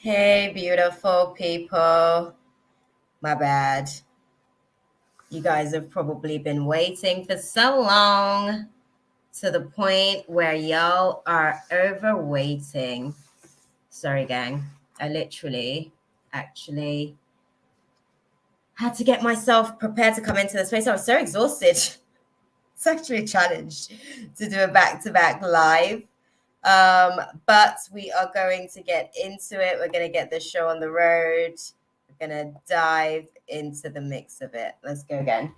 Hey, beautiful people. My bad. You guys have probably been waiting for so long to the point where y'all are overwaiting. Sorry, gang. I literally actually had to get myself prepared to come into the space. I was so exhausted. It's actually a challenge to do a back-to-back live. But we are going to get into it. We're going to get the show on the road. We're going to dive into the mix of it. Let's go again.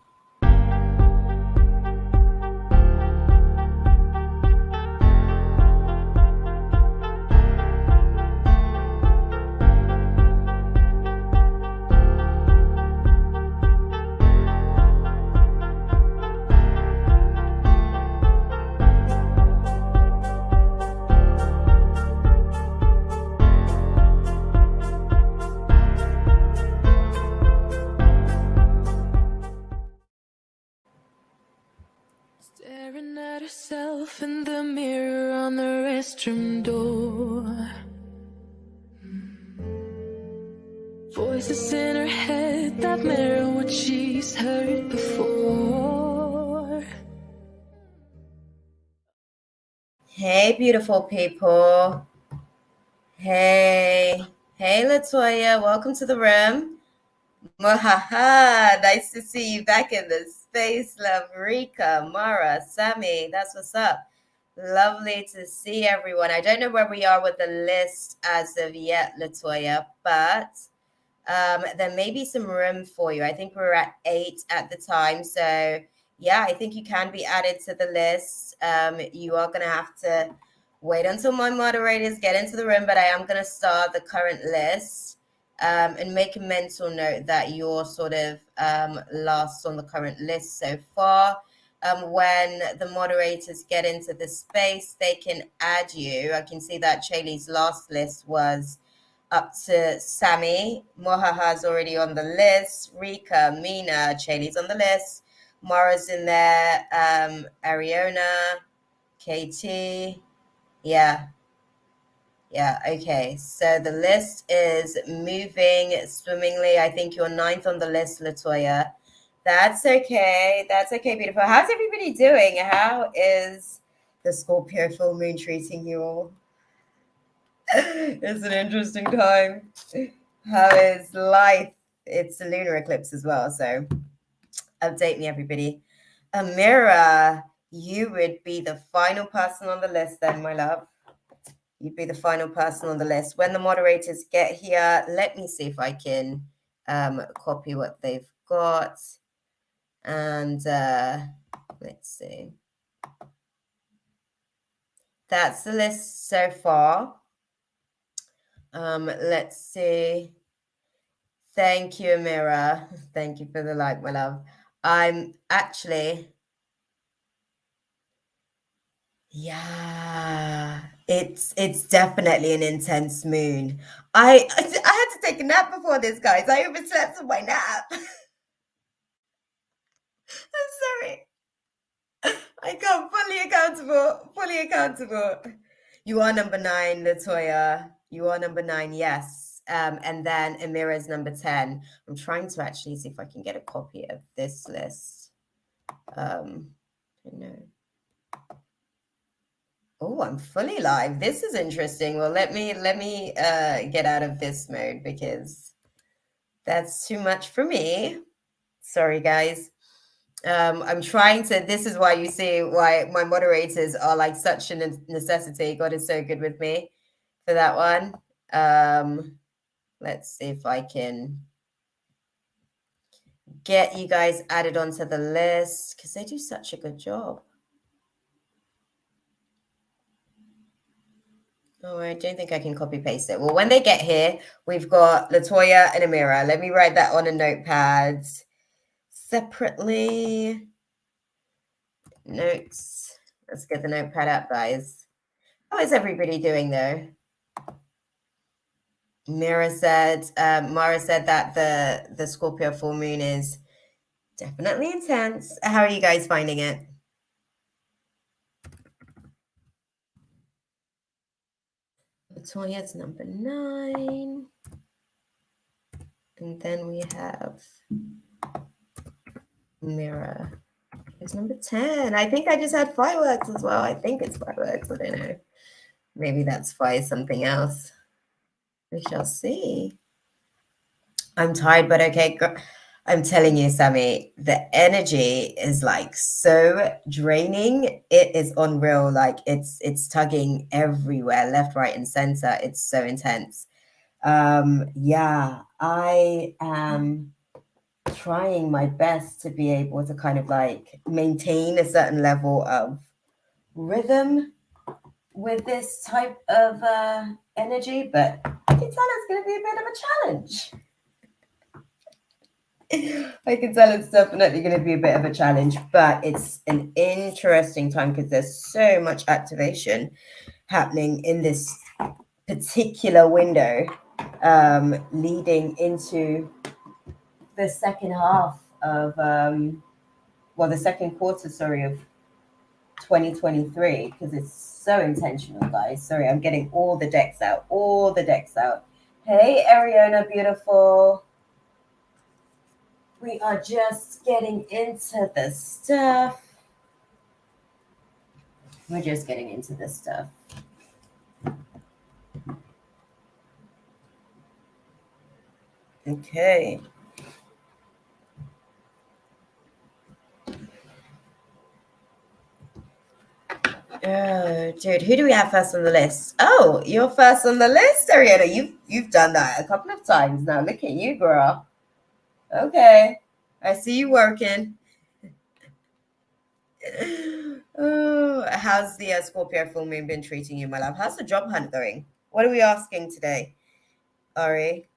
Staring at herself in the mirror on the restroom door. Voices in her head that mirror what she's heard before. Hey, beautiful people. Hey, Latoya. Welcome to the room. Mohaha, nice to see you back in the space. Love, Rika, Mara, Sammy. That's what's up. Lovely to see everyone. I don't know where we are with the list as of yet, Latoya, but there may be some room for you. I think we were at 8 at the time. So, yeah, I think you can be added to the list. You are going to have to wait until my moderators get into the room, but I am going to start the current list and make a mental note that you're sort of last on the current list so far. When the moderators get into the space, they can add you. I can see that Chaley's last list was up to Sammy. Mohaha's already on the list. Rika, Mina, Chaley's on the list. Mara's in there. Ariona, KT. Yeah, okay. So the list is moving swimmingly. I think you're 9th on the list, Latoya. That's okay. Beautiful. How's everybody doing? How is the Scorpio full moon treating you all? It's an interesting time. How is life? It's a lunar eclipse as well, so update me, everybody. Amira, you would be the final person on the list then, my love. You'd be the final person on the list. When the moderators get here, let me see if I can copy what they've got. And let's see. That's the list so far. Let's see. Thank you, Amira. Thank you for the like, my love. I'm actually, yeah, it's definitely an intense moon. I had to take a nap before this, guys. I overslept on my nap. I'm sorry. I can't fully accountable. You are number 9, Latoya. You are number 9, yes. And then Amira's number 10. I'm trying to actually see if I can get a copy of this list. Oh, I'm fully live. This is interesting. Well, let me get out of this mode because that's too much for me. Sorry, guys. I'm trying to, this is why you see why my moderators are like such a necessity. God is so good with me for that one. Let's see if I can get you guys added onto the list because they do such a good job. Oh, I don't think I can copy paste it. Well, when they get here, we've got Latoya and Amira. Let me write that on a notepad separately. Notes. Let's get the notepad up, guys. How is everybody doing, though? Mara said that the Scorpio full moon is definitely intense. How are you guys finding it? Toya's number 9. And then we have Mira is number 10. I think I just had fireworks as well. I think it's fireworks. I don't know. Maybe that's fire something else. We shall see. I'm tired, but okay. I'm telling you, Sammy, the energy is like so draining. It is unreal. Like it's tugging everywhere, left, right, and center. It's so intense. Yeah, I am trying my best to be able to kind of like maintain a certain level of rhythm with this type of energy, but I can tell it's going to be a bit of a challenge. I can tell it's definitely going to be a bit of a challenge, but it's an interesting time because there's so much activation happening in this particular window, leading into the second half of, the second quarter, sorry, of 2023, because it's so intentional, guys. Sorry, I'm getting all the decks out. Hey, Ariana, beautiful. We are just getting into the stuff. Okay. Oh, dude, who do we have first on the list? Oh, you're first on the list, Ariana. You've done that a couple of times now. Look at you, girl. Okay, I see you working. Oh, how's the Scorpio full moon been treating you, my love? How's the job hunt going? What are we asking today, Ari?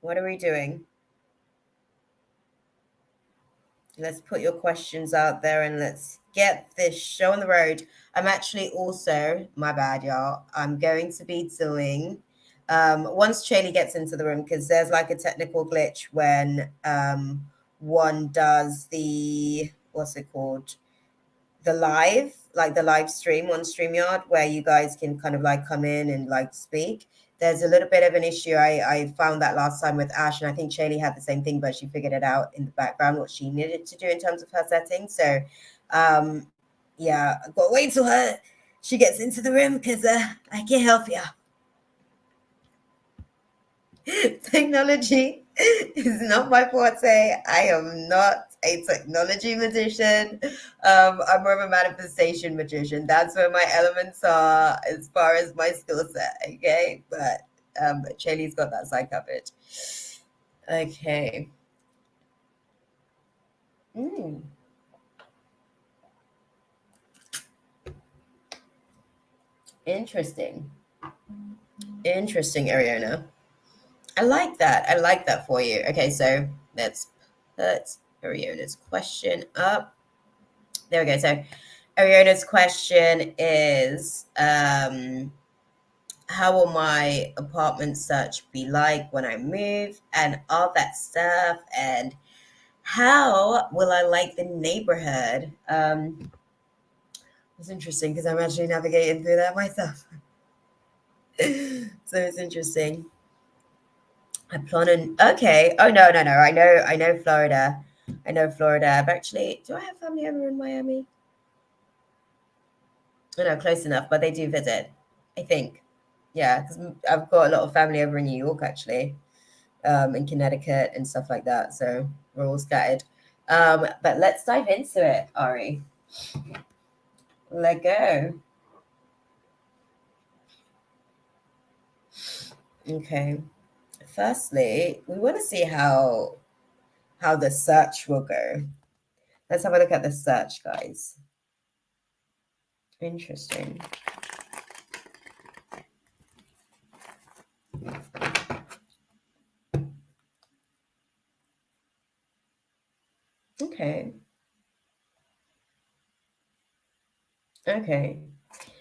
What are we doing? Let's put your questions out there and let's get this show on the road. I'm actually also, my bad, y'all, I'm going to be doing, once Chaley gets into the room, because there's like a technical glitch when one does the, what's it called? The live stream on StreamYard, where you guys can kind of like come in and like speak. There's a little bit of an issue. I found that last time with Ash, and I think Shaylee had the same thing, but she figured it out in the background what she needed to do in terms of her settings. So, yeah, I've got to wait till she gets into the room because I can't help you. Technology is not my forte. I am not a technology magician. I'm more of a manifestation magician. That's where my elements are as far as my skill set. Okay, but Chaley's got that side covered. Okay. Interesting, Ariana. I like that for you. Okay, so let's put Ariana's question up. There we go. So Ariana's question is, how will my apartment search be like when I move and all that stuff? And how will I like the neighborhood? It's interesting because I'm actually navigating through that myself. So it's interesting. I plan on, okay. Oh, no. I know Florida. I've actually, do I have family ever in Miami? I know, close enough, but they do visit, I think. Yeah, because I've got a lot of family over in New York, actually, in Connecticut and stuff like that. So we're all scattered. But let's dive into it, Ari. Let go. Okay. Firstly, we want to see how the search will go. Let's have a look at the search, guys. Interesting. Okay.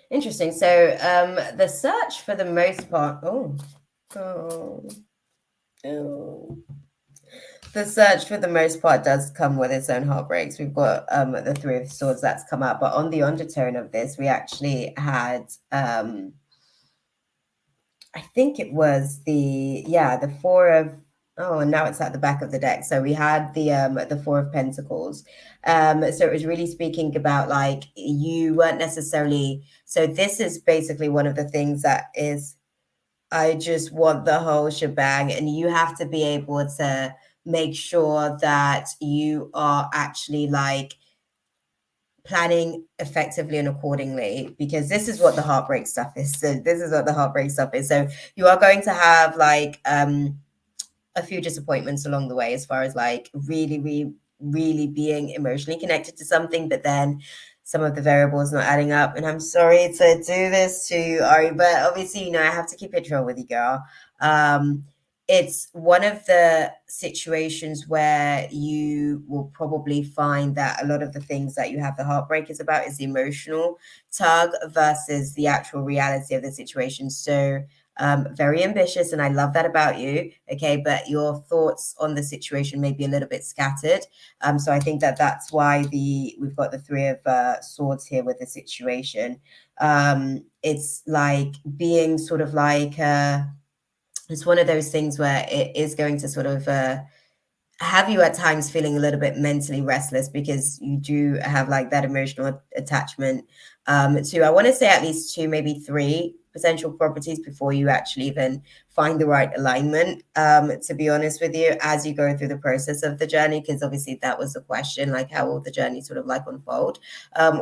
Interesting. So the search for the most part, the search for the most part does come with its own heartbreaks. We've got the Three of Swords that's come out, but on the undertone of this, we actually had I think it was the four of, oh, and now it's at the back of the deck. So we had the four of pentacles. So it was really speaking about like you weren't necessarily, so this is basically one of the things that is, I just want the whole shebang, and you have to be able to make sure that you are actually like planning effectively and accordingly, because this is what the heartbreak stuff is. So this is what the heartbreak stuff is. So you are going to have like a few disappointments along the way, as far as like really being emotionally connected to something, but then some of the variables not adding up. And I'm sorry to do this to you, Ari, but obviously, I have to keep it real with you, girl. It's one of the situations where you will probably find that a lot of the things that you have the heartbreak is about is the emotional tug versus the actual reality of the situation. So very ambitious, and I love that about you. Okay, but your thoughts on the situation may be a little bit scattered. So I think that that's why we've got the three of swords here with the situation. It's like being sort of like it's one of those things where it is going to sort of have you at times feeling a little bit mentally restless, because you do have like that emotional attachment to, I want to say, at least two, maybe three potential properties before you actually even find the right alignment, to be honest with you, as you go through the process of the journey, because obviously that was the question, like how will the journey sort of like unfold.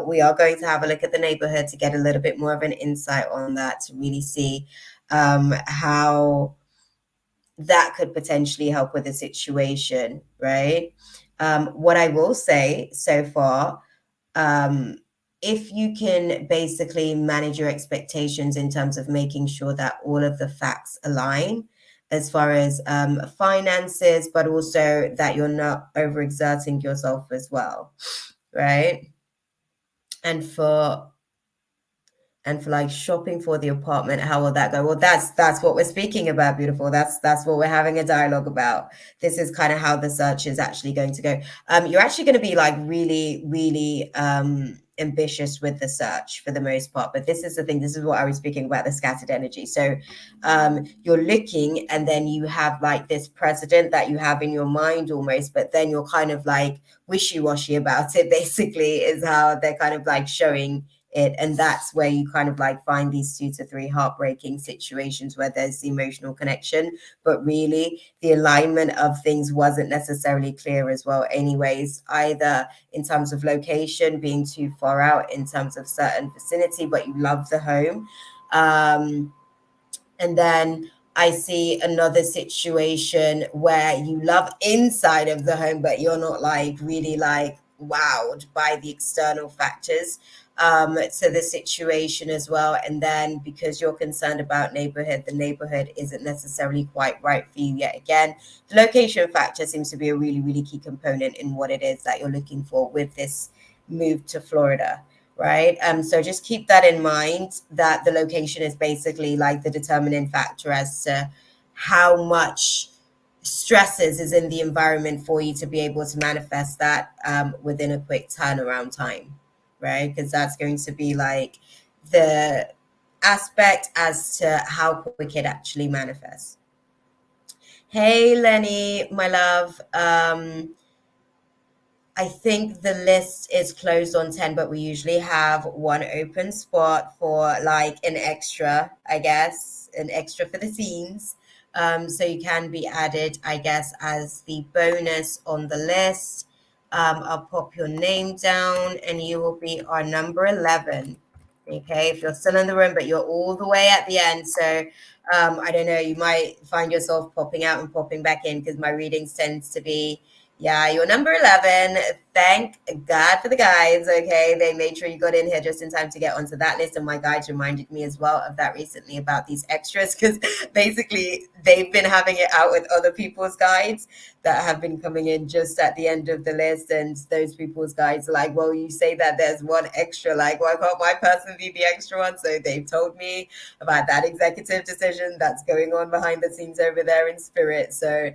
We are going to have a look at the neighborhood to get a little bit more of an insight on that, to really see how that could potentially help with the situation, right? What I will say so far, um, if you can basically manage your expectations in terms of making sure that all of the facts align as far as finances, but also that you're not overexerting yourself as well, right? And for like shopping for the apartment, how will that go? Well, that's what we're speaking about, beautiful. That's what we're having a dialogue about. This is kind of how the search is actually going to go. You're actually going to be like really ambitious with the search for the most part, but this is the thing, this is what I was speaking about, the scattered energy. So you're looking, and then you have like this precedent that you have in your mind almost, but then you're kind of like wishy-washy about it, basically, is how they're kind of like showing it. And that's where you kind of like find these 2 to 3 heartbreaking situations where there's the emotional connection, but really the alignment of things wasn't necessarily clear as well anyways, either in terms of location being too far out, in terms of certain vicinity, but you love the home. And then I see another situation where you love inside of the home, but you're not like really like wowed by the external factors to the situation as well. And then because you're concerned about neighborhood, the neighborhood isn't necessarily quite right for you yet again. The location factor seems to be a really key component in what it is that you're looking for with this move to Florida, right? So just keep that in mind, that the location is basically like the determining factor as to how much stresses is in the environment for you to be able to manifest that within a quick turnaround time, right? Because that's going to be like the aspect as to how quick it actually manifests. Hey, Lenny, my love. I think the list is closed on 10, but we usually have one open spot for like an extra, I guess, an extra for the scenes. So you can be added, I guess, as the bonus on the list. I'll pop your name down and you will be our number 11. Okay, if you're still in the room, but you're all the way at the end. So I don't know, you might find yourself popping out and popping back in, because my readings tends to be, yeah, you're number 11. Thank God for the guides, okay? They made sure you got in here just in time to get onto that list. And my guides reminded me as well of that recently about these extras, because basically they've been having it out with other people's guides that have been coming in just at the end of the list. And those people's guides are like, well, you say that there's one extra, like, why can't my person be the extra one? So they've told me about that executive decision that's going on behind the scenes over there in spirit. So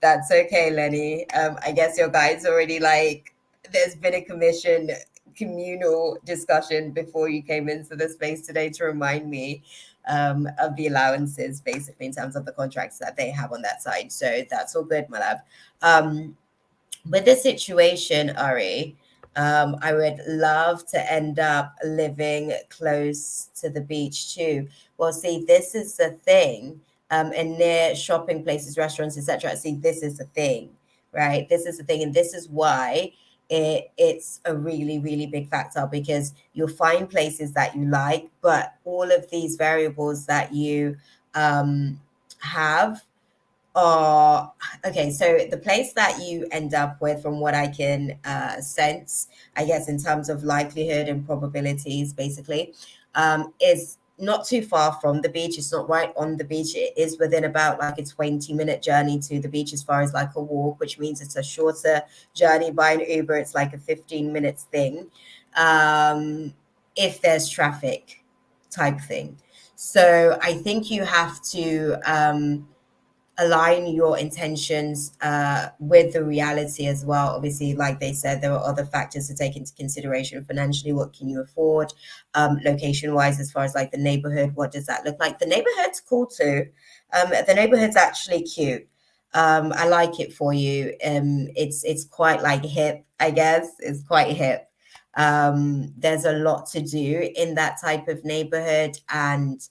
that's okay, Lenny. I guess your guide's already like, there's been a communal discussion before you came into the space today to remind me. of the allowances, basically, in terms of the contracts that they have on that side. So that's all good, my love. With this situation, Ari, I would love to end up living close to the beach too. Well, see, this is the thing, and near shopping places, restaurants, etc. See, this is the thing, right? This is the thing, and this is why it's a really, really big factor because you'll find places that you like, but all of these variables that you have okay, so the place that you end up with, from what I can sense, I guess, in terms of likelihood and probabilities, basically, is not too far from the beach. It's not right on the beach. It is within about like a 20-minute journey to the beach as far as like a walk, which means it's a shorter journey by an Uber. It's like a 15 minutes thing, if there's traffic type thing. So I think you have to align your intentions with the reality as well. Obviously, like they said, there are other factors to take into consideration. Financially, what can you afford? Location wise, as far as like the neighborhood, what does that look like? The neighborhood's cool too. The neighborhood's actually cute. I like it for you. It's quite like hip, I guess. It's quite hip. There's a lot to do in that type of neighborhood, and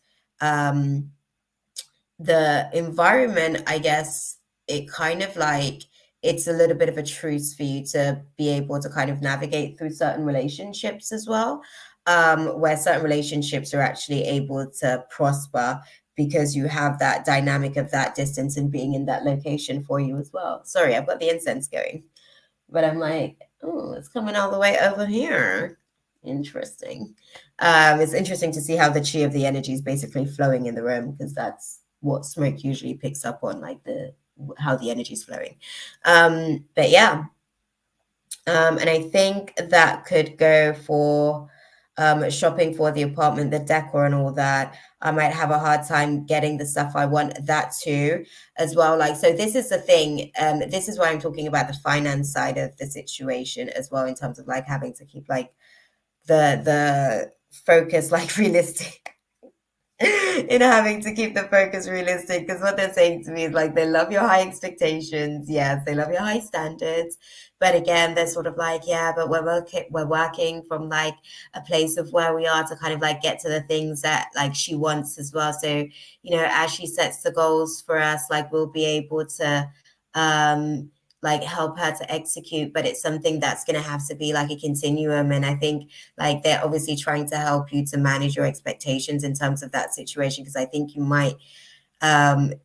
the environment, I guess, it kind of like it's a little bit of a truce for you to be able to kind of navigate through certain relationships as well, where certain relationships are actually able to prosper because you have that dynamic of that distance and being in that location for you as well. Sorry, I've got the incense going, but I'm like, oh, it's coming all the way over here. Interesting. It's interesting to see how the chi of the energy is basically flowing in the room because that's what smoke usually picks up on, like the how the energy is flowing. But yeah, and I think that could go for shopping for the apartment, the decor, and all that. I might have a hard time getting the stuff I want. That too, as well. Like, so this is the thing. This is why I'm talking about the finance side of the situation as well, in terms of like having to keep like the focus like realistic. Having to keep the focus realistic, because what they're saying to me is like they love your high expectations, yes, they love your high standards, but again they're sort of like, yeah, but we're working from like a place of where we are to kind of like get to the things that like she wants as well. So as she sets the goals for us, like we'll be able to um like help her to execute, but it's something that's going to have to be like a continuum. And I think like they're obviously trying to help you to manage your expectations in terms of that situation, because I think you might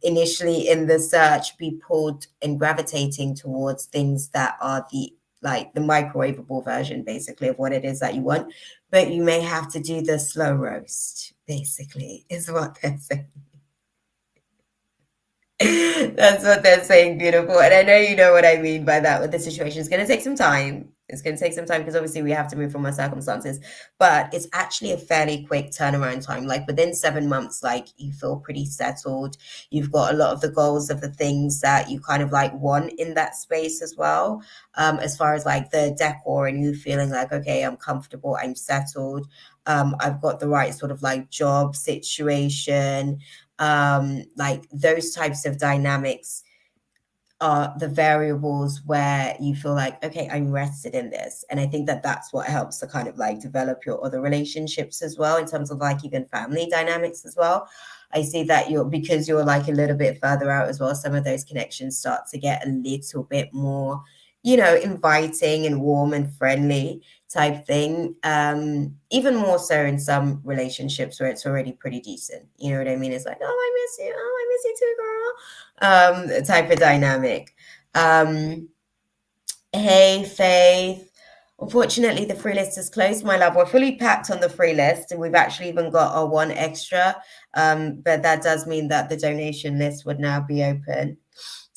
initially in the search be pulled and gravitating towards things that are the microwavable version basically of what it is that you want, but you may have to do the slow roast basically is what they're saying. That's what they're saying, beautiful. And I know you know what I mean by that with the situation. It's going to take some time. It's going to take some time because obviously we have to move from our circumstances, but it's actually a fairly quick turnaround time. Like within 7 months, like you feel pretty settled. You've got a lot of the goals of the things that you kind of like want in that space as well. As far as like the decor and you feeling like, okay, I'm comfortable, I'm settled. I've got the right sort of like job situation, like those types of dynamics are the variables where you feel like, okay, I'm rested in this. And I think that that's what helps to kind of like develop your other relationships as well, in terms of like even family dynamics as well. I see that because you're like a little bit further out as well, some of those connections start to get a little bit more, inviting and warm and friendly type thing. Even more so in some relationships where it's already pretty decent. You know what I mean? It's like, oh, I miss you. Oh, I miss you too, girl. Type of dynamic. Hey, Faith. Unfortunately, the free list is closed, my love. We're fully packed on the free list, and we've actually even got our one extra. But that does mean that the donation list would now be open.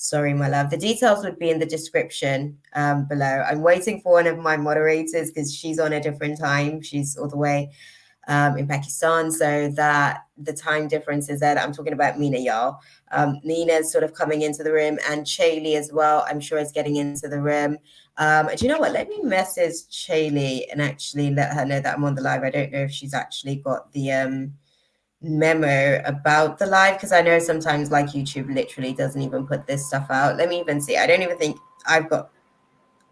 Sorry, my love. The details would be in the description below. I'm waiting for one of my moderators because she's on a different time. She's all the way in Pakistan, so that the time difference is there. I'm talking about Mina, y'all. Nina's sort of coming into the room, and Chaylee as well, I'm sure is getting into the room. Do you know what? Let me message Chaylee and actually let her know that I'm on the live. I don't know if she's actually got the memo about the live, because I know sometimes like YouTube literally doesn't even put this stuff out. Let me even see. I don't even think I've got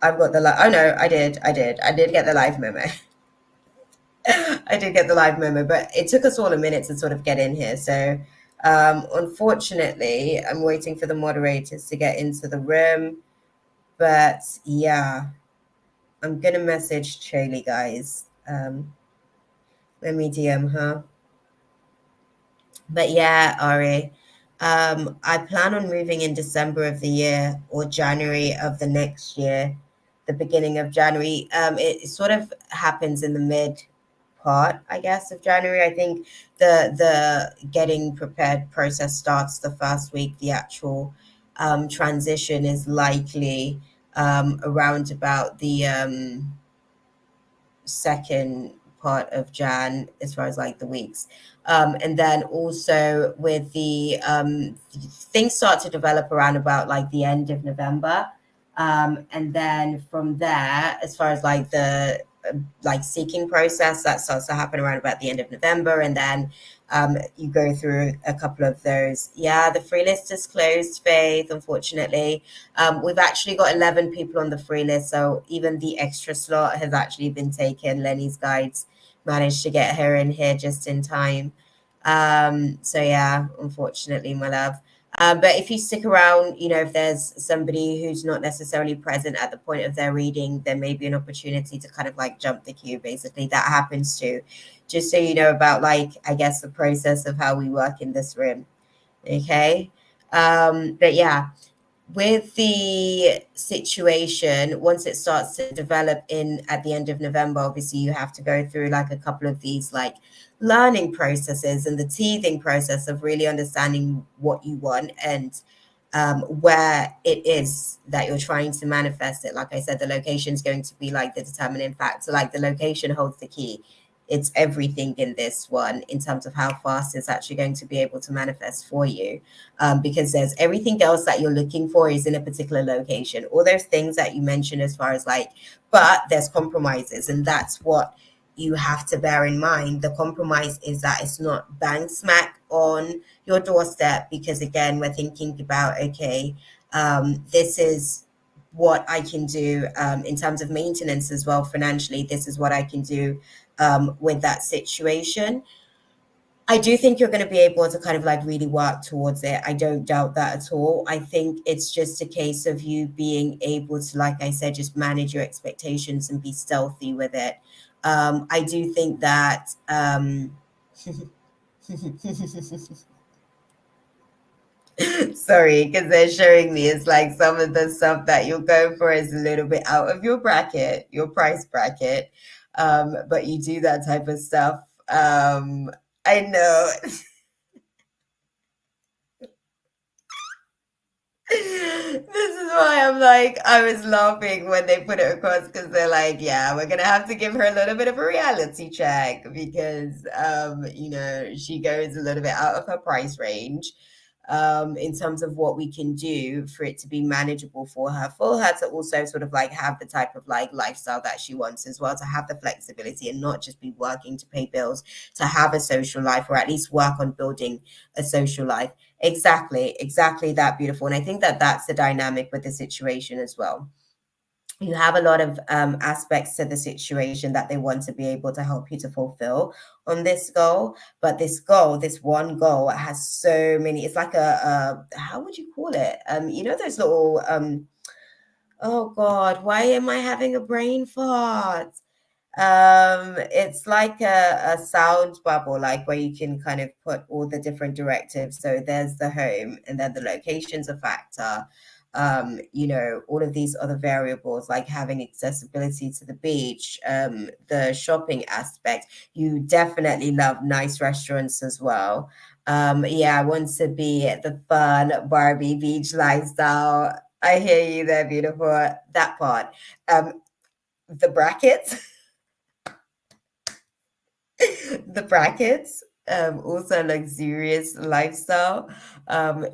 the live. Oh no, I did get the live memo. I did get the live memo, but it took us all a minute to sort of get in here. So unfortunately, I'm waiting for the moderators to get into the room. But yeah, I'm gonna message Choley, guys. Let me DM her. But yeah, Ari, I plan on moving in December of the year or January of the next year, the beginning of January. It sort of happens in the mid part, I guess, of January. I think the getting prepared process starts the first week. The actual transition is likely around about the second part of Jan, as far as like the weeks. And then also with the things start to develop around about like the end of November. And then from there, as far as like the like seeking process, that starts to happen around about the end of November. And then you go through a couple of those. Yeah, the free list is closed, Faith, unfortunately. We've actually got 11 people on the free list, so even the extra slot has actually been taken. Lenny's guides managed to get her in here just in time. So yeah, unfortunately, my love. But if you stick around, you know, if there's somebody who's not necessarily present at the point of their reading, there may be an opportunity to kind of like jump the queue. Basically, that happens too. Just so you know about like, I guess, the process of how we work in this room. Okay. But yeah, with the situation, once it starts to develop in at the end of November, obviously you have to go through like a couple of these like learning processes and the teething process of really understanding what you want and where it is that you're trying to manifest it. Like I said, the location is going to be like the determining factor. Like the location holds the key. It's everything in this one in terms of how fast it's actually going to be able to manifest for you. Because there's everything else that you're looking for is in a particular location. All those things that you mentioned as far as like, but there's compromises, and that's what you have to bear in mind. The compromise is that it's not bang smack on your doorstep, because again, we're thinking about, okay, this is what I can do in terms of maintenance as well financially. This is what I can do with that situation. I do think you're going to be able to kind of like really work towards it. I don't doubt that at all. I think it's just a case of you being able to, like I said, just manage your expectations and be stealthy with it. I do think that sorry, because they're showing me it's like some of the stuff that you'll go for is a little bit out of your bracket, your price bracket. But you do that type of stuff. I know. This is why I'm like, I was laughing when they put it across, because they're like, yeah, we're gonna have to give her a little bit of a reality check because you know, she goes a little bit out of her price range in terms of what we can do for it to be manageable for her to also sort of like have the type of like lifestyle that she wants as well, to have the flexibility and not just be working to pay bills, to have a social life, or at least work on building a social life. Exactly that, beautiful. And I think that that's the dynamic with the situation as well. You have a lot of aspects to the situation that they want to be able to help you to fulfill on this goal. But this goal, this one goal, has so many. It's like a how would you call it? You know those little oh God, why am I having a brain fart? It's like a sound bubble, like where you can kind of put all the different directives. So there's the home, and then the location's a factor. You know, all of these other variables, like having accessibility to the beach, the shopping aspect. You definitely love nice restaurants as well. Yeah, I want to be the fun Barbie beach lifestyle. I hear you there, beautiful. That part. The brackets. The brackets. also luxurious lifestyle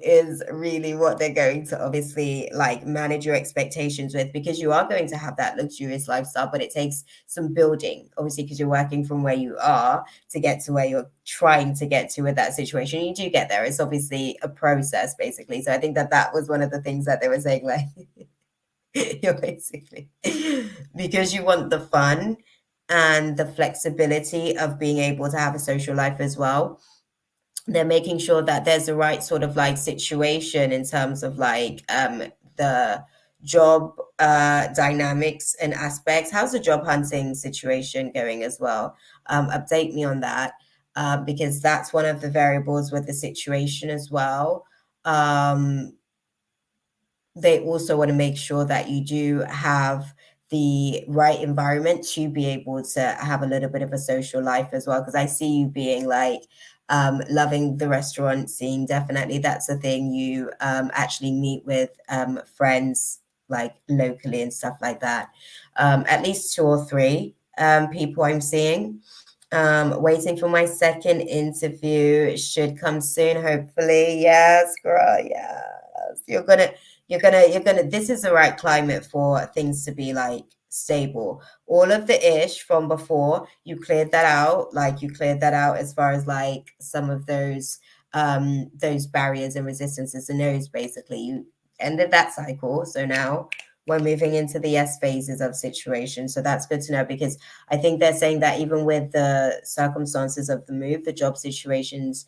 is really what they're going to obviously like manage your expectations with, because you are going to have that luxurious lifestyle, but it takes some building, obviously, because you're working from where you are to get to where you're trying to get to with that situation. You do get there. It's obviously a process, basically. So I think that that was one of the things that they were saying, like, you're basically, because you want the fun and the flexibility of being able to have a social life as well, they're making sure that there's the right sort of like situation in terms of like the job dynamics and aspects. How's the job hunting situation going as well? Update me on that, because that's one of the variables with the situation as well. They also want to make sure that you do have the right environment to be able to have a little bit of a social life as well. Because I see you being like loving the restaurant scene. Definitely, that's a thing. You actually meet with friends like locally and stuff like that. At least two or three people I'm seeing. Waiting for my second interview. Should come soon, hopefully. Yes, girl. Yes. You're gonna this is the right climate for things to be like stable. All of the ish from before, you cleared that out. Like you cleared that out as far as like some of those barriers and resistances and no's, basically. You ended that cycle. So now we're moving into the S phases of situation. So that's good to know, because I think they're saying that even with the circumstances of the move, the job situations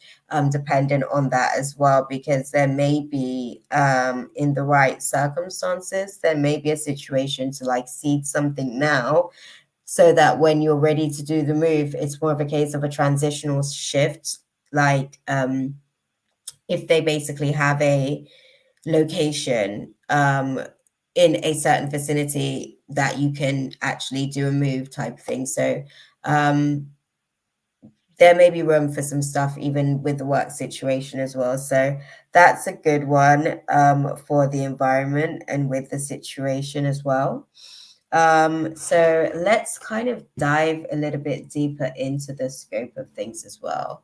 dependent on that as well, because there may be in the right circumstances, there may be a situation to like seed something now, so that when you're ready to do the move, it's more of a case of a transitional shift. Like if they basically have a location in a certain vicinity that you can actually do a move type thing. So there may be room for some stuff even with the work situation as well. So that's a good one for the environment and with the situation as well. So let's kind of dive a little bit deeper into the scope of things as well.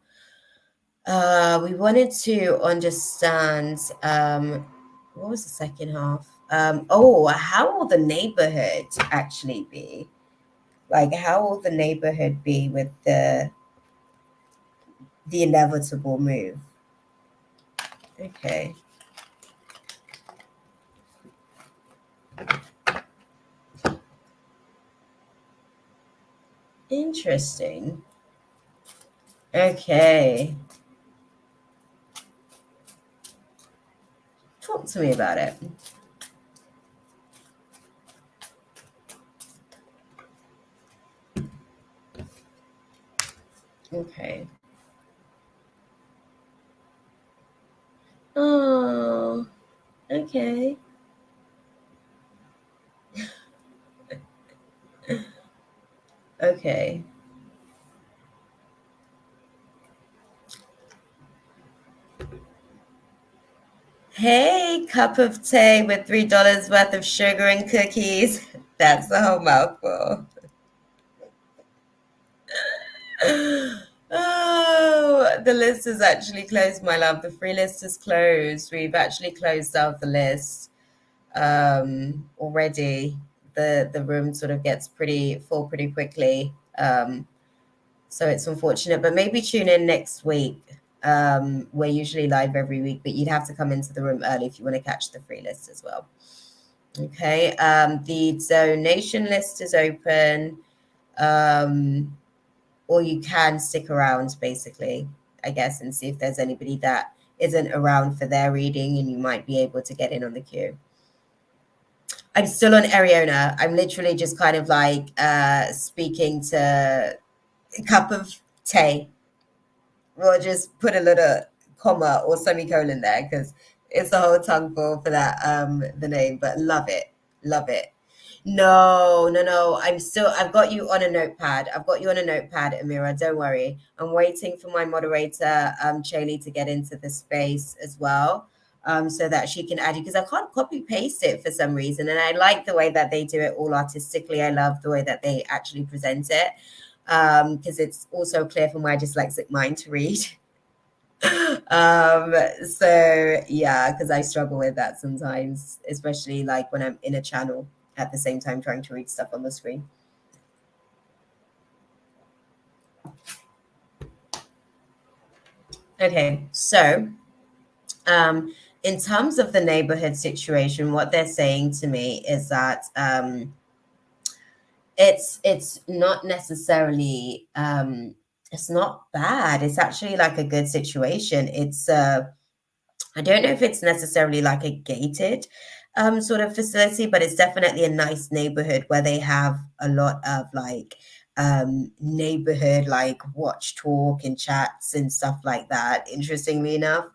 We wanted to understand what was the second half? How will the neighborhood actually be? Like, how will the neighborhood be with the inevitable move? Okay. Interesting. Okay. Talk to me about it. Okay. Oh, okay. Okay. Hey, cup of tea with $3 worth of sugar and cookies. That's the whole mouthful. Oh, the list is actually closed, my love. The free list is closed. We've actually closed out the list already. The room sort of gets pretty full pretty quickly. So it's unfortunate, but maybe tune in next week. We're usually live every week, but you'd have to come into the room early if you want to catch the free list as well. Okay. The donation list is open. Or you can stick around, basically, I guess, and see if there's anybody that isn't around for their reading, and you might be able to get in on the queue. I'm still on Ariona. I'm literally just kind of like speaking to a cup of tea. We'll just put a little comma or semicolon there because it's a whole tongue for that the name, but love it. Love it. No, no, no. I've got you on a notepad. I've got you on a notepad, Amira. Don't worry. I'm waiting for my moderator, Chaley, to get into the space as well, so that she can add you, because I can't copy paste it for some reason. And I like the way that they do it all artistically. I love the way that they actually present it. because it's also clear for my dyslexic mind to read. So yeah, because I struggle with that sometimes, especially like when I'm in a channel at the same time trying to read stuff on the screen. Okay, so in terms of the neighborhood situation, what they're saying to me is that it's not necessarily it's not bad. It's actually like a good situation. It's I don't know if it's necessarily like a gated sort of facility, but it's definitely a nice neighborhood where they have a lot of like neighborhood like watch talk and chats and stuff like that, interestingly enough,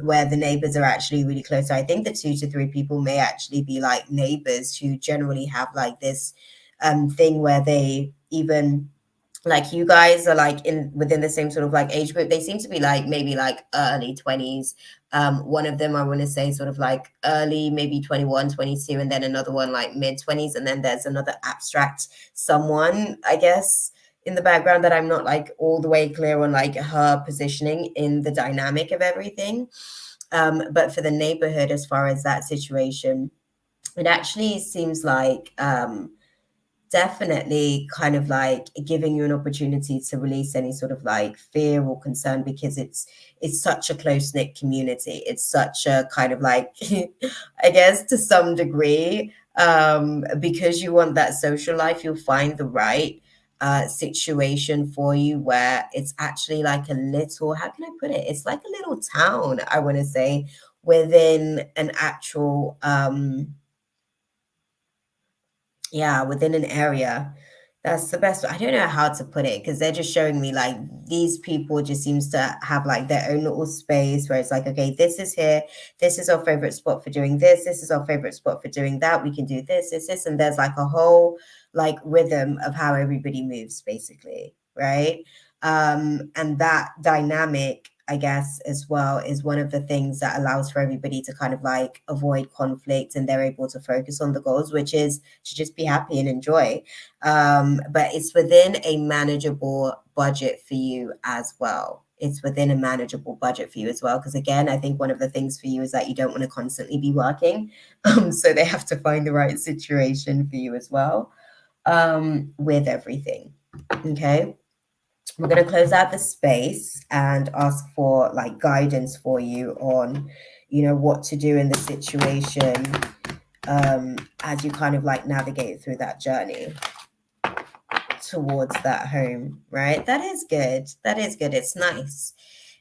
where the neighbors are actually really close. So I think the 2 to 3 people may actually be like neighbors who generally have like this thing where they even like you guys are like in within the same sort of like age group. They seem to be like maybe like early 20s. One of them I want to say sort of like early maybe 21, 22, and then another one like mid 20s, and then there's another abstract someone, I guess, in the background that I'm not like all the way clear on like her positioning in the dynamic of everything. But for the neighborhood, as far as that situation, it actually seems like definitely kind of like giving you an opportunity to release any sort of like fear or concern, because it's such a close-knit community. It's such a kind of like I guess to some degree, because you want that social life, you'll find the right situation for you where it's actually like a little, how can I put it, it's like a little town, I want to say, within an actual yeah, within an area. That's the best. I don't know how to put it, because they're just showing me like these people just seems to have like their own little space where it's like, okay, this is here. This is our favorite spot for doing this. This is our favorite spot for doing that. We can do this. And there's like a whole like rhythm of how everybody moves, basically, right? And that dynamic, I guess, as well, is one of the things that allows for everybody to kind of like avoid conflict, and they're able to focus on the goals, which is to just be happy and enjoy. But it's within a manageable budget for you as well. It's within a manageable budget for you as well. Because again, I think one of the things for you is that you don't want to constantly be working. So they have to find the right situation for you as well, with everything. Okay. We're going to close out the space and ask for like guidance for you on, you know, what to do in the situation as you kind of like navigate through that journey towards that home, right? That is good. That is good. It's nice.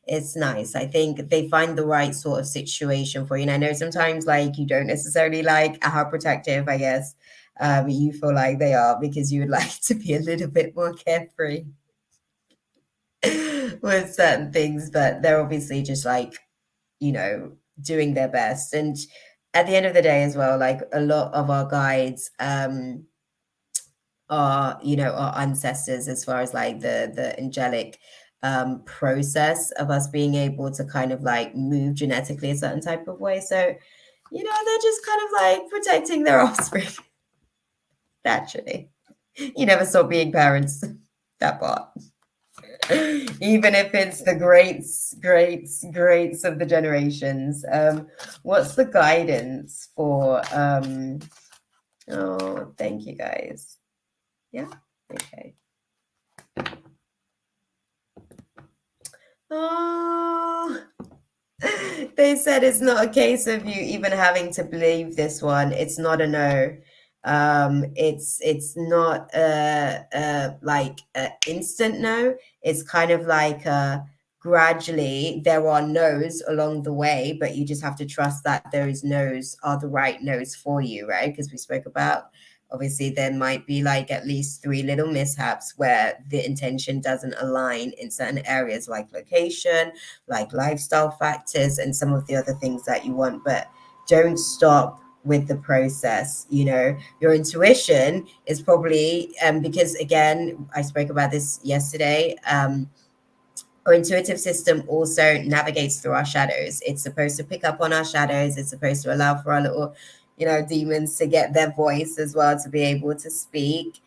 It's nice. I think they find the right sort of situation for you. And I know sometimes like you don't necessarily like how protective, I guess, you feel like they are, because you would like to be a little bit more carefree with certain things, but they're obviously just like, you know, doing their best. And at the end of the day as well, like a lot of our guides are, you know, our ancestors, as far as like the angelic process of us being able to kind of like move genetically a certain type of way. So, you know, they're just kind of like protecting their offspring. Naturally, you never stop being parents. That part. Even if it's the greats of the generations. What's the guidance for oh, thank you guys. Yeah, okay. Oh, they said it's not a case of you even having to believe this one. It's not a no. It's not a like a instant no. It's kind of like gradually there are no's along the way, but you just have to trust that those no's are the right no's for you, right? Because we spoke about, obviously there might be like at least 3 little mishaps where the intention doesn't align in certain areas, like location, like lifestyle factors, and some of the other things that you want. But don't stop with the process. You know, your intuition is probably because again, I spoke about this yesterday. Our intuitive system also navigates through our shadows. It's supposed to pick up on our shadows. It's supposed to allow for our little, you know, demons to get their voice as well, to be able to speak.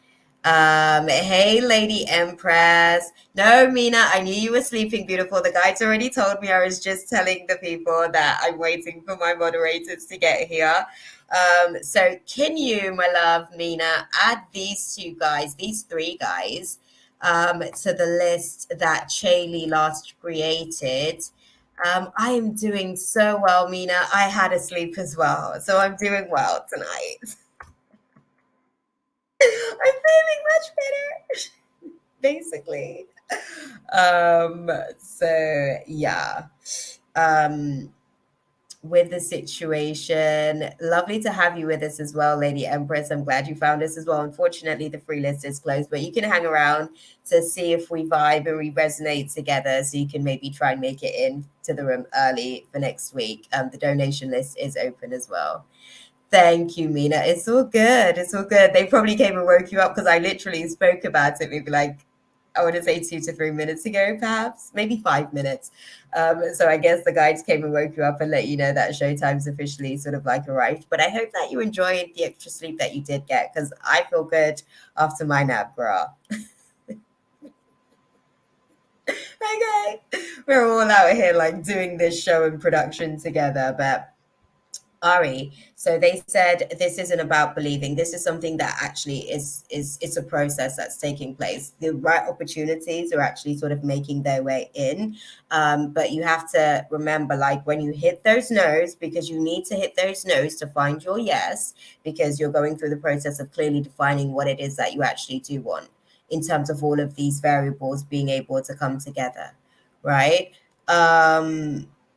Hey, Lady Empress. No, Mina, I knew you were sleeping, beautiful. The guides already told me. I was just telling the people that I'm waiting for my moderators to get here. So can you, my love, Mina, add these two guys, these three guys, to the list that Chaley last created? I am doing so well, Mina. I had a sleep as well, so I'm doing well tonight. I'm feeling much better, basically. So yeah. Um, with the situation, lovely to have you with us as well, Lady Empress. I'm glad you found us as well. Unfortunately, the free list is closed, but you can hang around to see if we vibe and we resonate together. So you can maybe try and make it in to the room early for next week. The donation list is open as well. Thank you, Mina. It's all good. It's all good. They probably came and woke you up because I literally spoke about it maybe like, I want to say 2 to 3 minutes ago, perhaps, maybe 5 minutes. So I guess the guides came and woke you up and let you know that showtime's officially sort of like arrived. But I hope that you enjoyed the extra sleep that you did get because I feel good after my nap, girl. Okay. We're all out here like doing this show and production together, but Ari, so they said this isn't about believing. This is something that actually is it's a process that's taking place. The right opportunities are actually sort of making their way in, but you have to remember, like when you hit those no's, because you need to hit those no's to find your yes, because you're going through the process of clearly defining what it is that you actually do want in terms of all of these variables being able to come together, right?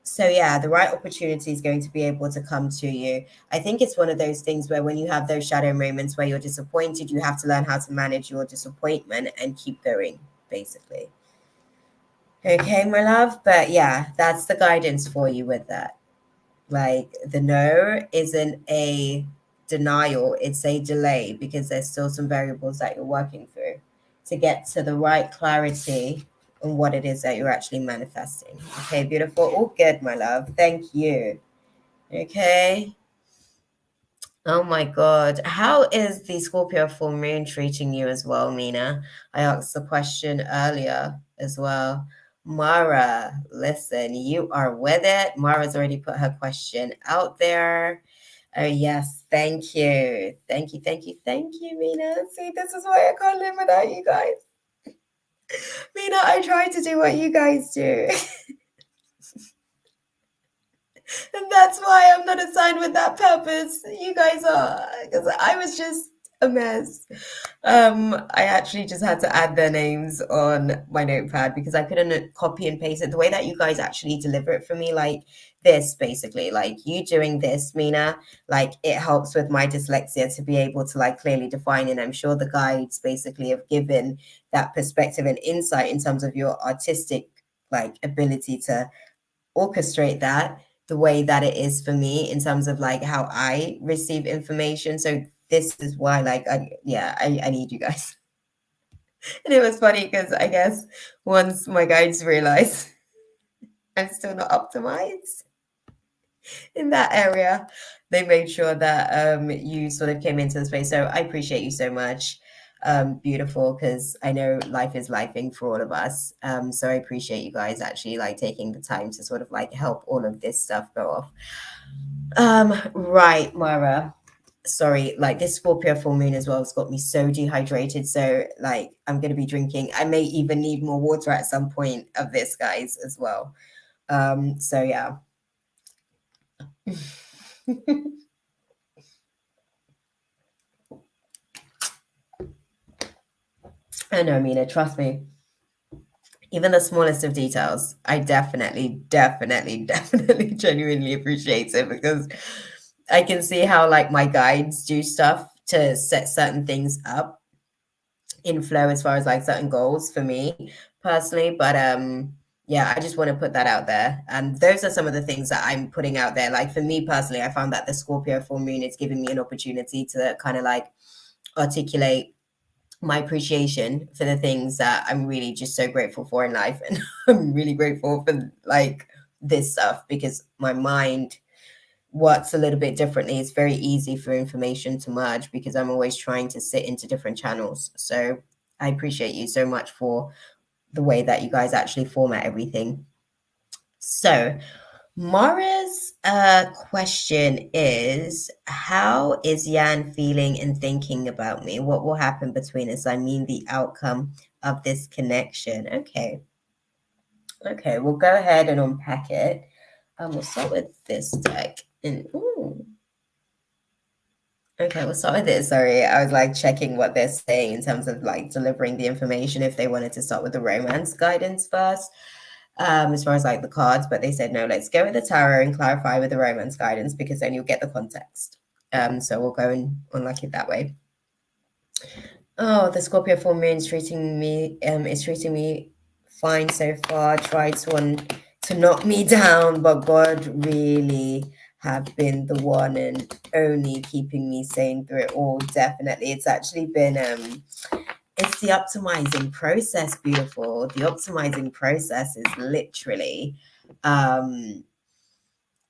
So yeah, the right opportunity is going to be able to come to you. I think it's one of those things where when you have those shadow moments where you're disappointed, you have to learn how to manage your disappointment and keep going, basically. Okay, my love. But yeah, that's the guidance for you with that. Like the no isn't a denial, it's a delay because there's still some variables that you're working through to get to the right clarity on what it is that you're actually manifesting. Okay, beautiful. All good, my love. Thank you. Okay. Oh my God. How is the Scorpio full moon treating you as well, Mina? I asked the question earlier as well. Mara, listen, you are with it. Mara's already put her question out there. Oh, yes. Thank you. Thank you. Thank you. Thank you, Mina. See, this is why I can't live without you guys. Mina, I try to do what you guys do. And that's why I'm not assigned with that purpose. You guys are, because I was just a mess. I actually just had to add their names on my notepad because I couldn't copy and paste it the way that you guys actually deliver it for me, like this, basically, like you doing this, Mina, like it helps with my dyslexia to be able to like clearly define. And I'm sure the guides basically have given that perspective and insight in terms of your artistic like ability to orchestrate that the way that it is for me in terms of like how I receive information. So this is why like I need you guys. And it was funny because I guess once my guides realize I'm still not optimized in that area, they made sure that you sort of came into the space. So I appreciate you so much. Beautiful, because I know life is lifing for all of us. So I appreciate you guys actually like taking the time to sort of like help all of this stuff go off. Right, Mara. Sorry, like this Scorpio full moon as well has got me so dehydrated. So like I'm gonna be drinking. I may even need more water at some point of this, guys, as well. So yeah. I know, Mina, trust me. Even the smallest of details, I definitely genuinely appreciate it because I can see how like my guides do stuff to set certain things up in flow as far as like certain goals for me personally. But yeah, I just want to put that out there. And those are some of the things that I'm putting out there. Like for me personally, I found that the Scorpio full moon is giving me an opportunity to kind of like articulate my appreciation for the things that I'm really just so grateful for in life. And I'm really grateful for like this stuff because my mind works a little bit differently. It's very easy for information to merge because I'm always trying to sit into different channels. So I appreciate you so much for the way that you guys actually format everything. So Mara's question is, how is Yan feeling and thinking about me? What will happen between us? I mean, the outcome of this connection. Okay. Okay, we'll go ahead and unpack it. We'll start with this deck. And ooh. Okay, we'll start with this. Sorry, I was like checking what they're saying in terms of like delivering the information if they wanted to start with the romance guidance first, as far as like the cards, but they said no, let's go with the tarot and clarify with the romance guidance because then you'll get the context. So we'll go and unlock it that way. Oh, the Scorpio full moon is treating me fine so far. Tried to knock me down, but God really have been the one and only keeping me sane through it all. Definitely. It's actually been it's the optimizing process, beautiful. The optimizing process is literally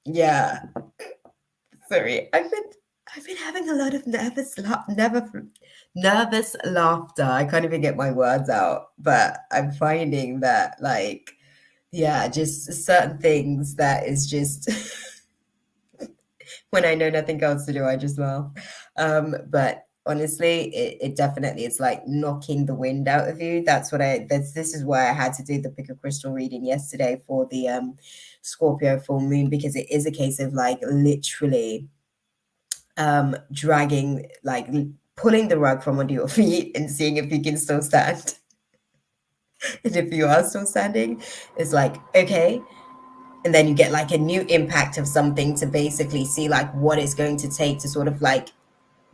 yeah. Sorry. I've been having a lot of nervous laughter. I can't even get my words out, but I'm finding that like yeah, just certain things that is just when I know nothing else to do, I just laugh. But honestly, it definitely it's like knocking the wind out of you. This is why I had to do the pick a crystal reading yesterday for the Scorpio full moon, because it is a case of like literally dragging, like pulling the rug from under your feet and seeing if you can still stand. And if you are still standing, it's like, okay. And then you get like a new impact of something to basically see like what it's going to take to sort of like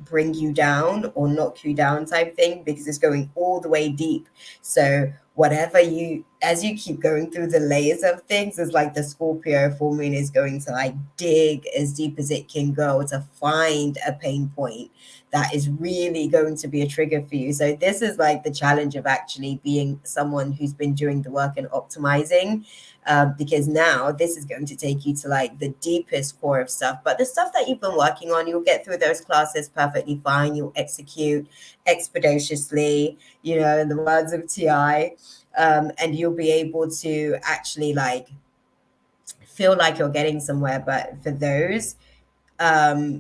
bring you down or knock you down type thing, because it's going all the way deep. So whatever you, as you keep going through the layers of things, it's like the Scorpio full moon is going to like dig as deep as it can go to find a pain point that is really going to be a trigger for you. So this is like the challenge of actually being someone who's been doing the work and optimizing, because now this is going to take you to like the deepest core of stuff. But the stuff that you've been working on, you'll get through those classes perfectly fine. You'll execute expeditiously, you know, in the words of Ti, and you'll be able to actually like feel like you're getting somewhere. But for those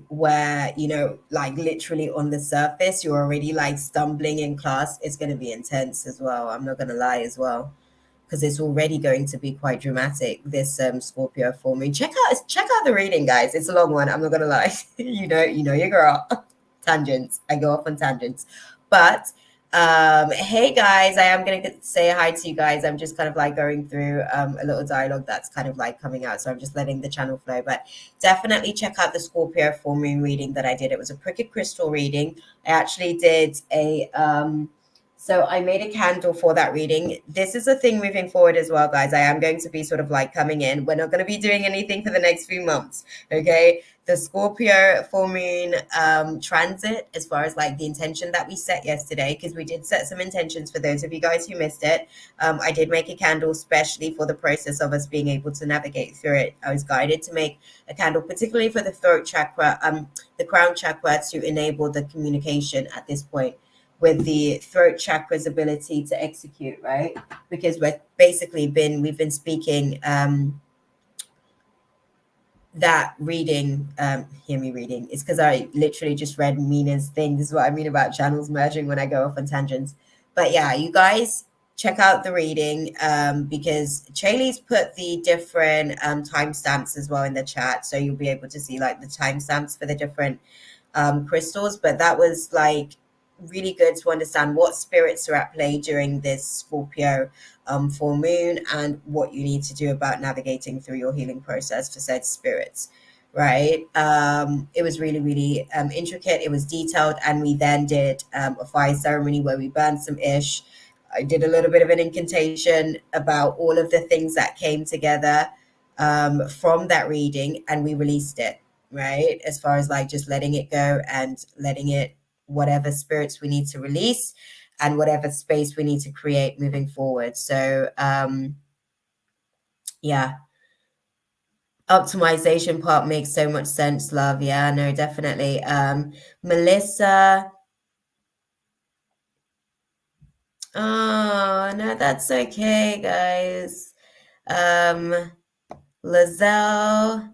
where, you know, like literally on the surface you're already like stumbling in class, it's going to be intense as well. I'm not going to lie as well, because it's already going to be quite dramatic, this Scorpio full moon. Check out the reading, guys. It's a long one, I'm not gonna lie. You know your girl. Tangents, I go off on tangents. But hey guys, I am gonna say hi to you guys. I'm just kind of like going through a little dialogue that's kind of like coming out, so I'm just letting the channel flow. But definitely check out the Scorpio full moon reading that I did. It was a cricket crystal reading. I actually did a so I made a candle for that reading. This is a thing moving forward as well, guys. I am going to be sort of like coming in. We're not going to be doing anything for the next few months, okay? The Scorpio full moon transit, as far as like the intention that we set yesterday, because we did set some intentions for those of you guys who missed it. I did make a candle especially for the process of us being able to navigate through it. I was guided to make a candle, particularly for the throat chakra, the crown chakra, to enable the communication at this point with the throat chakra's ability to execute, right? Because we've been speaking that reading, hear me reading, it's because I literally just read Mina's thing. This is what I mean about channels merging when I go off on tangents. But yeah, you guys check out the reading, because Chaley's put the different timestamps as well in the chat, so you'll be able to see like the timestamps for the different crystals. But that was like really good to understand what spirits are at play during this Scorpio full moon, and what you need to do about navigating through your healing process for said spirits, right? It was really, really intricate. It was detailed. And we then did a fire ceremony where we burned some ish. I did a little bit of an incantation about all of the things that came together from that reading, and we released it, right? As far as like just letting it go and letting it, whatever spirits we need to release and whatever space we need to create moving forward. So yeah. optimization part makes so much sense, love. Yeah, no, definitely. Melissa. Oh, no, that's okay, guys. Lizelle.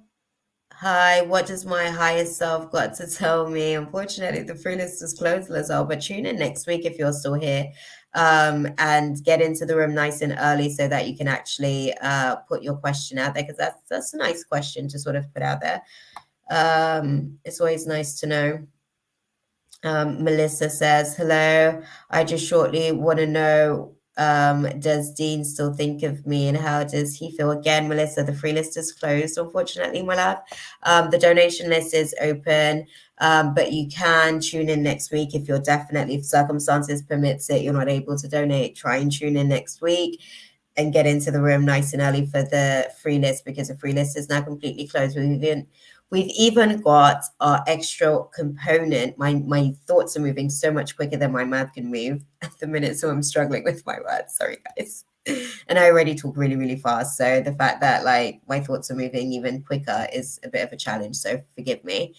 Hi, what does my higher self got to tell me? Unfortunately, the free list is closed, Lizelle, but tune in next week if you're still here, and get into the room nice and early so that you can actually put your question out there, because that's a nice question to sort of put out there. It's always nice to know. Melissa says, hello. I just shortly want to know, does Dean still think of me and how does he feel? Again, Melissa, the free list is closed, unfortunately, my love. The donation list is open, but you can tune in next week if you're definitely, if circumstances permits it, you're not able to donate, try and tune in next week and get into the room nice and early for the free list, because the free list is now completely closed. We've even got our extra component. My thoughts are moving so much quicker than my mouth can move at the minute, so I'm struggling with my words. Sorry, guys. And I already talk really, really fast. So the fact that like my thoughts are moving even quicker is a bit of a challenge. So forgive me.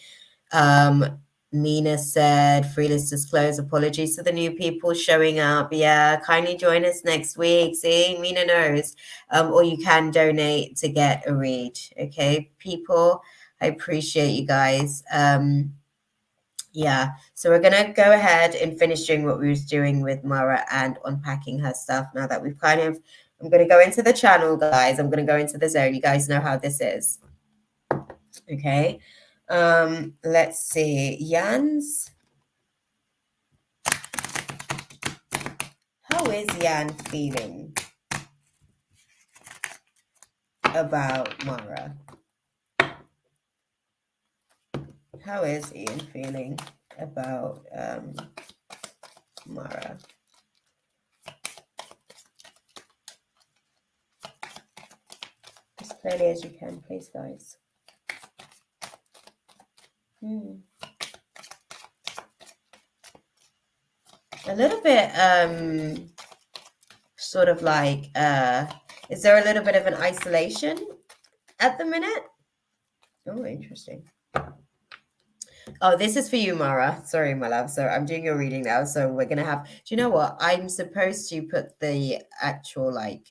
Mina said, free list is closed. Apologies to the new people showing up. Yeah, kindly join us next week. See, Mina knows. Or you can donate to get a read. Okay, people. I appreciate you guys. Yeah, so we're gonna go ahead and finish doing what we was doing with Mara and unpacking her stuff now that we've kind of, I'm gonna go into the channel, guys. I'm gonna go into the zone. You guys know how this is. Okay. Let's see. Jan's. How is Jan feeling about Mara? How is Ian feeling about Mara? As clearly as you can, please, guys. A little bit sort of like is there a little bit of an isolation at the minute? Oh, interesting. Oh, this is for you, Mara. Sorry, my love. So I'm doing your reading now. So we're gonna have, do you know what? I'm supposed to put the actual like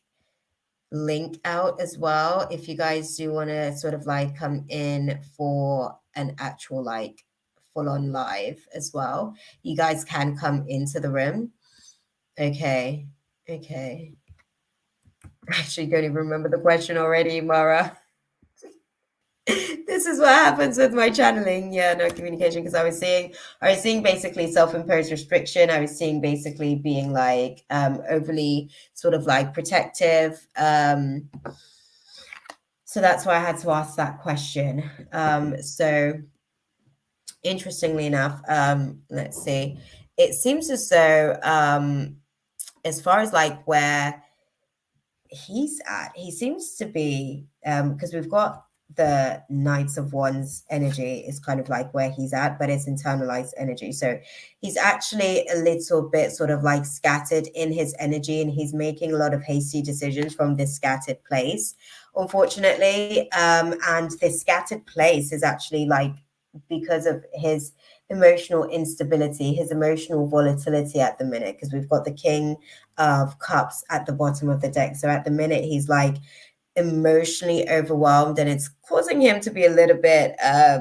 link out as well. If you guys do want to sort of like come in for an actual like full-on live as well, you guys can come into the room. Okay. I actually don't even remember the question already, Mara. This is what happens with my channeling. Yeah, no communication, because I was seeing basically self-imposed restriction. I was seeing basically being like overly sort of like protective. So that's why I had to ask that question. So interestingly enough, let's see. It seems as though as far as like where he's at, he seems to be because we've got the Knights of Wands energy is kind of like where he's at, but it's internalized energy. So he's actually a little bit sort of like scattered in his energy, and he's making a lot of hasty decisions from this scattered place, unfortunately. And this scattered place is actually like because of his emotional instability, his emotional volatility at the minute, because we've got the King of Cups at the bottom of the deck. So at the minute, he's like emotionally overwhelmed, and it's causing him to be a little bit, I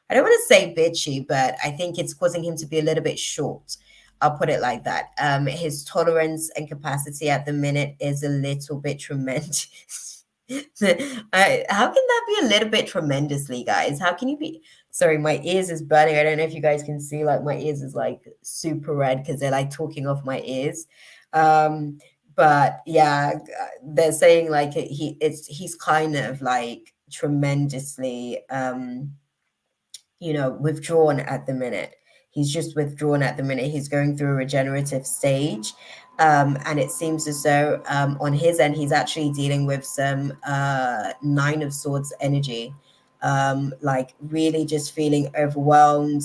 don't want to say bitchy, but I think it's causing him to be a little bit short. I'll put it like that. His tolerance and capacity at the minute is a little bit tremendous. How can that be a little bit tremendously, guys? How can you be? Sorry, my ears is burning. I don't know if you guys can see, like my ears is like super red because they're like talking off my ears. But yeah, they're saying like he's kind of like tremendously withdrawn at the minute. He's just withdrawn at the minute. He's going through a regenerative stage. And it seems as though on his end, he's actually dealing with some Nine of Swords energy, like really just feeling overwhelmed.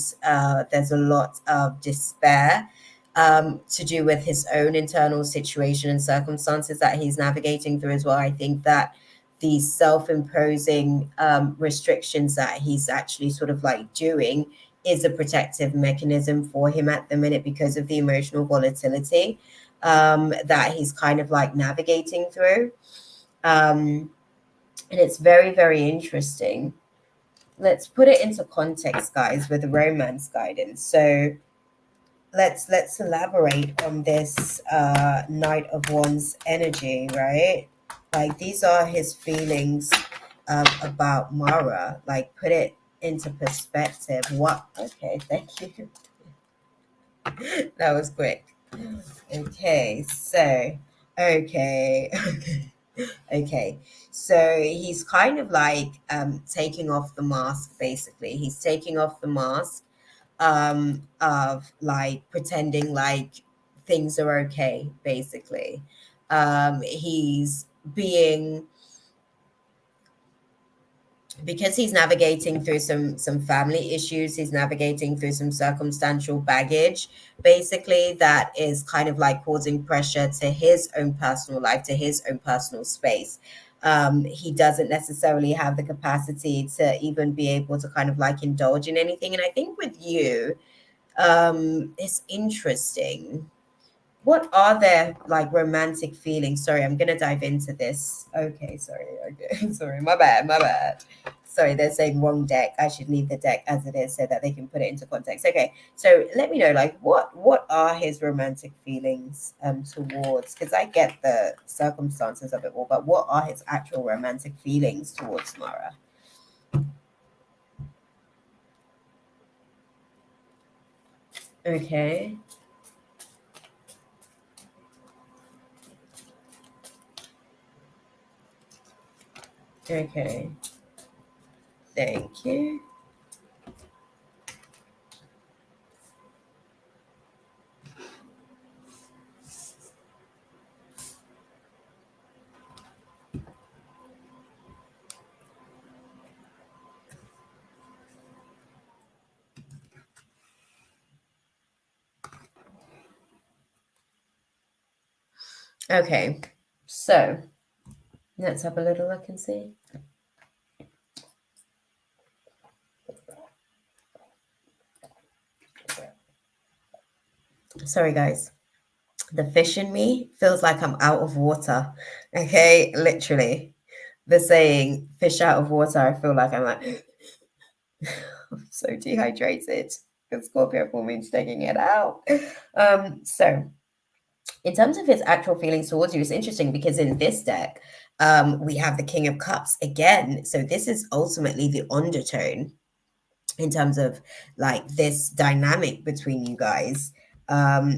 There's a lot of despair to do with his own internal situation and circumstances that he's navigating through as well. I think that these self-imposing restrictions that he's actually sort of like doing is a protective mechanism for him at the minute because of the emotional volatility that he's kind of like navigating through. And it's very, very interesting. Let's put it into context, guys, with the romance guidance. So let's elaborate on this Knight of Wands energy, right? Like these are his feelings about Mara. Like put it into perspective. What? Okay, thank you. That was quick. Okay, so okay, okay. So he's kind of like taking off the mask. Basically, he's taking off the mask of like pretending like things are okay. Basically, he's being, because he's navigating through some family issues, he's navigating through some circumstantial baggage basically that is kind of like causing pressure to his own personal life, to his own personal space. He doesn't necessarily have the capacity to even be able to kind of like indulge in anything. And I think with you, it's interesting, what are their like romantic feelings? Sorry, I'm gonna dive into this. Okay, sorry. Okay, sorry, my bad, my bad. Sorry, they're saying wrong deck. I should leave the deck as it is so that they can put it into context. Okay, so let me know, like, what are his romantic feelings towards? Because I get the circumstances of it all, but what are his actual romantic feelings towards Mara? Okay. Okay. Thank you. Okay. So let's have a little look and see. Sorry, guys. The fish in me feels like I'm out of water. Okay, literally. The saying fish out of water, I feel like I'm like I'm so dehydrated. Because Scorpio full moon's taking it out. So in terms of his actual feelings towards you, it's interesting because in this deck, we have the King of Cups again. So this is ultimately the undertone in terms of like this dynamic between you guys,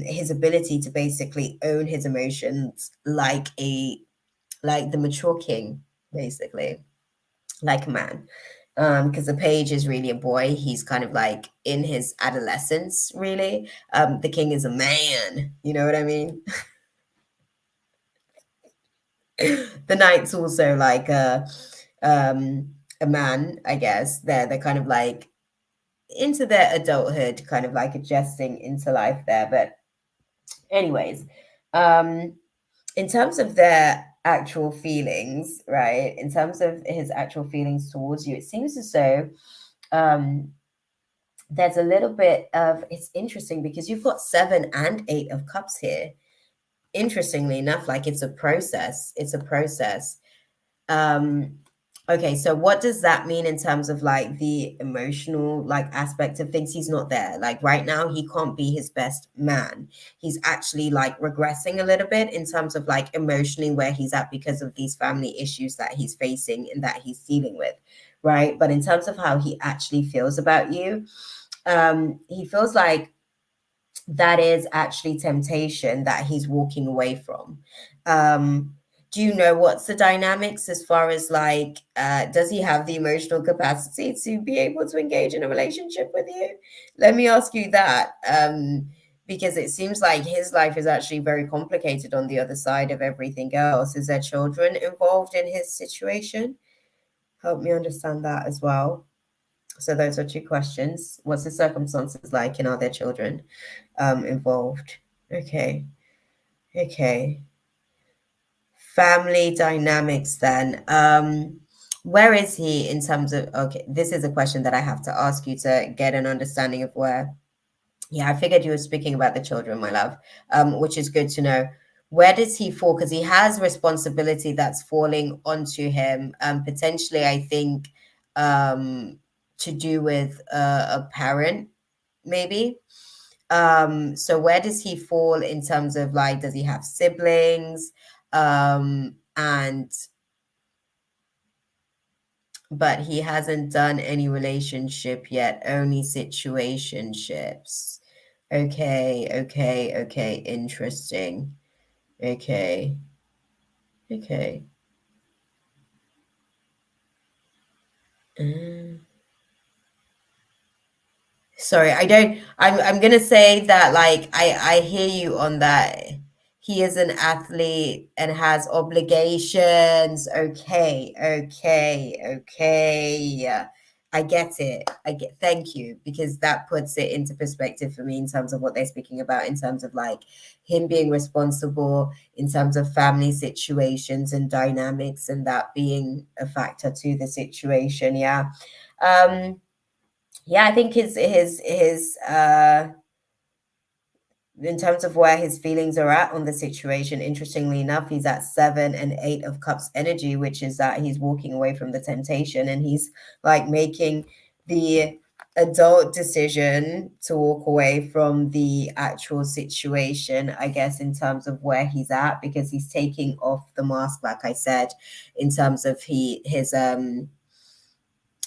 his ability to basically own his emotions like the mature king, basically, like a man. Because the page is really a boy, he's kind of like in his adolescence, really. The king is a man, you know what I mean? The knight's also like a man, I guess. They're kind of like into their adulthood, kind of like adjusting into life there. But anyways, in terms of their actual feelings, right? In terms of his actual feelings towards you, it seems as though um there's a little bit of, it's interesting because you've got 7 and 8 of cups here. Interestingly enough, like it's a process. It's a process. Um, okay, so what does that mean in terms of like the emotional like aspect of things? He's not there. Like right now, he can't be his best man. He's actually like regressing a little bit in terms of like emotionally where he's at because of these family issues that he's facing and that he's dealing with, right? But in terms of how he actually feels about you, he feels like that is actually temptation that he's walking away from. Um, do you know what's the dynamics as far as like, does he have the emotional capacity to be able to engage in a relationship with you? Let me ask you that. Because it seems like his life is actually very complicated on the other side of everything else. Is there children involved in his situation? Help me understand that as well. So those are 2 questions. What's the circumstances like, and are there children involved? Okay. Okay. family dynamics then. Where is he in terms of, okay, this is a question that I have to ask you to get an understanding of where. Yeah, I figured you were speaking about the children, my love, which is good to know. Where does he fall? Because he has responsibility that's falling onto him. Potentially, I think, to do with a parent, maybe. So where does he fall in terms of like, does he have siblings? And but he hasn't done any relationship yet, only situationships. Okay, okay, okay, interesting. Okay, okay. Mm. Sorry, I don't. I'm gonna say that like I hear you on that. He is an athlete and has obligations. Okay, okay, okay. Yeah, I get it. I get. Thank you, because that puts it into perspective for me in terms of what they're speaking about, in terms of like him being responsible, in terms of family situations and dynamics, and that being a factor to the situation. Yeah. Um yeah, I think his in terms of where his feelings are at on the situation, interestingly enough, he's at 7 and 8 of cups energy, which is that he's walking away from the temptation, and he's like making the adult decision to walk away from the actual situation, I guess, in terms of where he's at, because he's taking off the mask, like I said, in terms of his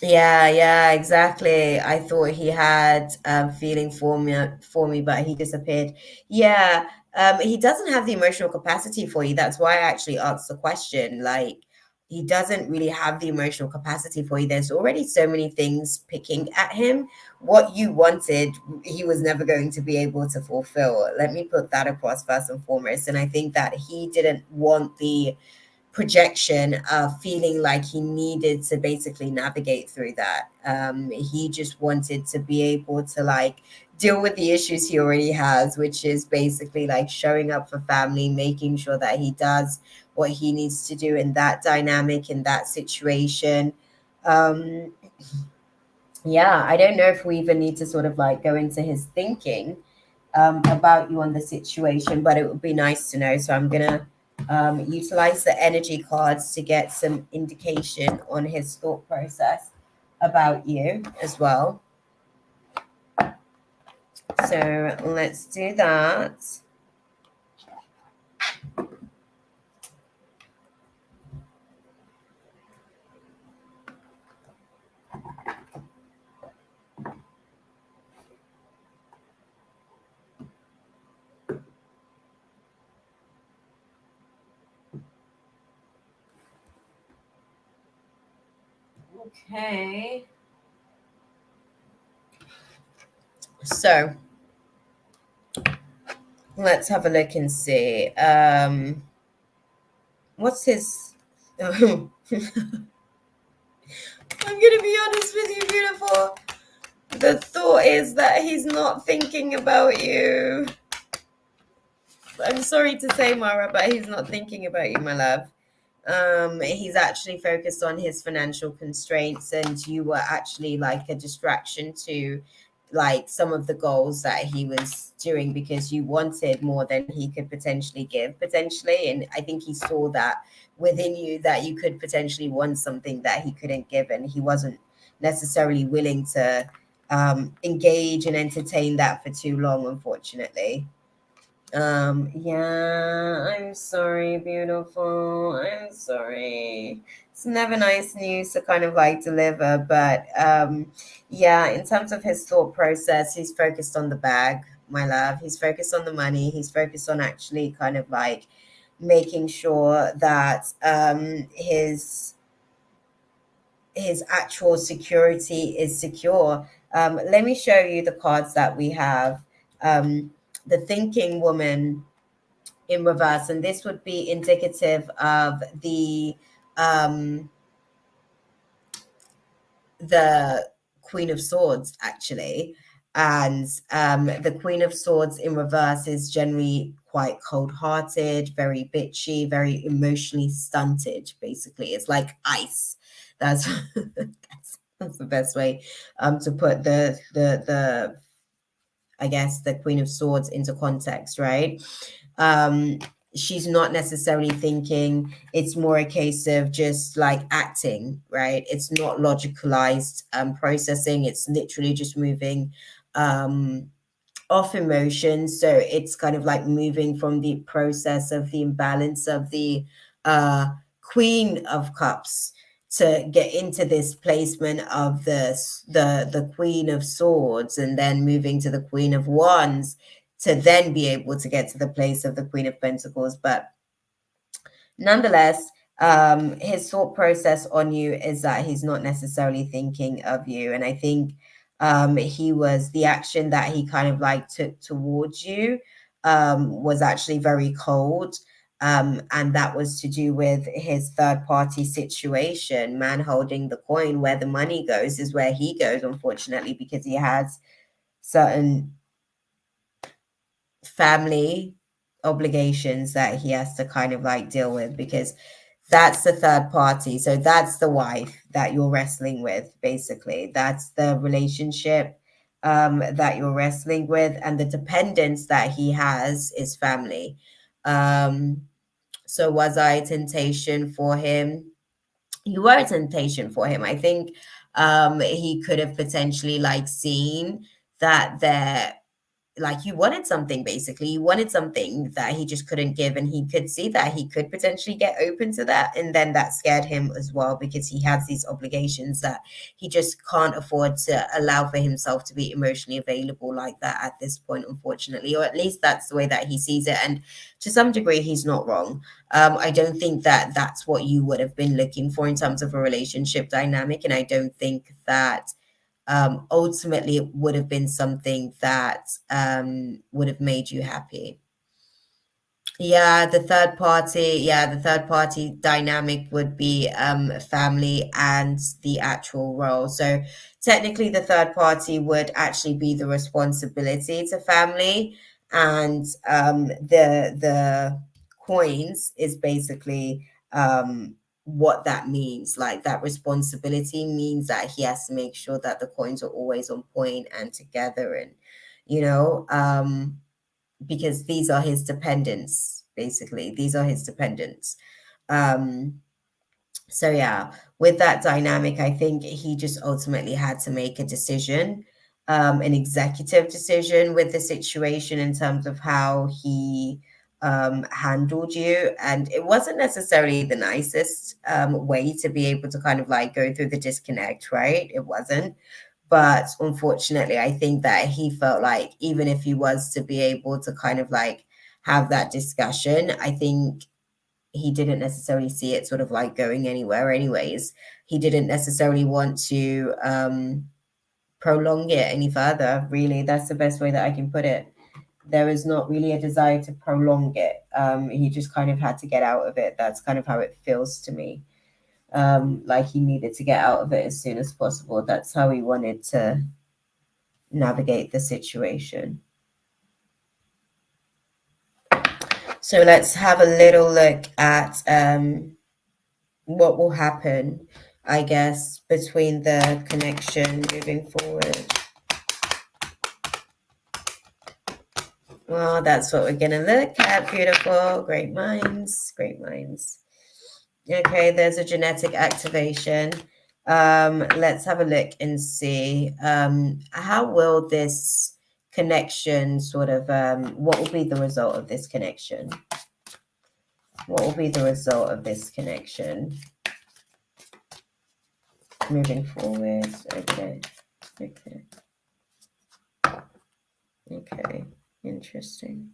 yeah, yeah, exactly. I thought he had feeling for me, but he disappeared. Yeah, he doesn't have the emotional capacity for you. That's why I actually asked the question. Like, he doesn't really have the emotional capacity for you. There's already so many things picking at him. What you wanted, he was never going to be able to fulfill. Let me put that across first and foremost. And I think that he didn't want the projection of feeling like he needed to basically navigate through that. He just wanted to be able to like deal with the issues he already has, which is basically like showing up for family, making sure that he does what he needs to do in that dynamic, in that situation. Um, yeah, I don't know if we even need to sort of like go into his thinking about you on the situation, but it would be nice to know. So I'm gonna utilize the energy cards to get some indication on his thought process about you as well. So let's do that. Okay. So let's have a look and see. What's his I'm gonna be honest with you, beautiful. The thought is that he's not thinking about you. I'm sorry to say, Mara, but he's not thinking about you, my love. He's actually focused on his financial constraints, and you were actually like a distraction to like some of the goals that he was doing, because you wanted more than he could potentially give, potentially. And I think he saw that within you, that you could potentially want something that he couldn't give, and he wasn't necessarily willing to engage and entertain that for too long, unfortunately. Yeah, I'm sorry, beautiful. I'm sorry. It's never nice news to kind of like deliver, but yeah, in terms of his thought process, he's focused on the bag, my love. He's focused on the money. He's focused on actually kind of like making sure that his actual security is secure. Let me show you the cards that we have. The thinking woman in reverse, and this would be indicative of um the Queen of Swords, actually. And the Queen of Swords in reverse is generally quite cold-hearted, very bitchy, very emotionally stunted. Basically, it's like ice. That's that's the best way to put the I guess the Queen of Swords into context, right? um she's not necessarily thinking. It's more a case of just like acting, right? It's not logicalized processing. It's literally just moving off emotions. So it's kind of like moving from the process of the imbalance of the uh Queen of Cups to get into this placement of the Queen of Swords, and then moving to the Queen of Wands to then be able to get to the place of the Queen of Pentacles. But nonetheless, his thought process on you is that he's not necessarily thinking of you. And I think he was, the action that he kind of took towards you was actually very cold. And that was to do with his third party situation. Man holding the coin, where the money goes is where he goes, unfortunately, because he has certain family obligations that he has to kind of deal with, because that's the third party. So that's the wife that you're wrestling with, basically. That's the relationship that you're wrestling with, and the dependence that he has is family. So was I a temptation for him? You were a temptation for him. I think he could have potentially seen that there, you wanted something. Basically, you wanted something that he just couldn't give, and he could see that he could potentially get open to that, and then that scared him as well, because he has these obligations that he just can't afford to allow for himself to be emotionally available like that at this point, unfortunately. Or at least that's the way that he sees it, and to some degree he's not wrong. I don't think that that's what you would have been looking for in terms of a relationship dynamic, and I don't think that ultimately it would have been something that would have made you happy. Yeah, the third party dynamic would be family and the actual role. So technically the third party would actually be the responsibility to family, and the coins is basically what that means. Like, that responsibility means that he has to make sure that the coins are always on point and together, and you know because these are his dependents. Basically, these are his dependents. um so yeah, with that dynamic, I think he just ultimately had to make a decision, an executive decision with the situation, in terms of how he handled you. And it wasn't necessarily the nicest way to be able to kind of go through the disconnect, right? It wasn't. But unfortunately, I think that he felt like, even if he was to be able to kind of have that discussion, I think he didn't necessarily see it sort of going anywhere anyways. He didn't necessarily want to prolong it any further, really. That's the best way that I can put it. There is not really a desire to prolong it. He just kind of had to get out of it. That's kind of how it feels to me. Like he needed to get out of it as soon as possible. That's how he wanted to navigate the situation. So let's have a little look at what will happen, I guess, between the connection moving forward. Well, that's what we're going to look at. Beautiful. Great minds. Great minds. Okay, there's a genetic activation. Let's have a look and see how will this connection sort of, what will be the result of this connection? What will be the result of this connection moving forward? Okay. Okay, interesting.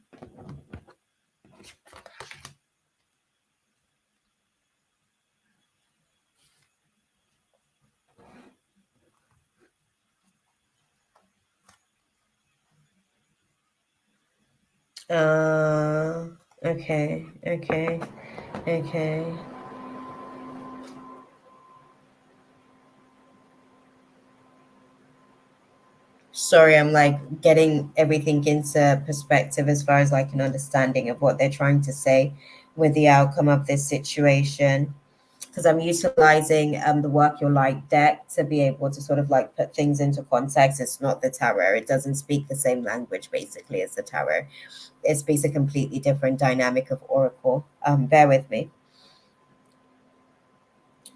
Okay. Sorry, I'm like getting everything into perspective as far as like an understanding of what they're trying to say with the outcome of this situation. Because I'm utilizing the Work Your Light deck to be able to sort of like put things into context. It's not the tarot. It doesn't speak the same language basically as the tarot. It speaks a completely different dynamic of oracle. Bear with me.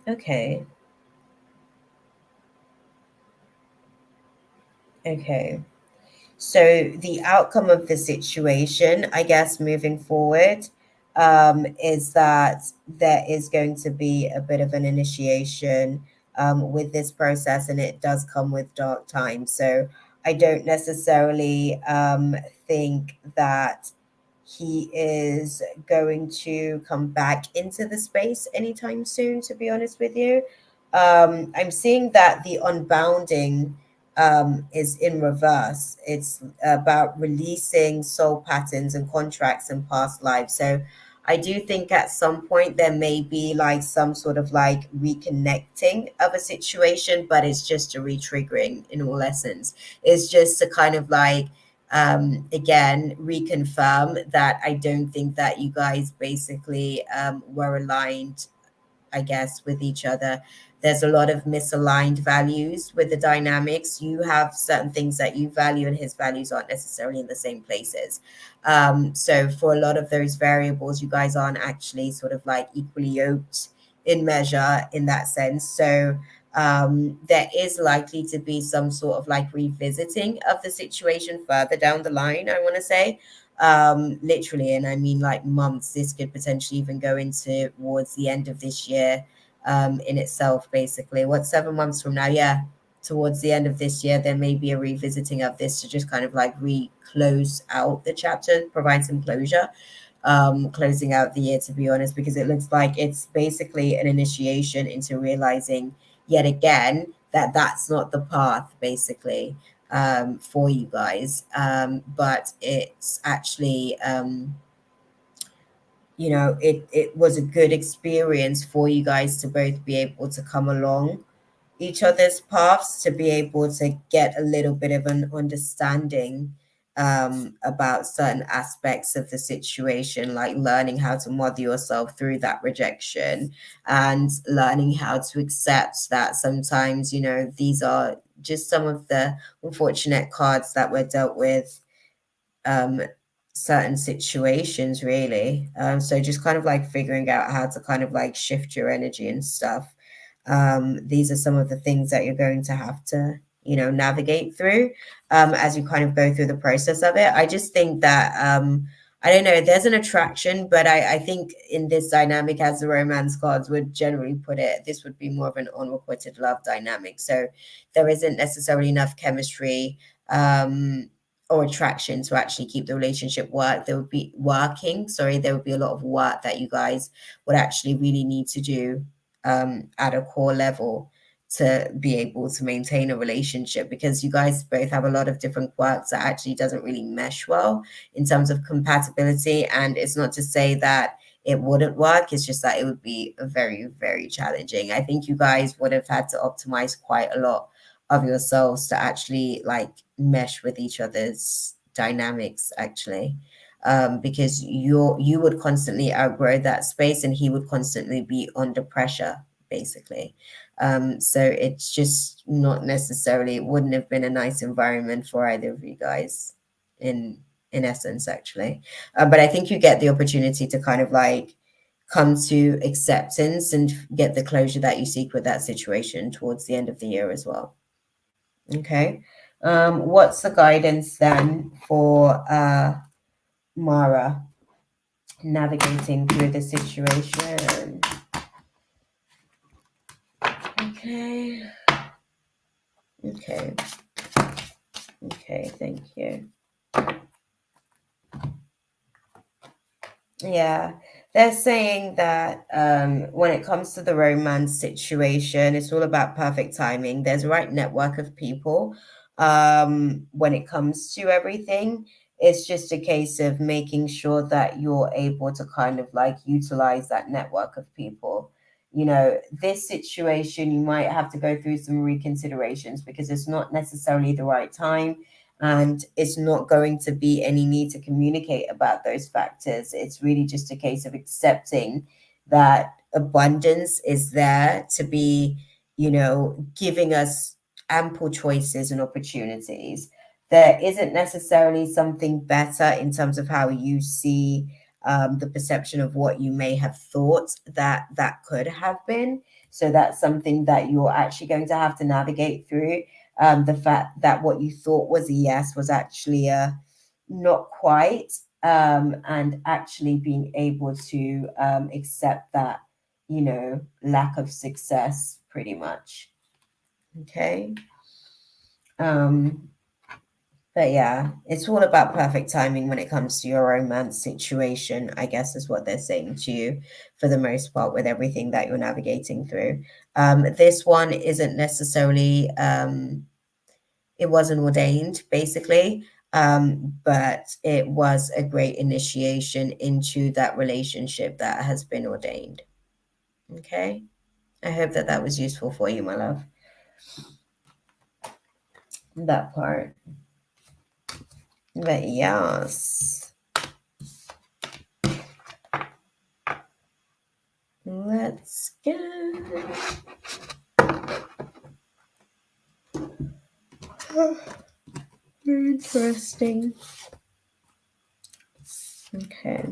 Okay. Okay. So the outcome of the situation, I guess, moving forward, is that there is going to be a bit of an initiation with this process, and it does come with dark times. So I don't necessarily think that he is going to come back into the space anytime soon, to be honest with you. I'm seeing that the unbounding is in reverse. It's about releasing soul patterns and contracts and past lives. So I do think at some point there may be like some sort of like reconnecting of a situation, but it's just a retriggering in all essence. It's just to kind of like again reconfirm that I don't think that you guys basically were aligned, I guess, with each other. There's a lot of misaligned values with the dynamics. You have certain things that you value, and his values aren't necessarily in the same places. So, for a lot of those variables, you guys aren't actually sort of like equally yoked in measure in that sense. So, there is likely to be some sort of like revisiting of the situation further down the line, I want to say, literally, and I mean like months. This could potentially even go into towards the end of this year, in itself, basically. What, 7 months from now? Yeah, towards the end of this year there may be a revisiting of this to just kind of like re-close out the chapter, provide some closure, closing out the year, to be honest, because it looks like it's basically an initiation into realizing yet again that that's not the path, basically, for you guys. But it's actually, it was a good experience for you guys to both be able to come along each other's paths, to be able to get a little bit of an understanding about certain aspects of the situation, like learning how to mother yourself through that rejection, and learning how to accept that sometimes, these are just some of the unfortunate cards that were dealt with, um, certain situations, really. So just kind of like figuring out how to kind of like shift your energy and stuff. These are some of the things that you're going to have to, navigate through as you kind of go through the process of it. I just think that, I don't know, there's an attraction, but I think in this dynamic, as the romance cards would generally put it, this would be more of an unrequited love dynamic. So there isn't necessarily enough chemistry. Or attraction to actually keep the relationship there would be working, sorry, there would be a lot of work that you guys would actually really need to do at a core level to be able to maintain a relationship, because you guys both have a lot of different quirks that actually doesn't really mesh well in terms of compatibility. And it's not to say that it wouldn't work, it's just that it would be very, very challenging. I think you guys would have had to optimize quite a lot of yourselves to actually like mesh with each other's dynamics, actually, because you would constantly outgrow that space and he would constantly be under pressure, basically. So it's just not necessarily, it wouldn't have been a nice environment for either of you guys, in essence, actually. But I think you get the opportunity to kind of like come to acceptance and get the closure that you seek with that situation towards the end of the year as well. Okay. What's the guidance then for Mara navigating through the situation? Okay. Okay. Okay, thank you. Yeah, they're saying that when it comes to the romance situation, it's all about perfect timing. There's a right network of people. When it comes to everything, it's just a case of making sure that you're able to kind of like utilize that network of people. this situation, you might have to go through some reconsiderations because it's not necessarily the right time, and it's not going to be any need to communicate about those factors. It's really just a case of accepting that abundance is there to be, giving us ample choices and opportunities. There isn't necessarily something better in terms of how you see the perception of what you may have thought that could have been. So that's something that you're actually going to have to navigate through. The fact that what you thought was a yes was actually a not quite, and actually being able to accept that, lack of success pretty much. Okay. Um, But yeah, it's all about perfect timing when it comes to your romance situation, I guess is what they're saying to you for the most part with everything that you're navigating through. This one isn't necessarily, it wasn't ordained basically, but it was a great initiation into that relationship that has been ordained. Okay. I hope that that was useful for you, my love. That part. But yes. Let's go. Very interesting. Okay.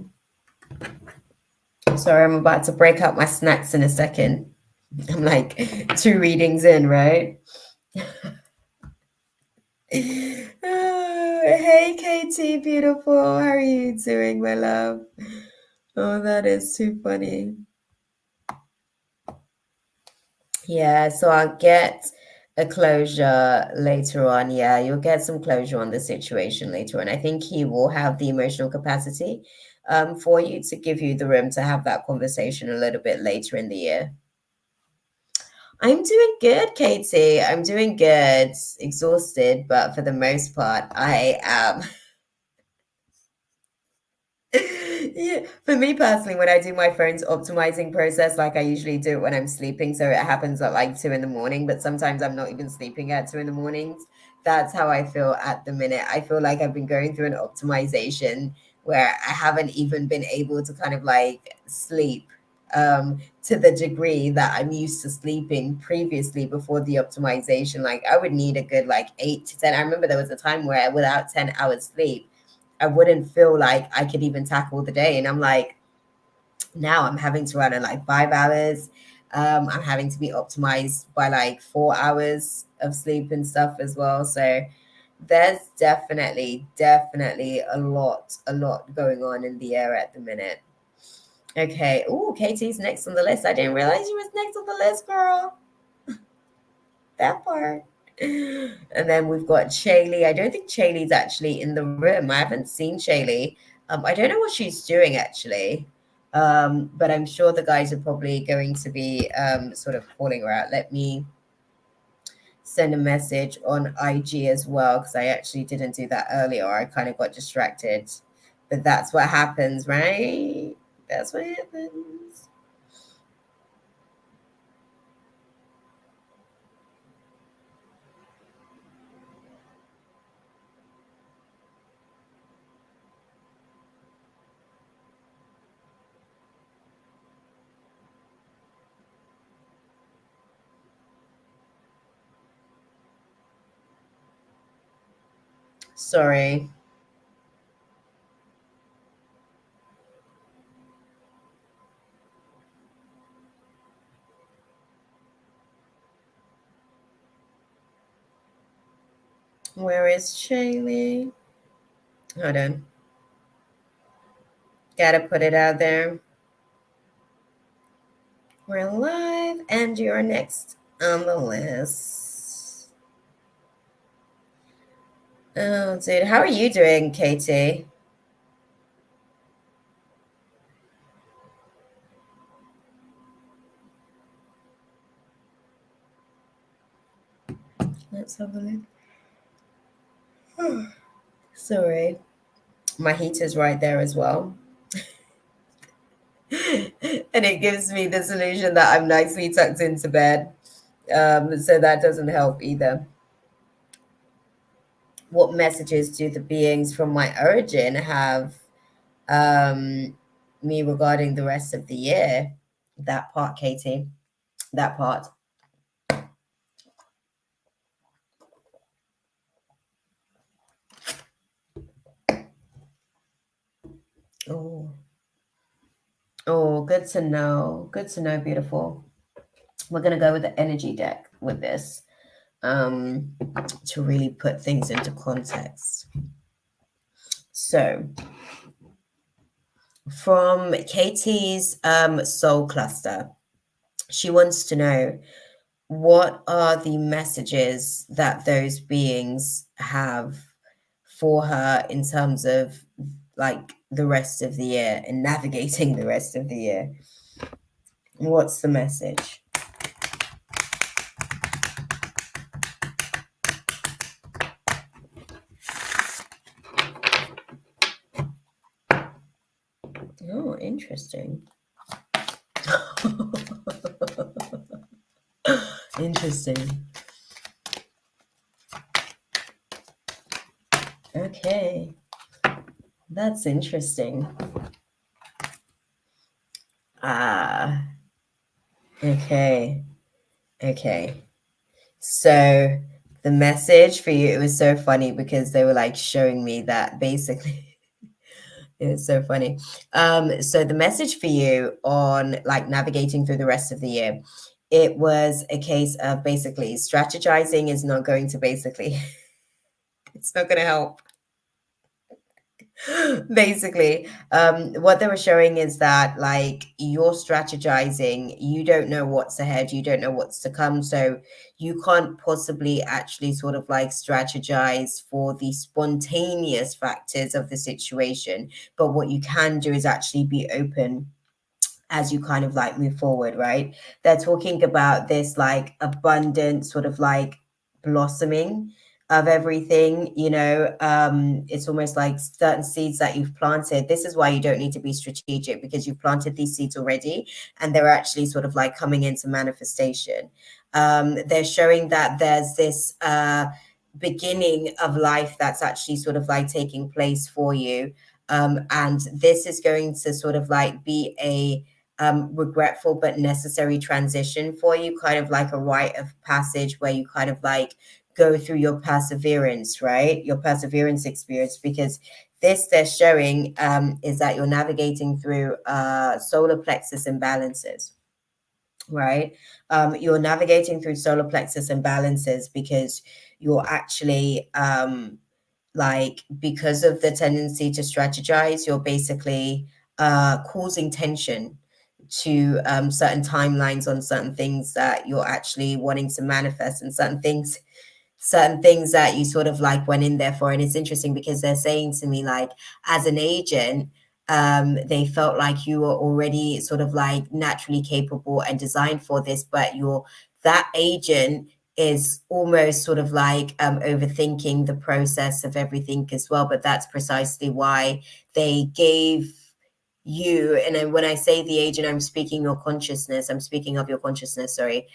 Sorry, I'm about to break out my snacks in a second. I'm like 2 readings in, right? Hey, Katie, beautiful. How are you doing, my love? Oh, that is too funny. Yeah, so I'll get a closure later on. Yeah, you'll get some closure on the situation later on. I think he will have the emotional capacity for you to give you the room to have that conversation a little bit later in the year. I'm doing good, Katie. I'm doing good. Exhausted, but for the most part, I am. Yeah, for me personally, when I do my phone's optimizing process, like I usually do it when I'm sleeping, so it happens at like 2 in the morning, but sometimes I'm not even sleeping at 2 in the mornings. That's how I feel at the minute. I feel like I've been going through an optimization where I haven't even been able to kind of like sleep to the degree that I'm used to sleeping previously before the optimization. Like I would need a good like 8 to 10. I remember there was a time where without 10 hours sleep, I wouldn't feel like I could even tackle the day. And I'm like, now I'm having to run at like 5 hours. I'm having to be optimized by like 4 hours of sleep and stuff as well. So there's definitely a lot going on in the air at the minute. Okay. Oh, Katie's next on the list. I didn't realize you was next on the list, girl. That part. And then we've got Shaylee. I don't think Shaylee's actually in the room. I haven't seen Shaylee. I don't know what she's doing actually. But I'm sure the guys are probably going to be sort of calling her out. Let me send a message on IG as well, because I actually didn't do that earlier. I kind of got distracted. But that's what happens, right? That's what happens. Sorry. Where is Shaylee? Hold on. Gotta put it out there. We're live, and you're next on the list. Oh, dude, how are you doing, Katie? Let's have a look. Sorry, my heater's right there as well. And it gives me this illusion that I'm nicely tucked into bed. So that doesn't help either. What messages do the beings from my origin have me regarding the rest of the year? That part, Katie. That part. Oh, oh, good to know. Good to know, beautiful. We're gonna go with the energy deck with this, to really put things into context. So, from Katie's soul cluster, she wants to know, what are the messages that those beings have for her in terms of like the rest of the year and navigating the rest of the year? What's the message? Oh, interesting. Interesting. Okay. That's interesting. Ah, okay. Okay. So the message for you, it was so funny because they were like showing me that basically it was so funny. So the message for you on like navigating through the rest of the year, it was a case of basically strategizing is not going to basically, it's not going to help. Basically, what they were showing is that like you're strategizing, you don't know what's ahead, you don't know what's to come, so you can't possibly actually sort of like strategize for the spontaneous factors of the situation. But what you can do is actually be open as you kind of like move forward, right? They're talking about this like abundant sort of like blossoming of everything, it's almost like certain seeds that you've planted. This is why you don't need to be strategic, because you've planted these seeds already and they're actually sort of like coming into manifestation. They're showing that there's this beginning of life that's actually sort of like taking place for you. And this is going to sort of like be a regretful but necessary transition for you, kind of like a rite of passage where you kind of like go through your perseverance, right? Your perseverance experience, because this they're showing is that you're navigating through solar plexus imbalances, right? You're navigating through solar plexus imbalances because you're actually like, because of the tendency to strategize, you're basically causing tension to certain timelines on certain things that you're actually wanting to manifest, and certain things that you sort of like went in there for. And it's interesting because they're saying to me, like, as an agent, they felt like you were already sort of like naturally capable and designed for this, but that agent is almost sort of like overthinking the process of everything as well. But that's precisely why they gave you, and then when I say the agent, I'm speaking of your consciousness, sorry.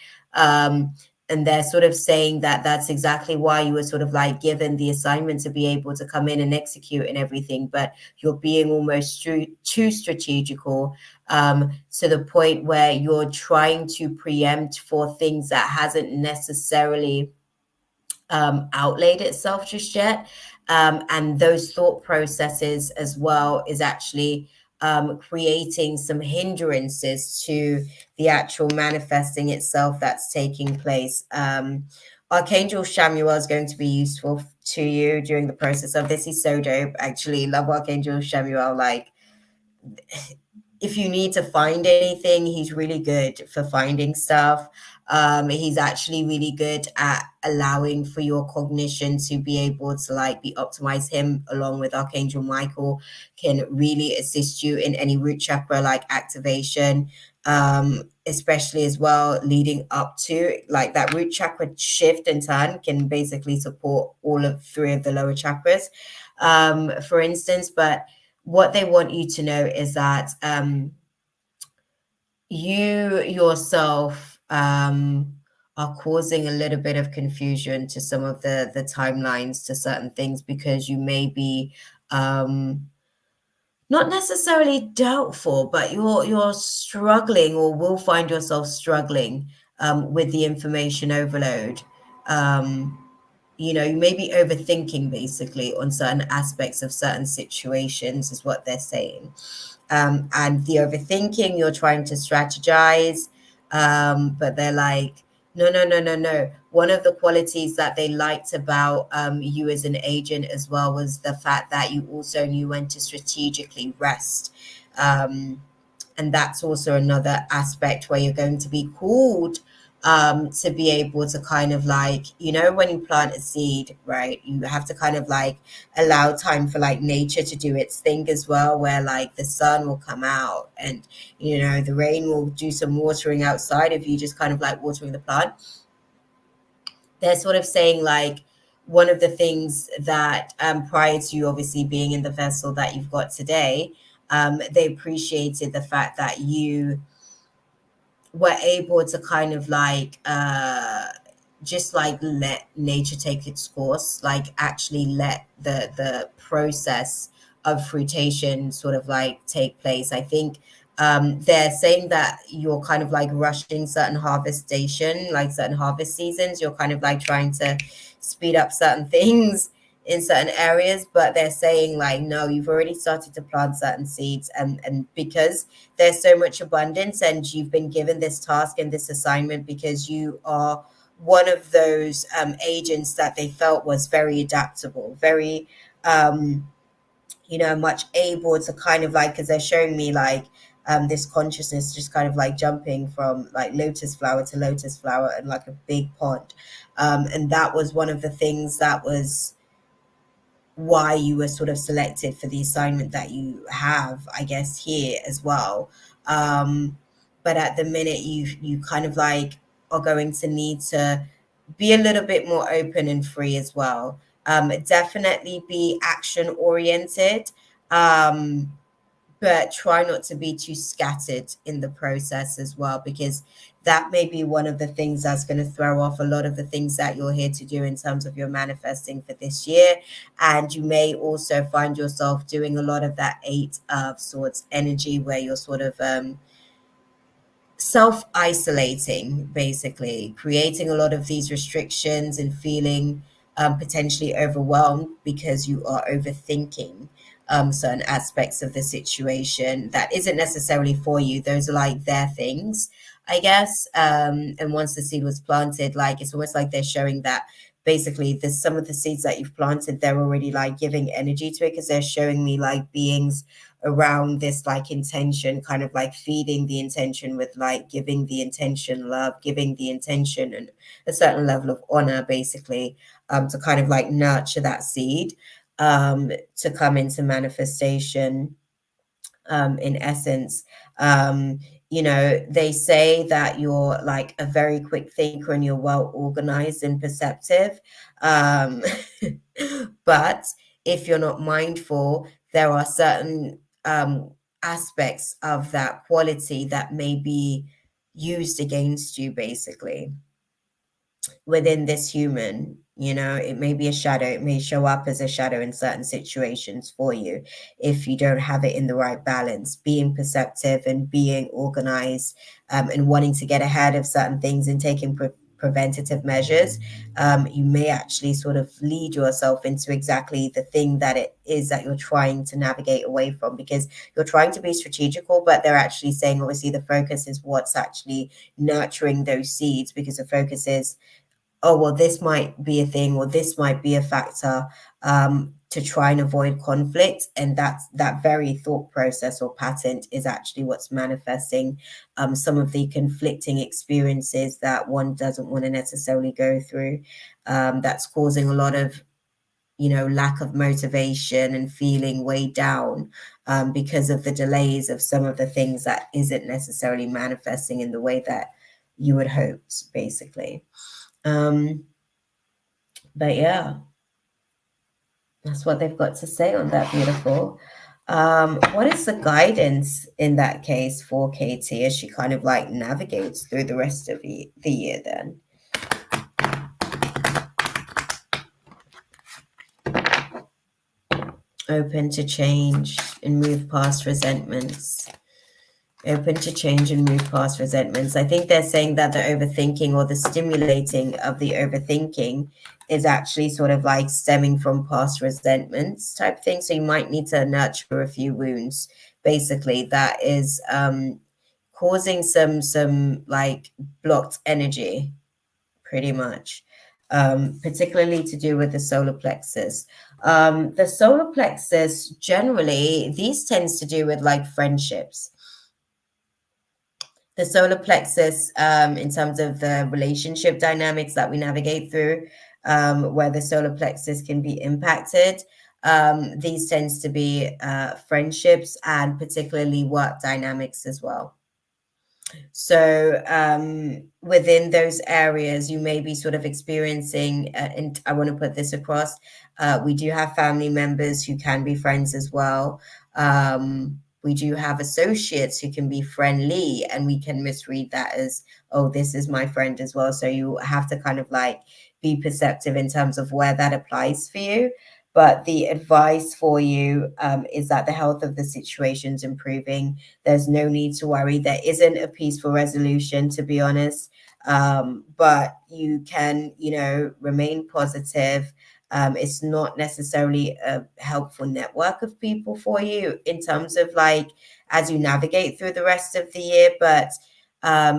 And they're sort of saying that that's exactly why you were sort of like given the assignment to be able to come in and execute and everything, but you're being almost too strategical, to the point where you're trying to preempt for things that hasn't necessarily outlaid itself just yet. And those thought processes as well is actually creating some hindrances to the actual manifesting itself that's taking place. Archangel Shamuel is going to be useful to you during the process of this. He's so dope. Actually, love Archangel Shamuel. Like, if you need to find anything, he's really good for finding stuff. He's actually really good at allowing for your cognition to be able to like be optimized. Him along with Archangel Michael can really assist you in any root chakra like activation, especially as well leading up to like that root chakra shift and turn can basically support all of three of the lower chakras, for instance. But what they want you to know is that you yourself are causing a little bit of confusion to some of the timelines to certain things because you may be not necessarily doubtful, but you're struggling or will find yourself struggling with the information overload. Um, you know, you may be overthinking basically on certain aspects of certain situations, is what they're saying. And the overthinking, you're trying to strategize, but they're like, no, no, no, no, no. One of the qualities that they liked about you as an agent as well was the fact that you also knew when to strategically rest. Um, and that's also another aspect where you're going to be called to be able to kind of like, you know, when you plant a seed, right, you have to kind of like allow time for like nature to do its thing as well, where like the sun will come out and, you know, the rain will do some watering outside of you, just kind of like watering the plant. They're sort of saying like one of the things that prior to you obviously being in the vessel that you've got today, they appreciated the fact that you were able to kind of like just like let nature take its course, like actually let the process of fruitation sort of like take place. I think they're saying that you're kind of like rushing certain harvestation, like certain harvest seasons. You're kind of like trying to speed up certain things in certain areas, but they're saying like, no, you've already started to plant certain seeds, and because there's so much abundance and you've been given this task and this assignment because you are one of those agents that they felt was very adaptable, very you know, much able to kind of like, because they're showing me like this consciousness just kind of like jumping from like lotus flower to lotus flower in like a big pond, and that was one of the things that was why you were sort of selected for the assignment that you have, I guess, here as well. But at the minute, you kind of like are going to need to be a little bit more open and free as well. Definitely be action oriented. Um, but try not to be too scattered in the process as well, because that may be one of the things that's going to throw off a lot of the things that you're here to do in terms of your manifesting for this year. And you may also find yourself doing a lot of that Eight of Swords energy where you're sort of self-isolating, basically creating a lot of these restrictions and feeling potentially overwhelmed because you are overthinking certain aspects of the situation that isn't necessarily for you. Those are like their things, I guess. And once the seed was planted, like it's almost like they're showing that basically there's some of the seeds that you've planted, they're already like giving energy to it, because they're showing me like beings around this like intention, kind of like feeding the intention with like giving the intention love, giving the intention and a certain level of honor, basically, to kind of like nurture that seed to come into manifestation, in essence. um you know, they say that you're like a very quick thinker and you're well organized and perceptive, um but if you're not mindful, there are certain aspects of that quality that may be used against you, basically, within this human. You know, it may be a shadow, it may show up as a shadow in certain situations for you if you don't have it in the right balance. Being perceptive and being organized, and wanting to get ahead of certain things and taking preventative measures, you may actually sort of lead yourself into exactly the thing that it is that you're trying to navigate away from, because you're trying to be strategical, but they're actually saying obviously the focus is what's actually nurturing those seeds, because the focus is, oh, well, this might be a thing or this might be a factor, to try and avoid conflict. And that very thought process or pattern is actually what's manifesting some of the conflicting experiences that one doesn't want to necessarily go through. That's causing a lot of, you know, lack of motivation and feeling weighed down, because of the delays of some of the things that isn't necessarily manifesting in the way that you would hope, basically. Um, but yeah, that's what they've got to say on that, beautiful. What is the guidance in that case for Katie as she kind of like navigates through the rest of the year then? Open to change and move past resentments. Open to change and move past resentments. I think they're saying that the overthinking or the stimulating of the overthinking is actually sort of like stemming from past resentments type thing. So you might need to nurture a few wounds, basically, that is causing some like blocked energy, pretty much. Particularly to do with the solar plexus. The solar plexus, generally, these tends to do with like friendships. The solar plexus, in terms of the relationship dynamics that we navigate through, where the solar plexus can be impacted. These tends to be friendships and particularly work dynamics as well. So within those areas, you may be sort of experiencing, and I want to put this across, we do have family members who can be friends as well. We do have associates who can be friendly, and we can misread that as, oh, this is my friend as well. So you have to kind of like be perceptive in terms of where that applies for you. But the advice for you is that the health of the situation is improving. There's no need to worry. There isn't a peaceful resolution, to be honest. But you can, remain positive. It's not necessarily a helpful network of people for you in terms of like as you navigate through the rest of the year, but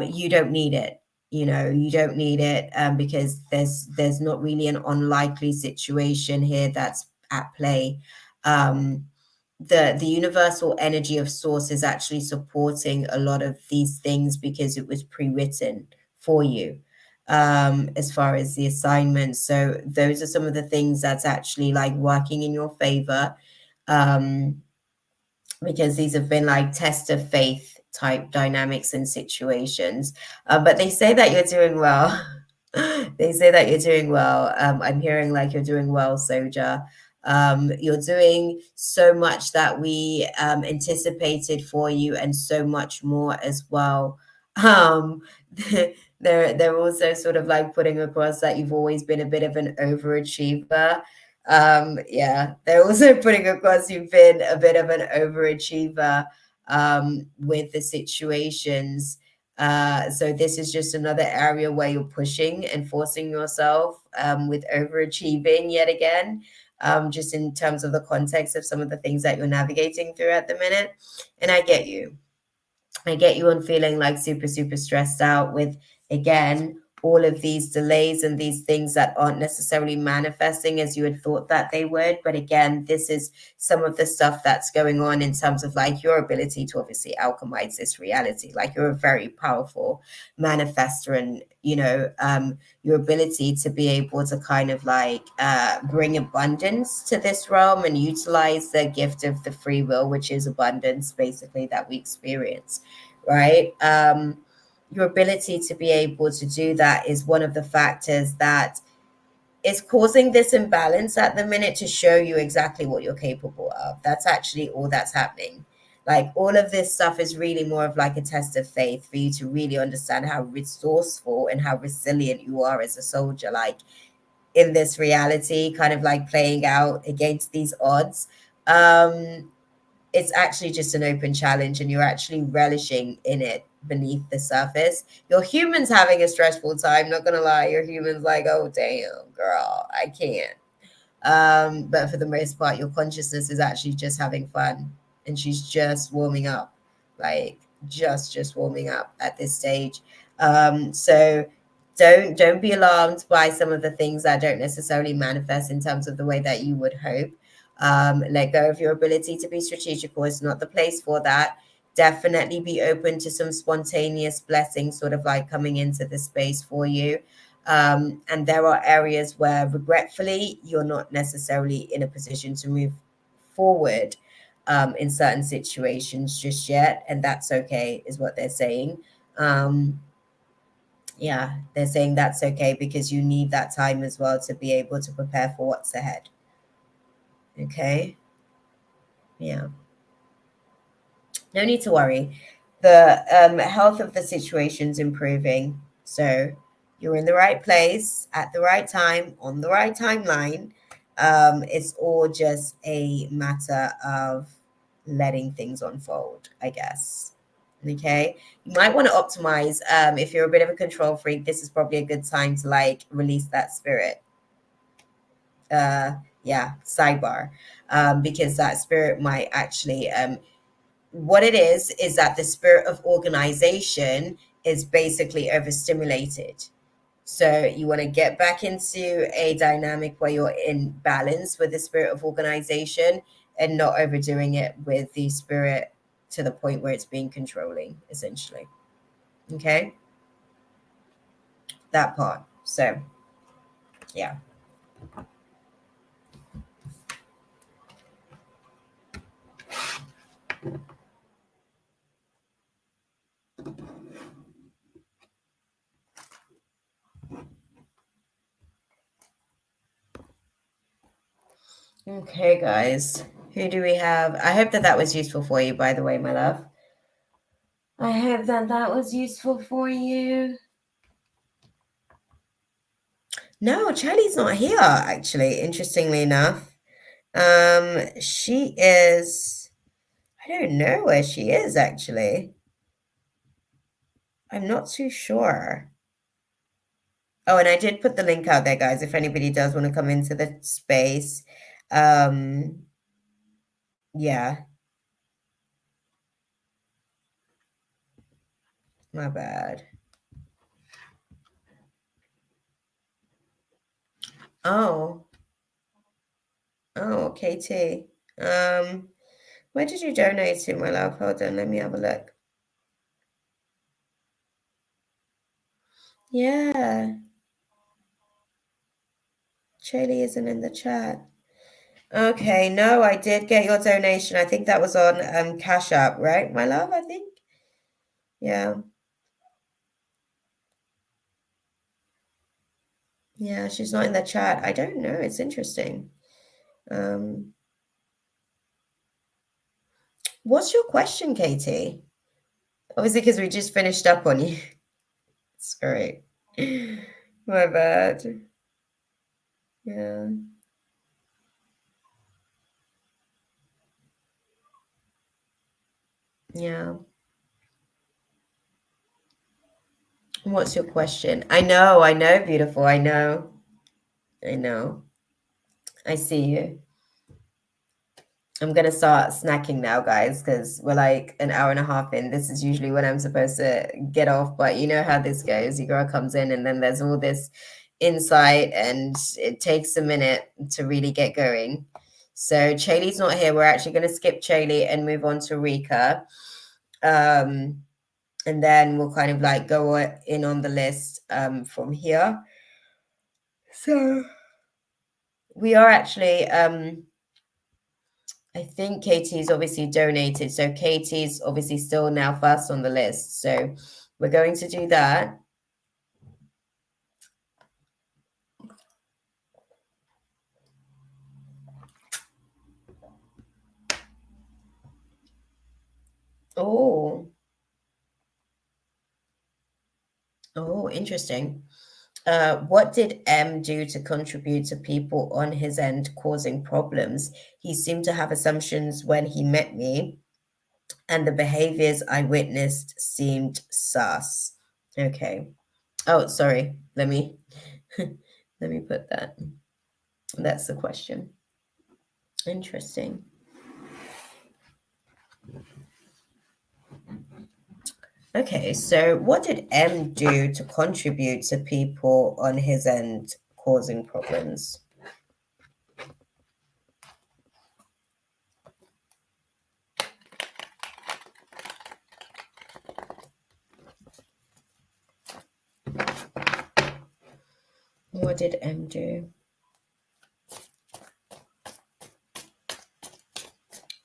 you don't need it. You don't need it because there's not really an unlikely situation here that's at play. The universal energy of source is actually supporting a lot of these things because it was pre-written for you as far as the assignments. So those are some of the things that's actually like working in your favor, because these have been like test of faith type dynamics and situations. But they say that you're doing well. They say that you're doing well. I'm hearing like you're doing well, Soja. You're doing so much that we anticipated for you, and so much more as well. Um, they're also sort of like putting across that you've always been a bit of an overachiever. Yeah, they're also putting across you've been a bit of an overachiever with the situations. So this is just another area where you're pushing and forcing yourself with overachieving yet again, just in terms of the context of some of the things that you're navigating through at the minute. And I get you. I get you on feeling like super, super stressed out with, again, all of these delays and these things that aren't necessarily manifesting as you had thought that they would. But again, this is some of the stuff that's going on in terms of like your ability to obviously alchemize this reality. Like you're a very powerful manifester, and, your ability to be able to kind of like bring abundance to this realm and utilize the gift of the free will, which is abundance basically that we experience, right? Your ability to be able to do that is one of the factors that is causing this imbalance at the minute, to show you exactly what you're capable of. That's actually all that's happening. Like all of this stuff is really more of like a test of faith for you to really understand how resourceful and how resilient you are as a soldier, like in this reality, kind of like playing out against these odds. It's actually just an open challenge, and you're actually relishing in it beneath the surface. Your human's having a stressful time, not gonna lie. Your human's like, oh damn, girl, I can't. But for the most part, your consciousness is actually just having fun, and she's just warming up, like just warming up at this stage. So don't be alarmed by some of the things that don't necessarily manifest in terms of the way that you would hope. Let go of your ability to be strategical. It's not the place for that. Definitely be open to some spontaneous blessings sort of like coming into the space for you. And there are areas where regretfully you're not necessarily in a position to move forward in certain situations just yet, and that's okay, is what they're saying. Yeah, they're saying that's okay because you need that time as well to be able to prepare for what's ahead. Okay. Yeah. No need to worry. The health of the situation's improving. So you're in the right place at the right time on the right timeline. It's all just a matter of letting things unfold, I guess. Okay. You might want to optimize. If you're a bit of a control freak, this is probably a good time to like release that spirit. Yeah, sidebar. Because that spirit might actually what it is that the spirit of organization is basically overstimulated. So you want to get back into a dynamic where you're in balance with the spirit of organization and not overdoing it with the spirit to the point where it's being controlling, essentially. Okay, that part. So yeah. Okay, guys, who do we have? I hope that that was useful for you, by the way, my love. I hope that that was useful for you. No, Charlie's not here, actually, interestingly enough. She is, I don't know where she is, actually. I'm not too sure. Oh, and I did put the link out there, guys, if anybody does want to come into the space. Um, yeah, my bad. Oh, oh, KT. Where did you donate to, my love? Hold on, let me have a look. Yeah, Charlie isn't in the chat. Okay, no, I did get your donation. I think that was on Cash App, right, my love? I think. Yeah. Yeah, she's not in the chat. I don't know. It's interesting. Um, what's your question, Katie? Obviously, because we just finished up on you. Sorry. My bad. Yeah. Yeah. What's your question? I know, beautiful. I know. I know. I see you. I'm gonna start snacking now, guys, because we're like an hour and a half in. This is usually when I'm supposed to get off, but you know how this goes. Your girl comes in, and then there's all this insight, and it takes a minute to really get going. So Chaley's not here. We're actually gonna skip Chaley and move on to Rika, and then we'll kind of like go in on the list from here. So we are actually. I think Katie's obviously donated. So Katie's obviously still now first on the list. So we're going to do that. Oh, oh, interesting. What did M do to contribute to people on his end causing problems? He seemed to have assumptions when he met me, and the behaviors I witnessed seemed sus. Okay. Oh, sorry. Let me let me put that. That's the question. Interesting. Okay, so what did M do to contribute to people on his end causing problems? What did M do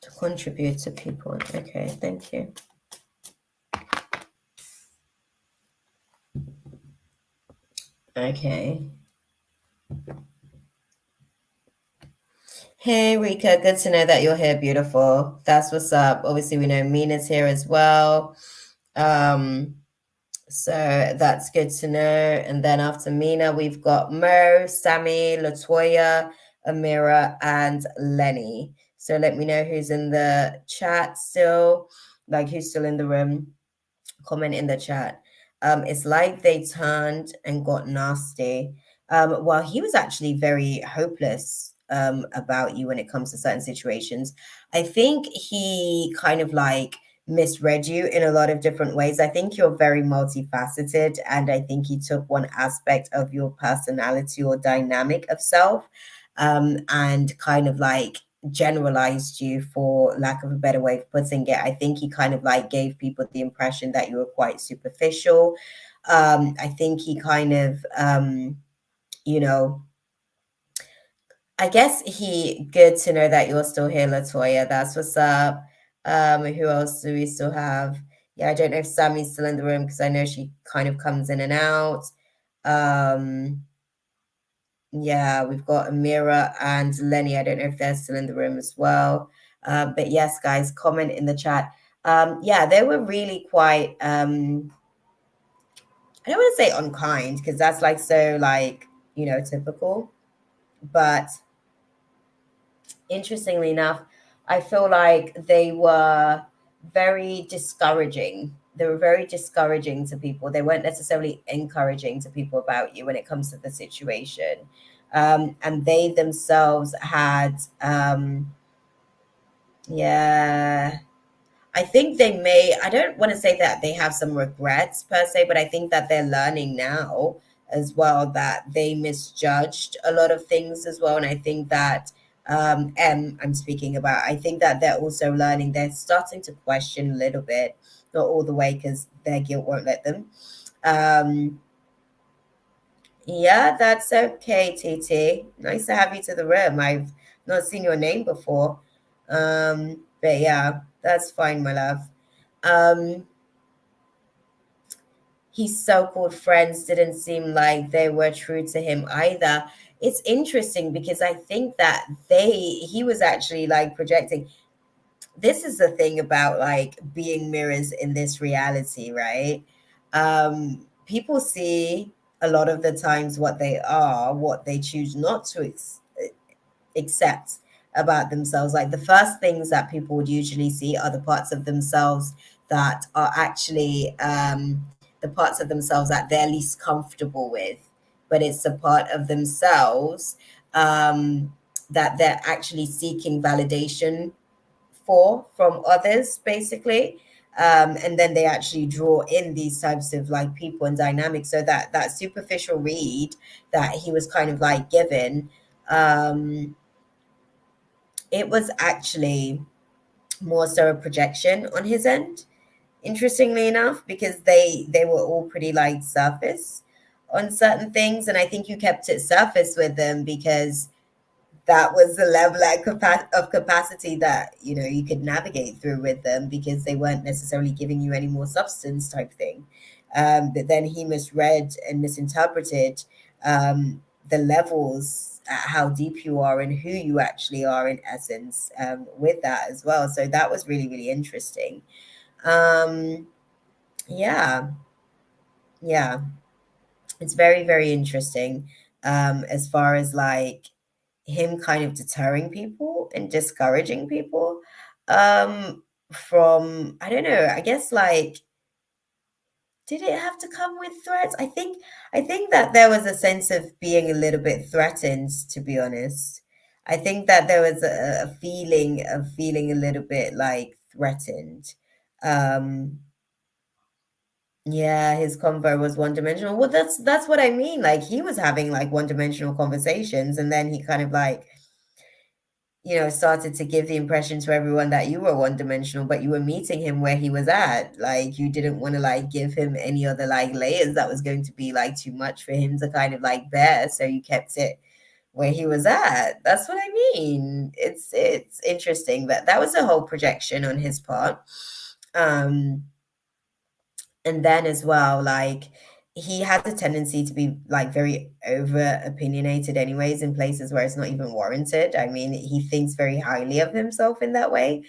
to contribute to people? Okay, thank you. Okay. Hey Rika, good to know that you're here, beautiful. That's what's up. Obviously, we know Mina's here as well. Um, so that's good to know. And then after Mina, we've got Mo, Sammy, Latoya, Amira, and Lenny. So let me know who's in the chat still, like who's still in the room. Comment in the chat. It's like they turned and got nasty. Well, he was actually very hopeless about you when it comes to certain situations. I think he kind of like misread you in a lot of different ways. I think you're very multifaceted, and I think he took one aspect of your personality or dynamic of self and kind of like generalized you, for lack of a better way of putting it. I think he kind of like gave people the impression that you were quite superficial. I think he kind of you know, I guess he good to know that you're still here, Latoya. That's what's up. Who else do we still have? Yeah, I don't know if Sammy's still in the room because I know she kind of comes in and out. Um, Yeah, we've got Amira and Lenny. I don't know if they're still in the room as well. But yes, guys, comment in the chat. Yeah, they were really quite, I don't want to say unkind because that's like so like, typical. But interestingly enough, I feel like they were very discouraging. They were very discouraging to people. They weren't necessarily encouraging to people about you when it comes to the situation. And they themselves had, yeah, I think they may, I don't want to say that they have some regrets per se, but I think that they're learning now as well that they misjudged a lot of things as well. And I think that, I'm speaking about, I think that they're also learning, they're starting to question a little bit, not all the way because their guilt won't let them. Um, yeah, that's okay, TT. Nice to have you to the room. I've not seen your name before. But yeah, that's fine, my love. Um, his so-called friends didn't seem like they were true to him either. It's interesting because I think that he was actually like projecting. This is the thing about like being mirrors in this reality, right? People see a lot of the times what they are, what they choose not to accept about themselves. Like the first things that people would usually see are the parts of themselves that are actually the parts of themselves that they're least comfortable with, but it's a part of themselves that they're actually seeking validation for from others, basically. And then they actually draw in these types of like people and dynamics. So that superficial read that he was kind of like given, um, it was actually more so a projection on his end, interestingly enough, because they were all pretty like surface on certain things, and I think you kept it surface with them because that was the level of capacity that you could navigate through with them, because they weren't necessarily giving you any more substance type thing. But then he misread and misinterpreted the levels at how deep you are and who you actually are in essence, with that as well. So that was really, really interesting. um yeah, yeah, it's very, very interesting, as far as like him kind of deterring people and discouraging people, from, I don't know, I guess like, did it have to come with threats? I think that there was a sense of being a little bit threatened, to be honest. I think that there was a feeling of feeling a little bit like threatened. um Yeah, his convo was one dimensional. Well, that's what I mean. Like he was having like one dimensional conversations, and then he kind of like, started to give the impression to everyone that you were one dimensional, but you were meeting him where he was at. Like you didn't want to like give him any other like layers that was going to be like too much for him to kind of like bear. So you kept it where he was at. That's what I mean. It's interesting that that was a whole projection on his part. Um and then as well, like, he has a tendency to be like very over opinionated anyways in places where it's not even warranted. I mean, he thinks very highly of himself in that way.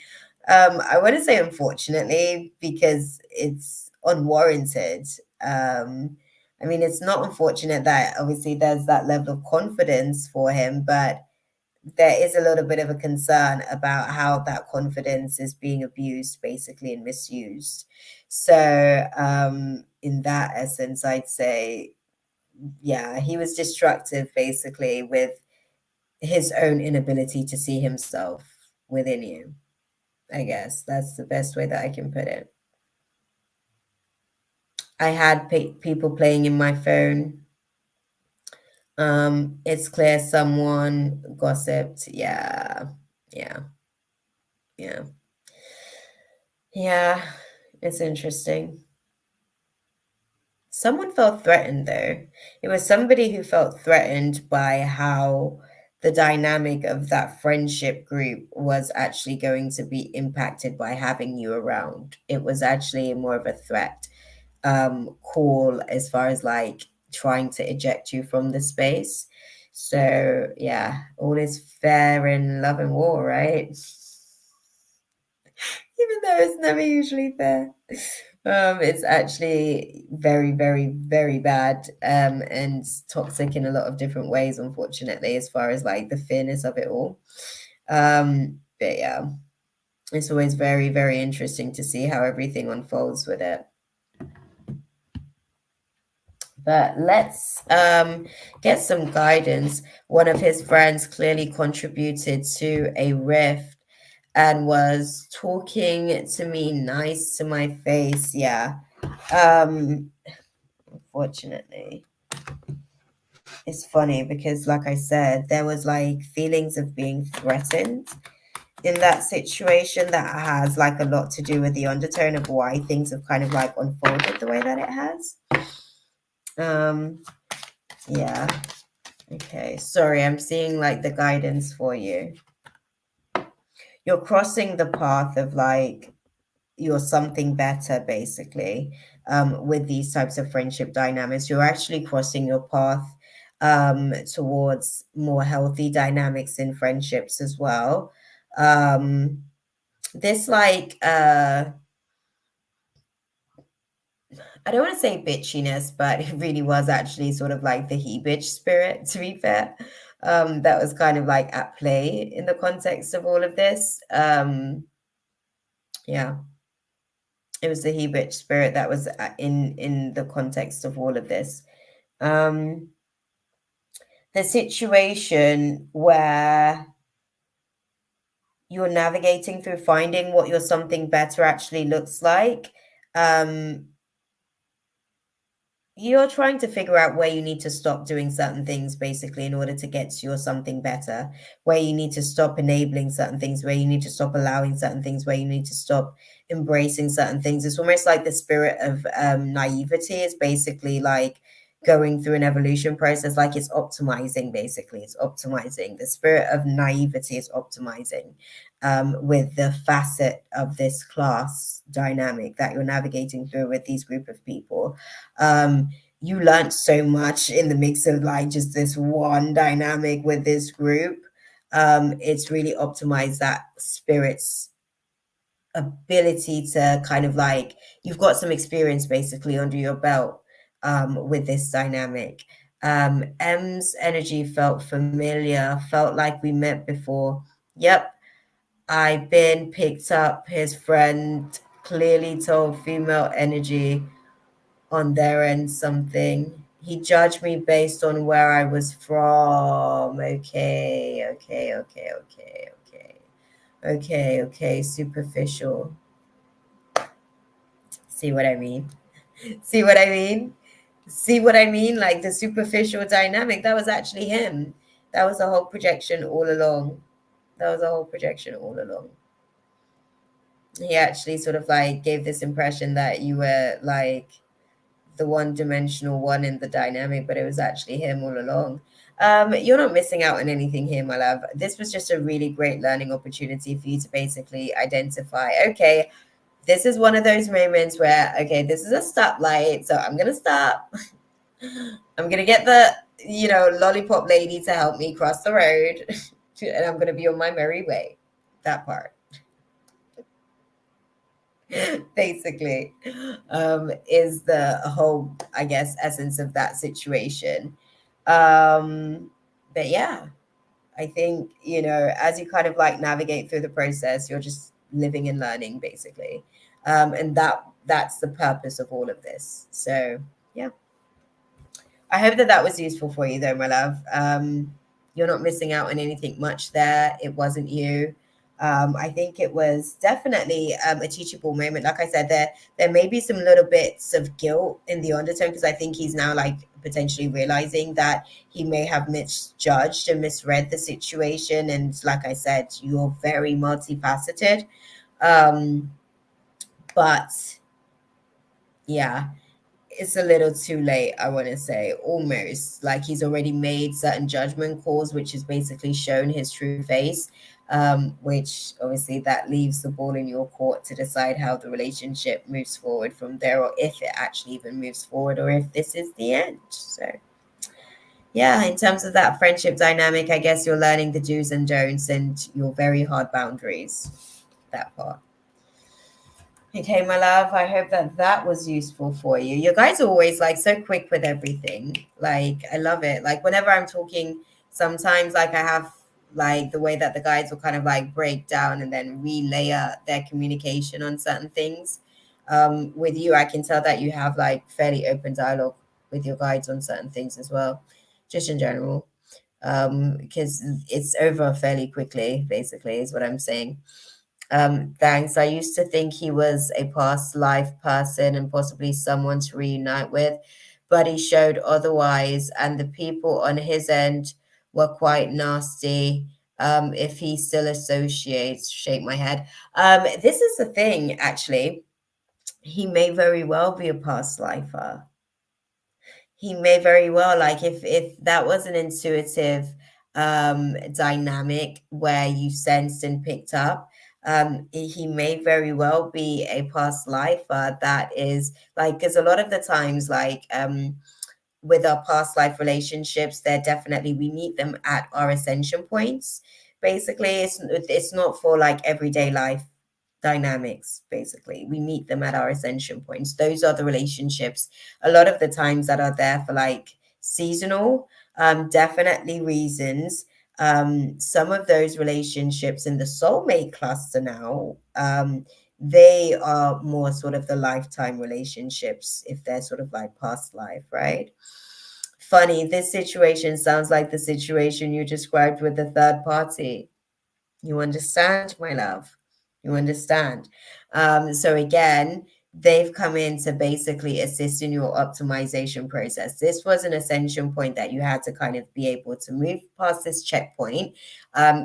I wouldn't say unfortunately because it's unwarranted. I mean, it's not unfortunate that obviously there's that level of confidence for him, but there is a little bit of a concern about how that confidence is being abused basically and misused. So in that essence, I'd say, yeah, he was destructive basically with his own inability to see himself within you. I guess that's the best way that I can put it. I had people playing in my phone. It's clear someone gossiped. Yeah, yeah, yeah. Yeah, it's interesting. Someone felt threatened, though. It was somebody who felt threatened by how the dynamic of that friendship group was actually going to be impacted by having you around. It was actually more of a threat call as far as like trying to eject you from the space. So, yeah, all is fair in love and war, right? Even though it's never usually fair. It's actually very, very, very bad and toxic in a lot of different ways, unfortunately, as far as like the fairness of it all. But yeah, it's always very, very interesting to see how everything unfolds with it. But let's get some guidance. One of his friends clearly contributed to a rift and was talking to me nice to my face. Yeah. Unfortunately, it's funny because, like I said, there was like feelings of being threatened in that situation that has like a lot to do with the undertone of why things have kind of like unfolded the way that it has. Yeah. Okay. Sorry, I'm seeing like the guidance for you. You're crossing the path of like you're something better basically with these types of friendship dynamics. You're actually crossing your path towards more healthy dynamics in friendships as well. This like I don't want to say bitchiness, but it really was actually sort of like the he bitch spirit, to be fair. That was kind of like at play in the context of all of this. Yeah, it was the he bitch spirit that was in the context of all of this. Um, the situation where you're navigating through finding what your something better actually looks like. You're trying to figure out where you need to stop doing certain things basically in order to get to your something better, where you need to stop enabling certain things, where you need to stop allowing certain things, where you need to stop embracing certain things. It's almost like the spirit of naivety is basically like going through an evolution process, like it's optimizing basically. It's optimizing. The spirit of naivety is optimizing with the facet of this class dynamic that you're navigating through with these group of people. You learned so much in the mix of like just this one dynamic with this group. It's really optimized that spirit's ability to kind of like you've got some experience basically under your belt with this dynamic. M's energy felt familiar, felt like we met before. Yep, I've been picked up. His friend clearly told female energy on their end something. He judged me based on where I was from. Okay, okay, okay, okay, okay. Okay, okay, superficial. See what I mean? See what I mean? See what I mean? Like the superficial dynamic, that was actually him. That was a whole projection all along. That was a whole projection all along. He actually sort of like gave this impression that you were like the one-dimensional one in the dynamic, but it was actually him all along. You're not missing out on anything here, my love. This was just a really great learning opportunity for you to basically identify, okay, this is one of those moments where, okay, this is a stoplight, so I'm going to stop. I'm gonna get the, lollipop lady to help me cross the road, and I'm gonna be on my merry way. That part, basically, is the whole, I guess, essence of that situation. But yeah, I think, as you kind of like navigate through the process, you're just living and learning, basically. And that's the purpose of all of this. So yeah. I hope that that was useful for you, though, my love. You're not missing out on anything much there. It wasn't you. I think it was definitely a teachable moment. Like I said, there may be some little bits of guilt in the undertone because I think he's now like potentially realizing that he may have misjudged and misread the situation. And like I said, you're very multifaceted. Um, but yeah, it's a little too late, I want to say, almost like he's already made certain judgment calls, which has basically shown his true face, which obviously that leaves the ball in your court to decide how the relationship moves forward from there, or if it actually even moves forward, or if this is the end. So yeah, in terms of that friendship dynamic, I guess you're learning the do's and don'ts and your very hard boundaries, that part. Okay, my love, I hope that that was useful for you. You guys are always like so quick with everything. Like, I love it. Like, whenever I'm talking, sometimes like I have like the way that the guys will kind of like break down and then relayer their communication on certain things. With you, I can tell that you have like fairly open dialogue with your guides on certain things as well, just in general. Because it's over fairly quickly, basically, is what I'm saying. Thanks. I used to think he was a past life person and possibly someone to reunite with, but he showed otherwise, and the people on his end were quite nasty. If he still associates, shake my head. This is the thing, actually. He may very well be a past lifer. He may very well, like, if that was an intuitive dynamic where you sensed and picked up, he may very well be a past lifer that is like, because a lot of the times, like, with our past life relationships, they're definitely, we meet them at our ascension points. Basically, it's not for like everyday life dynamics. Basically, we meet them at our ascension points. Those are the relationships a lot of the times that are there for like seasonal, definitely reasons. Some of those relationships in the soulmate cluster now, they are more sort of the lifetime relationships if they're sort of like past life, right? Funny, this situation sounds like the situation you described with the third party. You understand, my love? You understand? So again, they've come in to basically assist in your optimization process. This was an ascension point that you had to kind of be able to move past this checkpoint.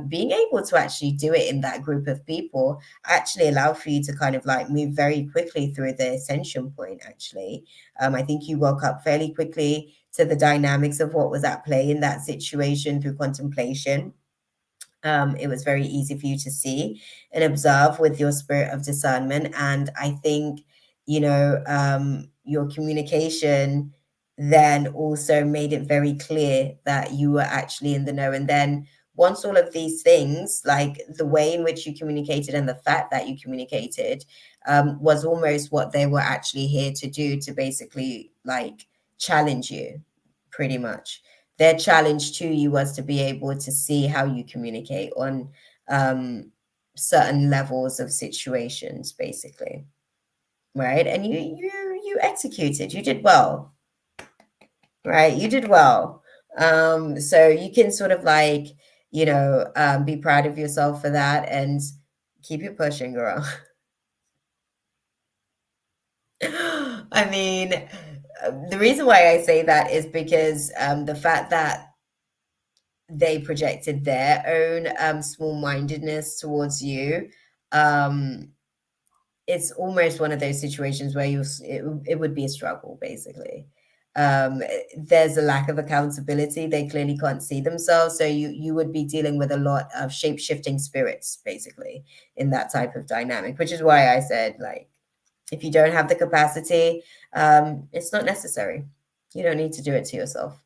Being able to actually do it in that group of people actually allowed for you to kind of like move very quickly through the ascension point, actually. I think you woke up fairly quickly to the dynamics of what was at play in that situation through contemplation. It was very easy for you to see and observe with your spirit of discernment. And I think, your communication then also made it very clear that you were actually in the know. And then once all of these things, like the way in which you communicated and the fact that you communicated, was almost what they were actually here to do, to basically like challenge you, pretty much. Their challenge to you was to be able to see how you communicate on certain levels of situations, basically, right? And you executed. You did well, right? You did well. So you can sort of like, be proud of yourself for that and keep it pushing, girl. I mean, the reason why I say that is because the fact that they projected their own small-mindedness towards you. Um, it's almost one of those situations where it would be a struggle, basically. There's a lack of accountability. They clearly can't see themselves. So you would be dealing with a lot of shape-shifting spirits, basically, in that type of dynamic, which is why I said, like, if you don't have the capacity, it's not necessary. You don't need to do it to yourself.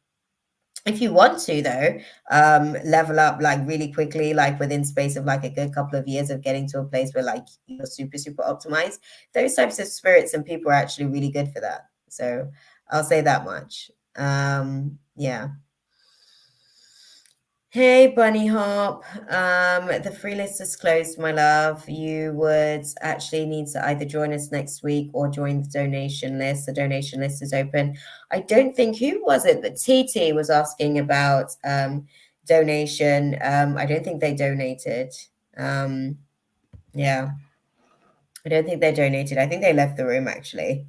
If you want to, though, level up like really quickly, like within space of like a good couple of years of getting to a place where like you're super, super optimized, those types of spirits and people are actually really good for that. So I'll say that much. Yeah. Hey, Bunny Hop. The free list is closed, my love. You would actually need to either join us next week or join the donation list. The donation list is open. I don't think, who was it that TT was asking about donation? I don't think they donated. Yeah, I don't think they donated. I think they left the room actually.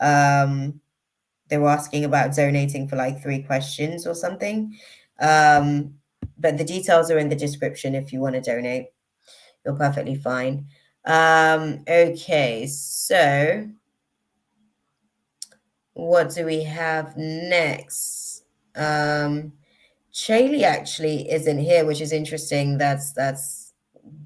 They were asking about donating for like 3 questions or something. Um, but the details are in the description if you want to donate. You're perfectly fine. Okay, so what do we have next? Shaylee actually isn't here, which is interesting. That's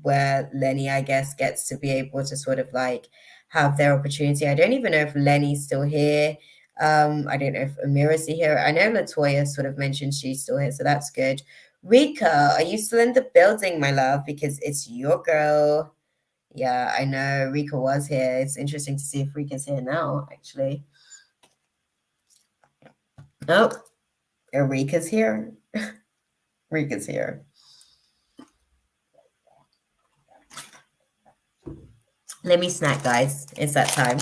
where Lenny, I guess, gets to be able to sort of like have their opportunity. I don't even know if Lenny's still here. I don't know if Amira's here. I know Latoya sort of mentioned she's still here, so that's good. Rika, are you still in the building, my love? Because it's your girl. Yeah, I know Rika was here. It's interesting to see if Rika's here now, actually. Oh, Rika's here. Rika's here. Let me snack, guys. It's that time.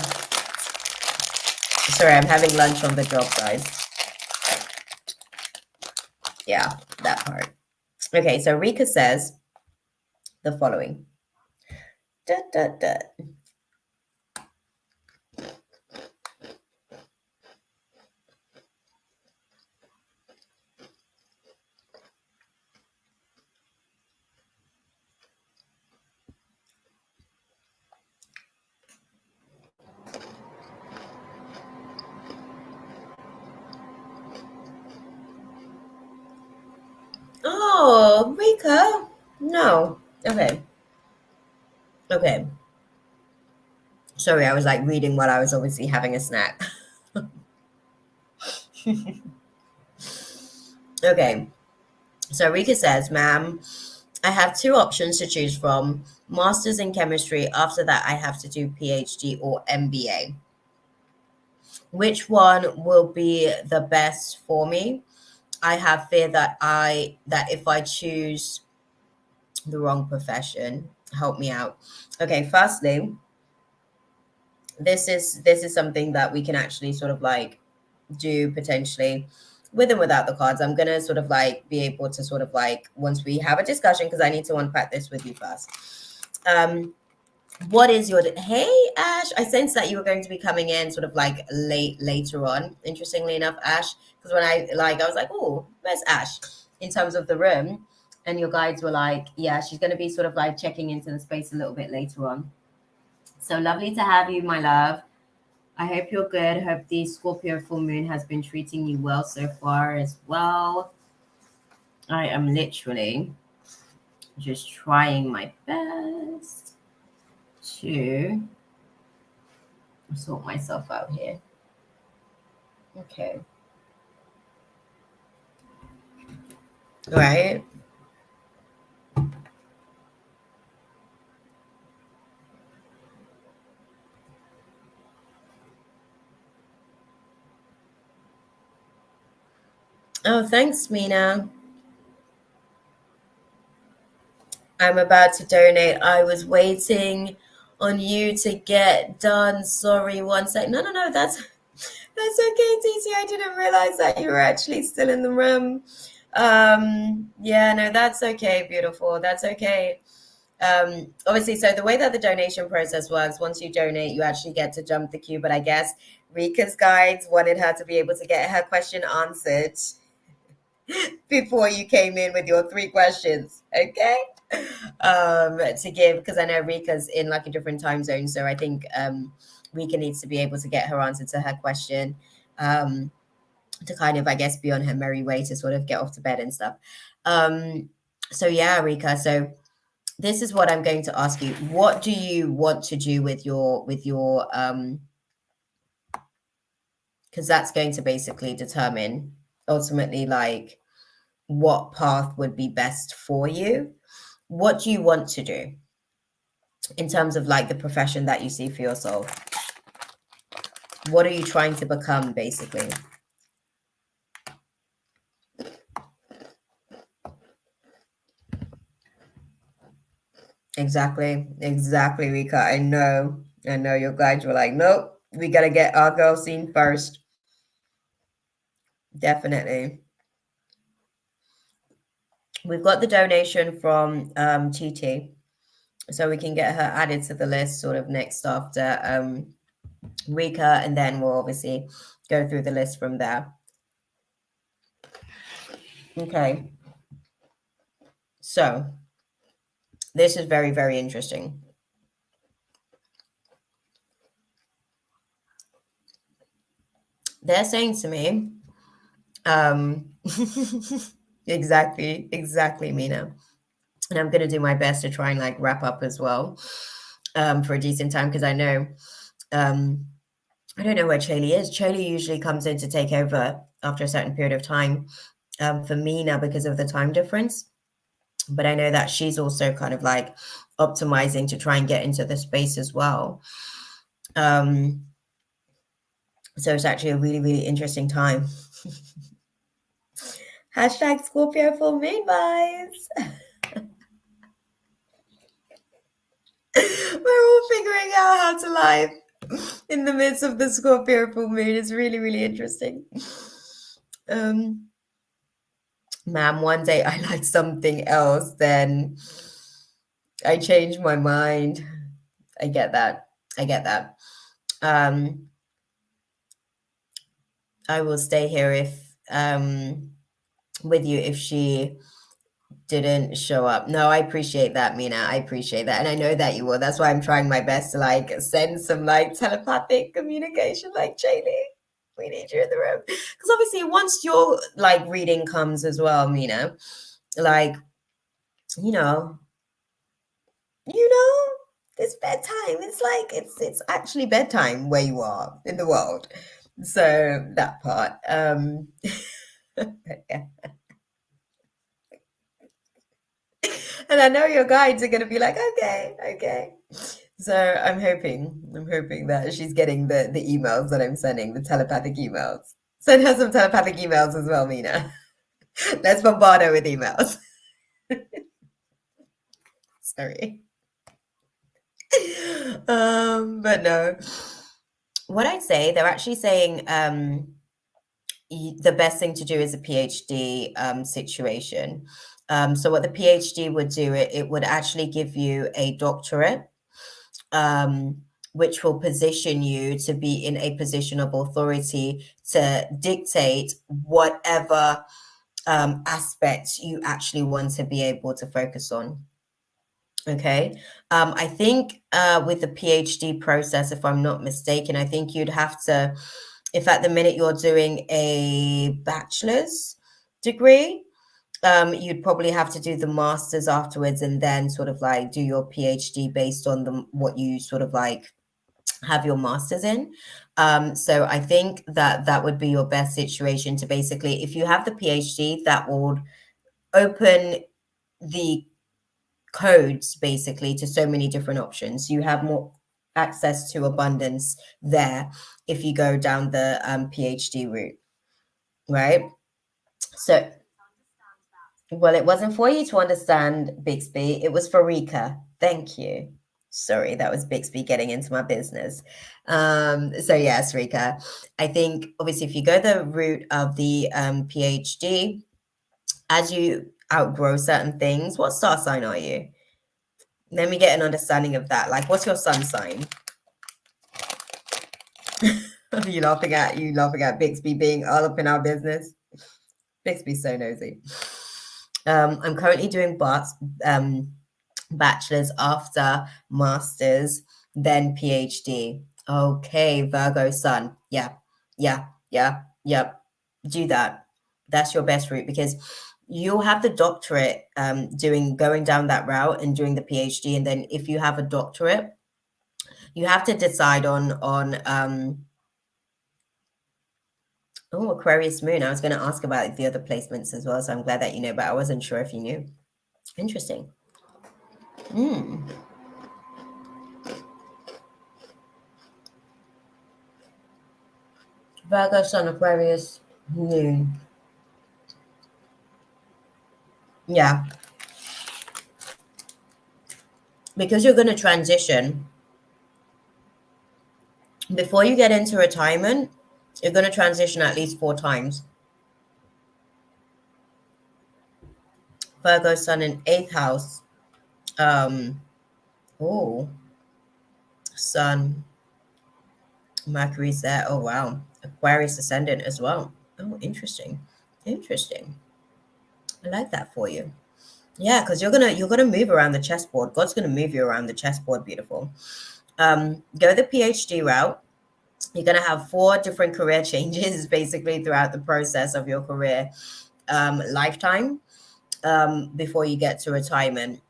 Sorry, I'm having lunch on the job, guys. Yeah, that part. Okay, so Rika says the following. Da, da, da. Oh, Rika. No. Okay. Okay. Sorry, I was like reading while I was obviously having a snack. Okay. So Rika says, ma'am, I have 2 options to choose from: master's in chemistry. After that, I have to do PhD or MBA. Which one will be the best for me? I have fear that if I choose the wrong profession, help me out. Okay, firstly, this is something that we can actually sort of like do potentially with and without the cards. I'm gonna sort of like be able to sort of like, once we have a discussion, because I need to unpack this with you first. What is your hey Ash? I sense that you were going to be coming in sort of like later on. Interestingly enough, Ash, because when I was like, oh, where's Ash in terms of the room, and your guides were like, yeah, she's going to be sort of like checking into the space a little bit later on. So lovely to have you, my love. I hope you're good. Hope the Scorpio full moon has been treating you well so far as well. I am literally just trying my best to sort myself out here. Okay. Right. Oh, thanks, Mina. I'm about to donate. I was waiting on you to get done. Sorry, one sec. No, no, no. That's okay, TT. I didn't realize that you were actually still in the room. Yeah, no, that's okay, beautiful. That's okay. Obviously, so the way that the donation process works, once you donate, you actually get to jump the queue. But I guess Rika's guides wanted her to be able to get her question answered before you came in with your 3 questions. Okay. To give, because I know Rika's in like a different time zone. So I think Rika needs to be able to get her answer to her question. To kind of, I guess, be on her merry way to sort of get off to bed and stuff. So yeah, Rika. So this is what I'm going to ask you. What do you want to do with your because that's going to basically determine ultimately like what path would be best for you. What do you want to do in terms of like the profession that you see for yourself? What are you trying to become, basically? Exactly, Rika. I know your guides were like, nope, we got to get our girl seen first. Definitely. We've got the donation from TT, so we can get her added to the list sort of next after Rika, and then we'll obviously go through the list from there. Okay. So this is very, very interesting. They're saying to me, exactly, Mina. And I'm going to do my best to try and like wrap up as well for a decent time, because I know, I don't know where Chaley is. Chaley usually comes in to take over after a certain period of time for Mina because of the time difference. But I know that she's also kind of like optimizing to try and get into the space as well. So it's actually a really, really interesting time. Hashtag Scorpio full moon vibes. We're all figuring out how to live in the midst of the Scorpio full moon. It's really, really interesting. Ma'am, one day I like something else, then I change my mind. I get that. I will stay here if with you if she didn't show up. No, I appreciate that, Mina. I appreciate that. And I know that you will. That's why I'm trying my best to like send some like telepathic communication, like Jaylee. We need you in the room. Because obviously once your like reading comes as well, Mina, like, you know, it's bedtime. It's like it's actually bedtime where you are in the world. So that part. Yeah. And I know your guides are going to be like, okay. So I'm hoping that she's getting the emails that I'm sending, the telepathic emails. Send her some telepathic emails as well, Mina. Let's bombard her with emails. Sorry. But no. What I'd say, they're actually saying the best thing to do is a PhD situation. So what the PhD would do, it would actually give you a doctorate, which will position you to be in a position of authority to dictate whatever aspects you actually want to be able to focus on. Okay. I think with the PhD process, if I'm not mistaken, I think you'd have to, if at the minute you're doing a bachelor's degree, you'd probably have to do the master's afterwards and then sort of like do your PhD based on what you sort of like have your master's in. So I think that that would be your best situation to basically, if you have the PhD, that would open the codes basically to so many different options. You have more access to abundance there if you go down the PhD route, right? So, well, it wasn't for you to understand, Bixby. It was for Rika. Thank you. Sorry, that was Bixby getting into my business. So yes, Rika, I think obviously if you go the route of the PhD, as you outgrow certain things, what star sign are you? Let me get an understanding of that. Like, what's your sun sign? You laughing at Bixby being all up in our business? Bixby's so nosy. I'm currently doing bachelor's after master's, then PhD. Okay, Virgo sun. Yeah. Do that. That's your best route because you'll have the doctorate going down that route and doing the PhD. And then if you have a doctorate, you have to decide on Oh, Aquarius moon. I was going to ask about the other placements as well, so I'm glad that you know, but I wasn't sure if you knew. Interesting. Virgo, Sun, Aquarius, moon. Yeah, because you're going to transition. Before you get into retirement, you're going to transition at least 4 times. Virgo, Sun in 8th house. Oh, Sun, Mercury's there. Oh, wow. Aquarius ascendant as well. Oh, interesting. Interesting. I like that for you. Yeah, because you're gonna move around the chessboard. God's gonna move you around the chessboard. Beautiful. Go the PhD route. You're gonna have 4 different career changes basically throughout the process of your career lifetime before you get to retirement.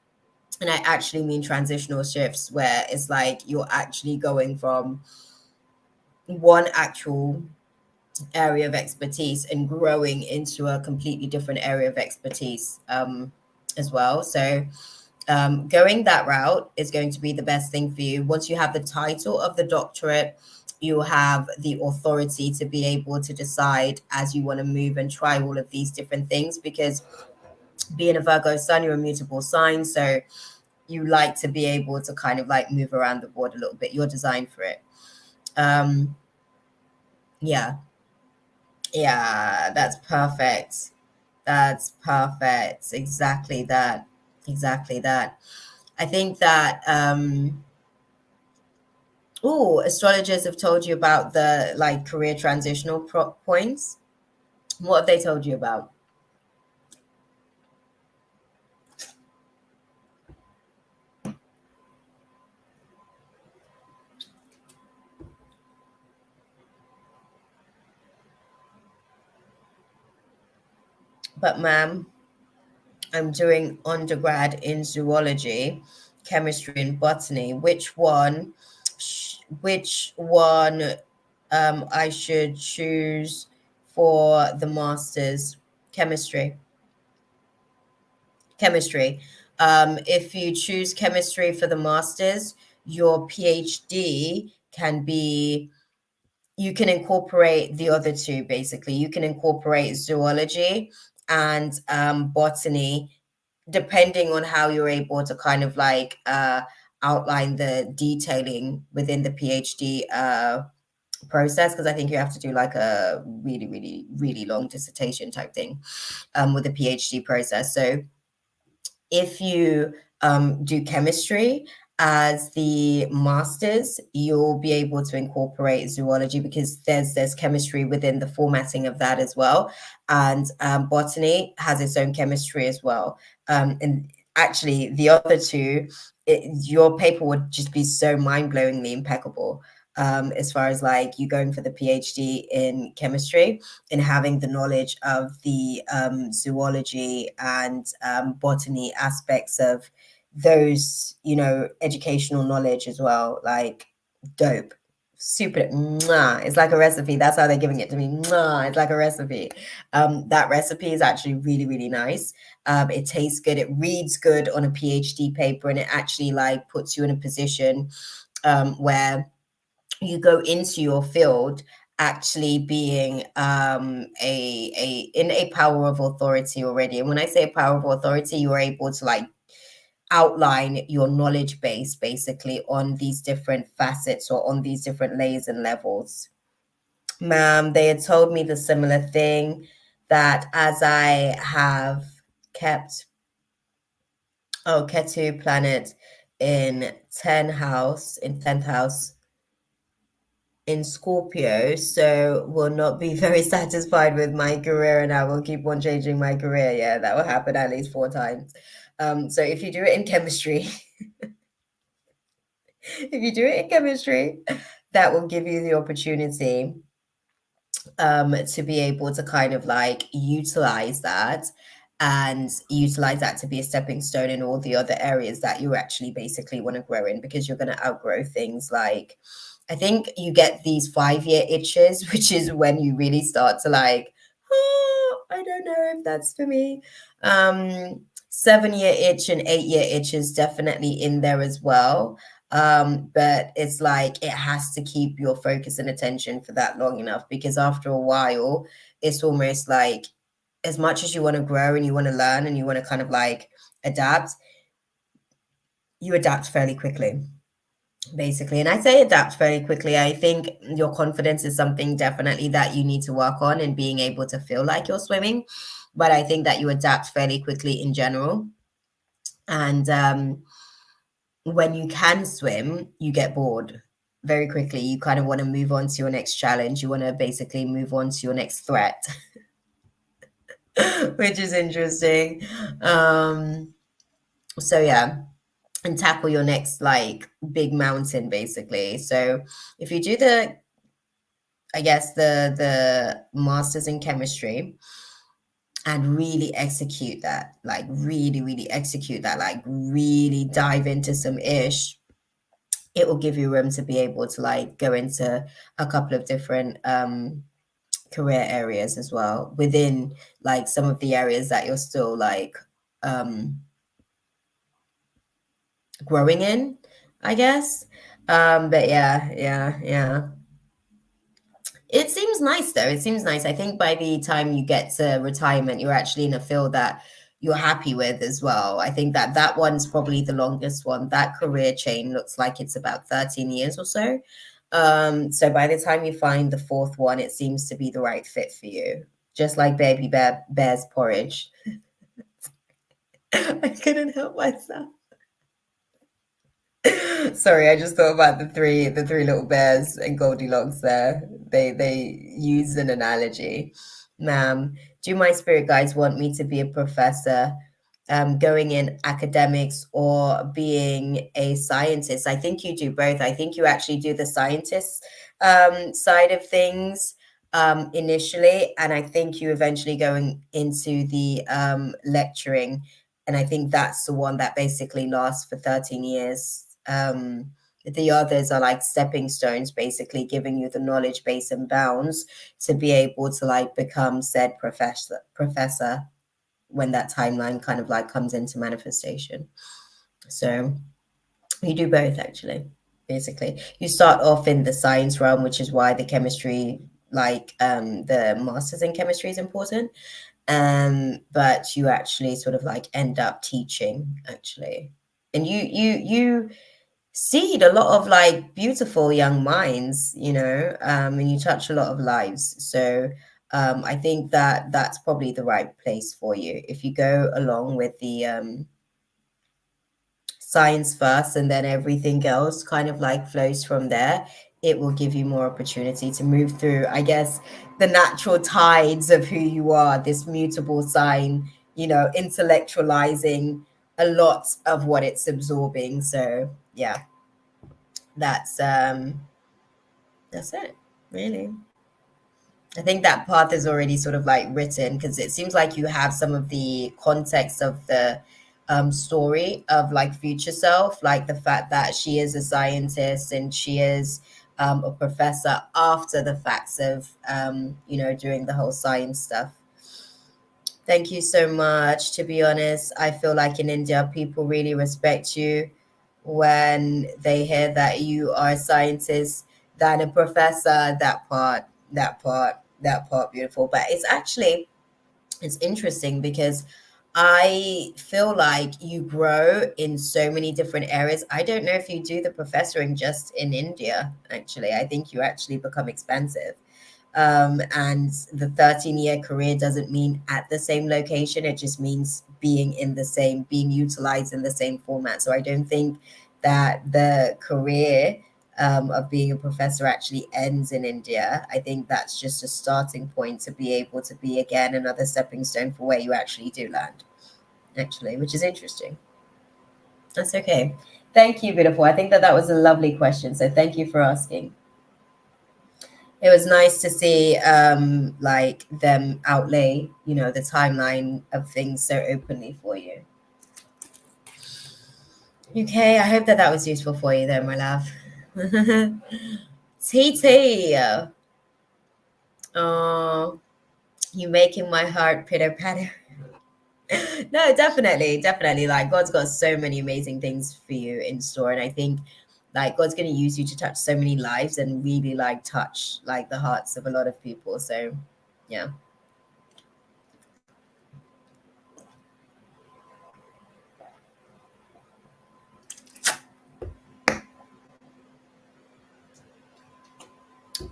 And I actually mean transitional shifts where it's like you're actually going from one actual area of expertise and growing into a completely different area of expertise as well. So going that route is going to be the best thing for you. Once you have the title of the doctorate, you have the authority to be able to decide as you want to move and try all of these different things, because being a Virgo sun, you're a mutable sign. So you like to be able to kind of like move around the board a little bit. You're designed for it. Yeah. Yeah, that's perfect. That's perfect. Exactly that. Exactly that. I think that astrologers have told you about the like career transitional points. What have they told you about? But ma'am, I'm doing undergrad in zoology, chemistry, and botany. Which one I should choose for the masters? Chemistry. Chemistry. If you choose chemistry for the masters, your PhD can be, you can incorporate the other two basically. You can incorporate zoology and botany, depending on how you're able to kind of like outline the detailing within the PhD process, because I think you have to do like a really, really, really long dissertation type thing with the PhD process. So if you do chemistry as the masters, you'll be able to incorporate zoology because there's chemistry within the formatting of that as well, and botany has its own chemistry as well. And actually, the other two, your paper would just be so mind-blowingly impeccable. As far as like you going for the PhD in chemistry and having the knowledge of the zoology and botany aspects of those, educational knowledge as well. Like, dope. Super. Mwah. It's like a recipe. That's how they're giving it to me. Mwah. It's like a recipe. That recipe is actually really, really nice. It tastes good. It reads good on a PhD paper, and it actually like puts you in a position where you go into your field actually being a in a power of authority already. And when I say power of authority, you're able to like outline your knowledge base basically on these different facets or on these different layers and levels. Ma'am, they had told me the similar thing, that as I have kept Ketu planet in 10th house in Scorpio, so will not be very satisfied with my career, and I will keep on changing my career. Yeah, that will happen at least 4 times. So if you do it in chemistry, if you do it in chemistry, that will give you the opportunity to be able to kind of like utilize that to be a stepping stone in all the other areas that you actually basically want to grow in, because you're going to outgrow things like I think you get these 5-year itches, which is when you really start to like, oh, I don't know if that's for me. 7-year itch and 8-year itch is definitely in there as well. But it's like it has to keep your focus and attention for that long enough, because after a while, it's almost like as much as you want to grow and you want to learn and you want to kind of like adapt, you adapt fairly quickly, basically. And I say adapt fairly quickly. I think your confidence is something definitely that you need to work on and being able to feel like you're swimming. But I think that you adapt fairly quickly in general. And when you can swim, you get bored very quickly. You kind of want to move on to your next challenge. You want to basically move on to your next threat, which is interesting. So yeah, and tackle your next like big mountain, basically. So if you do the, I guess the masters in chemistry and really execute that, like really execute that, like really dive into some ish, it will give you room to be able to like go into a couple of different career areas as well within like some of the areas that you're still like growing in, I guess. But yeah. It seems nice though. It seems nice. I think by the time you get to retirement, you're actually in a field that you're happy with as well. I think that that one's probably the longest one. That career chain looks like it's about 13 years or so. So by the time you find the fourth one, it seems to be the right fit for you. Just like bear's porridge. I couldn't help myself. Sorry, I just thought about the three little bears and Goldilocks there. They use an analogy. Ma'am, do my spirit guides want me to be a professor, going in academics or being a scientist? I think you do both. I think you actually do the scientist side of things initially, and I think you eventually going into the lecturing, and I think that's the one that basically lasts for 13 years. The others are like stepping stones, basically giving you the knowledge base and bounds to be able to like become said professor when that timeline kind of like comes into manifestation. So you do both actually. Basically, you start off in the science realm, which is why the chemistry, like the masters in chemistry, is important. But you actually sort of like end up teaching actually, and you seed a lot of like beautiful young minds, and you touch a lot of lives. So I think that that's probably the right place for you if you go along with the science first, and then everything else kind of like flows from there. It will give you more opportunity to move through, I guess, the natural tides of who you are, this mutable sign, intellectualizing a lot of what it's absorbing. So yeah, that's it, really. I think that path is already sort of like written, because it seems like you have some of the context of the story of like future self, like the fact that she is a scientist and she is a professor after the facts of, doing the whole science stuff. Thank you so much. To be honest, I feel like in India, people really respect you when they hear that you are a scientist than a professor. That part, beautiful. But it's interesting because I feel like you grow in so many different areas. I don't know if you do the professoring just in India, actually. I think you actually become expensive. And the 13-year career doesn't mean at the same location. It just means being utilized in the same format. So I don't think that the career of being a professor actually ends in India. I think that's just a starting point to be able to be, again, another stepping stone for where you actually do land, actually, which is interesting. That's okay. Thank you, beautiful. I think that was a lovely question. So thank you for asking. It was nice to see like them outlay, the timeline of things so openly for you. Okay, I hope that was useful for you though, my love. TT. You making my heart pitter patter. No, definitely. Like God's got so many amazing things for you in store, and I think like God's going to use you to touch so many lives and really like touch like the hearts of a lot of people. So, yeah.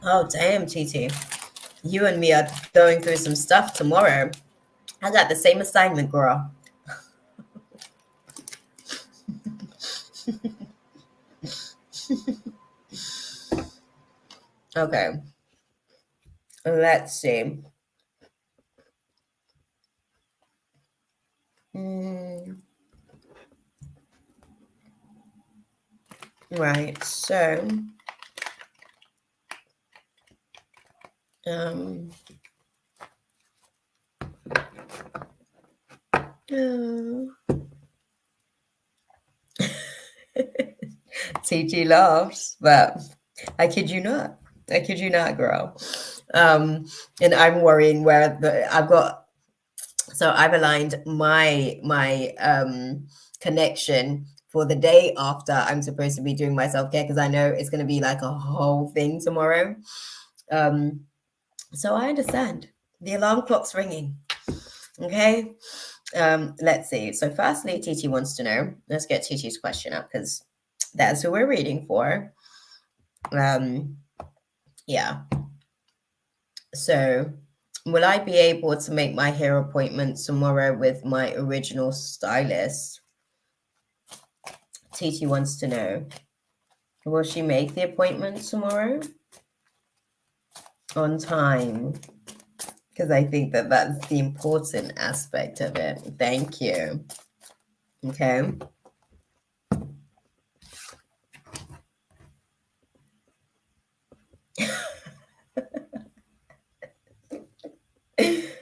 Oh, damn, TT. You and me are going through some stuff tomorrow. I got the same assignment, girl. Okay. Let's see. Right. So, um, TT laughs, but I kid you not. I kid you not, girl. And I'm worrying where I've aligned my connection for the day after I'm supposed to be doing my self-care because I know it's going to be like a whole thing tomorrow. So I understand. The alarm clock's ringing. Okay. Let's see. So firstly, TT wants to know. Let's get TT's question up because that's who we're reading for. Yeah. So will I be able to make my hair appointment tomorrow with my original stylist? TT wants to know. Will she make the appointment tomorrow? On time. Because I think that that's the important aspect of it. Thank you. Okay.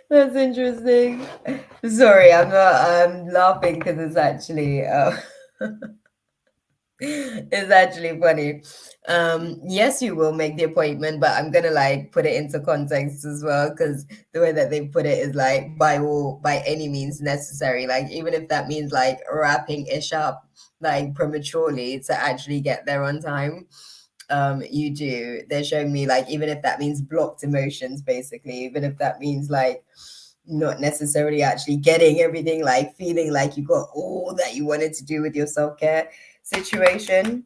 That's interesting. Sorry, I'm laughing because it's actually it's actually funny. Yes, you will make the appointment, but I'm gonna like put it into context as well because the way that they put it is like by any means necessary. Like even if that means like wrapping ish up like prematurely to actually get there on time. You do. They're showing me like even if that means blocked emotions, basically, even if that means like not necessarily actually getting everything, like feeling like you got all that you wanted to do with your self-care situation,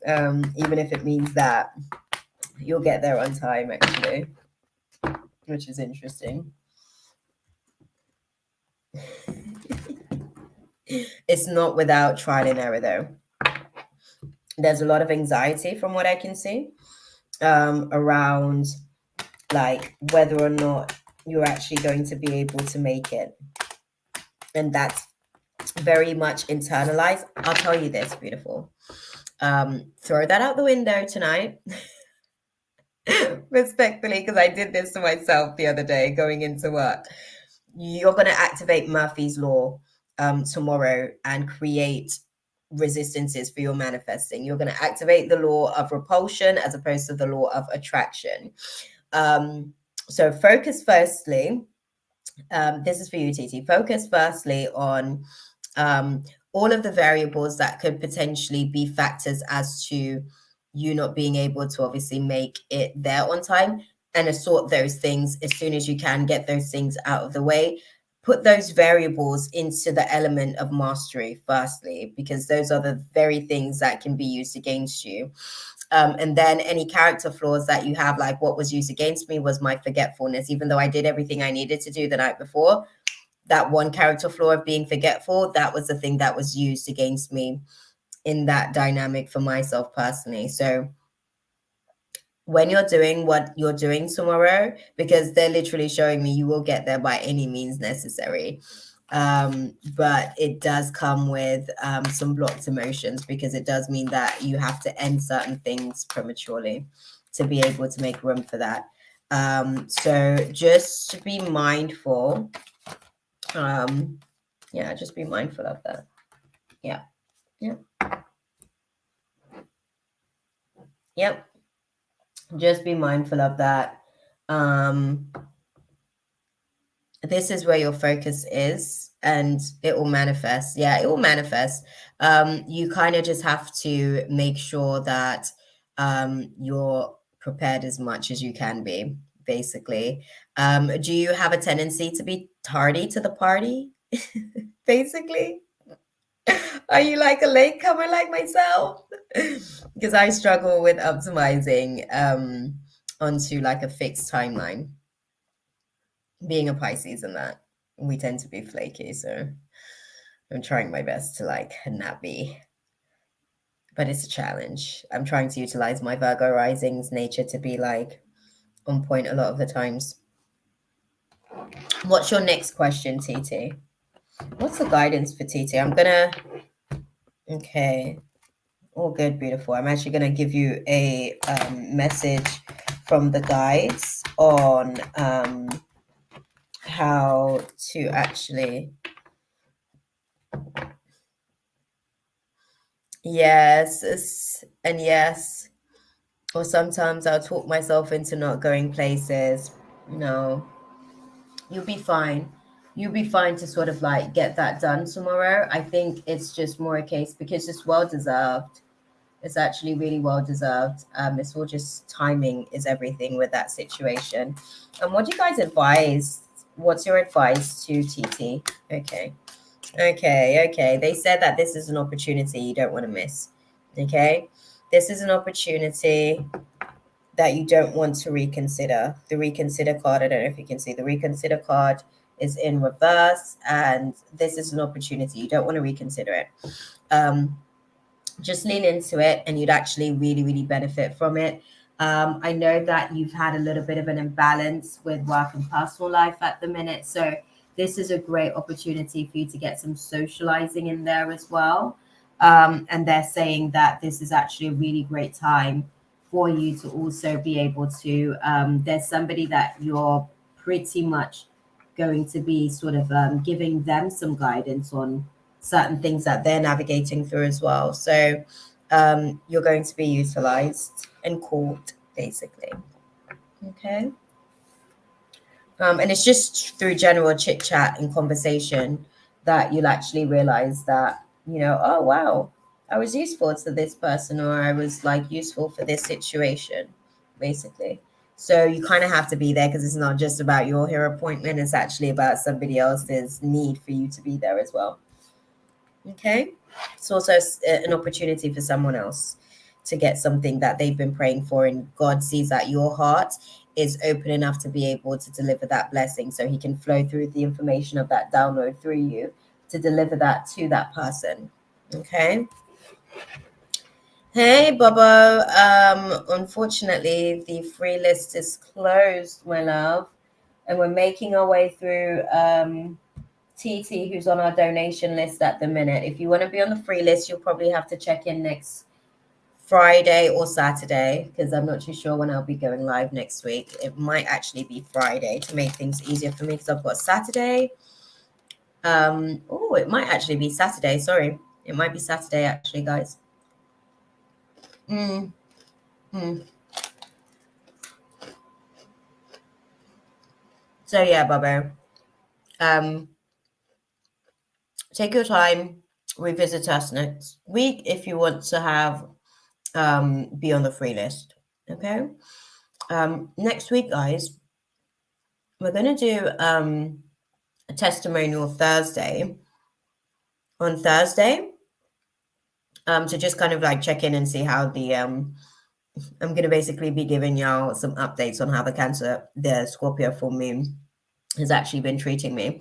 even if it means that you'll get there on time actually, which is interesting. It's not without trial and error though. There's a lot of anxiety from what I can see around like whether or not you're actually going to be able to make it, and that's very much internalized. I'll tell you this, beautiful. Throw that out the window tonight. Respectfully, because I did this to myself the other day going into work. You're going to activate Murphy's Law tomorrow and create resistances for your manifesting. You're going to activate the law of repulsion as opposed to the law of attraction. So focus firstly. This is for you, TT. Focus firstly on all of the variables that could potentially be factors as to you not being able to obviously make it there on time, and assort those things as soon as you can. Get those things out of the way. Put those variables into the element of mastery firstly, because those are the very things that can be used against you. And then any character flaws that you have, like what was used against me was my forgetfulness. Even though I did everything I needed to do the night before, that one character flaw of being forgetful, that was the thing that was used against me in that dynamic for myself personally. So when you're doing what you're doing tomorrow, because they're literally showing me you will get there by any means necessary. But it does come with some blocked emotions, because it does mean that you have to end certain things prematurely to be able to make room for that. So just be mindful. Yeah, just be mindful of that. Yeah. Yep. Just be mindful of that. This is where your focus is, and it will manifest. Yeah, it will manifest. You kind of just have to make sure that you're prepared as much as you can be, basically. Do you have a tendency to be tardy to the party? Basically, are you like a latecomer like myself? Because I struggle with optimizing onto like a fixed timeline. Being a Pisces and that, we tend to be flaky, so I'm trying my best to like not be, but it's a challenge. I'm trying to utilize my Virgo rising's nature to be like on point a lot of the times. What's your next question, TT? What's the guidance for TT? Okay, all good, beautiful. I'm actually gonna give you a message from the guides on how to actually. Yes, and yes. Or sometimes I'll talk myself into not going places. No, you'll be fine. You'll be fine to sort of like get that done tomorrow. I think it's just more a case because it's well deserved. It's actually really well deserved. It's all just timing is everything with that situation. And what do you guys advise? What's your advice to TT? Okay. Okay. They said that this is an opportunity you don't want to miss. Okay. This is an opportunity that you don't want to reconsider. The reconsider card, I don't know if you can see, the reconsider card is in reverse, and this is an opportunity. You don't want to reconsider it. Just lean into it, and you'd actually really, really benefit from it. I know that you've had a little bit of an imbalance with work and personal life at the minute. So this is a great opportunity for you to get some socializing in there as well. And they're saying that this is actually a really great time for you to also be able to, there's somebody that you're pretty much going to be sort of giving them some guidance on certain things that they're navigating through as well. So you're going to be utilized and called, basically. Okay. And it's just through general chit chat and conversation that you'll actually realize that, oh, wow, I was useful to this person, or I was like useful for this situation, basically. So you kind of have to be there because it's not just about your hero appointment, it's actually about somebody else's need for you to be there as well. Okay. It's also an opportunity for someone else to get something that they've been praying for, and God sees that your heart is open enough to be able to deliver that blessing, so he can flow through the information of that download through you to deliver that to that person. Okay. Hey, Bobo. Unfortunately, the free list is closed, my love, and we're making our way through TT, who's on our donation list at the minute. If you want to be on the free list, you'll probably have to check in next Friday or Saturday, because I'm not too sure when I'll be going live next week. It might actually be Friday to make things easier for me, because I've got Saturday. Oh, it might actually be Saturday. Sorry. It might be Saturday, actually, guys. Mm. So yeah, Bubbo. Take your time, revisit us next week if you want to have be on the free list. Okay. Next week, guys, we're gonna do a testimonial Thursday on Thursday. To just kind of like check in and see how the I'm gonna basically be giving y'all some updates on how the Scorpio full moon has actually been treating me.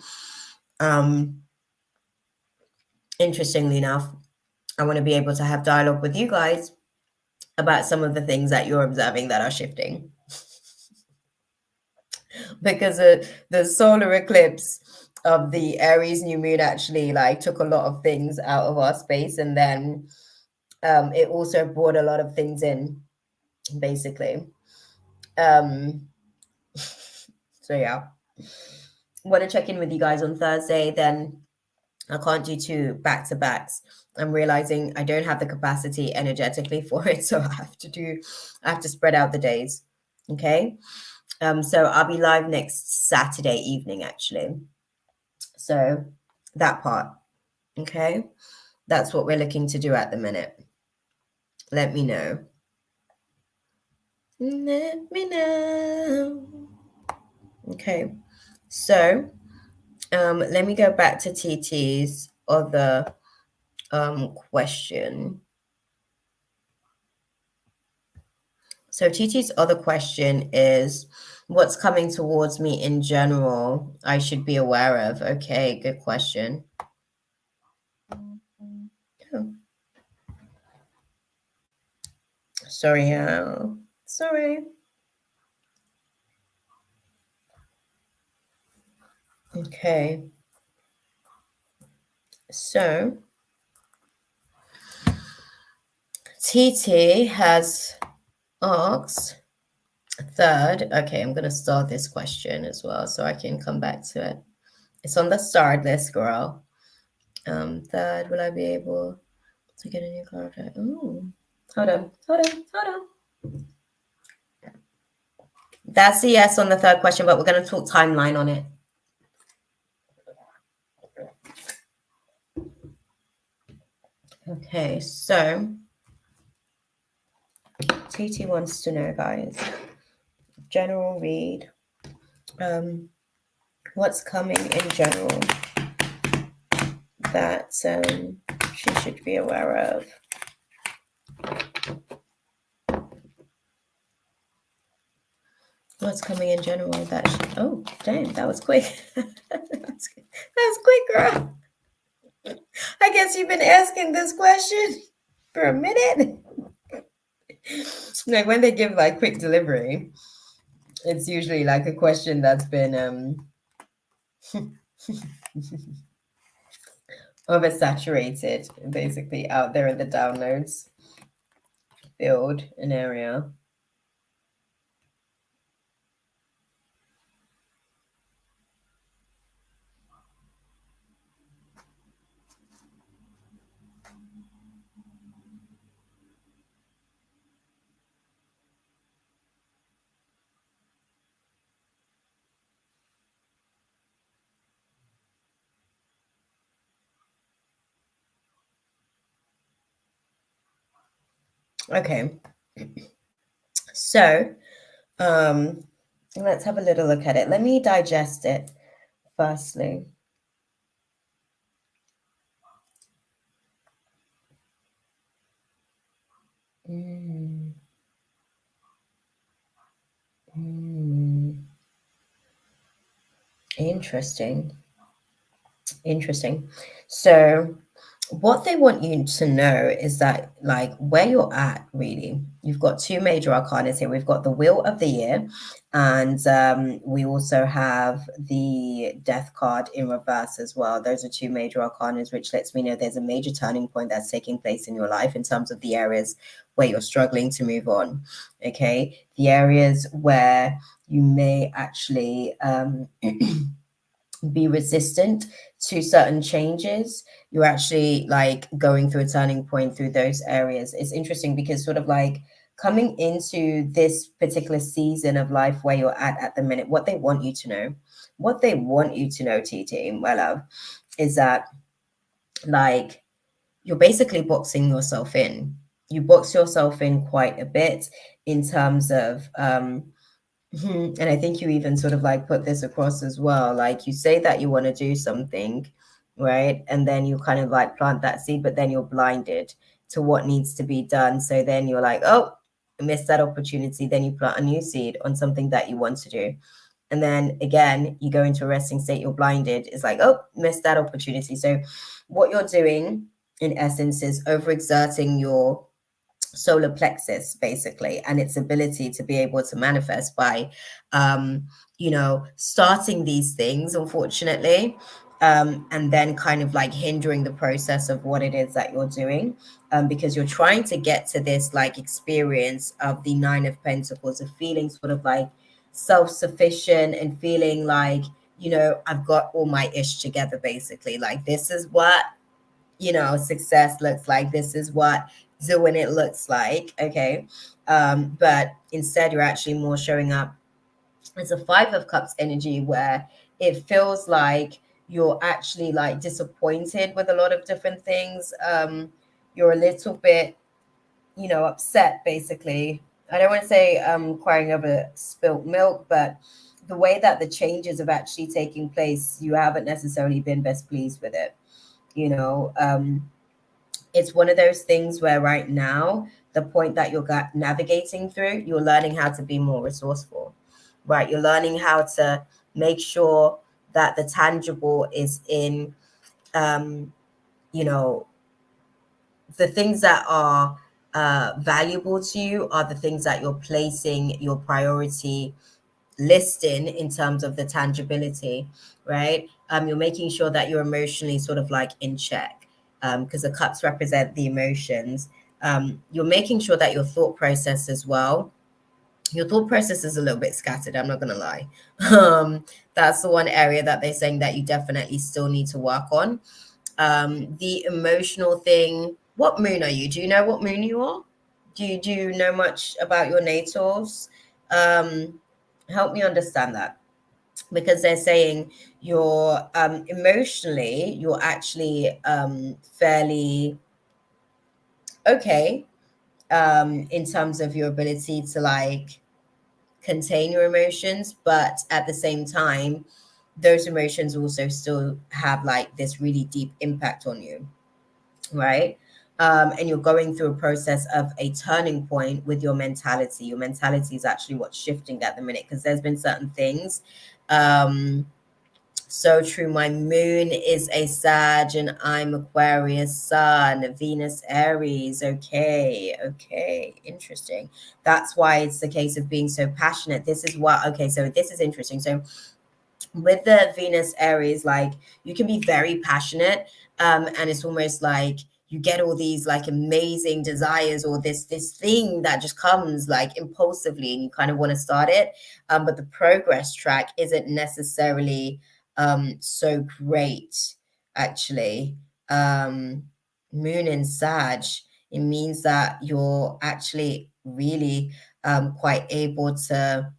Interestingly enough, I want to be able to have dialogue with you guys about some of the things that you're observing that are shifting. Because the solar eclipse of the Aries new moon actually like took a lot of things out of our space, and then it also brought a lot of things in, basically. So yeah, want to check in with you guys on Thursday. Then I can't do two back to backs. I'm realizing I don't have the capacity energetically for it, so I have to spread out the days. Okay. So I'll be live next Saturday evening, actually. So that part. Okay. That's what we're looking to do at the minute. Let me know. Let me know. Okay. So let me go back to TT's other question. So TT's other question is, what's coming towards me in general I should be aware of? Okay, good question. Oh, sorry, sorry. Okay. So TT has asked third. Okay, I'm going to start this question as well so I can come back to it. It's on the starred list, girl. Third, will I be able to get a new card? Oh, hold on. That's a yes on the third question, but we're going to talk timeline on it. Okay, so TT wants to know, guys, general read. What's coming in general that she should be aware of? What's coming in general that she... Oh, damn, that was quick. that was quick, girl. I guess you've been asking this question for a minute. Like when they give like quick delivery, it's usually like a question that's been oversaturated, basically out there in the downloads field and area. Okay. So, let's have a little look at it. Let me digest it firstly. Interesting. So what they want you to know is that, like, where you're at, really. You've got two major arcana here. We've got the Wheel of the Year, and we also have the Death card in reverse as well. Those are two major arcana, which lets me know there's a major turning point that's taking place in your life in terms of the areas where you're struggling to move on. Okay, the areas where you may actually be resistant to certain changes, you're actually like going through a turning point through those areas. It's interesting because sort of like coming into this particular season of life where you're at the minute, what they want you to know, TT, my love, is that like you're basically boxing yourself in. You box yourself in quite a bit in terms of and I think you even sort of like put this across as well. Like you say that you want to do something, right? And then you kind of like plant that seed, but then you're blinded to what needs to be done. So then you're like, oh, I missed that opportunity. Then you plant a new seed on something that you want to do. And then again, you go into a resting state, you're blinded. It's like, oh, missed that opportunity. So what you're doing in essence is overexerting your solar plexus basically and its ability to be able to manifest by starting these things, unfortunately, and then kind of like hindering the process of what it is that you're doing, because you're trying to get to this like experience of the Nine of Pentacles, of feeling sort of like self-sufficient and feeling like, I've got all my ish together, basically. Like, this is what success looks like. This is what doing it looks like. Okay. But instead, you're actually more showing up as a Five of Cups energy, where it feels like you're actually like disappointed with a lot of different things. You're a little bit, upset, basically. I don't want to say crying over spilt milk, but the way that the changes have actually taken place, you haven't necessarily been best pleased with it. You know, it's one of those things where right now, the point that you're navigating through, you're learning how to be more resourceful, right? You're learning how to make sure that the tangible is in, um, you know, the things that are valuable to you are the things that you're placing your priority list in terms of the tangibility, right? You're making sure that you're emotionally sort of like in check, because the cups represent the emotions. You're making sure that your thought process as well. Your thought process is a little bit scattered, I'm not gonna lie. That's the one area that they're saying that you definitely still need to work on. The emotional thing. What moon are you? Do you know what moon you are? Do you know much about your natals? Help me understand that, because they're saying you're emotionally, you're actually fairly okay in terms of your ability to like contain your emotions, but at the same time, those emotions also still have like this really deep impact on you, right? And you're going through a process of a turning point with your mentality. Your mentality is actually what's shifting at the minute, because there's been certain things. So true. My moon is a Sag and I'm Aquarius Sun, Venus Aries. Okay, okay, interesting. That's why it's the case of being so passionate. This is what, okay, so this is interesting. So with the Venus Aries, like you can be very passionate, and it's almost like you get all these like amazing desires, or this thing that just comes like impulsively, and you kind of want to start it, but the progress track isn't necessarily so great, actually. Moon in Sag, it means that you're actually really quite able to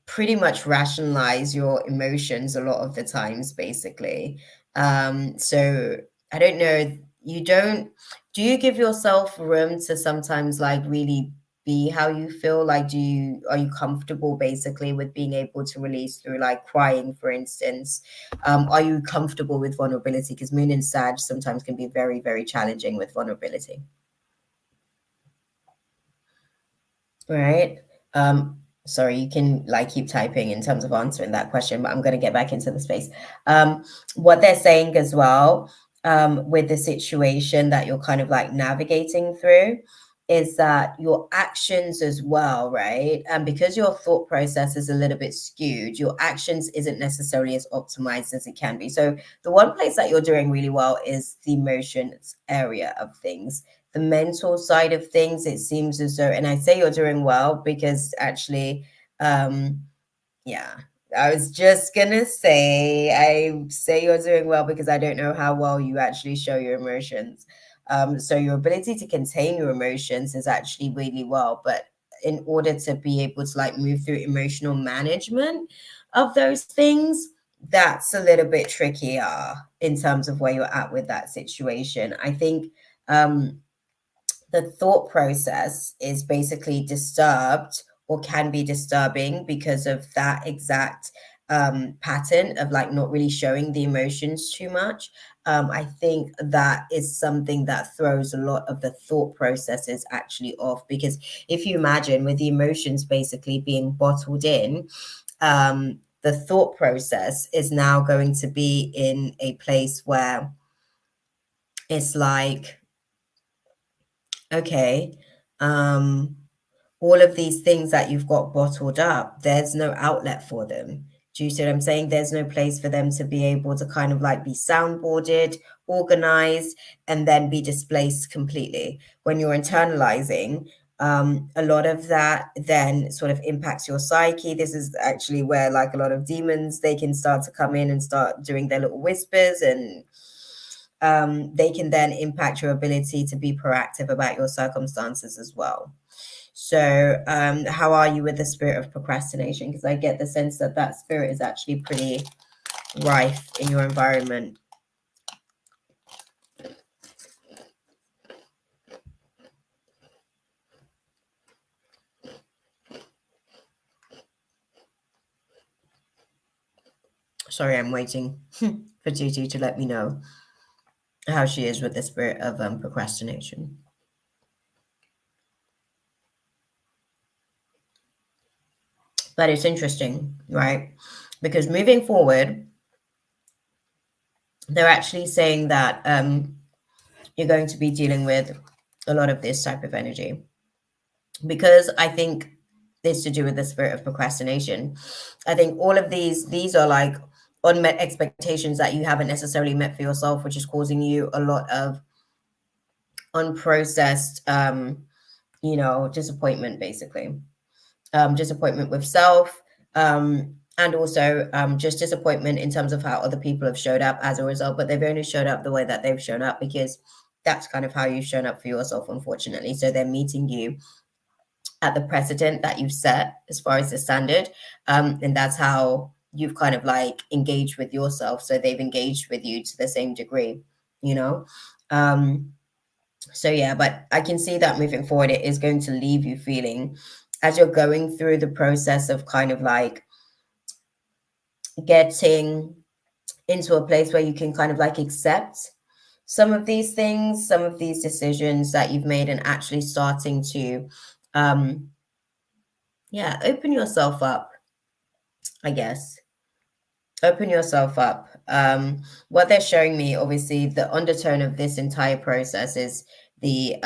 pretty much rationalize your emotions a lot of the times, basically. So I don't know, you don't do you give yourself room to sometimes like really be how you feel? Like, are you comfortable basically with being able to release through like crying, for instance? Are you comfortable with vulnerability? Because Moon and Sag sometimes can be very, very challenging with vulnerability. Right. Sorry, you can like keep typing in terms of answering that question, but I'm going to get back into the space. What they're saying as well, with the situation that you're kind of like navigating through, is that your actions as well, right? And because your thought process is a little bit skewed, your actions isn't necessarily as optimized as it can be. So the one place that you're doing really well is the emotions area of things. The mental side of things, it seems as though, and I say you're doing well because actually, um, yeah, I was just gonna say, I say you're doing well because I don't know how well you actually show your emotions. So your ability to contain your emotions is actually really well, but in order to be able to like move through emotional management of those things, that's a little bit trickier in terms of where you're at with that situation. I think the thought process is basically disturbed or can be disturbing because of that exact pattern of like not really showing the emotions too much. I think that is something that throws a lot of the thought processes actually off, because if you imagine with the emotions basically being bottled in, the thought process is now going to be in a place where it's like, okay, um, all of these things that you've got bottled up, there's no outlet for them. Do you see what I'm saying? There's no place for them to be able to kind of like be soundboarded, organized, and then be displaced completely. When you're internalizing, a lot of that then sort of impacts your psyche. This is actually where like a lot of demons, they can start to come in and start doing their little whispers and they can then impact your ability to be proactive about your circumstances as well. So, how are you with the spirit of procrastination? Because I get the sense that that spirit is actually pretty rife in your environment. Sorry, I'm waiting for Gigi to let me know how she is with the spirit of procrastination. But it's interesting, right? Because moving forward, they're actually saying that you're going to be dealing with a lot of this type of energy. Because I think it's to do with the spirit of procrastination. I think all of these are like unmet expectations that you haven't necessarily met for yourself, which is causing you a lot of unprocessed disappointment, basically. Disappointment with self, and also just disappointment in terms of how other people have showed up as a result, but they've only showed up the way that they've shown up because that's kind of how you've shown up for yourself, unfortunately. So they're meeting you at the precedent that you've set as far as the standard, and that's how you've kind of like engaged with yourself. So they've engaged with you to the same degree, you know. So yeah, but I can see that moving forward, it is going to leave you feeling, as you're going through the process of kind of like getting into a place where you can kind of like accept some of these things, some of these decisions that you've made, and actually starting to open yourself up, I guess. Open yourself up. What they're showing me, obviously, the undertone of this entire process is the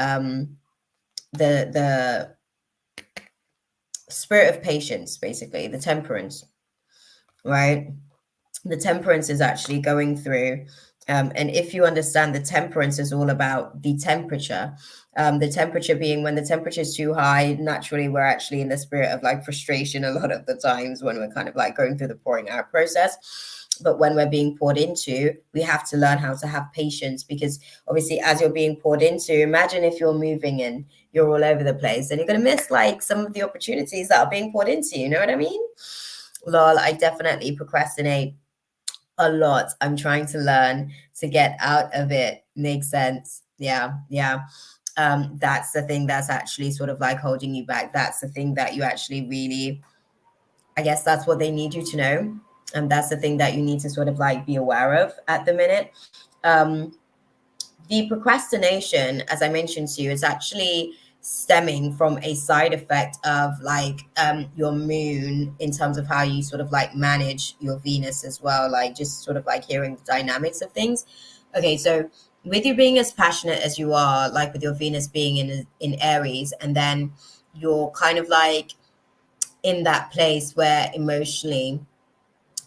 spirit of patience, basically, the temperance, right? The temperance is actually going through, and if you understand, the temperance is all about the temperature being, when the temperature is too high, naturally we're actually in the spirit of like frustration a lot of the times when we're kind of like going through the pouring out process. But when we're being poured into, we have to learn how to have patience, because obviously as you're being poured into, imagine if you're moving and you're all over the place, and you're going to miss like some of the opportunities that are being poured into, you know what I mean? Lol, I definitely procrastinate a lot. I'm trying to learn to get out of it. Makes sense. Yeah, yeah. That's the thing that's actually sort of like holding you back. That's the thing that you actually really, I guess that's what they need you to know. And that's the thing that you need to sort of like be aware of at the minute. The procrastination, as I mentioned to you, is actually stemming from a side effect of like your moon, in terms of how you sort of like manage your Venus as well, like just sort of like hearing the dynamics of things. Okay, so with you being as passionate as you are, like with your Venus being in Aries, and then you're kind of like in that place where emotionally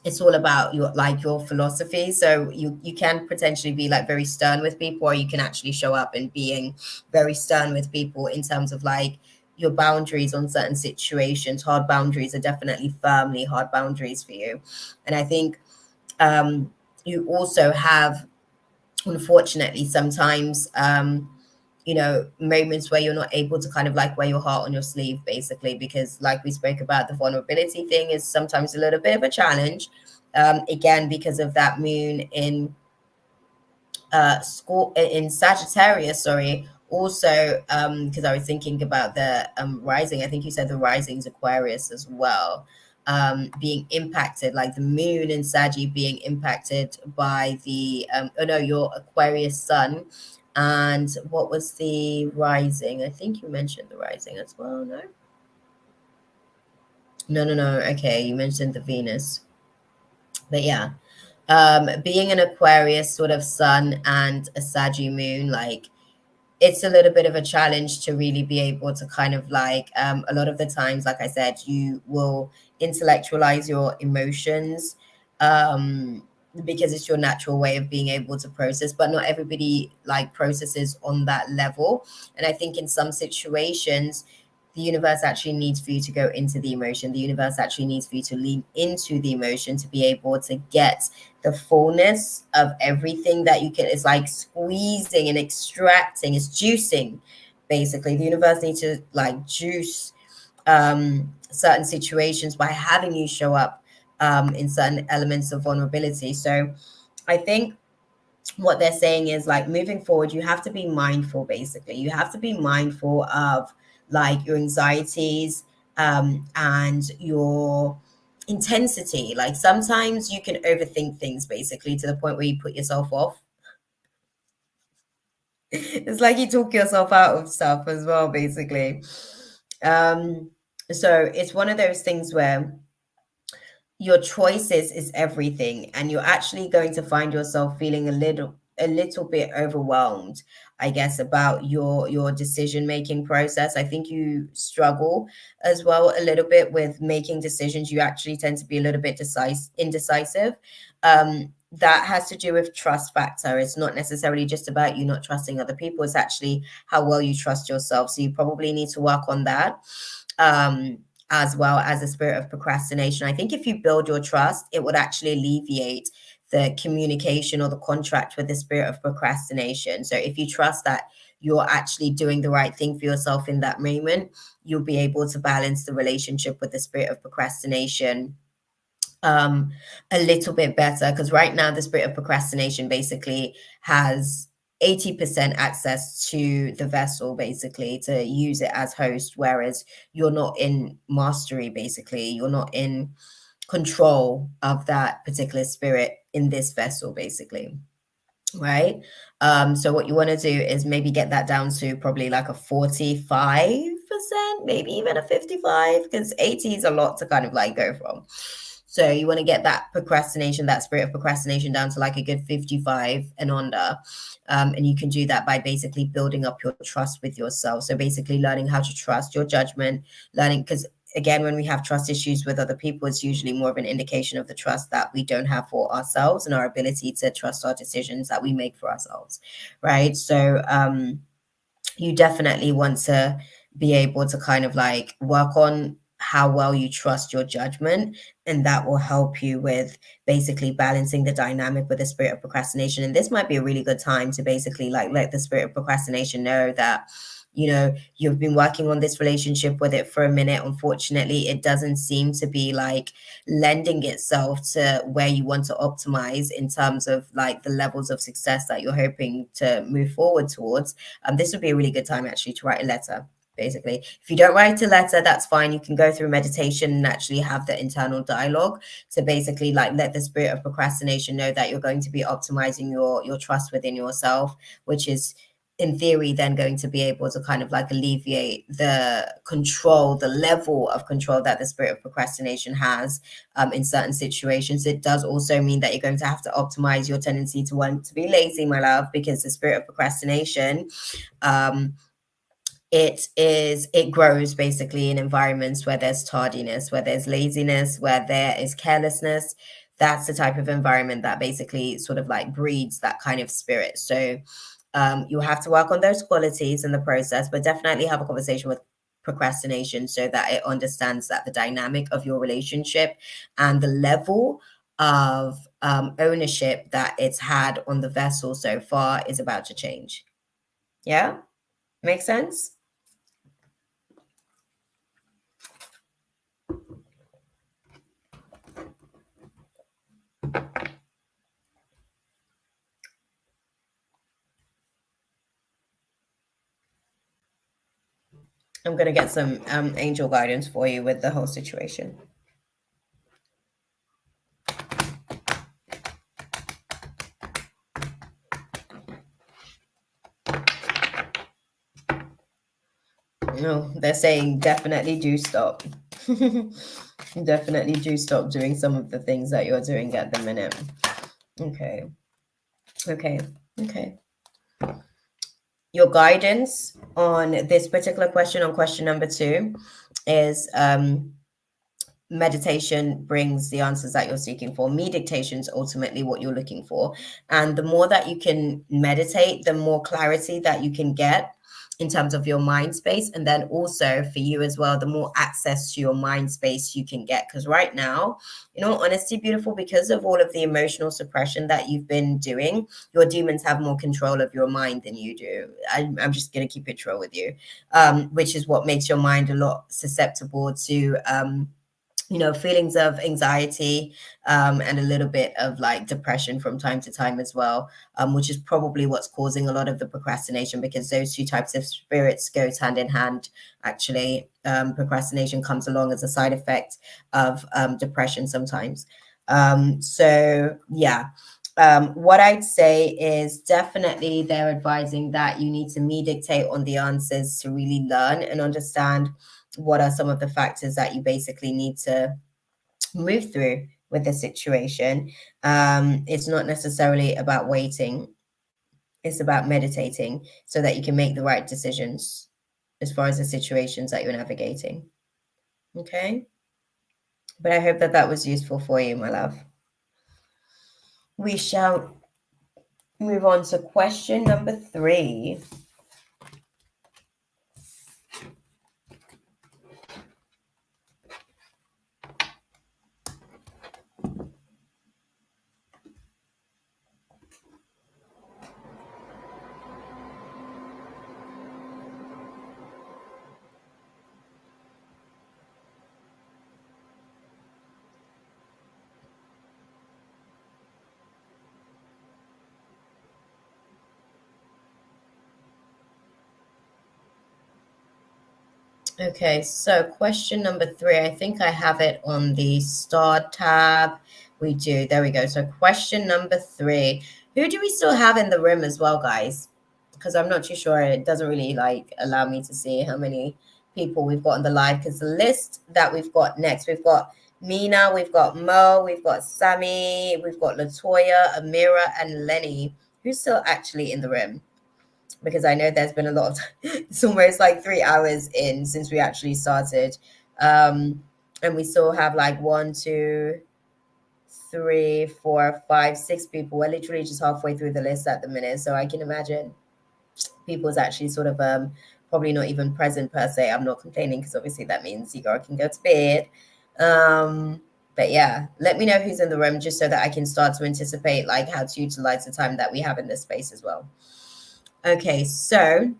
it's all about your philosophy. So you can potentially be like very stern with people, or you can actually show up and being very stern with people in terms of like your boundaries on certain situations. Hard boundaries are definitely firmly hard boundaries for you. And I think you also have, unfortunately, sometimes moments where you're not able to kind of like wear your heart on your sleeve, basically, because like we spoke about, the vulnerability thing is sometimes a little bit of a challenge, again, because of that moon in school in Sagittarius, sorry. Also, because I was thinking about the rising, I think you said the rising's Aquarius as well, being impacted, like the moon in Saggy being impacted by the your Aquarius sun. And what was the rising? I think you mentioned the rising as well. No. Okay, you mentioned the Venus, but yeah, being an Aquarius sort of sun and a Saggy moon, like it's a little bit of a challenge to really be able to kind of like, a lot of the times, like I said, you will intellectualize your emotions, because it's your natural way of being able to process, but not everybody like processes on that level. And I think in some situations, the universe actually needs for you to go into the emotion. The universe actually needs for you to lean into the emotion to be able to get the fullness of everything that you can. It's like squeezing and extracting, it's juicing. Basically, the universe needs to like juice certain situations by having you show up in certain elements of vulnerability. So I think what they're saying is like moving forward, you have to be mindful. Basically, you have to be mindful of like your anxieties and your intensity. Like sometimes you can overthink things basically to the point where you put yourself off. It's like you talk yourself out of stuff as well, basically. um so it's one of those things where your choices is everything, and you're actually going to find yourself feeling a little bit overwhelmed, I guess, about your decision making process. I think you struggle as well a little bit with making decisions. You actually tend to be a little bit indecisive. That has to do with trust factor. It's not necessarily just about you not trusting other people, it's actually how well you trust yourself. So you probably need to work on that. As well as a spirit of procrastination. I think if you build your trust, it would actually alleviate the communication or the contract with the spirit of procrastination. So if you trust that you're actually doing the right thing for yourself in that moment, you'll be able to balance the relationship with the spirit of procrastination a little bit better, because right now the spirit of procrastination basically has 80% access to the vessel basically to use it as host, whereas you're not in mastery. Basically, you're not in control of that particular spirit in this vessel basically, right? So what you want to do is maybe get that down to probably like a 45%, maybe even a 55, because 80 is a lot to kind of like go from. So you want to get that procrastination, that spirit of procrastination down to like a good 55 and under. And you can do that by basically building up your trust with yourself. So basically learning how to trust your judgment, learning, because again, when we have trust issues with other people, it's usually more of an indication of the trust that we don't have for ourselves and our ability to trust our decisions that we make for ourselves, right? So you definitely want to be able to kind of like work on how well you trust your judgment, and that will help you with basically balancing the dynamic with the spirit of procrastination. And this might be a really good time to basically like let the spirit of procrastination know that, you know, you've been working on this relationship with it for a minute. Unfortunately, it doesn't seem to be like lending itself to where you want to optimize in terms of like the levels of success that you're hoping to move forward towards. This would be a really good time actually to write a letter. Basically, if you don't write a letter, that's fine. You can go through meditation and actually have the internal dialogue to basically like let the spirit of procrastination know that you're going to be optimizing your trust within yourself, which is in theory then going to be able to kind of like alleviate the control, the level of control that the spirit of procrastination has in certain situations. It does also mean that you're going to have to optimize your tendency to want to be lazy, my love, because the spirit of procrastination it grows basically in environments where there's tardiness, where there's laziness, where there is carelessness. That's the type of environment that basically sort of like breeds that kind of spirit. So you'll have to work on those qualities in the process, but definitely have a conversation with procrastination so that it understands that the dynamic of your relationship and the level of ownership that it's had on the vessel so far is about to change. Yeah, makes sense. I'm going to get some angel guidance for you with the whole situation. No, they're saying definitely do stop. Definitely do stop doing some of the things that you're doing at the minute. Okay. Okay. Okay. Your guidance on this particular question, on question number 2, is meditation brings the answers that you're seeking for. Meditation is ultimately what you're looking for. And the more that you can meditate, the more clarity that you can get in terms of your mind space. And then also for you as well, the more access to your mind space you can get. Because right now, in all honesty, beautiful, because of all of the emotional suppression that you've been doing, your demons have more control of your mind than you do. I'm just going to keep it real with you, which is what makes your mind a lot susceptible to feelings of anxiety, and a little bit of like depression from time to time as well, which is probably what's causing a lot of the procrastination, because those two types of spirits goes hand in hand. Actually, procrastination comes along as a side effect of depression sometimes. So yeah. What I'd say is definitely they're advising that you need to meditate on the answers to really learn and understand what are some of the factors that you basically need to move through with the situation. It's not necessarily about waiting, it's about meditating so that you can make the right decisions as far as the situations that you're navigating. Okay. But I hope that that was useful for you, my love. We shall move on to question number 3. Okay, so question number 3, I think I have it on the start tab. We do. There we go. So question number 3. Who do we still have in the room as well, guys? Because I'm not too sure. It doesn't really like allow me to see how many people we've got on the live, because the list that we've got next, we've got Mina, we've got Mo, we've got Sammy, we've got Latoya, Amira, and Lenny. Who's still actually in the room? Because I know there's been a lot of it's almost like 3 hours in since we actually started. And we still have like 1, 2, 3, 4, 5, 6 people. We're literally just halfway through the list at the minute. So I can imagine people's actually sort of probably not even present per se. I'm not complaining, because obviously that means you girl can go to bed. But yeah, let me know who's in the room, just so that I can start to anticipate like how to utilize the time that we have in this space as well. Okay, so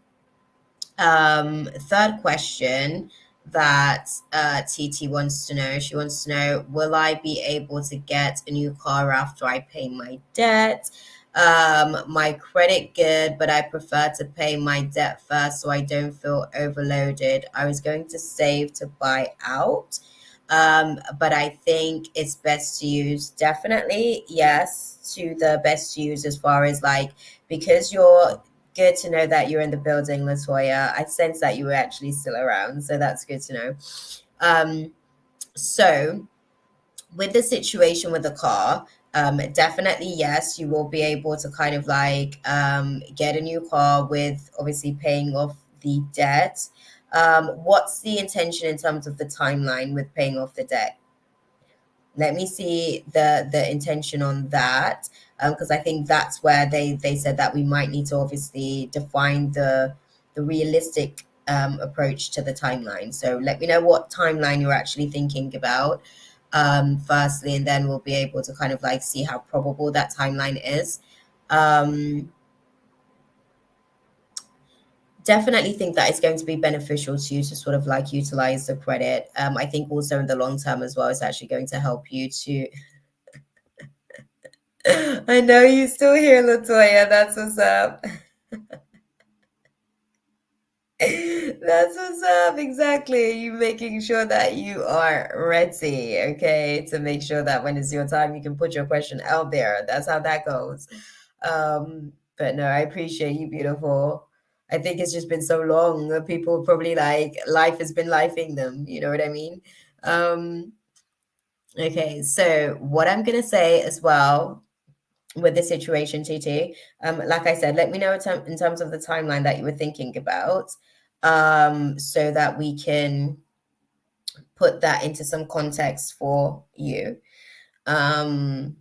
third question that TT wants to know. She wants to know, will I be able to get a new car after I pay my debt? My credit good, but I prefer to pay my debt first so I don't feel overloaded. I was going to save to buy out, but I think it's best to use, definitely yes, to the best to use as far as like, because you're good to know that you're in the building, Latoya. I sense that you were actually still around, so that's good to know. So with the situation with the car, definitely yes, you will be able to kind of like get a new car with obviously paying off the debt. What's the intention in terms of the timeline with paying off the debt? Let me see the intention on that, because I think that's where they said that we might need to obviously define the realistic approach to the timeline. So let me know what timeline you're actually thinking about, firstly, and then we'll be able to kind of like see how probable that timeline is. Definitely think that it's going to be beneficial to you to sort of like utilize the credit. I think also in the long term as well, it's actually going to help you to I know you still here, Latoya. That's what's up. That's what's up. Exactly. You making sure that you are ready, okay, to make sure that when it's your time, you can put your question out there. That's how that goes. But no, I appreciate you, beautiful. I think it's just been so long. People probably like life has been lifing them. You know what I mean? Um, okay, so what I'm gonna say as well with the situation, TT. Like I said, let me know in terms of the timeline that you were thinking about, so that we can put that into some context for you. But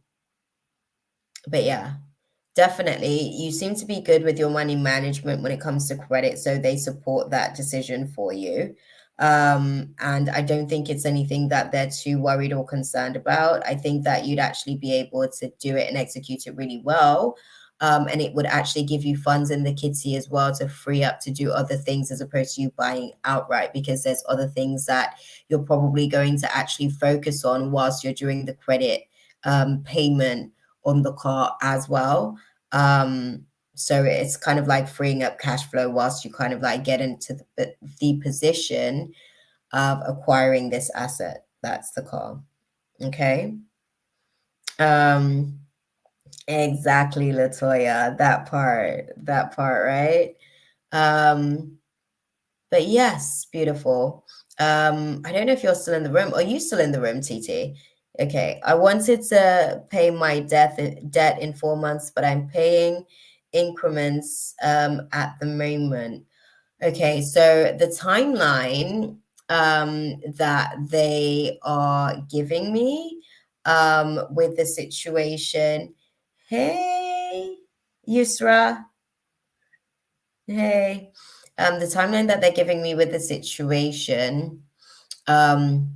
yeah, Definitely. You seem to be good with your money management when it comes to credit, so they support that decision for you. And I don't think it's anything that they're too worried or concerned about. I think that you'd actually be able to do it and execute it really well. And it would actually give you funds in the kitty as well to free up to do other things as opposed to you buying outright, because there's other things that you're probably going to actually focus on whilst you're doing the credit payment on the car as well. So it's kind of like freeing up cash flow whilst you kind of like get into the position of acquiring this asset. That's the car. Okay. Um, exactly, Latoya. That part, right? Um, but yes, beautiful. I don't know if you're still in the room. Are you still in the room, TT? Okay. I wanted to pay my debt in 4 months, but I'm paying increments at the moment. Okay, so the timeline that they are giving me with the situation. Hey, Yusra. Hey. The timeline that they're giving me with the situation um,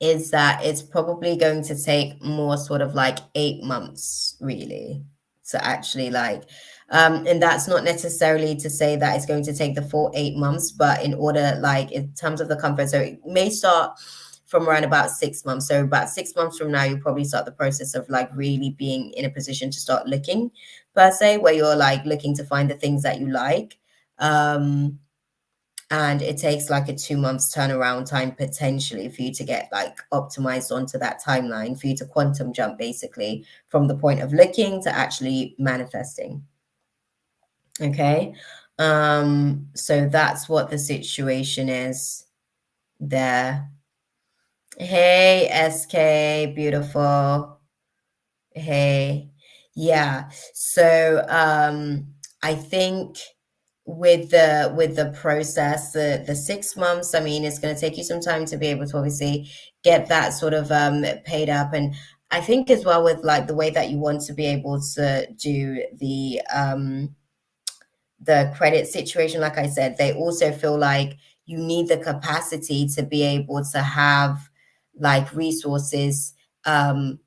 is that it's probably going to take more sort of like 8 months, really, to actually like, and that's not necessarily to say that it's going to take the full 8 months, but in order, like, in terms of the comfort, so it may start from around about 6 months. So about 6 months from now, you'll probably start the process of like really being in a position to start looking, per se, where you're like looking to find the things that you like. And it takes like a 2 months turnaround time potentially for you to get like optimized onto that timeline, for you to quantum jump basically from the point of looking to actually manifesting. Okay. So that's what the situation is there. Hey, SK, beautiful. Hey. Yeah. So I think with the process, the 6 months, I mean, it's going to take you some time to be able to obviously get that sort of paid up. And I think as well with like the way that you want to be able to do the credit situation, like I said, they also feel like you need the capacity to be able to have like resources to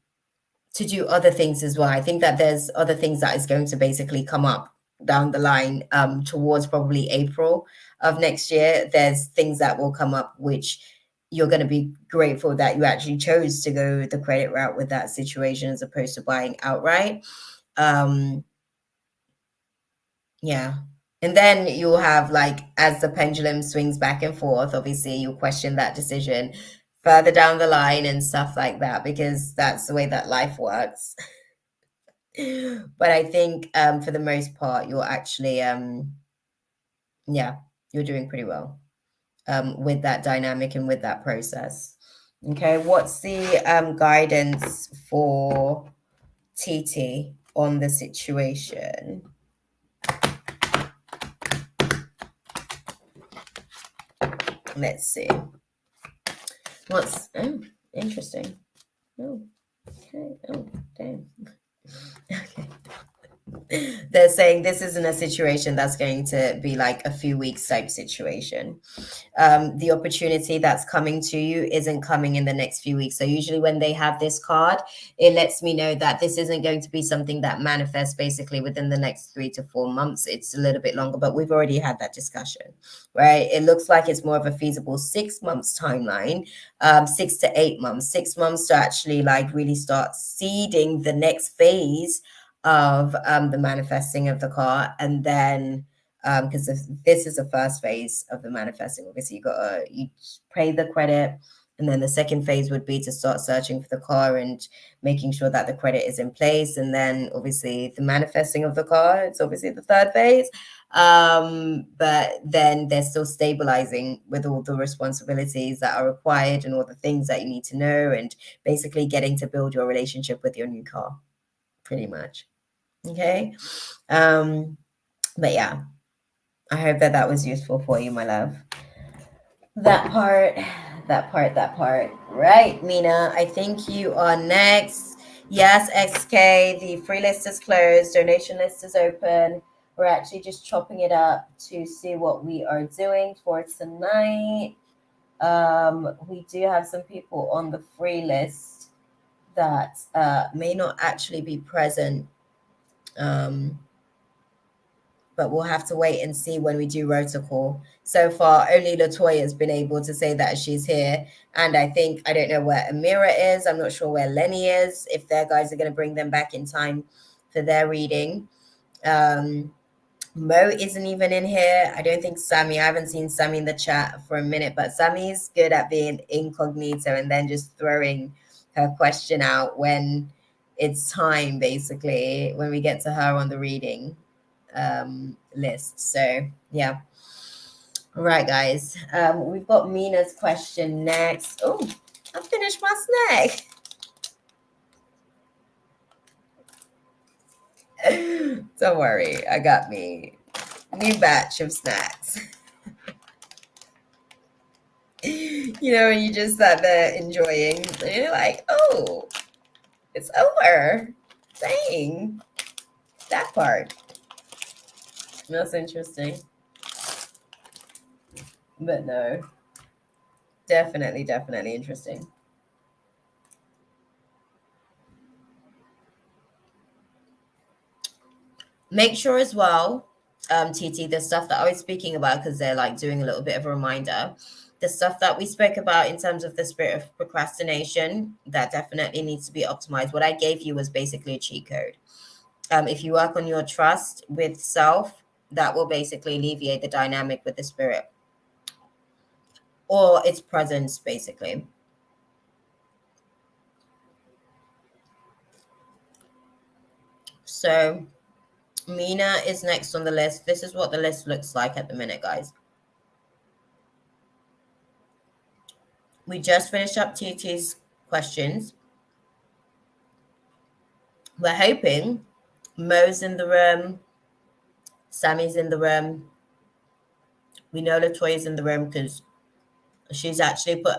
do other things as well. I think that there's other things that is going to basically come up down the line towards probably April of next year. There's things that will come up which you're going to be grateful that you actually chose to go the credit route with that situation as opposed to buying outright. Yeah. And then you'll have like, as the pendulum swings back and forth, obviously you'll question that decision further down the line and stuff like that, because that's the way that life works. But I think for the most part, you're actually, yeah, you're doing pretty well with that dynamic and with that process. Okay, what's the guidance for TT on the situation? Let's see. What's interesting. Oh, okay. Oh, damn. Okay. They're saying this isn't a situation that's going to be like a few weeks type situation. The opportunity that's coming to you isn't coming in the next few weeks. So usually when they have this card, it lets me know that this isn't going to be something that manifests basically within the next 3 to 4 months. It's a little bit longer, but we've already had that discussion, right? It looks like it's more of a feasible 6 months timeline, 6 to 8 months, 6 months to actually like really start seeding the next phase of the manifesting of the car. And then because this is the first phase of the manifesting, obviously you pay the credit, and then the second phase would be to start searching for the car and making sure that the credit is in place, and then obviously the manifesting of the car, it's obviously the third phase. But then they're still stabilizing with all the responsibilities that are required and all the things that you need to know, and basically getting to build your relationship with your new car, pretty much. Okay. But yeah, I hope that that was useful for you, my love. That part. Right, Mina, I think you are next. Yes, XK, the free list is closed, donation list is open. We're actually just chopping it up to see what we are doing for tonight. We do have some people on the free list that may not actually be present. But we'll have to wait and see when we do Rota Call. So far, only Latoya has been able to say that she's here. And I don't know where Amira is. I'm not sure where Lenny is, if their guys are going to bring them back in time for their reading. Mo isn't even in here. I don't think Sammy, I haven't seen Sammy in the chat for a minute, but Sammy's good at being incognito and then just throwing her question out when it's time, basically, when we get to her on the reading list. So yeah. All right, guys. We've got Mina's question next. Oh, I finished my snack. Don't worry, I got me new batch of snacks. You know, when you just sat there enjoying, and you're like, oh, it's over. Dang, that part. That's interesting. But no, definitely interesting. Make sure as well, TT, the stuff that I was speaking about, because they're like doing a little bit of a reminder, the stuff that we spoke about in terms of the spirit of procrastination, that definitely needs to be optimized. What I gave you was basically a cheat code. If you work on your trust with self, that will basically alleviate the dynamic with the spirit or its presence, basically. So Mina is next on the list. This is what the list looks like at the minute, guys. We just finished up TT's questions. We're hoping Mo's in the room, Sammy's in the room. We know Latoya's in the room because she's actually put,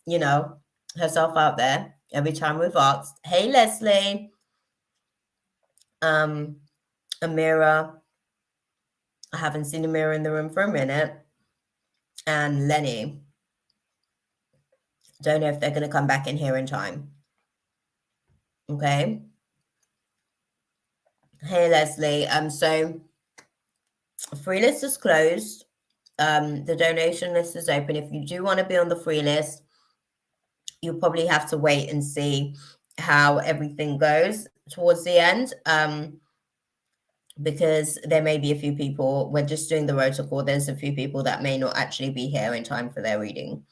you know, herself out there every time we've asked. Hey, Leslie. Amira. I haven't seen Amira in the room for a minute. And Lenny. Don't know if they're going to come back in here in time. Okay. Hey, Leslie. So free list is closed. The donation list is open. If you do want to be on the free list, you'll probably have to wait and see how everything goes towards the end. Because there may be a few people, we're just doing the rota call. There's a few people that may not actually be here in time for their reading.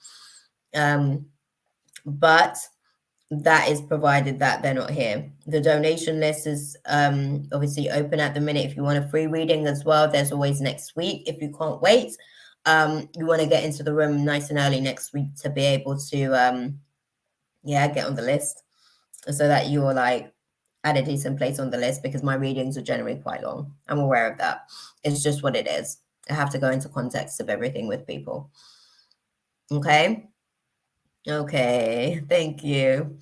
But that is provided that they're not here. The donation list is obviously open at the minute. If you want a free reading as well, there's always next week. If you can't wait, you want to get into the room nice and early next week to be able to get on the list so that you're like at a decent place on the list, because my readings are generally quite long. I'm aware of that. It's just what it is. I have to go into context of everything with people. Okay. Thank you.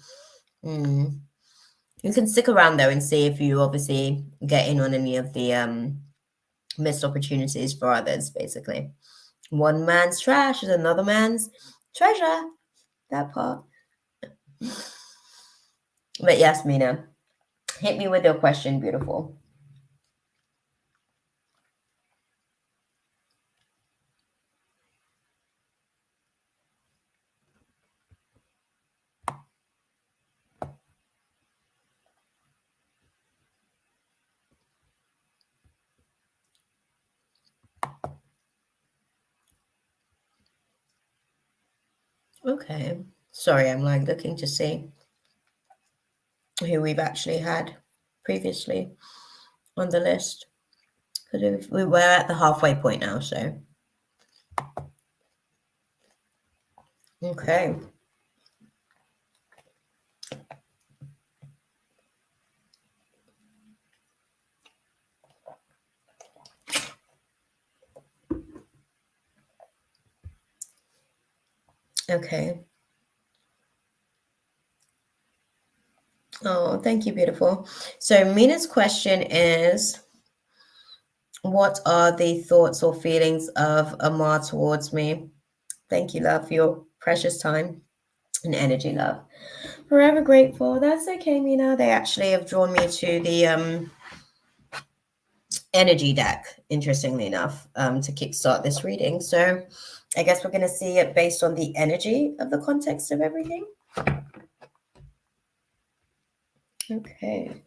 You can stick around though and see if you obviously get in on any of the missed opportunities for others, basically. One man's trash is another man's treasure. That part. But yes, Mina, hit me with your question, beautiful. Okay. Sorry, I'm like looking to see who we've actually had previously on the list. Because we're at the halfway point now, so. Okay. Okay. Oh, thank you, beautiful. So Mina's question is, what are the thoughts or feelings of Amar towards me? Thank you, love, for your precious time and energy, love. Forever grateful. That's okay, Mina. They actually have drawn me to the energy deck, interestingly enough, to kickstart this reading. So I guess we're going to see it based on the energy of the context of everything. Okay.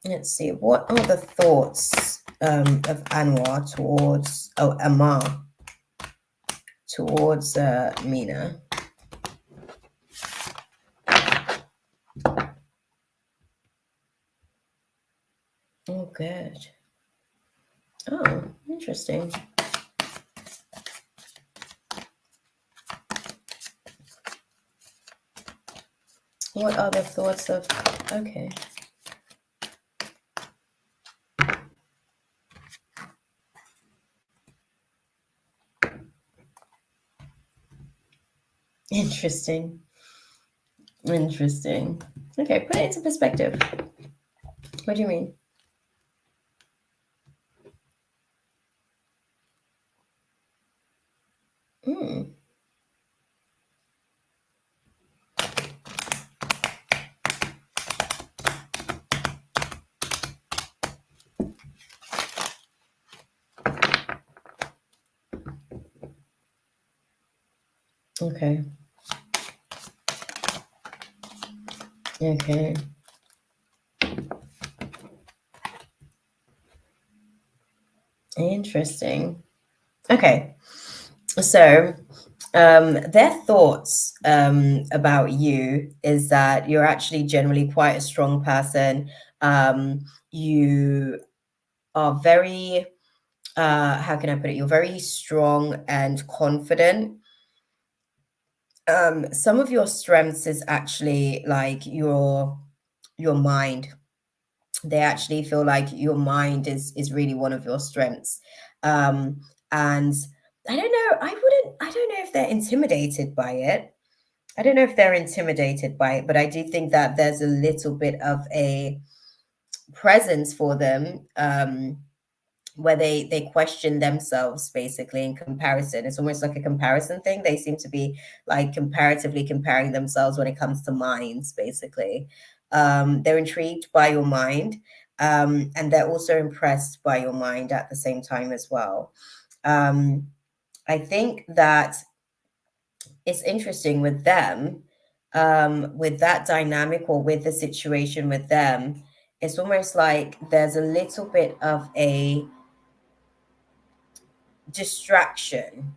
Let's see. What are the thoughts of Anwar towards, Amar towards Mina? Oh, good. Oh, interesting. What are the thoughts of, okay. Interesting. Interesting. Okay, put it into perspective. What do you mean? Hmm. Okay. Okay. Interesting. Okay. So, their thoughts about you is that you're actually generally quite a strong person. You are very, how can I put it? You're very strong and confident. Some of your strengths is actually like your mind. They actually feel like your mind is really one of your strengths. And I don't know, I don't know if they're intimidated by it. I don't know if they're intimidated by it, but I do think that there's a little bit of a presence for them, where they question themselves basically in comparison. It's almost like a comparison thing. They seem to be like comparatively comparing themselves when it comes to minds, basically. They're intrigued by your mind, and they're also impressed by your mind at the same time as well. I think that it's interesting with them, with that dynamic or with the situation with them. It's almost like there's a little bit of a distraction.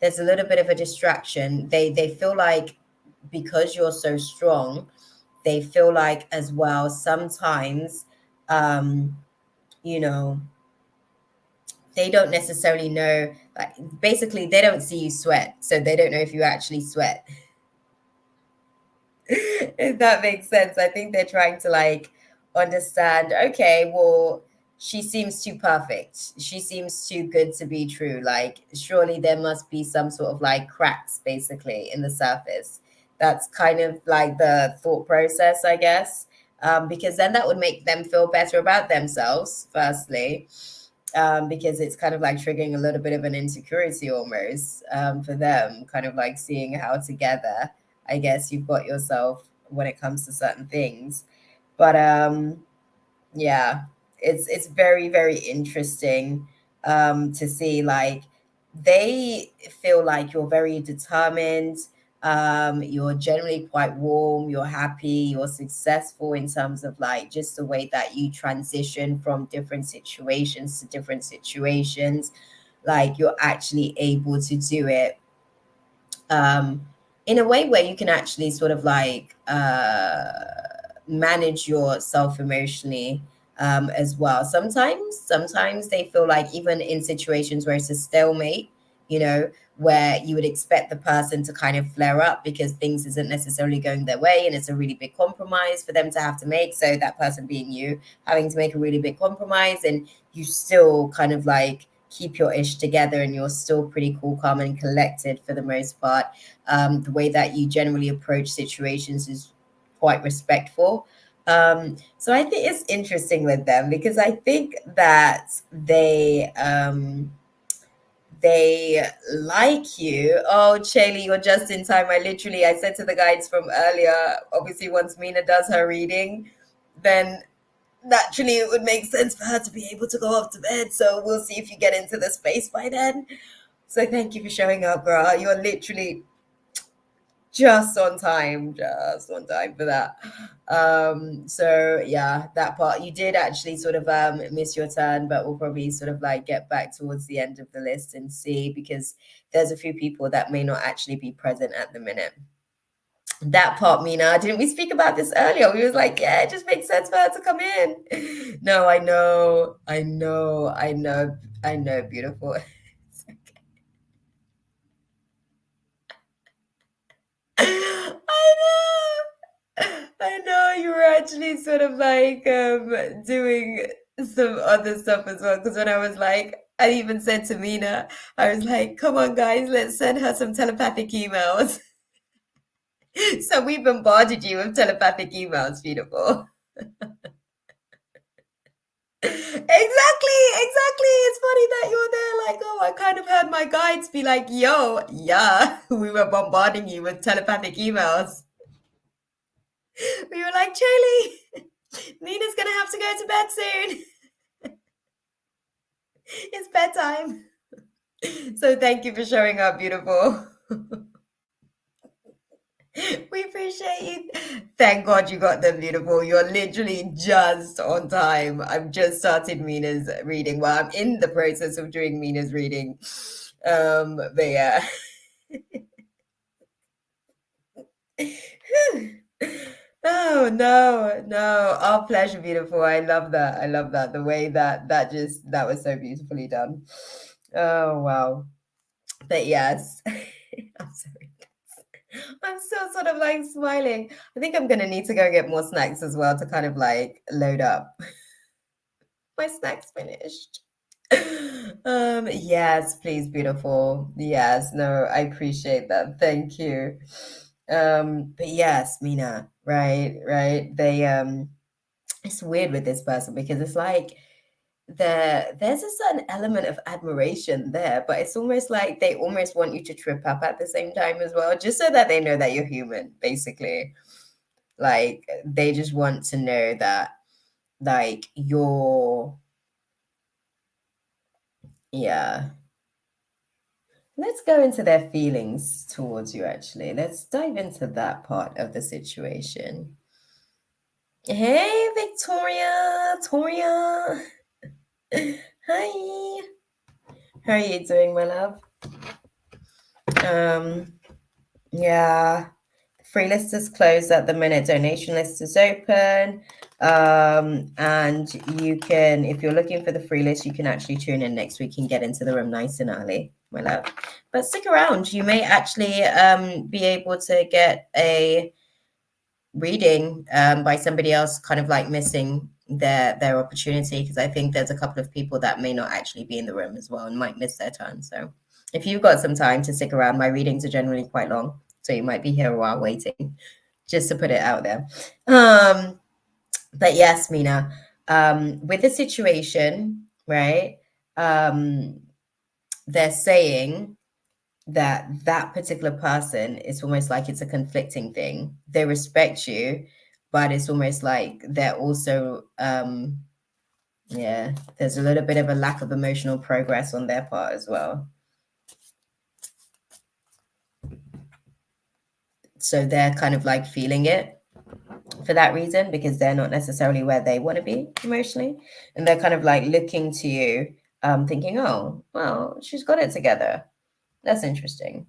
There's a little bit of a distraction. They feel like because you're so strong, they feel like as well sometimes, um, you know, they don't necessarily know, like basically they don't see you sweat, so they don't know if you actually sweat. If that makes sense. I think they're trying to like understand, okay, well, she seems too perfect. She seems too good to be true. Like, surely there must be some sort of like cracks basically in the surface. That's kind of like the thought process, I guess. Because then that would make them feel better about themselves, firstly. Because it's kind of like triggering a little bit of an insecurity almost, for them, kind of like seeing how together, I guess, you've got yourself when it comes to certain things. But yeah, it's very, very interesting to see, like, they feel like you're very determined. You're generally quite warm, you're happy, you're successful in terms of like just the way that you transition from different situations to different situations. Like, you're actually able to do it um, in a way where you can actually sort of like manage yourself emotionally, as well. Sometimes they feel like even in situations where it's a stalemate, you know, where you would expect the person to kind of flare up because things isn't necessarily going their way and it's a really big compromise for them to have to make. So that person being you, having to make a really big compromise, and you still kind of like keep your ish together and you're still pretty cool, calm, and collected for the most part. The way that you generally approach situations is quite respectful. So I think it's interesting with them because I think that they like you. Oh, Chaley, you're just in time. I said to the guides from earlier, obviously once Mina does her reading, then naturally it would make sense for her to be able to go off to bed. So we'll see if you get into the space by then. So thank you for showing up, girl. You're literally just on time for that. So yeah, that part you did actually sort of miss your turn, but we'll probably sort of like get back towards the end of the list and see, because there's a few people that may not actually be present at the minute. That part, Mina, didn't we speak about this earlier? We was like, yeah, it just makes sense for her to come in. No, I know, beautiful. I know you were actually sort of like doing some other stuff as well. Because when I was like, I even said to Mina, I was like, come on, guys, let's send her some telepathic emails. So we bombarded you with telepathic emails, beautiful. Exactly. It's funny that you're there. Like, oh, I kind of heard my guides be like, yo, yeah, we were bombarding you with telepathic emails. We were like, Charlie, Nina's gonna have to go to bed soon. It's bedtime. So thank you for showing up, beautiful. We appreciate you. Thank God you got them, beautiful. You're literally just on time. I've just started Mina's reading. Well, I'm in the process of doing Mina's reading. But yeah. No, no. Our pleasure, beautiful. I love that. I love that. The way that was so beautifully done. Oh wow. But yes. I'm sorry. I'm still sort of like smiling. I think I'm gonna need to go get more snacks as well to kind of like load up. My snacks finished. Yes, please, beautiful. Yes, no, I appreciate that. Thank you. But yes, Mina, right. It's weird with this person because it's like there's a certain element of admiration there, but it's almost like they almost want you to trip up at the same time as well, just so that they know that you're human, basically. Like they just want to know that like you're, yeah. Let's go into their feelings towards you, actually. Let's dive into that part of the situation. Hey, Victoria, Toria. Hi. How are you doing, my love? Yeah. Free list is closed at the minute. Donation list is open. And you can, if you're looking for the free list, you can actually tune in next week and get into the room nice and early, my love. But stick around. You may actually be able to get a reading by somebody else kind of like missing their opportunity, because I think there's a couple of people that may not actually be in the room as well and might miss their turn. So if you've got some time to stick around, my readings are generally quite long, so you might be here a while waiting, just to put it out there. But yes, Mina, with the situation, right, they're saying that particular person, it's almost like it's a conflicting thing. They respect you, but it's almost like they're also yeah, there's a little bit of a lack of emotional progress on their part as well. So they're kind of like feeling it for that reason, because they're not necessarily where they want to be emotionally, and they're kind of like looking to you, thinking, oh well, she's got it together. That's interesting.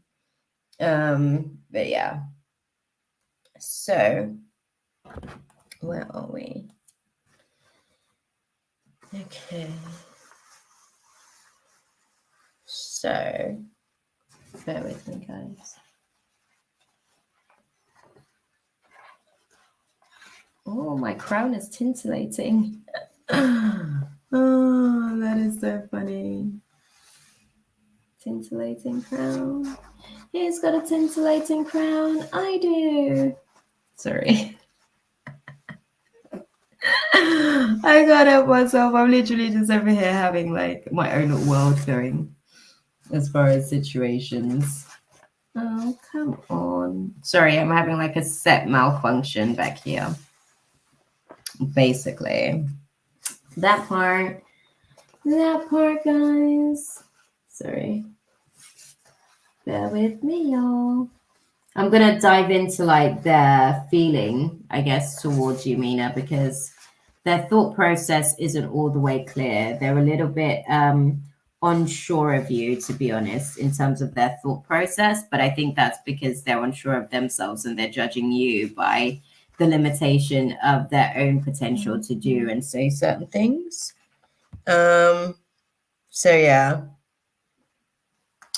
But yeah, so where are we? Okay, so bear with me, guys. Oh, my crown is tintillating. Oh, that is so funny. Tintillating crown. He's got a tintillating crown. I do. Sorry. I got it myself. I'm literally just over here having like my own little world going as far as situations. Oh, come on. Sorry, I'm having like a set malfunction back here. Basically. That part, guys. Sorry. Bear with me, y'all. I'm going to dive into like their feeling, I guess, towards you, Mina, because their thought process isn't all the way clear. They're a little bit unsure of you, to be honest, in terms of their thought process. But I think that's because they're unsure of themselves and they're judging you by the limitation of their own potential to do and say certain things. So yeah.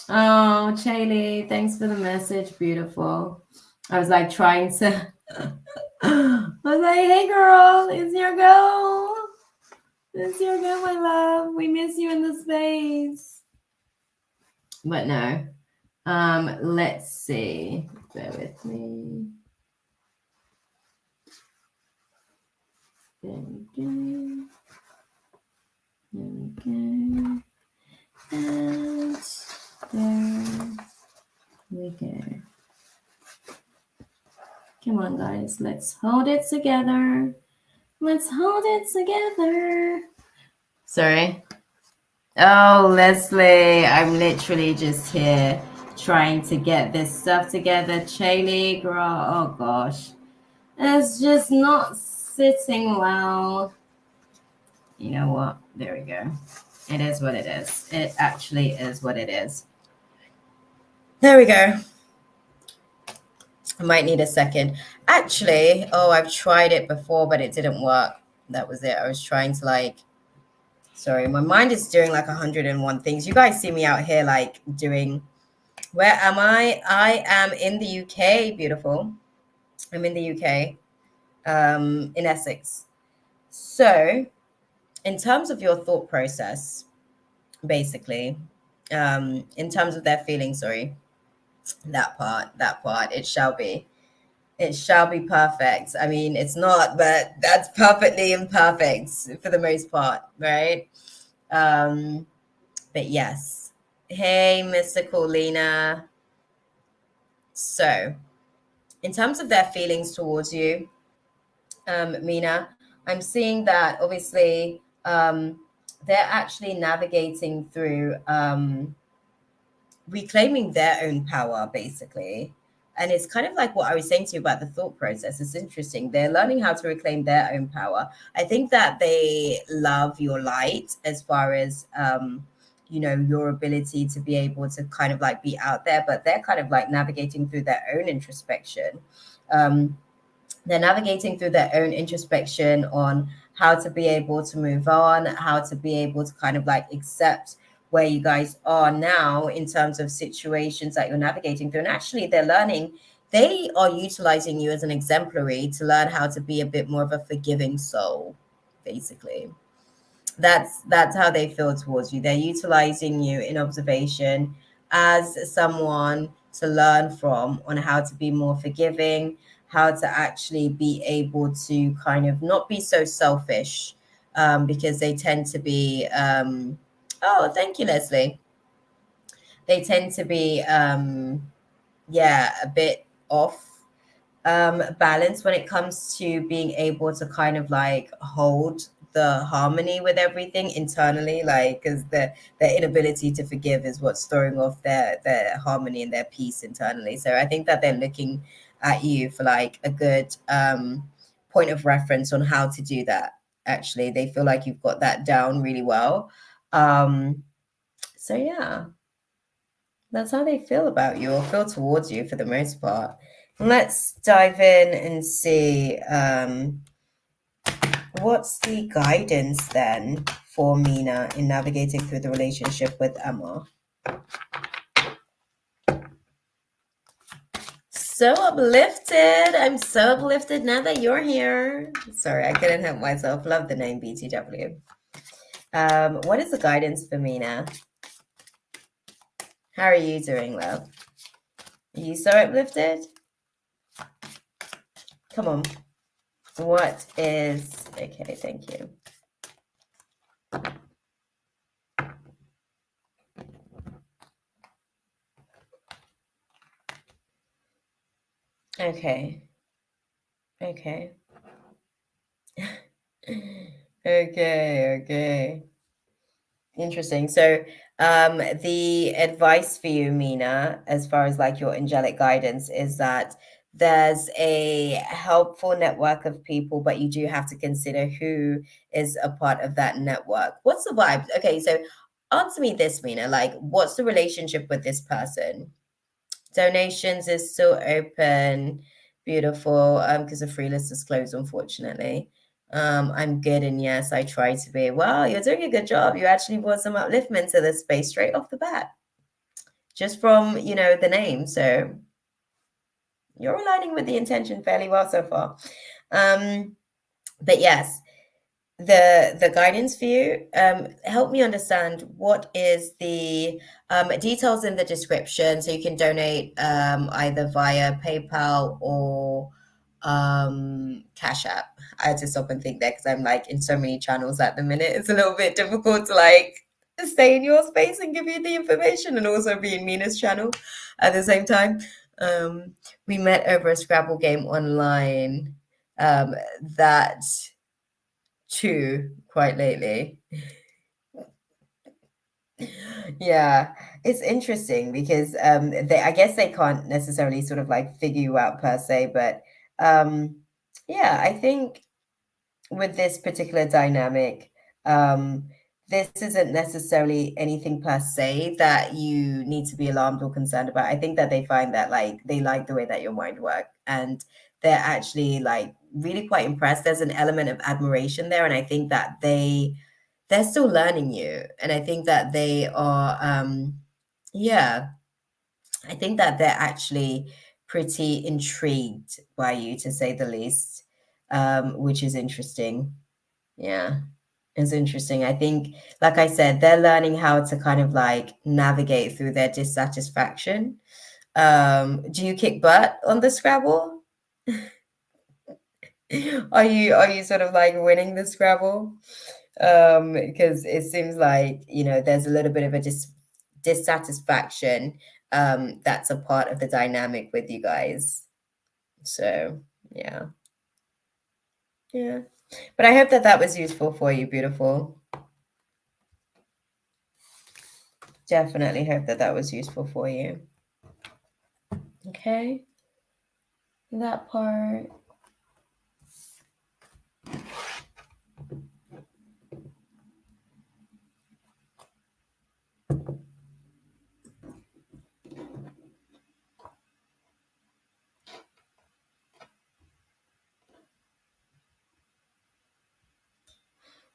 Oh, Chaley, thanks for the message. Beautiful. I was like trying to I was like, hey girl, it's your go. It's your go, my love. We miss you in the space. But no. Let's see. Bear with me. There we go. There we go. And there we go. Come on, guys. Let's hold it together. Let's hold it together. Sorry. Oh, Leslie, I'm literally just here trying to get this stuff together. Chaley, girl, oh gosh. It's just not sitting well. You know what? There we go. It is what it is. It actually is what it is. There we go. I might need a second. Actually, I've tried it before, but it didn't work. That was it. I was trying to like, sorry, my mind is doing like 101 things. You guys see me out here like doing, where am I? I am in the UK, beautiful. I'm in the UK, in Essex. So in terms of your thought process, basically, in terms of their feelings, sorry, that part, it shall be perfect. I mean, it's not, but that's perfectly imperfect for the most part, right? But yes. Hey, Mystical Lena. So in terms of their feelings towards you, Mina, I'm seeing that obviously they're actually navigating through reclaiming their own power, basically. And it's kind of like what I was saying to you about the thought process. It's interesting. They're learning how to reclaim their own power. I think that they love your light as far as, your ability to be able to kind of like be out there, but they're kind of like navigating through their own introspection. They're navigating through their own introspection on how to be able to move on, how to be able to kind of like accept where you guys are now in terms of situations that you're navigating through. And actually they're learning, they are utilizing you as an exemplary to learn how to be a bit more of a forgiving soul, basically. That's how they feel towards you. They're utilizing you in observation as someone to learn from on how to be more forgiving, how to actually be able to kind of not be so selfish, because they tend to be oh, thank you, Leslie. They tend to be a bit off balance when it comes to being able to kind of like hold the harmony with everything internally, like because their inability to forgive is what's throwing off their harmony and their peace internally. So I think that they're looking at you for like a good point of reference on how to do that. Actually, they feel like you've got that down really well. So yeah, that's how they feel about you or feel towards you for the most part. Let's dive in and see what's the guidance then for Mina in navigating through the relationship with Emma. So uplifted. I'm so uplifted now that you're here. Sorry, I couldn't help myself. Love the name BTW. What is the guidance for Mina? How are you doing, love? Are you so uplifted? Come on. What is Okay, thank you. Okay. Okay. Okay. Interesting. So, the advice for you, Mina, as far as like your angelic guidance, is that there's a helpful network of people, but you do have to consider who is a part of that network. What's the vibe? Okay, so answer me this, Mina. Like, what's the relationship with this person? Donations is still open. Beautiful. Because the free list is closed, unfortunately. I'm good, and yes, I try to be. Wow, you're doing a good job. You actually brought some upliftment to this space straight off the bat, just from the name. So you're aligning with the intention fairly well so far. But yes, the guidance for you, help me understand what is the details in the description, so you can donate either via PayPal or Cash App. I had to stop and think there because I'm like in so many channels at the minute. It's a little bit difficult to like stay in your space and give you the information and also be in Mina's channel at the same time. We met over a Scrabble game online that too quite lately. Yeah, it's interesting because I guess they can't necessarily sort of like figure you out per se, but yeah, I think with this particular dynamic, um, this isn't necessarily anything per se that you need to be alarmed or concerned about. I think that they find that like they like the way that your mind works, and they're actually like really quite impressed. There's an element of admiration there, and I think that they're still learning you, and I think that they are yeah, I think that they're actually pretty intrigued by you, to say the least, which is interesting. Yeah, it's interesting. I think, like I said, they're learning how to kind of like navigate through their dissatisfaction. Do you kick butt on the Scrabble? Are you sort of like winning the Scrabble? Because it seems like there's a little bit of a dissatisfaction that's a part of the dynamic with you guys. So yeah. Yeah. But I hope that that was useful for you, beautiful. Definitely hope that that was useful for you. Okay. That part.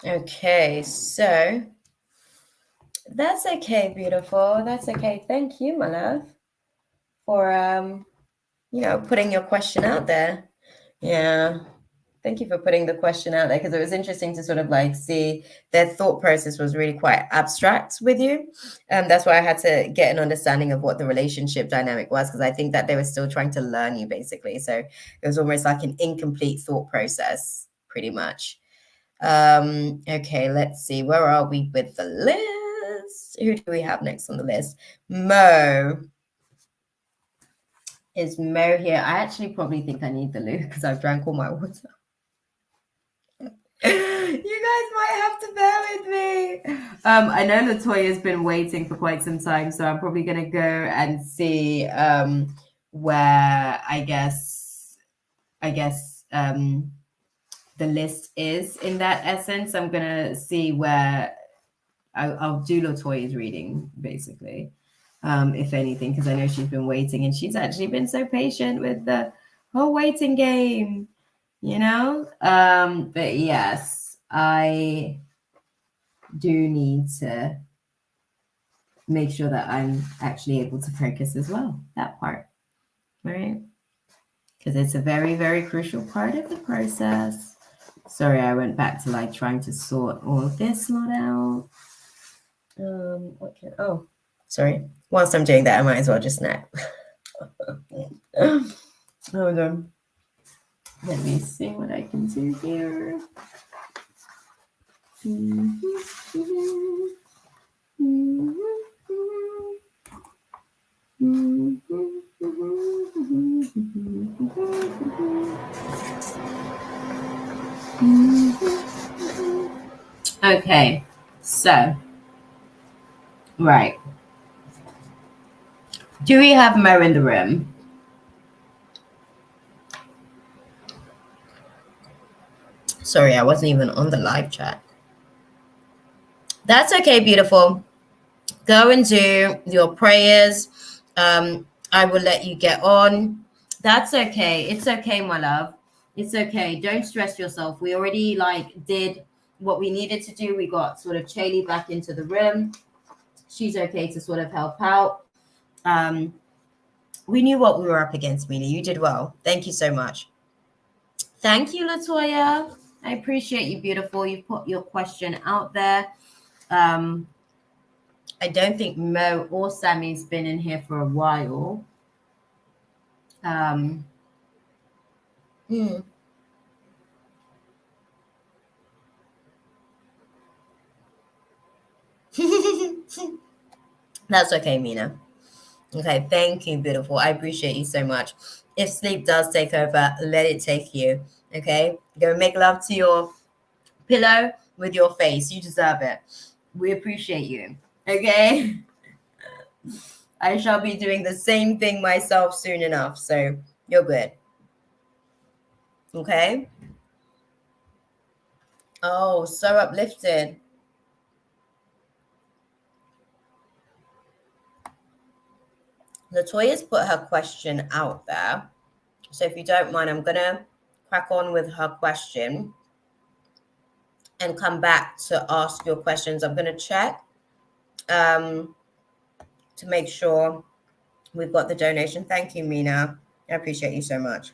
Okay, so that's okay, beautiful. That's okay. Thank you, my love, for putting your question out there. Yeah. Thank you for putting the question out there, because it was interesting to sort of like see their thought process was really quite abstract with you. That's why I had to get an understanding of what the relationship dynamic was, because I think that they were still trying to learn you, basically. So it was almost like an incomplete thought process, pretty much. Okay, let's see. Where are we with the list? Who do we have next on the list? Mo. Is Mo here? I actually probably think I need the loo because I've drank all my water. You guys might have to bear with me. I know Latoya's been waiting for quite some time, so I'm probably gonna go and see where I guess the list is in that essence. I'm gonna see where I'll do Latoya's reading, basically, if anything, because I know she's been waiting, and she's actually been so patient with the whole waiting game. But yes, I do need to make sure that I'm actually able to focus as well, that part, right? Because it's a very, very crucial part of the process. Sorry, I went back to like trying to sort all of this lot out. Oh, sorry. Whilst I'm doing that, I might as well just snap. Hold on. Let me see what I can do here. Okay, so, right. Do we have Mo in the room? Sorry, I wasn't even on the live chat. That's okay, beautiful. Go and do your prayers. I will let you get on. That's okay. It's okay, my love. It's okay. Don't stress yourself. We already did what we needed to do. We got sort of Chaley back into the room. She's okay to sort of help out. We knew what we were up against, Mina. You did well. Thank you so much. Thank you, Latoya. I appreciate you, beautiful. You put your question out there. I don't think Mo or Sammy's been in here for a while. That's okay, Mina. Okay, thank you, beautiful. I appreciate you so much. If sleep does take over, let it take you. Okay, go make love to your pillow with your face. You deserve it. We appreciate you. Okay. I shall be doing the same thing myself soon enough. So you're good. Okay. Oh, so uplifted. Latoya's put her question out there. So if you don't mind, I'm going to crack on with her question and come back to ask your questions. I'm going to check to make sure we've got the donation. Thank you, Mina. I appreciate you so much.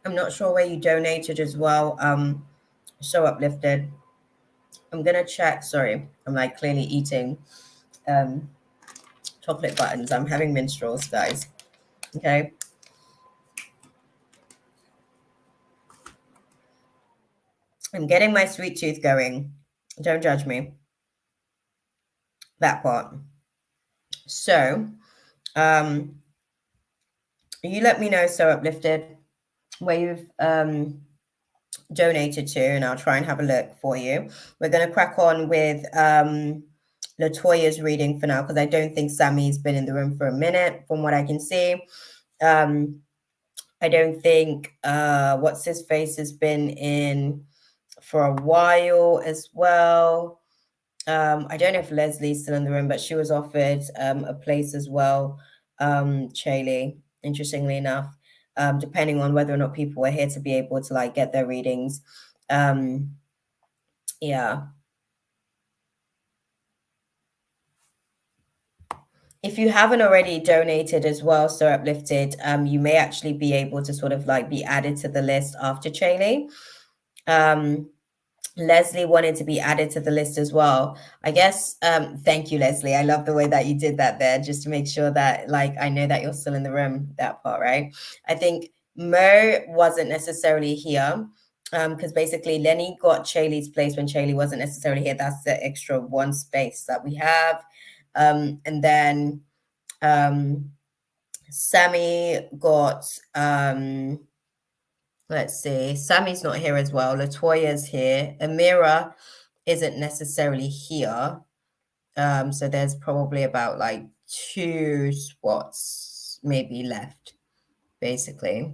I'm not sure where you donated as well. So uplifted. I'm going to check. Sorry, I'm clearly eating chocolate buttons. I'm having minstrels, guys. Okay. I'm getting my sweet tooth going. Don't judge me. That part. So, you let me know, so uplifted, where you've donated to, and I'll try and have a look for you. We're going to crack on with Latoya's reading for now, because I don't think Sammy's been in the room for a minute, from what I can see. I don't think what's his face has been in for a while as well. I don't know if Leslie's still in the room, but she was offered a place as well, Chaley, interestingly enough, depending on whether or not people were here to be able to get their readings. Yeah. If you haven't already donated as well, so uplifted, you may actually be able to sort of be added to the list after Chaley. Leslie wanted to be added to the list as well. I guess, thank you, Leslie. I love the way that you did that there, just to make sure that I know that you're still in the room, that part, right? I think Mo wasn't necessarily here because basically Lenny got Chaley's place when Chaley wasn't necessarily here. That's the extra one space that we have. And then Sammy got, let's see, Sammy's not here as well. Latoya's here. Amira isn't necessarily here. So there's probably about 2 spots maybe left, basically.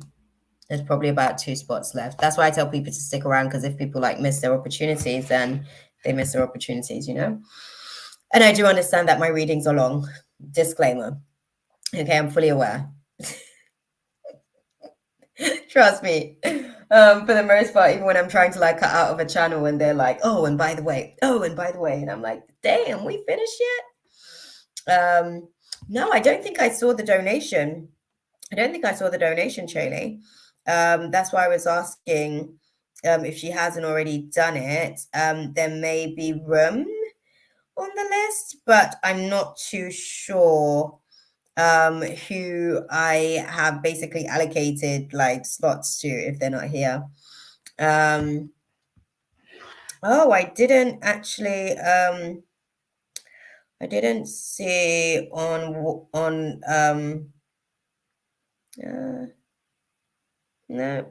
There's probably about 2 spots left. That's why I tell people to stick around, because if people miss their opportunities, then they miss their opportunities, And I do understand that my readings are long. Disclaimer. Okay, I'm fully aware. Trust me. For the most part, even when I'm trying to cut out of a channel and they're like, oh, and by the way, and I'm like, damn, we finished yet? No, I don't think I saw the donation. Chaley. That's why I was asking if she hasn't already done it. There may be room on the list, but I'm not too sure who I have basically allocated like slots to if they're not here. Oh, I didn't actually I didn't see on no,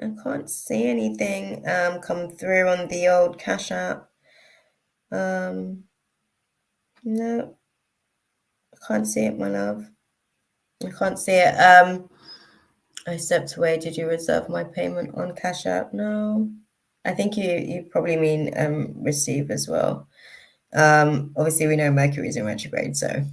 I can't see anything come through on the old Cash App. No, I can't see it, my love. I can't see it. I stepped away. Did you reserve my payment on Cash App? No. I think you probably mean receive as well. Obviously we know Mercury's in retrograde, so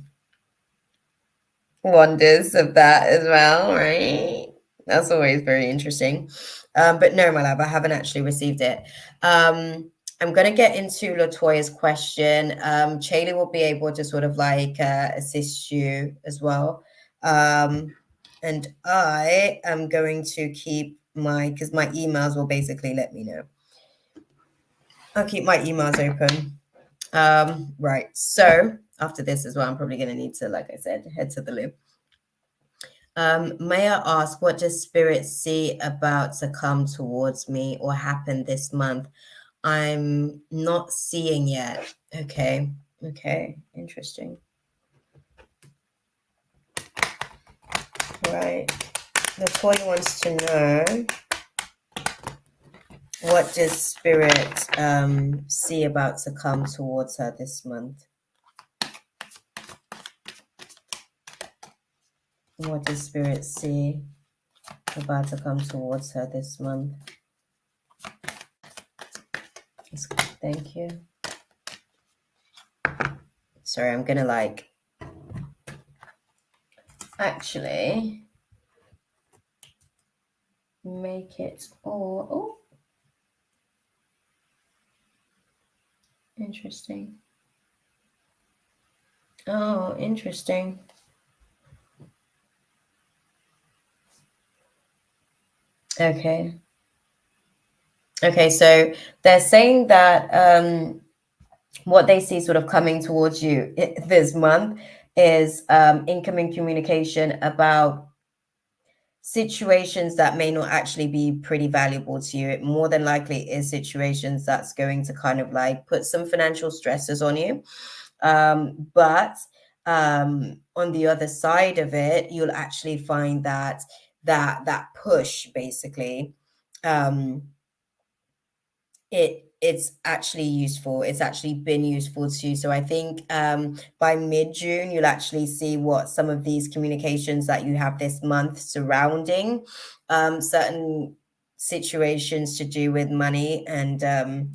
wonders of that as well, right? That's always very interesting. But no, my love, I haven't actually received it. I'm going to get into Latoya's question. Chaley will be able to sort of like assist you as well. And I am going to keep because my emails will basically let me know. I'll keep my emails open. Right. So after this as well, I'm probably going to need to, like I said, head to the loo. May I ask, what does Spirit see about to come towards me or happen this month? I'm not seeing yet. Okay. Okay. Interesting. Right. Latoya wants to know, what does Spirit see about to come towards her this month? What does Spirit see about to come towards her this month? Thank you. Sorry, I'm gonna like actually make it all. Oh, interesting. Oh, interesting. Okay. Okay, so they're saying that what they see sort of coming towards you this month is incoming communication about situations that may not actually be pretty valuable to you. It more than likely is situations that's going to kind of like put some financial stresses on you. But on the other side of it, you'll actually find that that push basically it's actually useful. It's actually been useful to you. So I think by mid-June, you'll actually see what some of these communications that you have this month surrounding certain situations to do with money and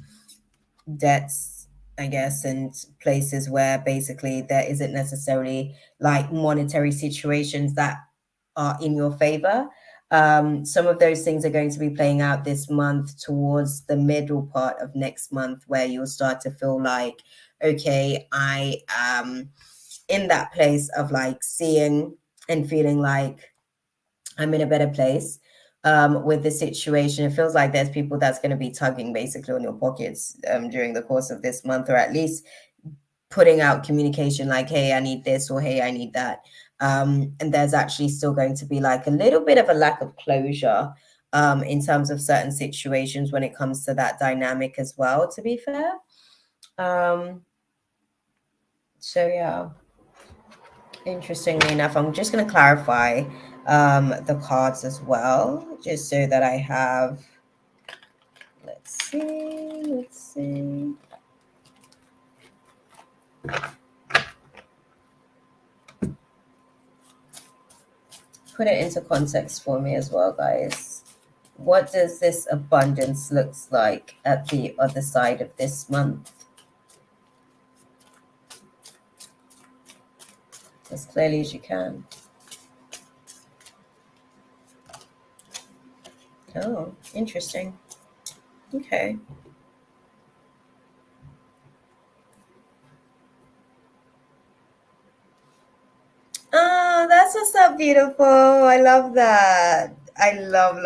debts, I guess, and places where basically there isn't necessarily like monetary situations that are in your favor. Some of those things are going to be playing out this month towards the middle part of next month, where you'll start to feel like, okay, I am in that place of like seeing and feeling like I'm in a better place with the situation. It feels like there's people that's going to be tugging basically on your pockets during the course of this month, or at least putting out communication like, hey, I need this, or hey, I need that. And there's actually still going to be like a little bit of a lack of closure in terms of certain situations when it comes to that dynamic as well, to be fair. So yeah, interestingly enough, I'm just going to clarify the cards as well, just so that I have, let's see. Put it into context for me as well, guys. What does this abundance looks like at the other side of this month? As clearly as you can. Oh, interesting. Okay. Oh, that's what's up, beautiful. I love that. I love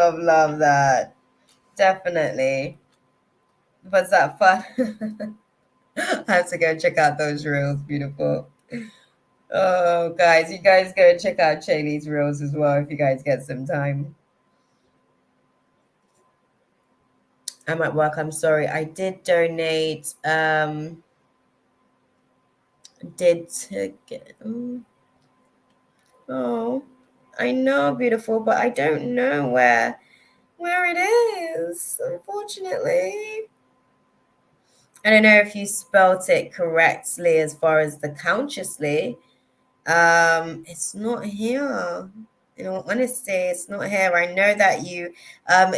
that. Definitely. Was that fun? I have to go check out those reels. Beautiful. Oh, guys, you guys go check out Shaylee's reels as well if you guys get some time. I'm at work. I'm sorry. I did donate. Did to get. Oh, I know, beautiful, but I don't know where it is. Unfortunately, I don't know if you spelt it correctly as far as the consciously. It's not here. In all honesty, it's not here. I know that you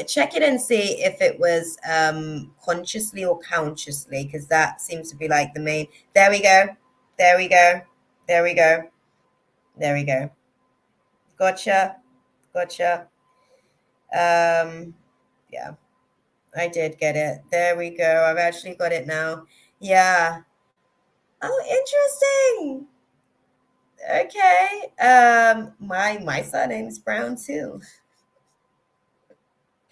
check it and see if it was consciously or consciously, because that seems to be like the main. There we go. There we go. There we go. There we go. Gotcha. Gotcha. Yeah, I did get it. There we go. I've actually got it now. Yeah. Oh, interesting. Okay. My surname's Brown too.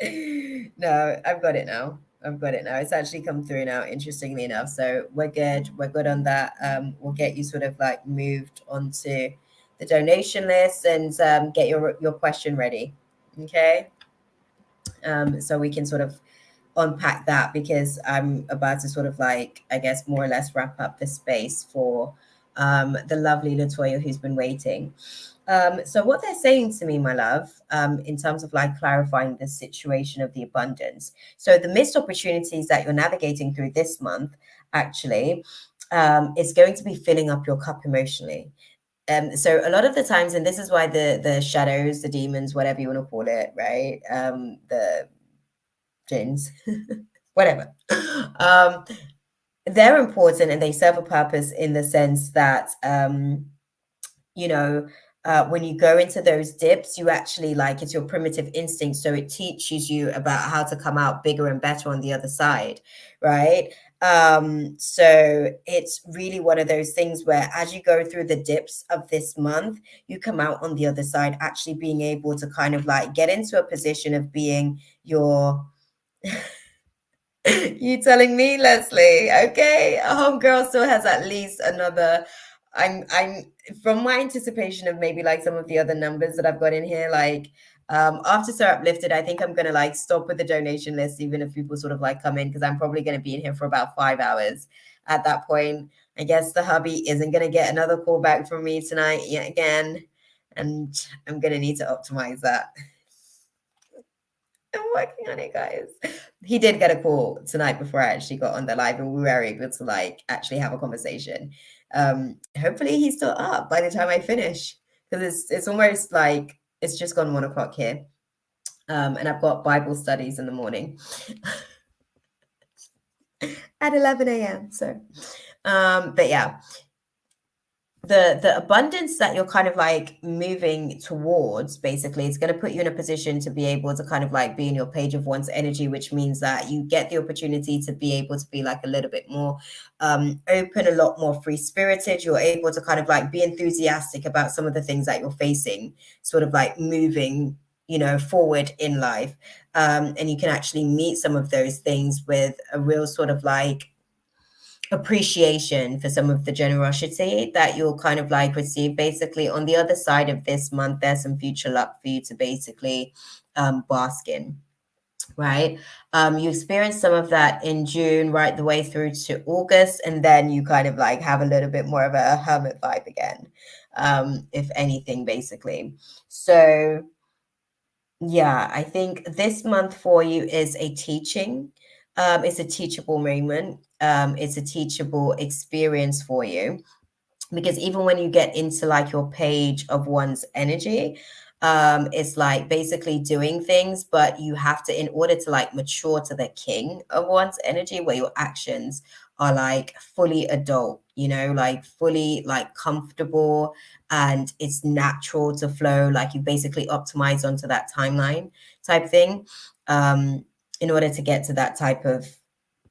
No, I've got it now. I've got it now. It's actually come through now, interestingly enough. So we're good. We're good on that. We'll get you sort of like moved onto the donation list and get your question ready. Okay. So we can sort of unpack that because I'm about to sort of like, I guess, more or less wrap up the space for the lovely Latoya who's been waiting. So what they're saying to me, my love, in terms of like clarifying the situation of the abundance. So the missed opportunities that you're navigating through this month actually is going to be filling up your cup emotionally. So a lot of the times, and this is why the shadows, the demons, whatever you want to call it, right? The jinns, whatever. Um, they're important and they serve a purpose in the sense that you know, when you go into those dips, you actually like it's your primitive instinct. So it teaches you about how to come out bigger and better on the other side, right? So it's really one of those things where as you go through the dips of this month, you come out on the other side, actually being able to kind of like get into a position of being your you telling me, Leslie? Okay, a homegirl still has at least another. I'm from my anticipation of maybe like some of the other numbers that I've got in here. Like after Sir Uplifted, I think I'm gonna like stop with the donation list, even if people sort of like come in, because I'm probably gonna be in here for about 5 hours. At that point, I guess the hubby isn't gonna get another call back from me tonight yet again, and I'm gonna need to optimize that. I'm working on it, guys. He did get a call tonight before I actually got on the live, and we were able to like actually have a conversation. Hopefully he's still up by the time I finish, because it's almost like it's just gone 1 o'clock here. And I've got Bible studies in the morning at 11 a.m. So but yeah, the abundance that you're kind of like moving towards basically is going to put you in a position to be able to kind of like be in your page of one's energy, which means that you get the opportunity to be able to be like a little bit more open, a lot more free spirited. You're able to kind of like be enthusiastic about some of the things that you're facing, sort of like moving, you know, forward in life. And you can actually meet some of those things with a real sort of like appreciation for some of the generosity that you'll kind of like receive. Basically, on the other side of this month, there's some future luck for you to basically bask in, right? You experience some of that in June, right the way through to August, and then you kind of like have a little bit more of a hermit vibe again, if anything, basically. So yeah, I think this month for you is a teaching. It's a teachable moment. It's a teachable experience for you, because even when you get into like your page of one's energy, it's like basically doing things, but you have to, in order to like mature to the king of one's energy, where your actions are like fully adult, you know, like fully like comfortable, and it's natural to flow, like you basically optimize onto that timeline type thing. In order to get to that type of,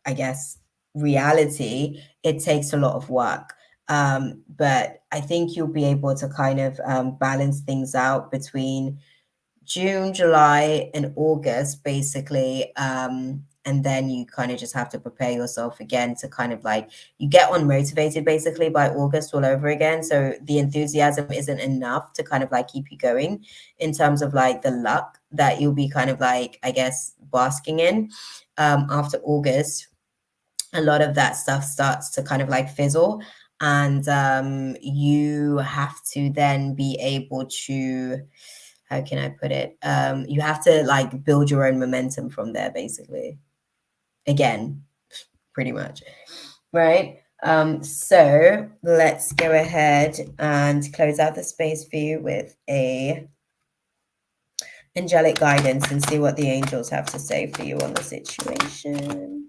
I guess, reality, it takes a lot of work. But I think you'll be able to kind of balance things out between June, July, and August, basically. and then you kind of just have to prepare yourself again to kind of like, you get unmotivated basically by August all over again. So the enthusiasm isn't enough to kind of like keep you going in terms of like the luck that you'll be kind of like, I guess, basking in. After August, a lot of that stuff starts to kind of like fizzle, and you have to then be able to, how can I put it, you have to like build your own momentum from there basically, again, pretty much, right? So let's go ahead and close out the space for you with a angelic guidance and see what the angels have to say for you on the situation.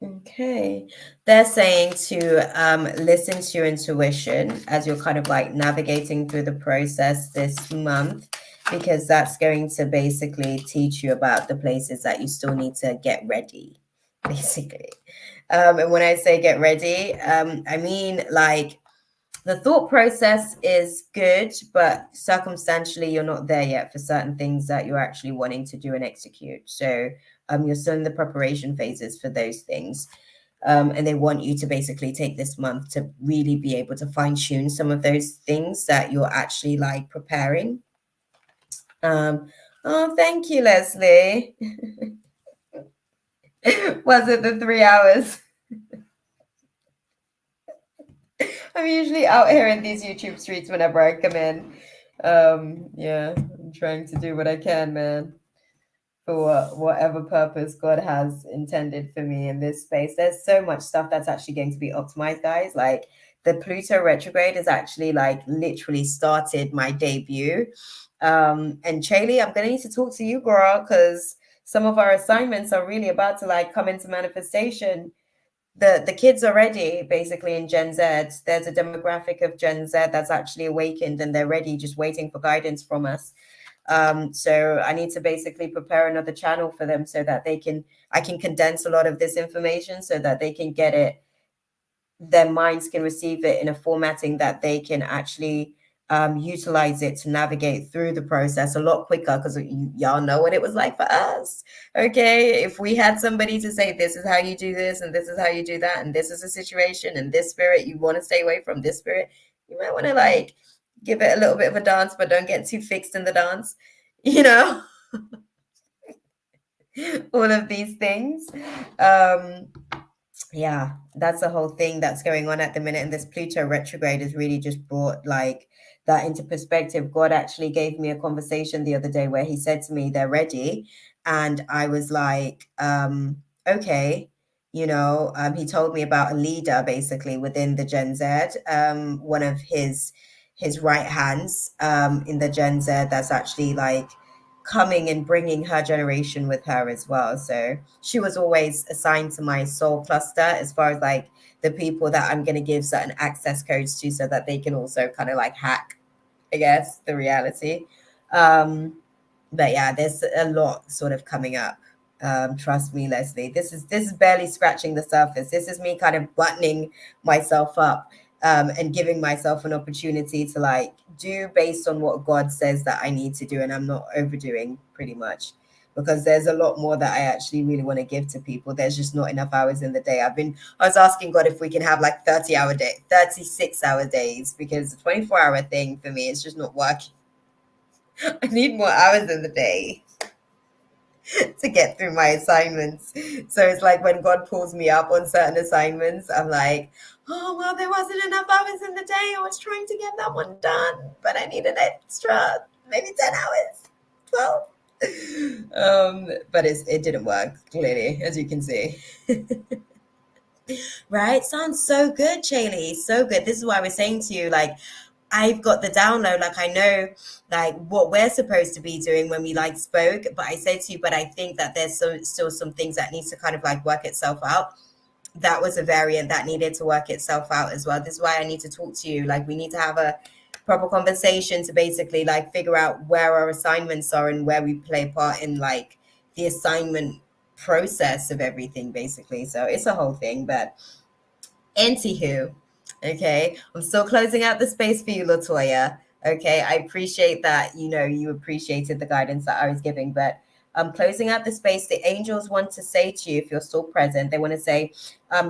Okay, they're saying to listen to your intuition as you're kind of like navigating through the process this month, because that's going to basically teach you about the places that you still need to get ready, basically. And when I say get ready, I mean like the thought process is good, but circumstantially, you're not there yet for certain things that you're actually wanting to do and execute. So you're still in the preparation phases for those things. And they want you to basically take this month to really be able to fine tune some of those things that you're actually like preparing. Oh, thank you, Leslie. Was it the 3 hours? I'm usually out here in these YouTube streets whenever I come in. Yeah, I'm trying to do what I can, man, for whatever purpose God has intended for me in this space. There's so much stuff that's actually going to be optimized, guys. Like the Pluto retrograde has actually like literally started my debut. And Chaylee, I'm gonna need to talk to you, girl, because some of our assignments are really about to like come into manifestation. The kids are ready basically in Gen Z. There's a demographic of Gen Z that's actually awakened, and they're ready, just waiting for guidance from us. So I need to basically prepare another channel for them so that I can condense a lot of this information so that they can get it, their minds can receive it in a formatting that they can actually utilize it to navigate through the process a lot quicker, because y'all know what it was like for us. Okay, if we had somebody to say, this is how you do this and this is how you do that, and this is a situation, and this spirit you want to stay away from, this spirit you might want to like give it a little bit of a dance, but don't get too fixed in the dance, you know. All of these things. Yeah, that's the whole thing that's going on at the minute. And this Pluto retrograde has really just brought like that into perspective. God actually gave me a conversation the other day where he said to me, they're ready. And I was like, okay, you know, he told me about a leader basically within the Gen Z, one of his right hands in the Gen Z that's actually like coming and bringing her generation with her as well. So she was always assigned to my soul cluster as far as like the people that I'm going to give certain access codes to so that they can also kind of like hack, I guess, the reality. But yeah, there's a lot sort of coming up. Trust me, Leslie, this is barely scratching the surface. This is me kind of buttoning myself up, and giving myself an opportunity to like do based on what God says that I need to do, and I'm not overdoing pretty much, because there's a lot more that I actually really want to give to people. There's just not enough hours in the day. I was asking God if we can have like 30-hour day, 36-hour days, because the 24-hour thing for me is just not working. I need more hours in the day to get through my assignments. So it's like when God pulls me up on certain assignments, I'm like, oh, well, there wasn't enough hours in the day. I was trying to get that one done, but I need an extra, maybe 10 hours, 12. But it didn't work, clearly, as you can see. Right? Sounds so good, Chaylee. So good. This is why I was saying to you, like, I've got the download, like I know like what we're supposed to be doing when we like spoke, but I said to you, but I think that there's still some things that needs to kind of like work itself out. That was a variant that needed to work itself out as well. This is why I need to talk to you. Like we need to have a proper conversation to basically like figure out where our assignments are and where we play a part in like the assignment process of everything basically. So it's a whole thing, but anywho, okay, I'm still closing out the space for you, Latoya. Okay, I appreciate that. You appreciated the guidance that I was giving, but closing out the space, the angels want to say to you, if you're still present, they want to say,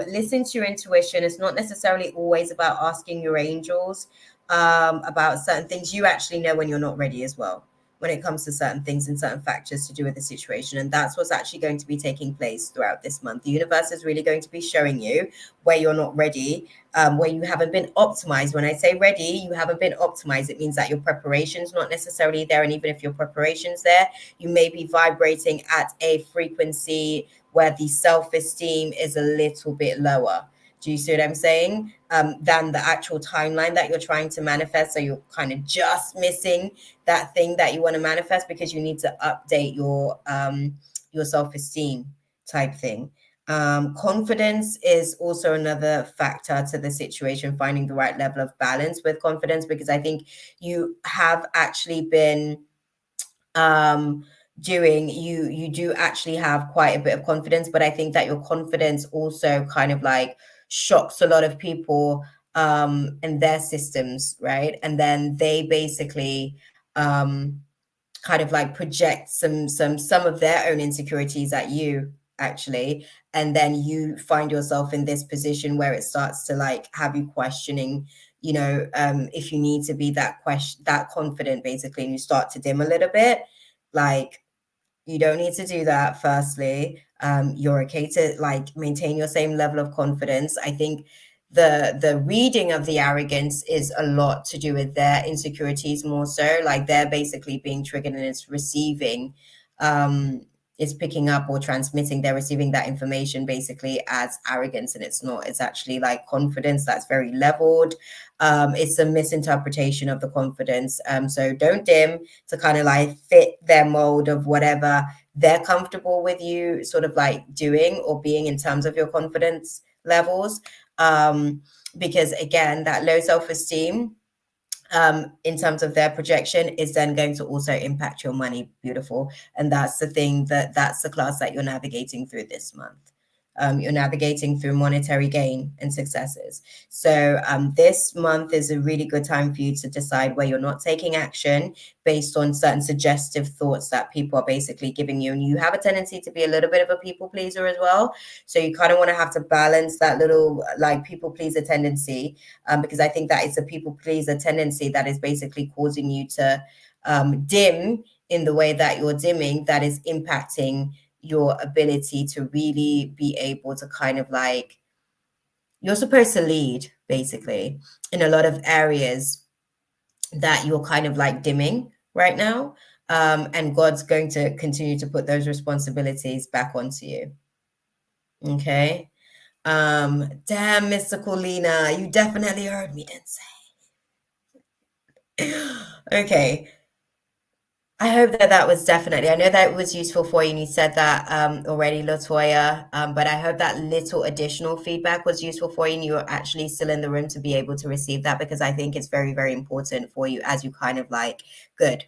listen to your intuition. It's not necessarily always about asking your angels about certain things. You actually know when you're not ready as well, when it comes to certain things and certain factors to do with the situation. And that's what's actually going to be taking place throughout this month. The universe is really going to be showing you where you're not ready, where you haven't been optimized. When I say ready, you haven't been optimized. It means that your preparation's not necessarily there. And even if your preparation's there, you may be vibrating at a frequency where the self-esteem is a little bit lower. Do you see what I'm saying? Than the actual timeline that you're trying to manifest. So you're kind of just missing that thing that you want to manifest because you need to update your self-esteem type thing. Confidence is also another factor to the situation, finding the right level of balance with confidence, because I think you have actually been you do actually have quite a bit of confidence, but I think that your confidence also kind of like shocks a lot of people in their systems, right? And then they basically kind of like project some of their own insecurities at you, actually, and then you find yourself in this position where it starts to like have you questioning, if you need to be that confident, basically, and you start to dim a little bit. Like, you don't need to do that. Firstly, you're okay to like maintain your same level of confidence. I think the reading of the arrogance is a lot to do with their insecurities, more so like they're basically being triggered, and it's receiving, it's picking up or transmitting, they're receiving that information basically as arrogance, and it's not. It's actually like confidence that's very leveled. It's a misinterpretation of the confidence. So don't dim to kind of like fit their mold of whatever they're comfortable with you sort of like doing or being in terms of your confidence levels. Because again, that low self-esteem, in terms of their projection, is then going to also impact your money. Beautiful. And that's the thing, that's the class that you're navigating through this month. You're navigating through monetary gain and successes. So this month is a really good time for you to decide where you're not taking action based on certain suggestive thoughts that people are basically giving you. And you have a tendency to be a little bit of a people pleaser as well. So you kind of want to have to balance that little like people pleaser tendency, because I think that it's a people pleaser tendency that is basically causing you to dim in the way that you're dimming, that is impacting your ability to really be able to kind of like, you're supposed to lead basically in a lot of areas that you're kind of like dimming right now. And God's going to continue to put those responsibilities back onto you. Okay. Damn, Mystical Lena, you definitely heard me, didn't say. Okay. I hope that was definitely, I know that it was useful for you, and you said that already, Latoya, but I hope that little additional feedback was useful for you, and you're actually still in the room to be able to receive that, because I think it's very, very important for you as you kind of like, good.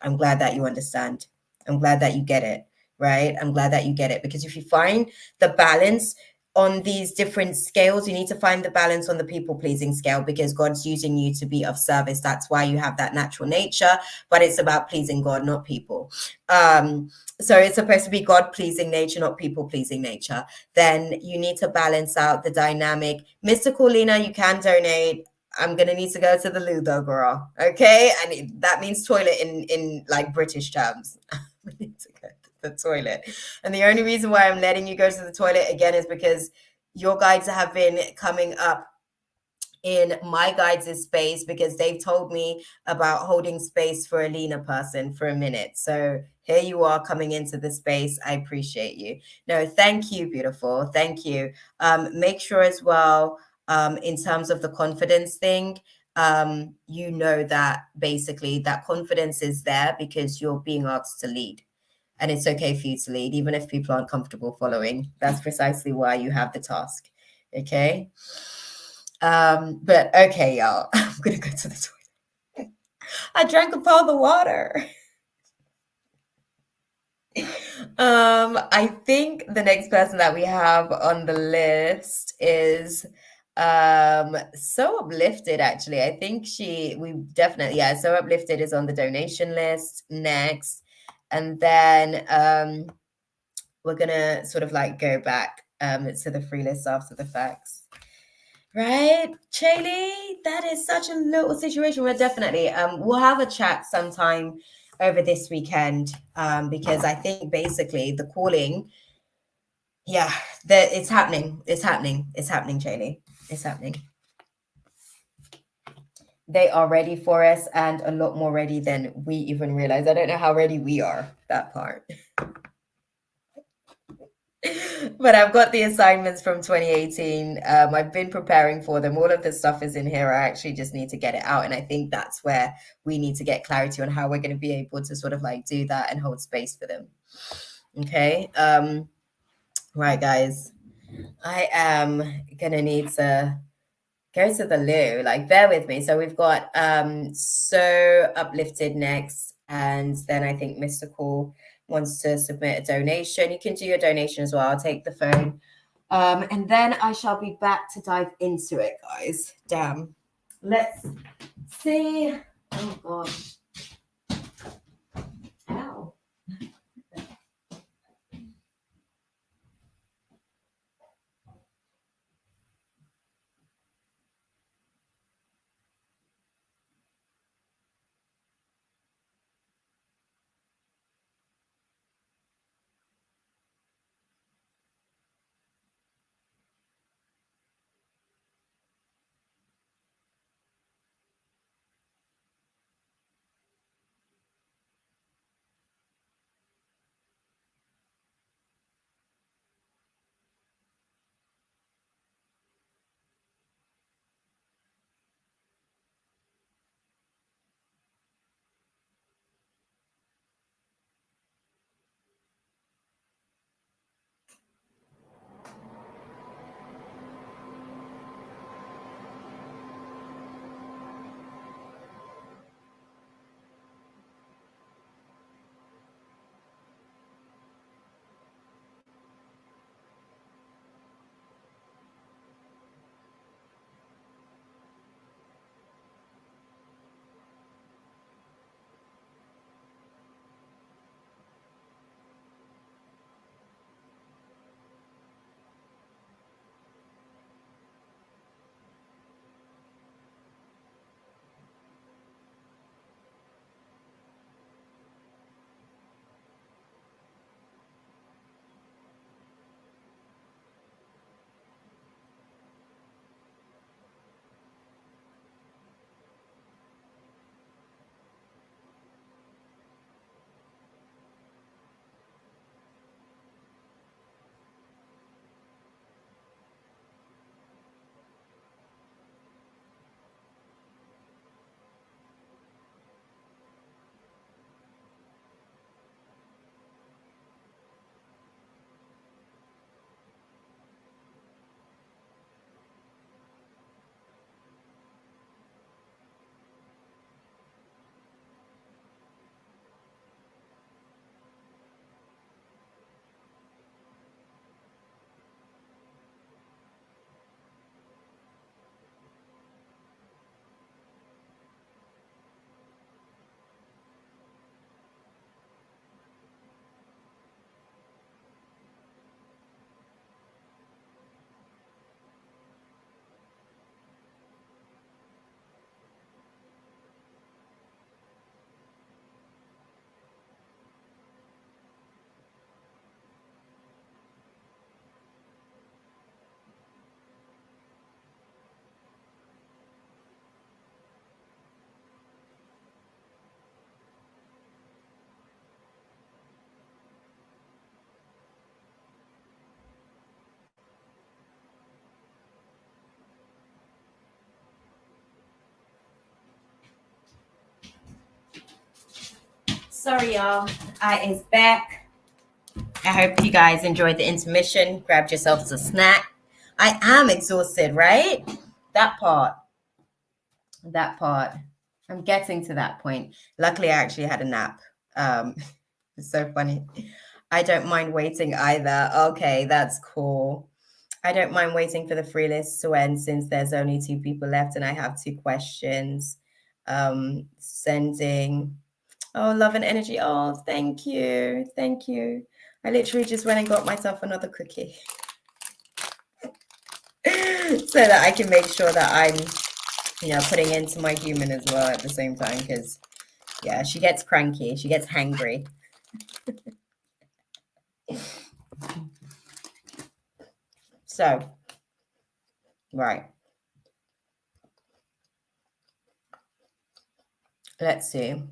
I'm glad that you understand. I'm glad that you get it, right? I'm glad that you get it, because if you find the balance on these different scales, you need to find the balance on the people-pleasing scale, because God's using you to be of service. That's why you have that natural nature, but it's about pleasing God, not people. So it's supposed to be God-pleasing nature, not people-pleasing nature. Then you need to balance out the dynamic. Mystical Lena, you can donate. I'm gonna need to go to the loo though, girl. Okay, and that means toilet in like British terms. I need to go to the toilet, and the only reason why I'm letting you go to the toilet again is because your guides have been coming up in my guides' space, because they've told me about holding space for a Lena person for a minute. So here you are coming into the space. I appreciate you. No, thank you, beautiful. Thank you. Make sure as well, in terms of the confidence thing, you know that basically that confidence is there because you're being asked to lead. And it's okay for you to lead, even if people aren't comfortable following. That's precisely why you have the task. Okay. But okay, y'all, I'm gonna go to the toilet. I drank up all the water. I think the next person that we have on the list is So Uplifted, actually. I think we definitely, yeah, So Uplifted is on the donation list next. And then we're gonna sort of like go back to the free list after the facts. Right, Chaley? That is such a little situation. We're definitely we'll have a chat sometime over this weekend because I think basically the calling, yeah, it's happening. It's happening. It's happening, Chaley. It's happening. They are ready for us and a lot more ready than we even realize. I don't know how ready we are, that part. But I've got the assignments from 2018. I've been preparing for them. All of the stuff is in here. I actually just need to get it out. And I think that's where we need to get clarity on how we're going to be able to sort of like do that and hold space for them. Okay. Right, guys. I am going to need to go to the loo. Like, bear with me. So we've got So Uplifted next. And then I think Mr. Cool wants to submit a donation. You can do your donation as well. I'll take the phone. And then I shall be back to dive into it, guys. Damn. Let's see. Oh, gosh. Ow. Sorry, y'all. I is back. I hope you guys enjoyed the intermission. Grabbed yourselves a snack. I am exhausted, right? That part. That part. I'm getting to that point. Luckily, I actually had a nap. It's so funny. I don't mind waiting either. Okay, that's cool. I don't mind waiting for the free list to end since there's only 2 people left and I have 2 questions. Sending. Oh, love and energy. Oh, thank you. Thank you. I literally just went and got myself another cookie so that I can make sure that I'm, putting into my human as well at the same time because, yeah, she gets cranky. She gets hangry. So, right. Let's see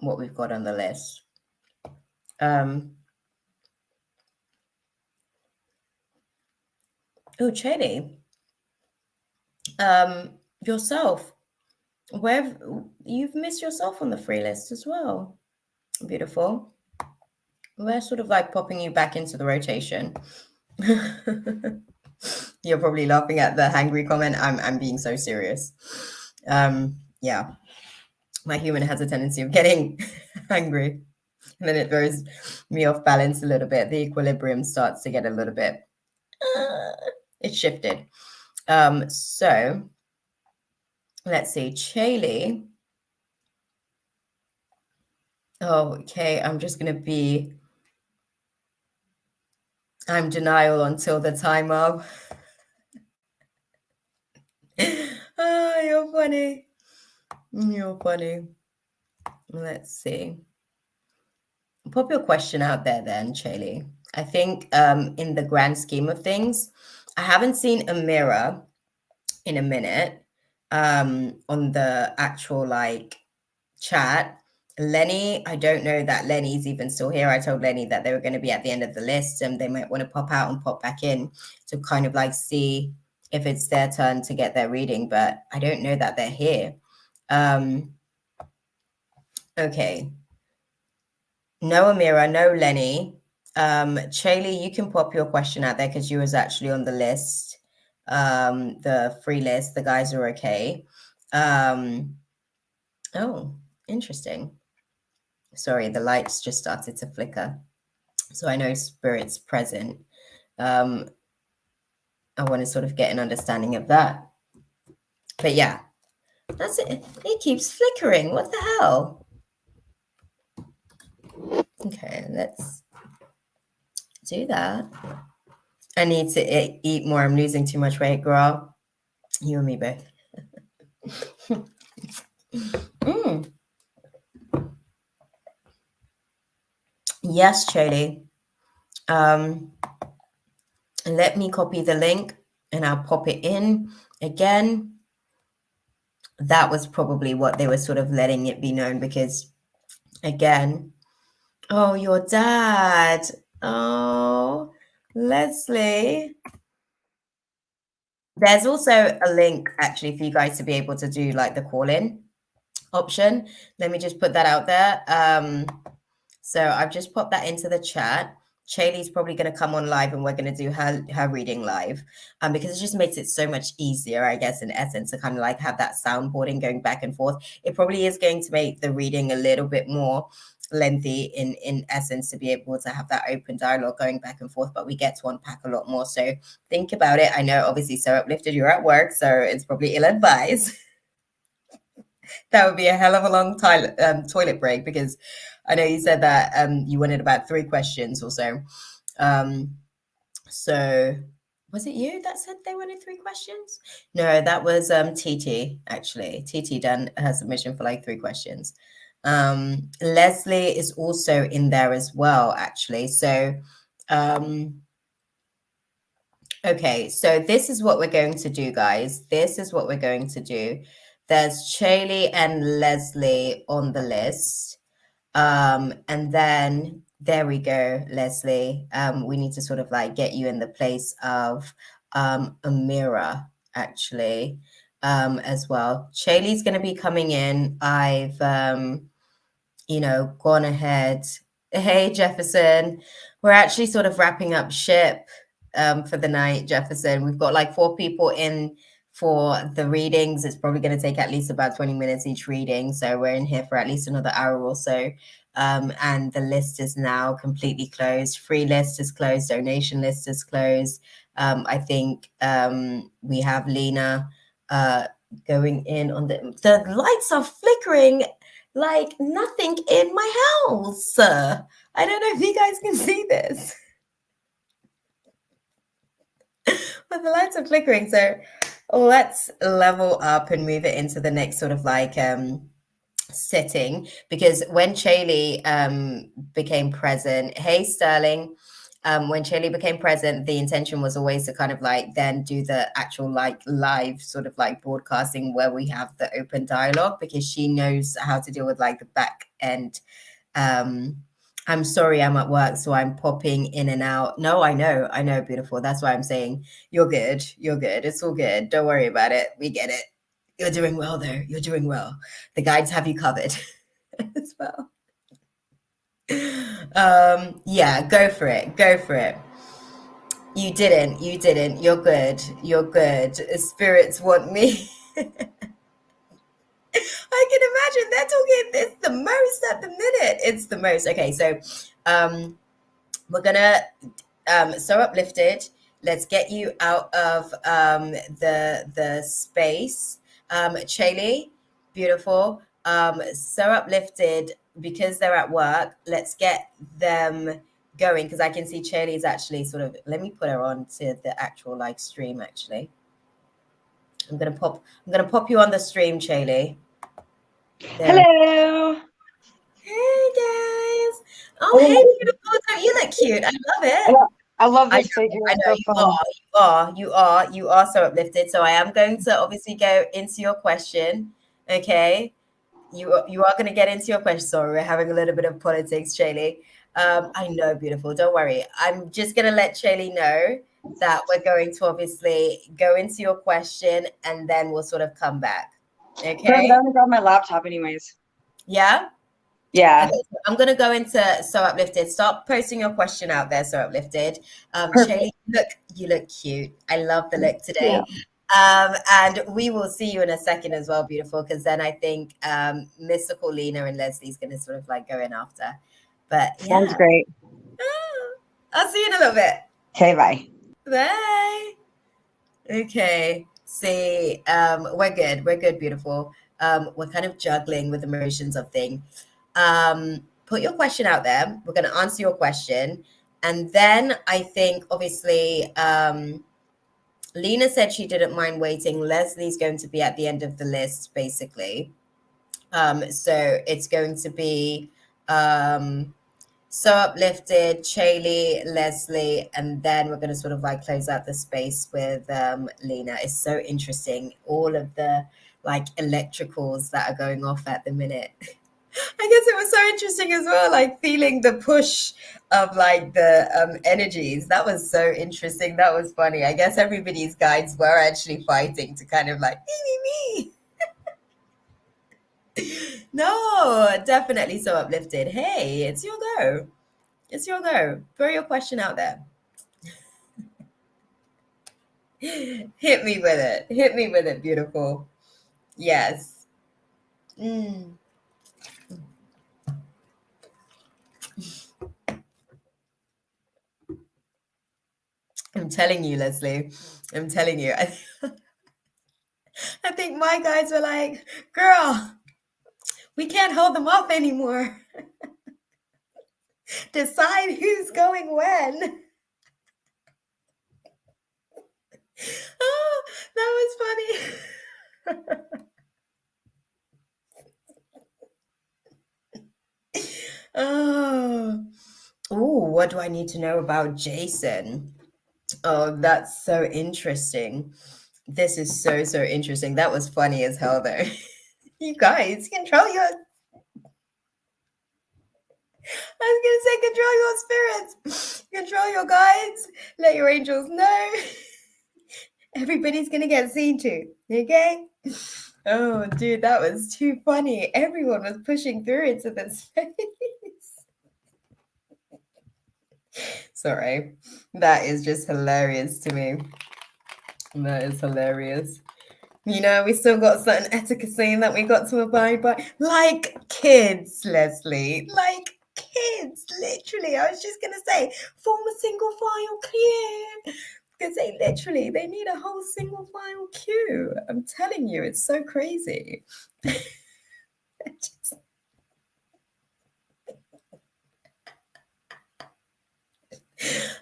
what we've got on the list. Oh, Chetty. Yourself. Where you've missed yourself on the free list as well. Beautiful. We're sort of like popping you back into the rotation. You're probably laughing at the hangry comment. I'm being so serious. Yeah. My human has a tendency of getting angry. And then it throws me off balance a little bit. The equilibrium starts to get a little bit it's shifted. So let's see, Chaley. Oh, okay. I'm denial until the time of. Oh, you're funny. You're funny. Let's see. Pop your question out there then, Chaley. I think in the grand scheme of things, I haven't seen a mirror in a minute on the actual like chat. Lenny, I don't know that Lenny's even still here. I told Lenny that they were going to be at the end of the list and they might want to pop out and pop back in to kind of like see if it's their turn to get their reading, but I don't know that they're here. Okay. No Amira, no Lenny. Chaley, you can pop your question out there because you was actually on the list. The free list. The guys are okay. Oh, interesting. Sorry, the lights just started to flicker. So I know spirit's present. I want to sort of get an understanding of that. But yeah, that's it. It keeps flickering. What the hell? Okay, let's do that. I need to eat more. I'm losing too much weight, girl. You and me both. Yes, Choley. Let me copy the link and I'll pop it in again. That was probably what they were sort of letting it be known because, again, oh, your dad. Oh, Leslie. There's also a link actually for you guys to be able to do like the call-in option. Let me just put that out there. So I've just popped that into the chat. Chaley's probably going to come on live and we're going to do her reading live because it just makes it so much easier, I guess, in essence, to kind of like have that soundboarding going back and forth. It probably is going to make the reading a little bit more lengthy in essence to be able to have that open dialogue going back and forth, but we get to unpack a lot more. So think about it. I know obviously so uplifted, you're at work, so it's probably ill-advised. That would be a hell of a long toilet break because I know you said that you wanted about 3 questions or so. So was it you that said they wanted 3 questions? No, that was TT actually. TT done her submission for like 3 questions. Leslie is also in there as well, actually. So okay, so this is what we're going to do, guys. This is what we're going to do. There's Chaley and Leslie on the list. And then there we go, Leslie. We need to sort of like get you in the place of Amira, actually, as well. Chaley's going to be coming in. I've, gone ahead. Hey, Jefferson. We're actually sort of wrapping up ship for the night, Jefferson. We've got like 4 people in for the readings. It's probably going to take at least about 20 minutes each reading. So we're in here for at least another hour or so. And the list is now completely closed. Free list is closed. Donation list is closed. I think we have Lena going in on the lights are flickering like nothing in my house. I don't know if you guys can see this, but the lights are flickering. So let's level up and move it into the next sort of like setting, because when Chaley became present, hey Sterling, when Chaley became present, the intention was always to kind of like then do the actual like live sort of like broadcasting where we have the open dialogue, because she knows how to deal with like the back end. I'm sorry, I'm at work, so I'm popping in and out. No, I know, beautiful. That's why I'm saying you're good. It's all good. Don't worry about it. We get it. You're doing well there. You're doing well. The guides have you covered as well. Yeah, go for it. You didn't. You're good. Spirits want me. I can imagine they're talking this the most at the minute. It's the most. Okay, so we're gonna so uplifted. Let's get you out of the space. Chaley, beautiful. So uplifted, because they're at work. Let's get them going, because I can see Chaley's actually sort of. Let me put her on to the actual like stream. Actually, I'm gonna pop you on the stream, Chaley. Hello. Hey guys. Oh, hey, beautiful. Don't you look cute? I love it. I love this figure. I know, you are so uplifted. So I am going to obviously go into your question. Okay. You are going to get into your question. Sorry, we're having a little bit of politics, Shaylee. I know, beautiful. Don't worry. I'm just going to let Shaylee know that we're going to obviously go into your question, and then we'll sort of come back. Okay. Perfect. I'm gonna grab my laptop anyways. Yeah. Yeah. Okay, so I'm going to go into So Uplifted. Start posting your question out there, So Uplifted. Shaylee, you look cute. I love the look today. Yeah. And we will see you in a second as well, beautiful, because then I think Mystical Lena and Leslie's going to sort of like go in after. But yeah. Sounds great. I'll see you in a little bit. Okay, bye. Bye. Okay. See, we're good, beautiful. We're kind of juggling with emotions of things. Put your question out there. We're going to answer your question. And then I think, obviously, Lena said she didn't mind waiting. Leslie's going to be at the end of the list, basically. So it's going to be So Uplifted, Chaley, Leslie, and then we're going to sort of like close out the space with Lena. It's so interesting. All of the like electricals that are going off at the minute. I guess it was so interesting as well, like feeling the push of like the energies. That was so interesting. That was funny. I guess everybody's guides were actually fighting to kind of like, me. No, definitely So Uplifted. Hey, it's your go. It's your go. Throw your question out there. Hit me with it. Hit me with it, beautiful. Yes. I'm telling you, Leslie. I'm telling you. I think my guys were like, girl, we can't hold them off anymore. Decide who's going when. Oh, that was funny. Oh, what do I need to know about Jason? Oh, that's so interesting. This is so interesting. That was funny as hell, though. You guys, control your... I was going to say control your spirits. Control your guides. Let your angels know. Everybody's going to get seen to. Okay? Oh, dude, that was too funny. Everyone was pushing through into the space. Sorry. That is just hilarious to me. That is hilarious. You know, we still got certain etiquette that we got to abide by. Like kids, Leslie. Like kids, literally. I was just going to say, form a single file clear. Because they need a whole single file queue. I'm telling you, it's so crazy.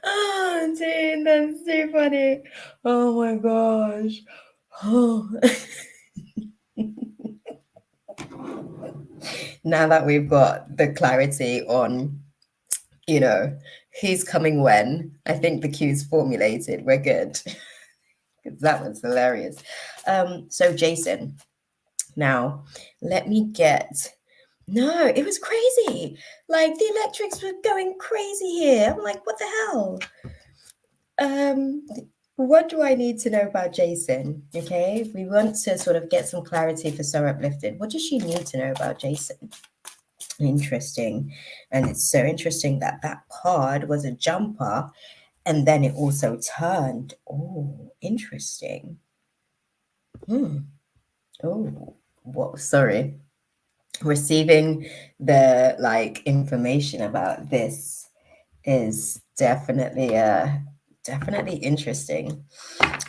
Oh, dude, that's too funny. Oh my gosh. Oh. Now that we've got the clarity on, who's coming when, I think the queue's formulated. We're good. Because that was hilarious. So Jason, now let me get. No, it was crazy. Like the electrics were going crazy here. I'm like, what the hell? What do I need to know about Jason? Okay, we want to sort of get some clarity for So Uplifted. What does she need to know about Jason? Interesting. And it's so interesting that that card was a jumper and then it also turned. Oh, interesting. Oh, what? Sorry. Receiving the information about this is definitely interesting.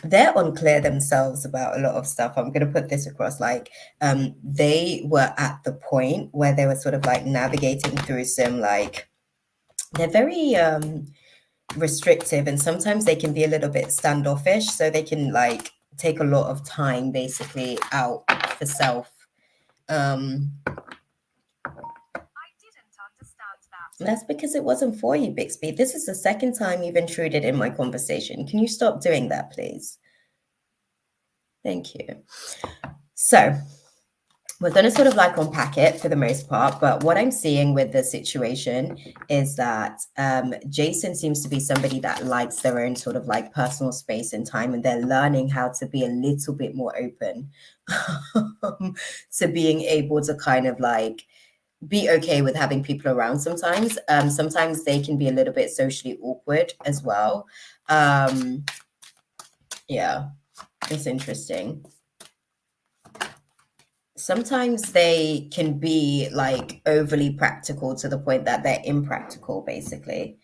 They're unclear themselves about a lot of stuff. I'm going to put this across. They were at the point where they were sort of navigating through some they're very restrictive, and sometimes they can be a little bit standoffish, so they can take a lot of time basically out for self. That's because it wasn't for you, Bixby. This is the second time you've intruded in my conversation. Can you stop doing that, please? Thank you. So we're going to sort of unpack it for the most part, but what I'm seeing with the situation is that Jason seems to be somebody that likes their own sort of personal space and time, and they're learning how to be a little bit more open to being able to kind of be okay with having people around sometimes. Sometimes they can be a little bit socially awkward as well. Yeah, it's interesting. Sometimes they can be overly practical to the point that they're impractical, basically.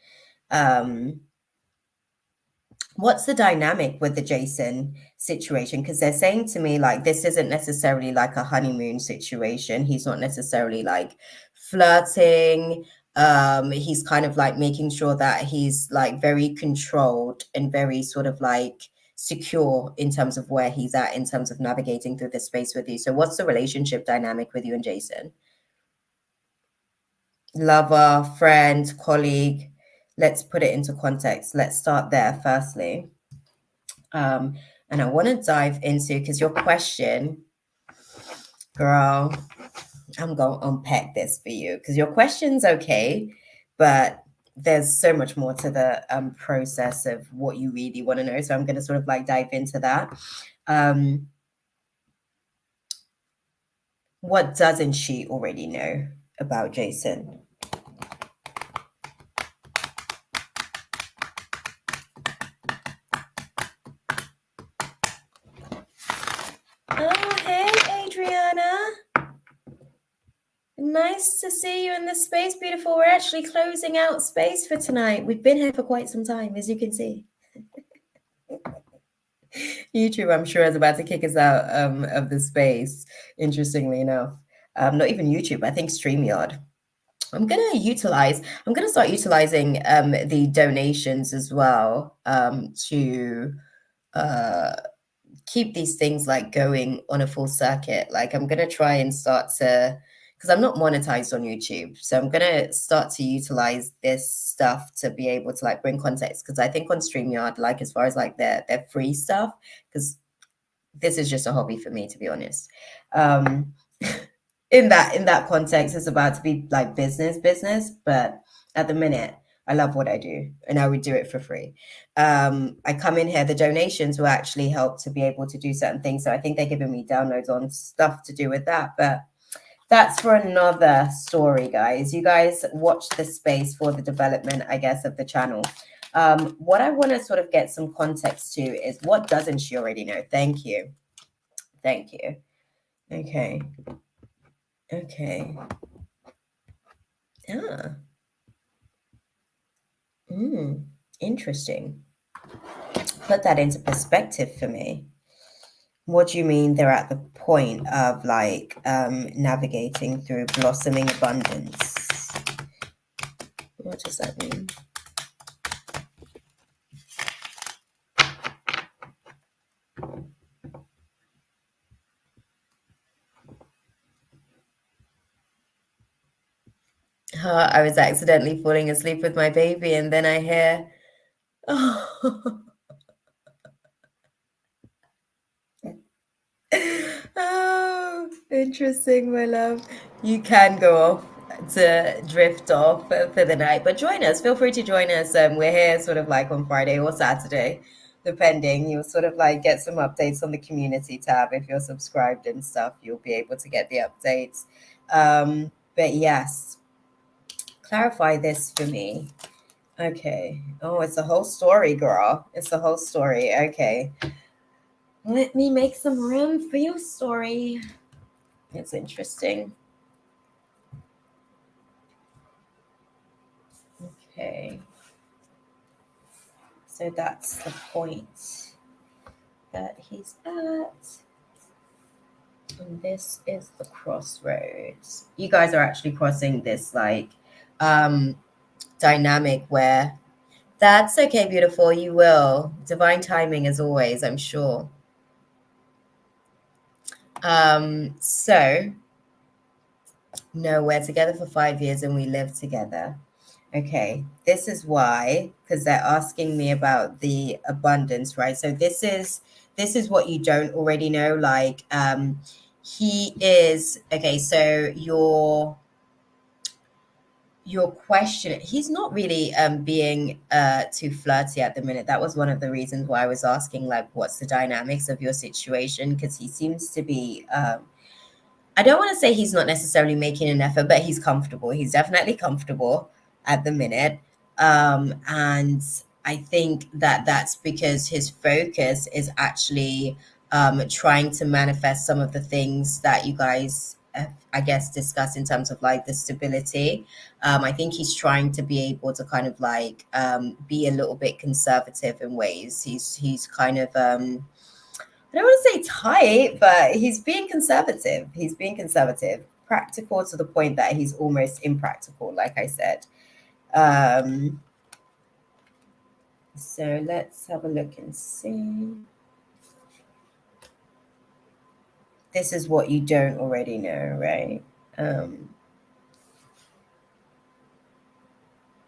What's the dynamic with the Jason situation? Because they're saying to me this isn't necessarily a honeymoon situation. He's not necessarily flirting. He's kind of making sure that he's very controlled and very sort of secure in terms of where he's at in terms of navigating through this space with you. So what's the relationship dynamic with you and Jason? Lover, friend, colleague. Let's put it into context. Let's start there firstly. And I want to dive into, because your question, girl, I'm going to unpack this for you, because your question's okay, but there's so much more to the process of what you really want to know. So I'm going to sort of dive into that. What doesn't she already know about Jason? Oh, hey, Adriana. Nice to see you in the space, beautiful. We're actually closing out space for tonight. We've been here for quite some time, as you can see. YouTube, I'm sure, is about to kick us out of the space, interestingly enough. Not even YouTube, I think StreamYard. I'm going to start utilizing the donations as well to keep these things going on a full circuit. I'm going to try and start to, because I'm not monetized on YouTube. So I'm going to start to utilize this stuff to be able to bring context. Because I think on StreamYard, as far as their free stuff, because this is just a hobby for me, to be honest. In that context, it's about to be business, but at the minute, I love what I do and I would do it for free. I come in here, the donations will actually help to be able to do certain things. So I think they're giving me downloads on stuff to do with that, but that's for another story, guys. You guys watch the space for the development, I guess, of the channel. What I want to sort of get some context to is, what doesn't she already know? Thank you. Okay. Ah. Interesting. put that into perspective for me. What do you mean they're at the point of like navigating through blossoming abundance? What does that mean? I was accidentally falling asleep with my baby, and then I hear, oh, oh, interesting, my love. You can go off to drift off for the night, but join us. Feel free to join us. We're here sort of like on Friday or Saturday, depending. You'll sort of like get some updates on the community tab. If you're subscribed and stuff, you'll be able to get the updates. But yes, clarify this for me. Okay. Oh, it's a whole story, girl. It's a whole story. Okay. Let me make some room for your story. It's interesting. Okay. So that's the point that he's at. And this is the crossroads. You guys are actually crossing this like dynamic where that's okay, beautiful. You will. Divine timing as always, I'm sure. So no, we're together for 5 years and we live together. Okay, this is why, because they're asking me about the abundance, right? So this is what you don't already know. Like, he is okay. So your question, he's not really being too flirty at the minute. That was one of the reasons why I was asking, like, what's the dynamics of your situation? Because he seems to be I don't want to say he's not necessarily making an effort, but he's comfortable. He's definitely comfortable at the minute. And I think that that's because his focus is actually trying to manifest some of the things that you guys, I guess, discuss in terms of like the stability. I think he's trying to be able to kind of like be a little bit conservative in ways. He's kind of I don't want to say tight, but he's being conservative. He's being conservative, practical to the point that he's almost impractical, like I said. So let's have a look and see. This is what you don't already know, right?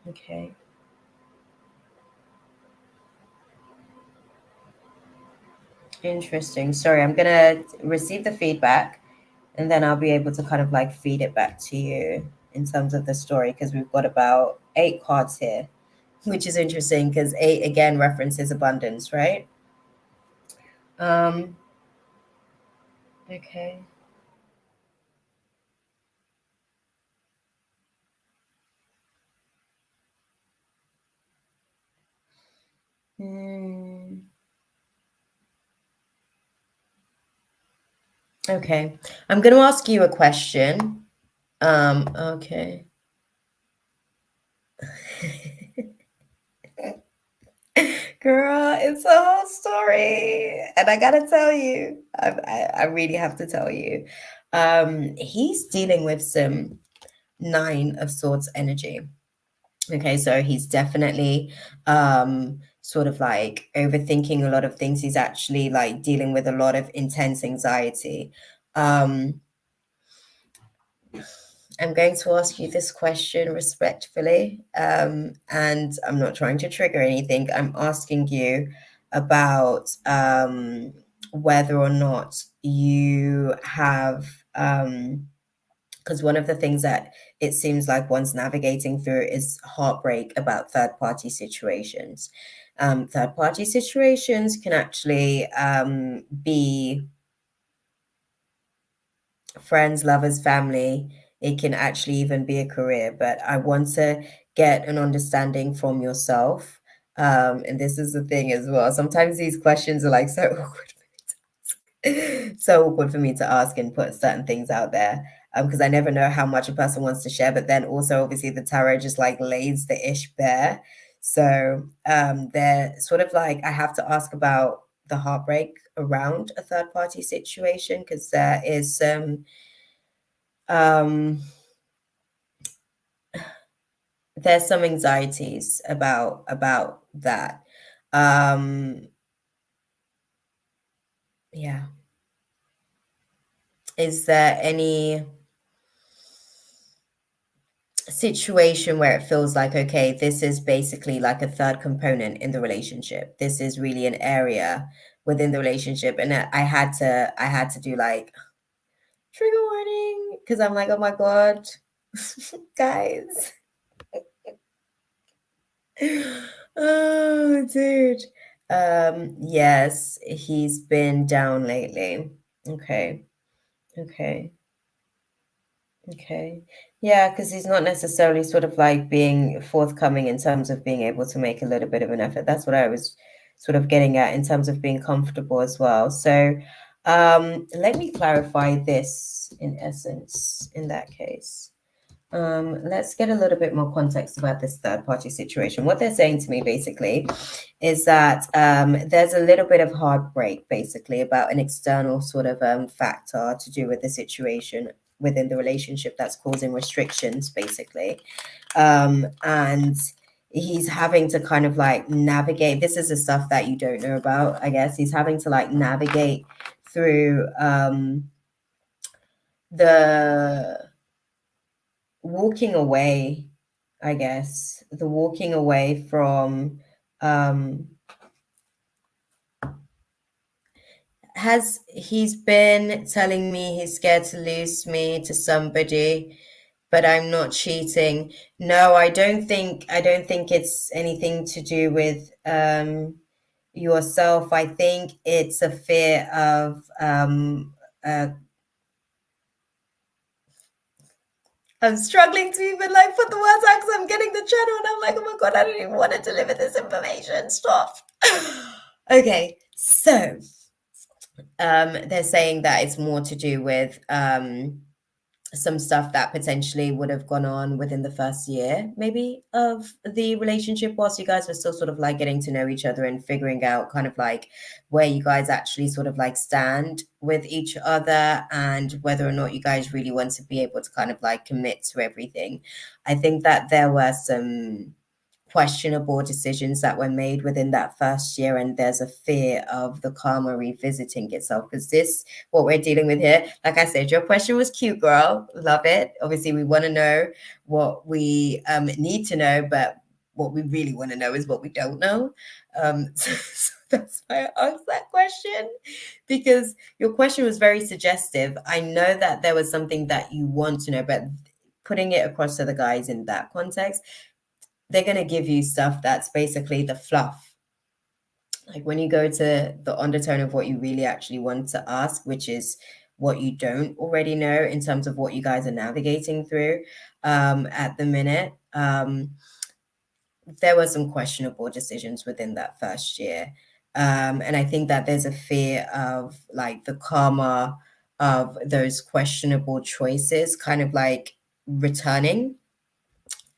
Okay. Interesting. Sorry, I'm going to receive the feedback and then I'll be able to kind of like feed it back to you in terms of the story because we've got about 8 cards here, which is interesting because 8 again references abundance, right? Okay. Okay. I'm going to ask you a question. Okay. Girl, it's a whole story. And I gotta tell you, I really have to tell you. He's dealing with some 9 of Swords energy. Okay, so he's definitely sort of like overthinking a lot of things. He's actually like dealing with a lot of intense anxiety. I'm going to ask you this question respectfully, and I'm not trying to trigger anything. I'm asking you about whether or not you have, because one of the things that it seems like one's navigating through is heartbreak about third-party situations. Third-party situations can actually be friends, lovers, family. It can actually even be a career, but I want to get an understanding from yourself. And this is the thing as well. Sometimes these questions are like so awkward for me to ask. So awkward for me to ask and put certain things out there. Because I never know how much a person wants to share, but then also obviously the tarot just like lays the ish bare. So they're sort of like, I have to ask about the heartbreak around a third party situation, because there is some there's some anxieties about that. Yeah. Is there any situation where it feels like, okay, this is basically like a third component in the relationship? This is really an area within the relationship, and I had to do like trigger warning, because I'm like, oh my god, guys. Oh, dude. Yes, he's been down lately. Okay. Okay. Okay. Yeah, because he's not necessarily sort of like being forthcoming in terms of being able to make a little bit of an effort. That's what I was sort of getting at in terms of being comfortable as well. So, let me clarify this in essence in that case. Let's get a little bit more context about this third party situation. What they're saying to me basically is that there's a little bit of heartbreak basically about an external sort of factor to do with the situation within the relationship that's causing restrictions basically. And he's having to kind of like navigate. This is the stuff that you don't know about, I guess. He's having to like navigate through the walking away, I guess, the walking away from he's been telling me he's scared to lose me to somebody, but I'm not cheating. No, I don't think it's anything to do with yourself. I think it's a fear of I'm struggling to even like put the words out because I'm getting the channel and I'm like, oh my god, I don't even want to deliver this information. Stop. Okay, so they're saying that it's more to do with some stuff that potentially would have gone on within the first year, maybe, of the relationship, whilst you guys were still sort of like getting to know each other and figuring out kind of like where you guys actually sort of like stand with each other and whether or not you guys really want to be able to kind of like commit to everything. I think that there were some questionable decisions that were made within that first year, and there's a fear of the karma revisiting itself, because this what we're dealing with here, like I said, your question was cute, girl. Love it. Obviously we want to know what we need to know, but what we really want to know is what we don't know. So that's why I asked that question, because your question was very suggestive. I know that there was something that you want to know, but putting it across to the guys in that context, they're going to give you stuff that's basically the fluff. Like when you go to the undertone of what you really actually want to ask, which is what you don't already know in terms of what you guys are navigating through at the minute. There were some questionable decisions within that first year. And I think that there's a fear of like the karma of those questionable choices kind of like returning.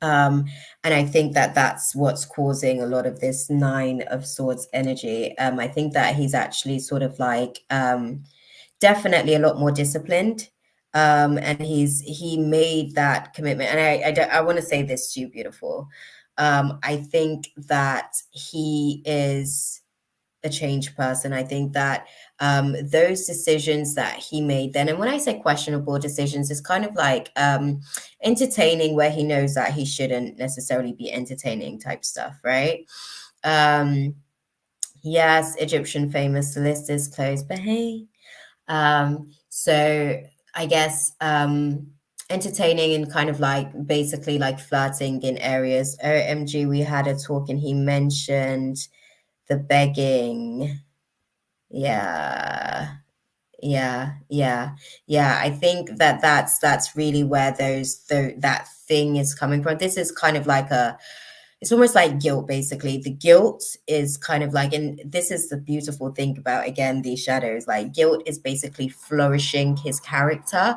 And I think that that's what's causing a lot of this Nine of Swords energy. I think that he's actually sort of like definitely a lot more disciplined. And he made that commitment. And I want to say this to you, beautiful. I think that he is a changed person. I think that those decisions that he made then, and when I say questionable decisions, it's kind of like entertaining where he knows that he shouldn't necessarily be entertaining type stuff, right? Yes, Egyptian famous, the list is closed, but hey. So I guess entertaining and kind of like basically like flirting in areas. OMG, we had a talk and he mentioned the begging. Yeah. Yeah. I think that that's really where that thing is coming from. This is kind of like it's almost like guilt. Basically, the guilt is kind of like, and this is the beautiful thing about, again, these shadows, like guilt is basically flourishing his character,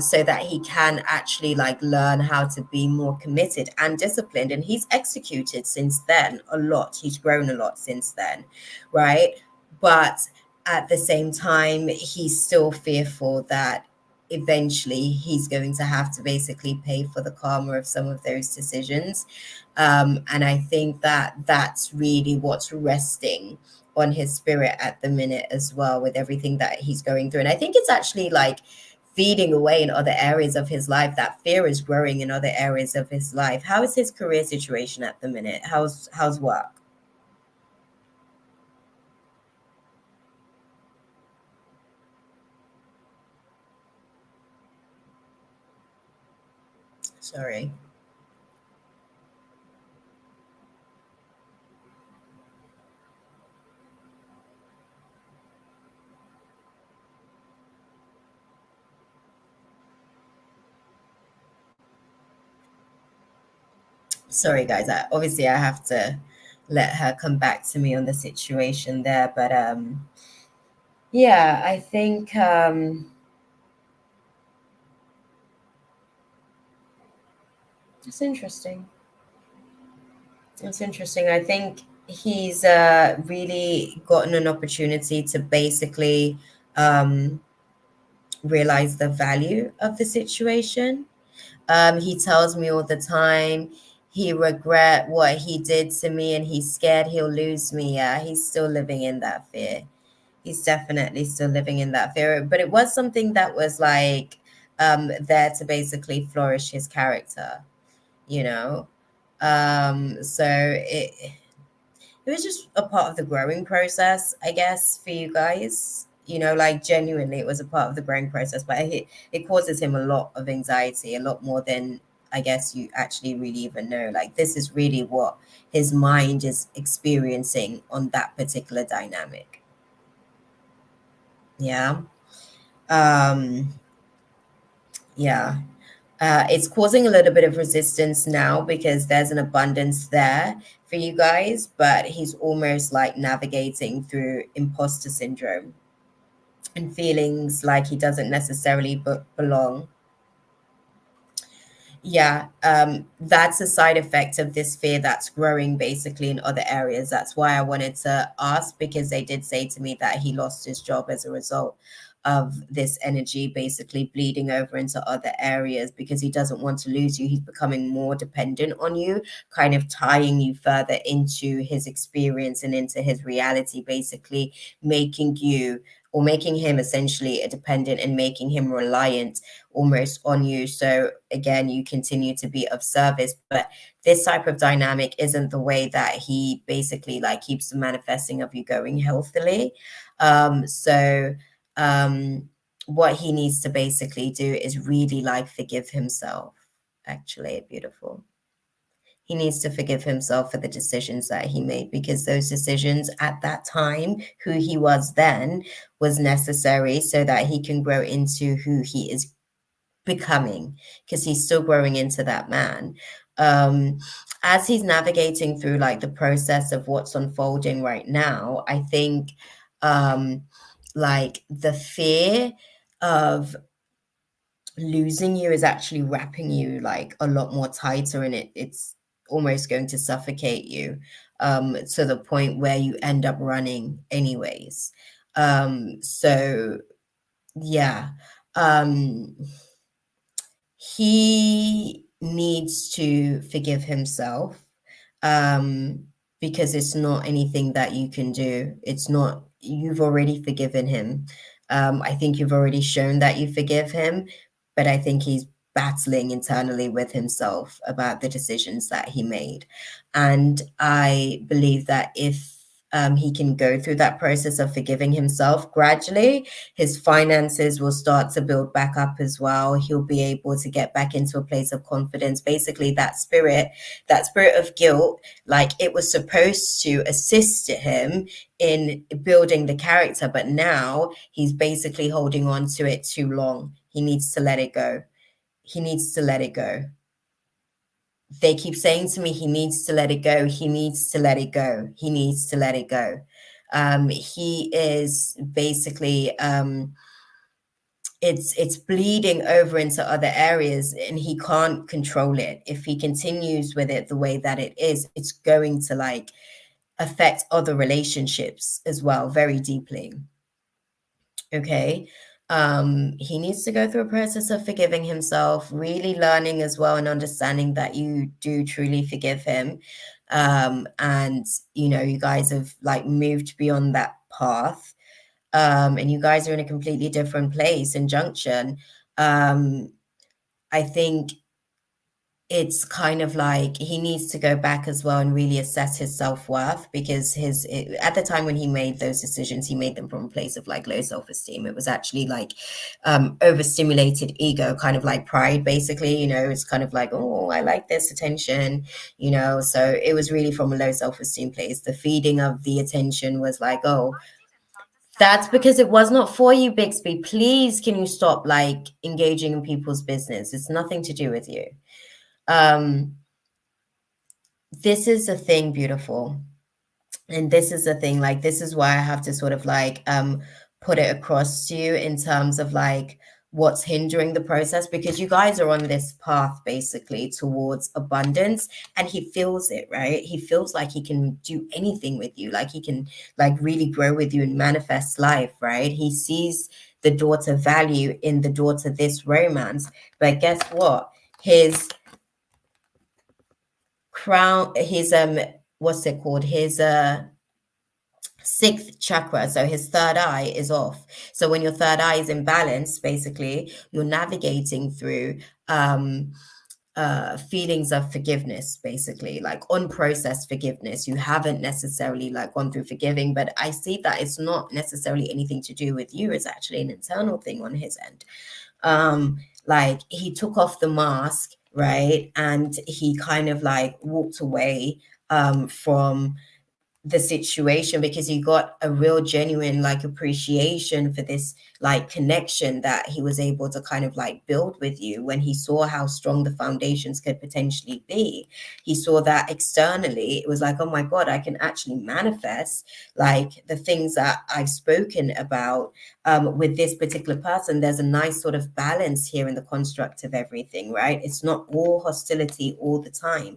so that he can actually like learn how to be more committed and disciplined. And he's executed since then a lot, he's grown a lot since then, right? But at the same time, he's still fearful that eventually he's going to have to basically pay for the karma of some of those decisions. And I think that that's really what's resting on his spirit at the minute as well, with everything that he's going through. And I think it's actually like feeding away in other areas of his life. That fear is growing in other areas of his life. How is his career situation at the minute? How's work? Sorry. Sorry, guys. Obviously, I have to let her come back to me on the situation there. But yeah, I think it's interesting. It's interesting. I think he's really gotten an opportunity to basically realize the value of the situation. He tells me all the time he regret what he did to me and he's scared he'll lose me. Yeah, he's still living in that fear. He's definitely still living in that fear. But it was something that was like there to basically flourish his character, you know. So it was just a part of the growing process, I guess, for you guys. You know, like genuinely, it was a part of the growing process, but it causes him a lot of anxiety, a lot more than I guess you actually really even know. Like, this is really what his mind is experiencing on that particular dynamic. Yeah. Um, yeah. It's causing a little bit of resistance now because there's an abundance there for you guys, but he's almost like navigating through imposter syndrome and feelings like he doesn't necessarily belong. Yeah, that's a side effect of this fear that's growing basically in other areas. That's why I wanted to ask, because they did say to me that he lost his job as a result of this energy basically bleeding over into other areas, because he doesn't want to lose you. He's becoming more dependent on you, kind of tying you further into his experience and into his reality, basically making you, or making him essentially a dependent and making him reliant almost on you. So again, you continue to be of service, but this type of dynamic isn't the way that he basically like keeps the manifesting of you going healthily. So what he needs to basically do is really like forgive himself. Actually, beautiful. He needs to forgive himself for the decisions that he made, because those decisions at that time, who he was then, was necessary so that he can grow into who he is becoming, because he's still growing into that man. As he's navigating through like the process of what's unfolding right now, I think like the fear of losing you is actually wrapping you like a lot more tighter, and it's almost going to suffocate you to the point where you end up running anyways. So yeah, um he needs to forgive himself, um, because it's not anything that you can do. It's not, you've already forgiven him. I think you've already shown that you forgive him, but I think he's battling internally with himself about the decisions that he made. And I believe that if he can go through that process of forgiving himself gradually, his finances will start to build back up as well. He'll be able to get back into a place of confidence. Basically, that spirit of guilt, like it was supposed to assist him in building the character, but now he's basically holding on to it too long. He needs to let it go. He needs to let it go. they keep saying to me, he needs to let it go. He needs to let it go. He needs to let it go. He is basically, it's bleeding over into other areas and he can't control it. If he continues with it the way that it is, it's going to like affect other relationships as well, very deeply. Okay. He needs to go through a process of forgiving himself, really learning as well and understanding that you do truly forgive him. And you know, you guys have like moved beyond that path. And you guys are in a completely different place and junction. I think it's kind of like he needs to go back as well and really assess his self-worth, because at the time when he made those decisions, he made them from a place of like low self-esteem. It was actually like overstimulated ego, kind of like pride, basically. You know, it's kind of like, oh, I like this attention, you know. So it was really from a low self-esteem place. The feeding of the attention was like, oh, that's because it was not for you, Bixby. Please, can you stop like engaging in people's business? It's nothing to do with you. This is the thing, beautiful. And this is the thing, like, this is why I have to sort of like put it across to you in terms of like what's hindering the process, because you guys are on this path basically towards abundance, and he feels it, right? He feels like he can do anything with you, like he can like really grow with you and manifest life, right? He sees the door to value in the door to this romance. But guess what? His crown, his what's it called, his sixth chakra, so his third eye is off. So when your third eye is in balance, basically you're navigating through feelings of forgiveness, basically like unprocessed forgiveness. You haven't necessarily like gone through forgiving, but I see that it's not necessarily anything to do with you. It's actually an internal thing on his end. Like he took off the mask, right? And he kind of like walked away from the situation, because he got a real genuine like appreciation for this like connection that he was able to kind of like build with you. When he saw how strong the foundations could potentially be, he saw that externally. It was like, oh my god, I can actually manifest like the things that I've spoken about with this particular person. There's a nice sort of balance here in the construct of everything, right? It's not all hostility all the time.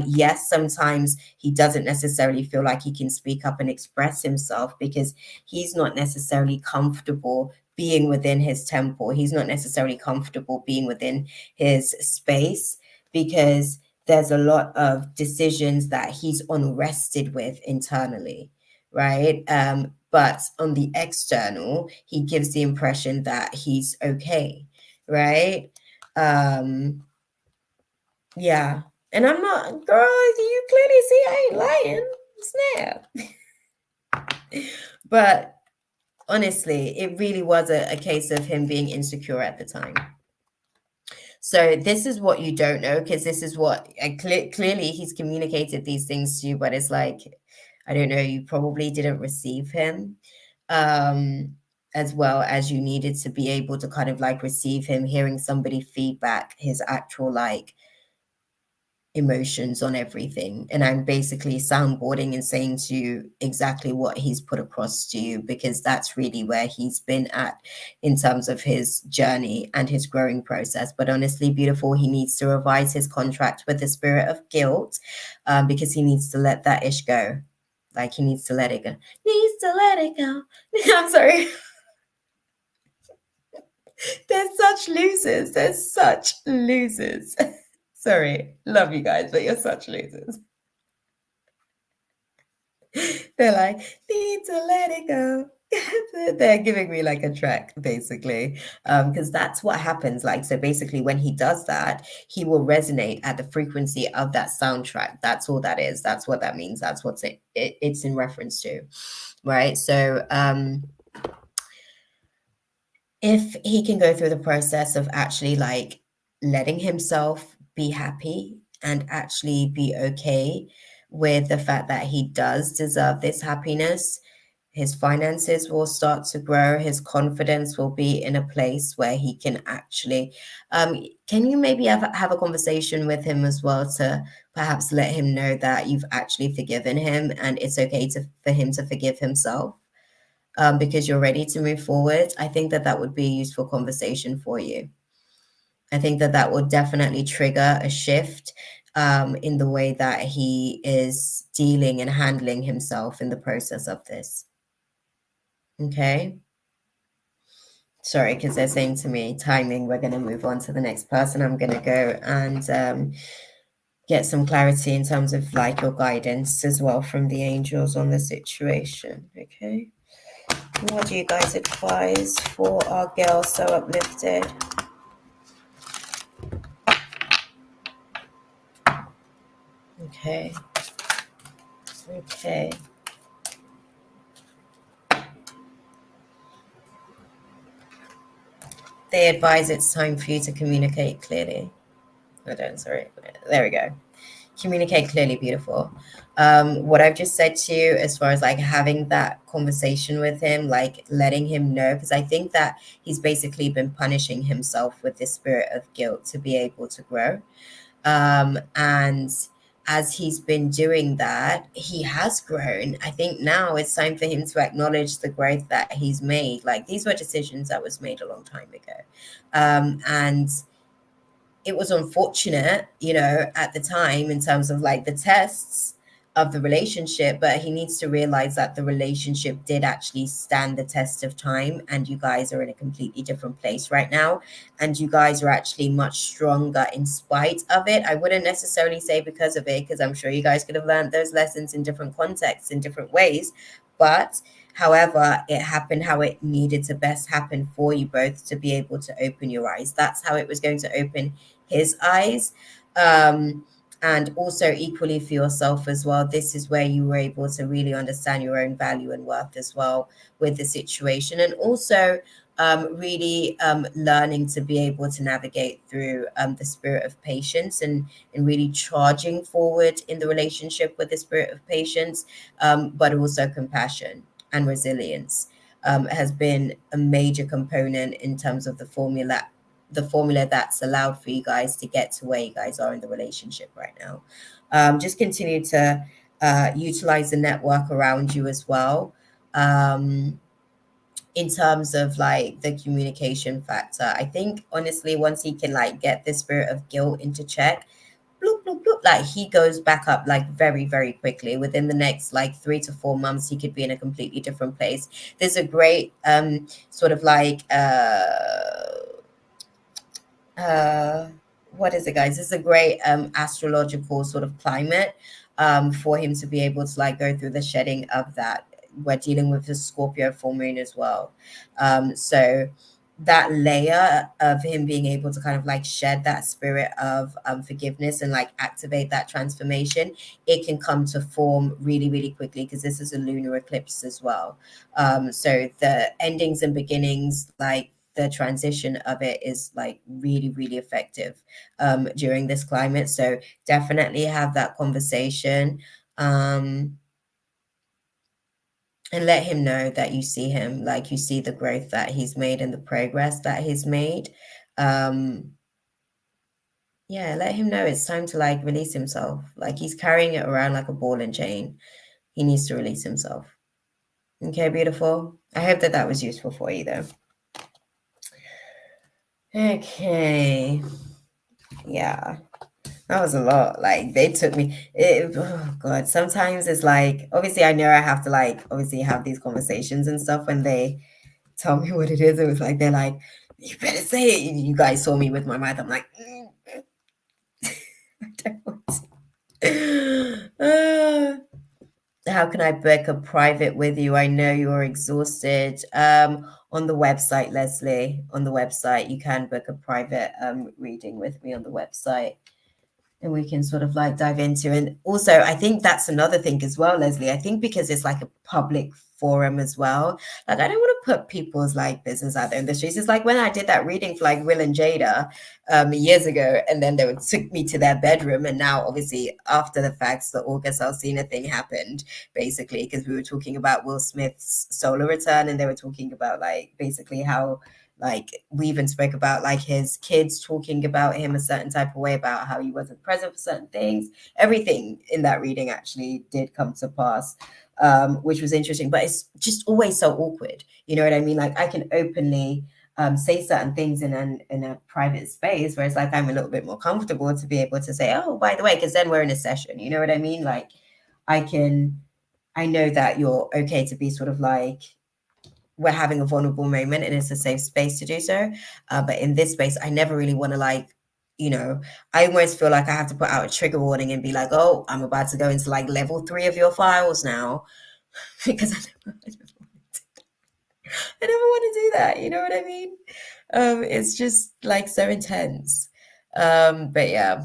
Yes, sometimes he doesn't necessarily feel like he can speak up and express himself because he's not necessarily comfortable being within his temple. He's not necessarily comfortable being within his space, because there's a lot of decisions that he's unrested with internally, right? But on the external, he gives the impression that he's okay, right? Yeah. And I'm not, girl, you clearly see I ain't lying. Snap. But honestly, it really was a case of him being insecure at the time. So this is what you don't know, because this is what clearly he's communicated these things to you, but it's like, I don't know, you probably didn't receive him as well as you needed to be able to kind of like receive him, hearing somebody feedback his actual like emotions on everything. And I'm basically soundboarding and saying to you exactly what he's put across to you, because that's really where he's been at in terms of his journey and his growing process. But honestly, beautiful, he needs to revise his contract with the spirit of guilt, because he needs to let that ish go. Like he needs to let it go. Needs to let it go. I'm sorry. They're such losers. They're such losers. Sorry, love you guys, but you're such losers. They're like, need to let it go. They're giving me like a track, basically, because that's what happens. Like, so basically, when he does that, he will resonate at the frequency of that soundtrack. That's all that is. That's what that means. That's what's it's in reference to, right? So, if he can go through the process of actually like letting himself be happy and actually be okay with the fact that he does deserve this happiness, his finances will start to grow. His confidence will be in a place where he can actually, can you maybe have a conversation with him as well to perhaps let him know that you've actually forgiven him and it's okay for him to forgive himself, because you're ready to move forward? I think that would be a useful conversation for you. I think that will definitely trigger a shift in the way that he is dealing and handling himself in the process of this. Okay. Sorry, because they're saying to me, timing, we're going to move on to the next person. I'm going to go and get some clarity in terms of like your guidance as well from the angels on the situation. Okay. What do you guys advise for our girl So Uplifted? Okay. Okay. They advise it's time for you to communicate clearly. Sorry. There we go. Communicate clearly, beautiful. What I've just said to you as far as like having that conversation with him, like letting him know, because I think that he's basically been punishing himself with this spirit of guilt to be able to grow. And as he's been doing that, he has grown. I think now it's time for him to acknowledge the growth that he's made. Like these were decisions that was made a long time ago. And it was unfortunate, at the time in terms of like the tests of the relationship, but he needs to realize that the relationship did actually stand the test of time, and you guys are in a completely different place right now, and you guys are actually much stronger in spite of it. I wouldn't necessarily say because of it, because I'm sure you guys could have learned those lessons in different contexts, in different ways, but however, it happened how it needed to best happen for you both to be able to open your eyes. That's how it was going to open his eyes. And also equally for yourself as well. This is where you were able to really understand your own value and worth as well with the situation. And also really learning to be able to navigate through the spirit of patience and really charging forward in the relationship with the spirit of patience, but also compassion and resilience has been a major component in terms of the formula that's allowed for you guys to get to where you guys are in the relationship right now. Just continue to utilize the network around you as well, in terms of like the communication factor. I think honestly, once he can like get the spirit of guilt into check, bloop, bloop, bloop, like he goes back up like very, very quickly. Within the next like 3 to 4 months, he could be in a completely different place. There's a great sort of like what is it, guys? This is a great astrological sort of climate for him to be able to like go through the shedding of that. We're dealing with the Scorpio full moon as well. So that layer of him being able to kind of like shed that spirit of forgiveness and like activate that transformation, it can come to form really, really quickly because this is a lunar eclipse as well. So the endings and beginnings, like the transition of it is like really, really effective during this climate. So definitely have that conversation and let him know that you see him, like you see the growth that he's made and the progress that he's made. Yeah, let him know it's time to like release himself. Like he's carrying it around like a ball and chain. He needs to release himself. Okay, beautiful. I hope that was useful for you though. Okay. Yeah, that was a lot. Like they took me. Oh God. Sometimes it's like obviously I know I have to like obviously have these conversations and stuff when they tell me what it is. It was like they're like, you better say it. You guys saw me with my mouth. I'm like, I don't want to. How can I book a private with you? I know you're exhausted. On the website, Leslie, on the website, you can book a private reading with me on the website. and we can sort of like dive into. And also, I think that's another thing as well, Leslie. I think because it's like a public forum as well, like I don't want to put people's like business out there in the streets. It's like when I did that reading for like Will and Jada years ago, and then they took me to their bedroom, and now obviously after the facts, the August Alsina thing happened basically because we were talking about Will Smith's solo return, and they were talking about like basically how like we even spoke about like his kids talking about him a certain type of way about how he wasn't present for certain things. Everything in that reading actually did come to pass, which was interesting, but it's just always so awkward. You know what I mean? Like I can openly say certain things in a private space where it's like I'm a little bit more comfortable to be able to say, oh, by the way, because then we're in a session. You know what I mean? Like I know that you're okay to be sort of like, we're having a vulnerable moment and it's a safe space to do so. But in this space, I never really want to like, I almost feel like I have to put out a trigger warning and be like, oh, I'm about to go into like level 3 of your files now because I never want to do that. You know what I mean? It's just like so intense. But yeah.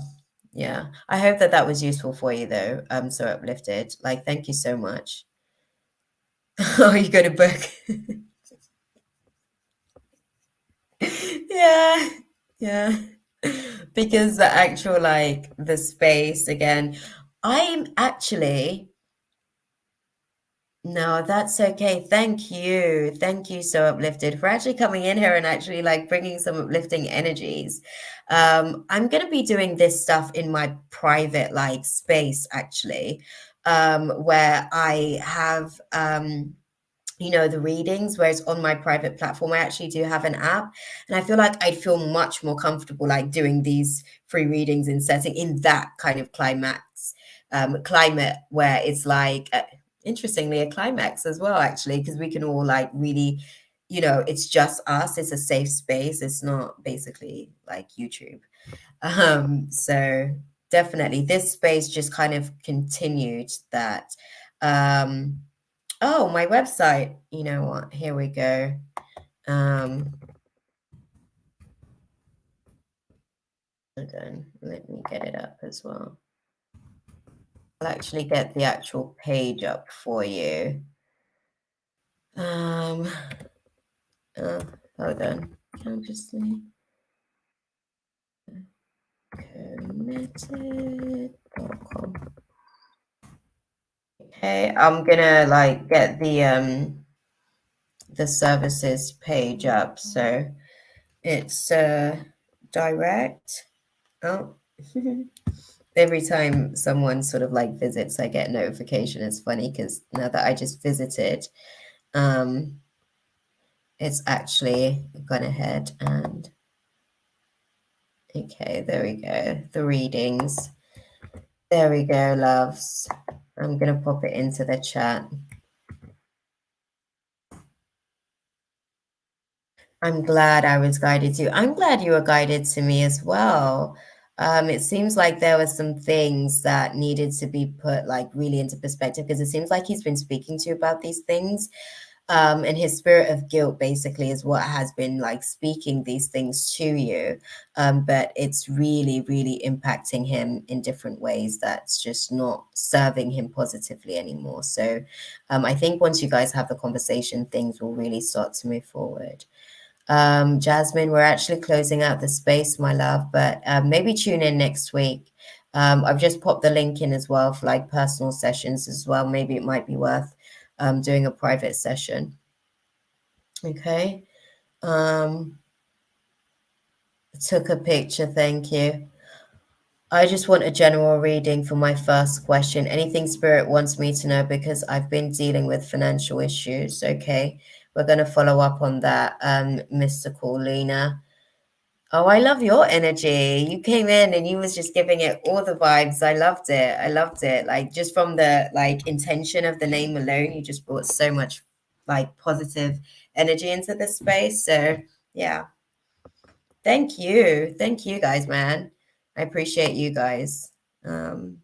I hope that was useful for you though. So uplifted. Like, thank you so much. Oh, you go to book. Yeah. Because the actual like the space again, I'm actually no, that's okay. Thank you. Thank you, so uplifted, for actually coming in here and actually like bringing some uplifting energies. I'm gonna be doing this stuff in my private like space actually, where I have the readings, whereas on my private platform I actually do have an app, and I feel like I'd feel much more comfortable like doing these free readings and setting in that kind of climate where it's like interestingly a climax as well actually, because we can all like really, it's just us, it's a safe space, it's not basically like YouTube. So definitely this space just kind of continued that. Oh, my website. You know what? Here we go. Hold on. Let me get it up as well. I'll actually get the actual page up for you. Hold on. Consciously connected.com. Okay, I'm gonna like get the services page up. So it's direct. Oh. Every time someone sort of like visits, I get a notification. It's funny because now that I just visited, it's actually gone ahead and okay, there we go. The readings. There we go, loves. I'm gonna pop it into the chat. I'm glad I was guided to you. I'm glad you were guided to me as well. It seems like there were some things that needed to be put like really into perspective, because it seems like he's been speaking to you about these things. And his spirit of guilt basically is what has been like speaking these things to you. But it's really, really impacting him in different ways that's just not serving him positively anymore. So I think once you guys have the conversation, things will really start to move forward. Jasmine, we're actually closing out the space, my love, but maybe tune in next week. I've just popped the link in as well for like personal sessions as well. Maybe it might be worth doing a private session. Okay. Took a picture. Thank you. I just want a general reading for my first question. Anything Spirit wants me to know, because I've been dealing with financial issues. Okay. We're going to follow up on that, Mystical Lena. Oh, I love your energy. You came in and you was just giving it all the vibes. I loved it. I loved it. Like just from the like intention of the name alone, you just brought so much like positive energy into this space. So yeah. Thank you. Thank you guys, man. I appreciate you guys. I'm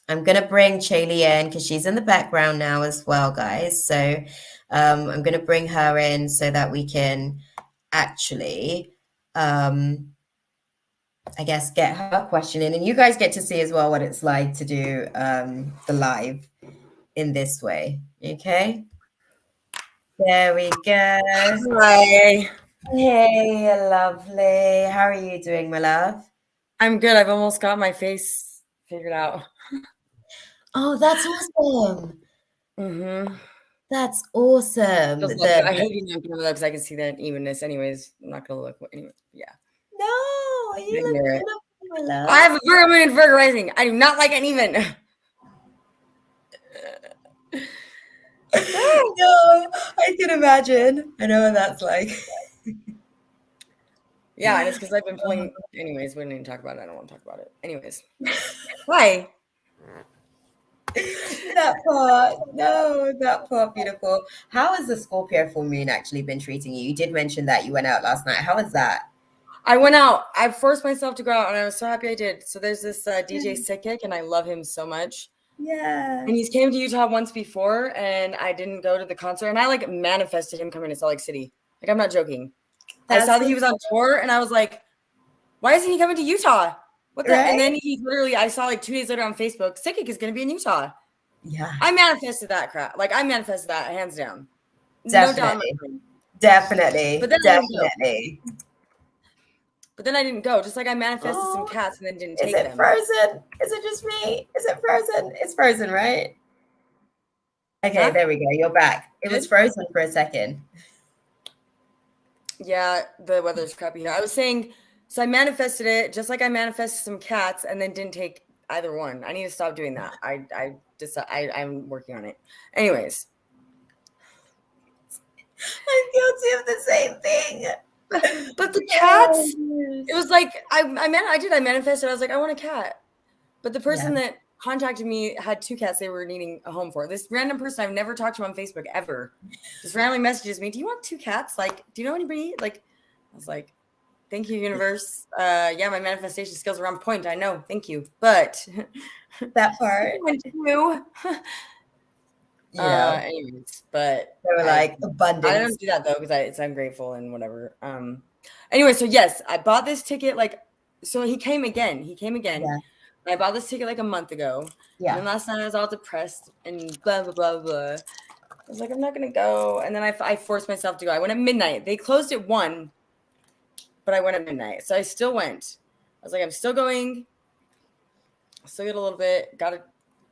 going to bring Chaylee in because she's in the background now as well, guys. So I'm going to bring her in so that we can actually I guess, get her question in, and you guys get to see as well what it's like to do the live in this way. Okay, there we go. Hi. Hey, lovely. How are you doing, my love? I'm good. I've almost got my face figured out. Oh, that's awesome. Mm-hmm. That's awesome. Feels lovely. I hate being on camera because I can see that evenness. Anyways, I'm not gonna look. Anyway, yeah. No, you look beautiful, my love. I have a Virgo moon and Virgo rising. I do not like uneven. No, I can imagine. I know what that's like. Yeah, and it's because I've been playing. Anyways, we didn't even talk about it. I don't want to talk about it. Anyways, why? That part. No, that part. Beautiful. How has the Scorpio full moon actually been treating you? You did mention that you went out last night. How was that? I went out. I forced myself to go out, and I was so happy I did. So there's this DJ Sikic, and I love him so much. Yeah. And he's came to Utah once before, and I didn't go to the concert. And I like manifested him coming to Salt Lake City. Like, I'm not joking. I saw that he was on tour, and I was like, why isn't he coming to Utah? What the? Right? And then he literally, I saw like 2 days later on Facebook, Sikic is going to be in Utah. Yeah. I manifested that crap. Like, I manifested that hands down. Definitely. No doubt. Definitely. But then definitely. But then I didn't go. Just like I manifested some cats and then didn't take them. Is it frozen? Is it just me? Is it frozen? It's frozen, right? Okay, there we go. You're back. It was frozen for a second. Yeah, the weather's crappy here. I was saying, so I manifested it just like I manifested some cats and then didn't take either one. I need to stop doing that. I'm working on it. Anyways. I'm guilty of the same thing. But the cats, it was like I manifested. I was like, I want a cat. But the person that contacted me had 2 cats they were needing a home for. This random person I've never talked to on Facebook ever just randomly messages me, do you want 2 cats? Like, do you know anybody? Like, I was like, thank you, universe. Yeah, my manifestation skills are on point. I know. Thank you. But that part. Yeah. Anyways, but they were like abundance. I don't do that though because I'm grateful and whatever. Anyway, so yes, I bought this ticket so he came again. Yeah. I bought this ticket like a month ago. Yeah. And then last night I was all depressed and blah blah blah blah. I was like, I'm not gonna go. And then I forced myself to go. I went at midnight. They closed at 1, but I went at midnight. So I still went. I was like, I'm still going. I still get a little bit. Got it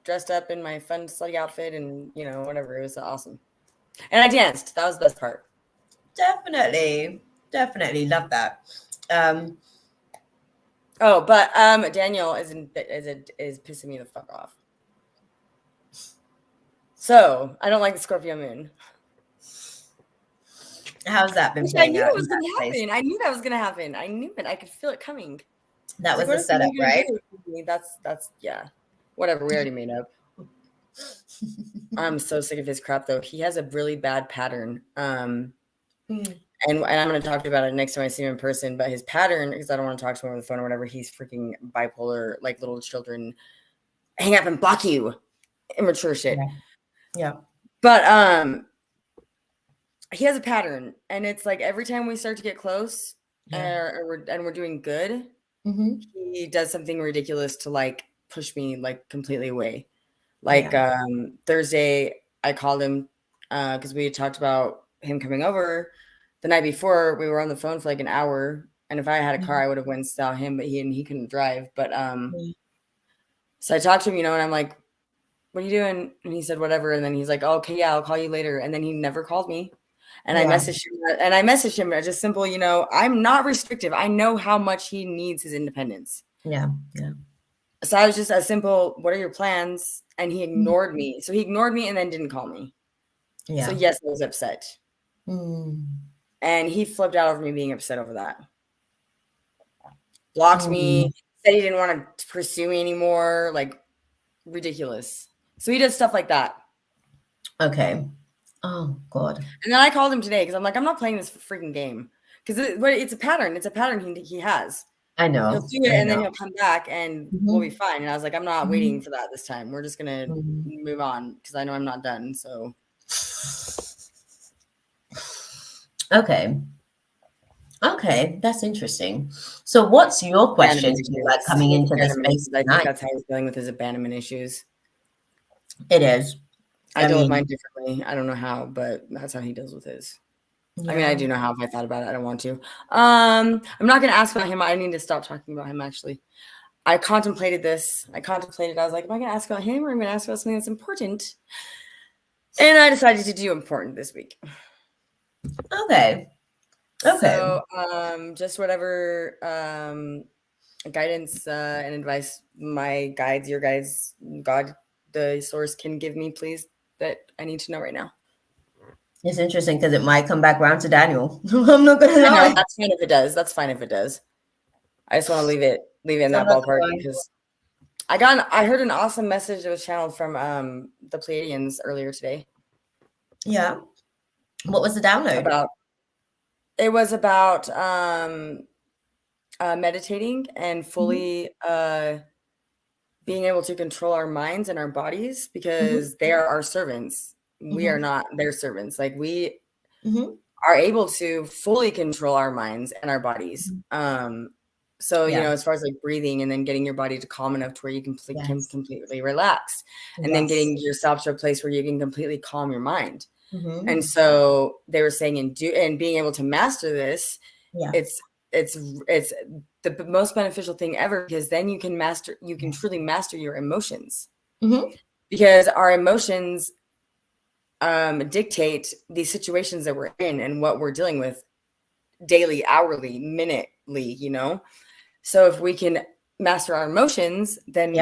dressed up in my fun slutty outfit and whatever. It was awesome. And I danced. That was the best part. Definitely love that. But Daniel is pissing me the fuck off. So I don't like the Scorpio moon. How's that been playing out? I knew it was going to happen. I knew that was going to happen. I knew it. I could feel it coming. That was the setup, right? That's yeah. Whatever, we already made up. I'm so sick of his crap, though. He has a really bad pattern. And I'm going to talk about it next time I see him in person. But his pattern, because I don't want to talk to him on the phone or whatever, he's freaking bipolar, like little children hang up and block you. Immature shit. Yeah. But he has a pattern. And it's like every time we start to get close and we're doing good, he does something ridiculous to like push me like completely away. Like Thursday, I called him because we had talked about him coming over. The night before, we were on the phone for like an hour, and if I had a car, I would have went and saw him, but he couldn't drive. But so I talked to him, and I'm like, "What are you doing?" And he said, "Whatever." And then he's like, oh, "Okay, yeah, I'll call you later." And then he never called me. And I messaged him, just simple, I'm not restrictive. I know how much he needs his independence. Yeah. So I was just as simple, what are your plans? And he ignored me. So he ignored me and then didn't call me. Yeah. So yes, I was upset. And he flipped out over me being upset over that. Blocked me, said he didn't want to pursue me anymore. Like, ridiculous. So he does stuff like that. Okay. Oh, God. And then I called him today because I'm like, I'm not playing this freaking game. Because it's a pattern. It's a pattern he has. I know. He'll do it and then he'll come back and we'll be fine. And I was like, I'm not waiting for that this time. We're just going to move on because I know I'm not done. So. Okay. Okay, that's interesting. So what's your question to you, like coming into this space I think tonight? that's how he's dealing with his abandonment issues. It is. I deal with mine differently. I don't know how, but that's how he deals with his. Yeah. I mean, I do know how. If I thought about it, I don't want to. I'm not going to ask about him. I need to stop talking about him, actually. I contemplated this. I was like, am I going to ask about him or am I going to ask about something that's important? And I decided to do important this week. Okay. So, just whatever guidance and advice my guides, your guides, God, the source can give me, please, that I need to know right now. It's interesting because it might come back around to Daniel. I'm not gonna lie. No, that's fine if it does. That's fine if it does. I just want to leave it in that ballpark because I heard an awesome message that was channeled from the Pleiadians earlier today. Yeah. What was the download? It was about meditating and fully being able to control our minds and our bodies because they are our servants. We are not their servants. Like we are able to fully control our minds and our bodies. So, you know, as far as like breathing and then getting your body to calm enough to where you can completely relax and then getting yourself to a place where you can completely calm your mind. And so they were saying and being able to master this, it's the most beneficial thing ever because then you can truly master your emotions because our emotions dictate the situations that we're in and what we're dealing with daily, hourly, minutely, you know? So if we can master our emotions, then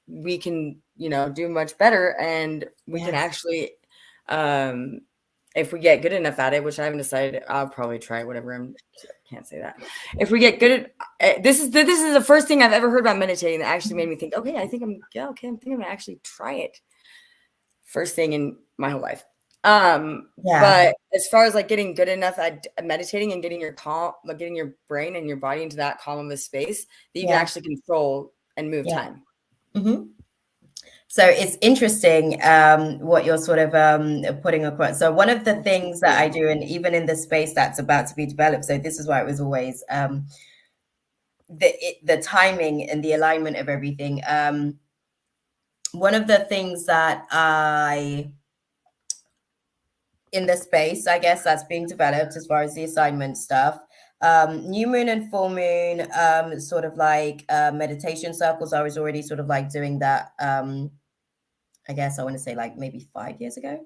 we can, you know, do much better and we can actually, if we get good enough at it, which I haven't decided, I'll probably try whatever. I can't say that. If we get good at this is the first thing I've ever heard about meditating that actually made me think, okay, I think I'm gonna actually try it. First thing in my whole life. But as far as like getting good enough at meditating and getting your brain and your body into that calm of a space that you can actually control and move time. So it's interesting what you're sort of putting across. So one of the things that I do, and even in the space that's about to be developed, so this is why it was always the timing and the alignment of everything. One of the things that in the space, I guess, that's being developed as far as the assignment stuff, new moon and full moon, sort of like meditation circles. I was already sort of like doing that. I guess I want to say like maybe 5 years ago.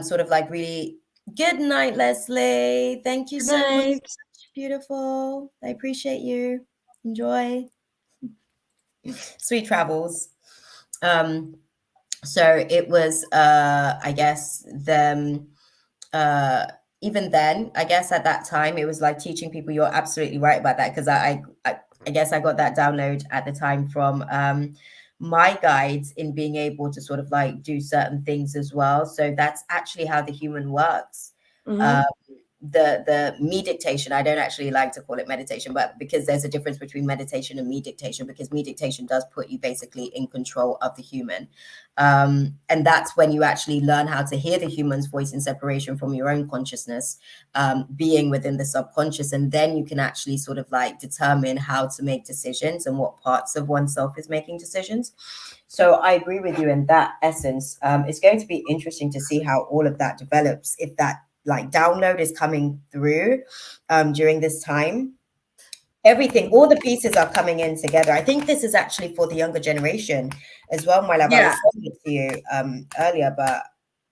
Sort of like really good night, Leslie. Thank you so much. Beautiful. I appreciate you. Enjoy. Sweet travels. So it was I guess them even then, I guess at that time it was like teaching people. You're absolutely right about that because I guess I got that download at the time from my guides in being able to sort of like do certain things as well. So that's actually how the human works. The me dictation, I don't actually like to call it meditation, but because there's a difference between meditation and me dictation, because me dictation does put you basically in control of the human. And that's when you actually learn how to hear the human's voice in separation from your own consciousness, being within the subconscious. And then you can actually sort of like determine how to make decisions and what parts of oneself is making decisions. So I agree with you in that essence. It's going to be interesting to see how all of that develops, if that like download is coming through during this time. Everything, all the pieces are coming in together. I think this is actually for the younger generation as well, my love. I was saying it to you earlier, but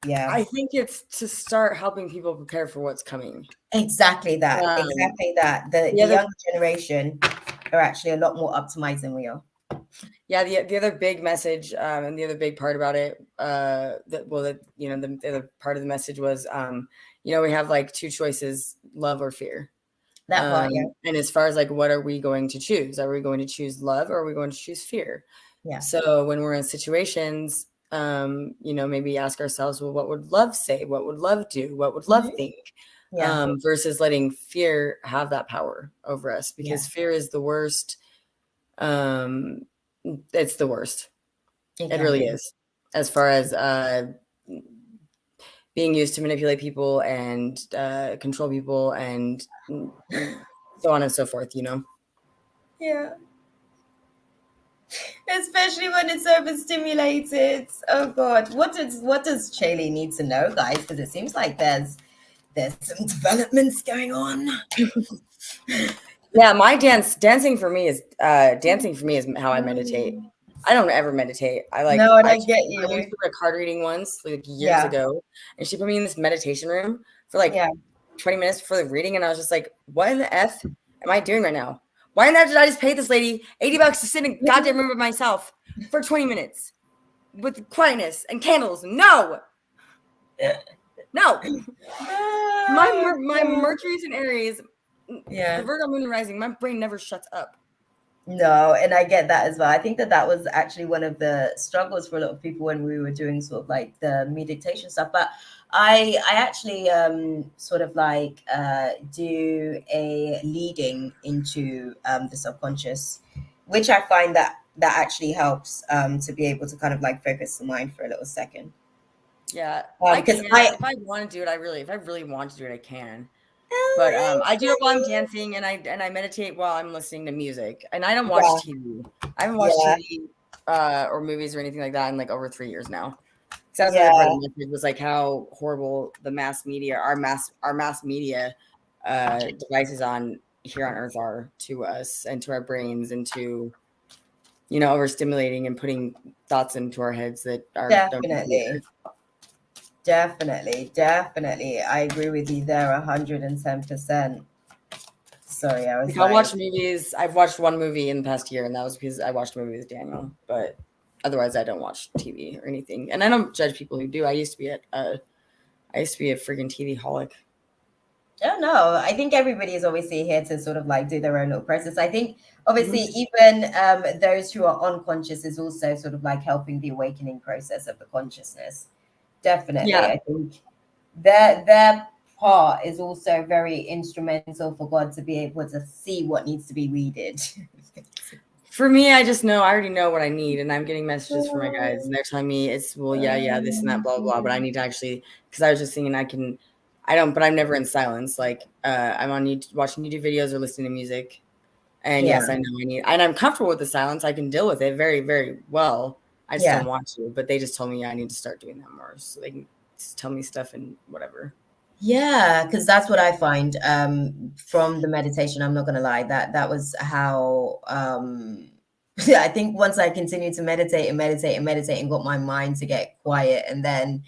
yeah. I think it's to start helping people prepare for what's coming. Exactly that. The younger generation are actually a lot more optimized than we are. Yeah, the other big message and the other big part about it, the other part of the message was, you know, we have like two choices, love or fear. That part, yeah. And as far as like, what are we going to choose? Are we going to choose love or are we going to choose fear? Yeah. So when we're in situations, you know, maybe ask ourselves, well, what would love say? What would love do? What would love think? Yeah. Versus letting fear have that power over us, because fear is the worst. It's the worst. Exactly. It really is, as far as being used to manipulate people and control people and so on and so forth, Yeah. Especially when it's overstimulated. Oh God. What does Shaylee need to know, guys? Because it seems like there's some developments going on. Yeah, my dancing for me is how I meditate. I don't ever meditate. No, I don't get I went you. to a card reading once, like years ago, and she put me in this meditation room for like 20 minutes before the reading, and I was just like, what in the F am I doing right now? Why did I just pay this lady $80 to sit in a goddamn room with myself for 20 minutes with quietness and candles? No. My Mercury's in Aries. The Virgo moon rising, my brain never shuts up. No, and I get that as well. I think that was actually one of the struggles for a lot of people when we were doing sort of like the meditation stuff. But I actually sort of like do a leading into the subconscious, which I find that actually helps to be able to kind of like focus the mind for a little second. Yeah, because if I want to do it, if I really want to do it, I can. But I do it while I'm dancing, and I meditate while I'm listening to music. And I don't watch TV. I haven't watched TV or movies or anything like that in like over 3 years now. Because that's the other part of the message was like how horrible the mass media, our mass media devices here on Earth are to us and to our brains and to overstimulating and putting thoughts into our heads that are Definitely. I agree with you there 110%. Sorry, I was I'll watch movies. I've watched one movie in the past year, and that was because I watched a movie with Daniel. But otherwise, I don't watch TV or anything. And I don't judge people who do. I used to be a freaking TV holic. Oh no, I think everybody is obviously here to sort of like do their own little process. I think obviously even those who are unconscious is also sort of like helping the awakening process of the consciousness. Definitely. Yeah. I think their part is also very instrumental for God to be able to see what needs to be weeded. For me, I already know what I need, and I'm getting messages from my guides, and they're telling me it's this and that, blah, blah, blah. But I need to actually, because I was just thinking but I'm never in silence. Like I'm on YouTube, watching YouTube videos or listening to music. And yes, I know and I'm comfortable with the silence. I can deal with it very, very well. I just don't want to, but they just told me I need to start doing that more. So they can just tell me stuff and whatever. Yeah, because that's what I find from the meditation. I'm not going to lie, that was how I think once I continued to meditate and got my mind to get quiet, and then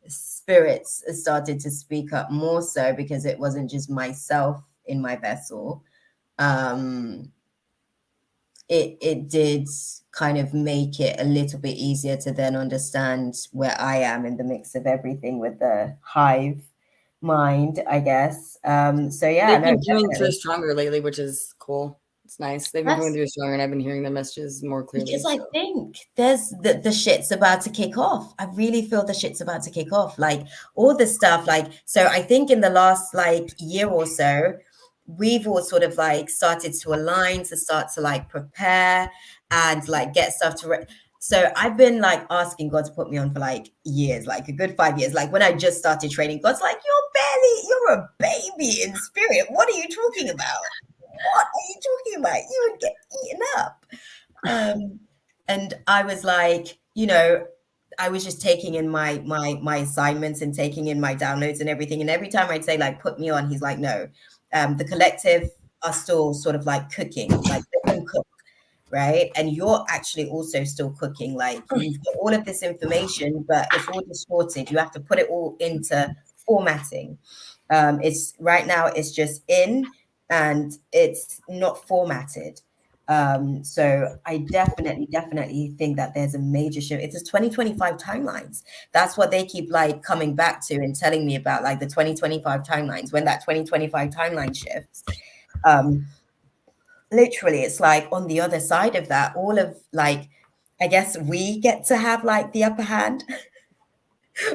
spirits started to speak up more so because it wasn't just myself in my vessel. It did kind of make it a little bit easier to then understand where I am in the mix of everything with the hive mind, I guess. So yeah, they've been coming through stronger lately, which is cool. It's nice. They've been coming through stronger, and I've been hearing their messages more clearly. Because I think there's the shit's about to kick off. I really feel the shit's about to kick off. Like all this stuff, like, so I think in the last like year or so, we've all sort of like started to align, to start to like prepare and like get stuff to so I've been like asking God to put me on for like years, like a good 5 years. Like when I just started training, God's like, you're a baby in spirit. What are you talking about? What are you talking about? You would get eaten up. And I was like, I was just taking in my assignments and taking in my downloads and everything. And every time I'd say like, put me on, he's like, no, the collective are still sort of like cooking, like they can cook, right? And you're actually also still cooking. Like you've got all of this information, but it's all distorted. You have to put it all into formatting. It's right now, it's just in and it's not formatted. So I definitely think that there's a major shift. It's a 2025 timelines. That's what they keep like coming back to and telling me about, like the 2025 timelines. When that 2025 timeline shifts, literally it's like on the other side of that, all of like, I guess we get to have like the upper hand.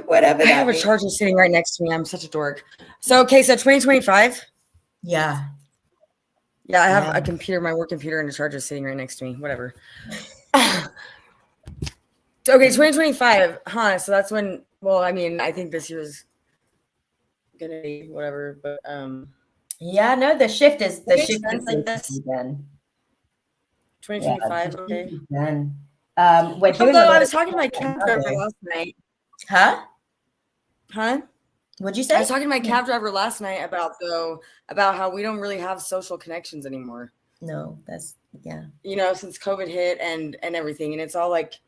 Whatever. I have a charger sitting right next to me. I'm such a dork. So 2025. Yeah. Yeah, I have a computer, my work computer, and a charger sitting right next to me. Whatever. Okay, 2025. So that's when. Well, I mean, I think this year's gonna be whatever, but Yeah, no, the shift is Makes safe sense, I to guess. be done. Yeah, 2025. the shift Okay. is done. We're doing a Although I lot was of talking to my stuff cab right now, driver though. last night. Huh? Huh? What'd you I say? was talking to my cab driver last night about how we don't really have social connections anymore. No, that's yeah. You know, since COVID hit and everything, and it's all like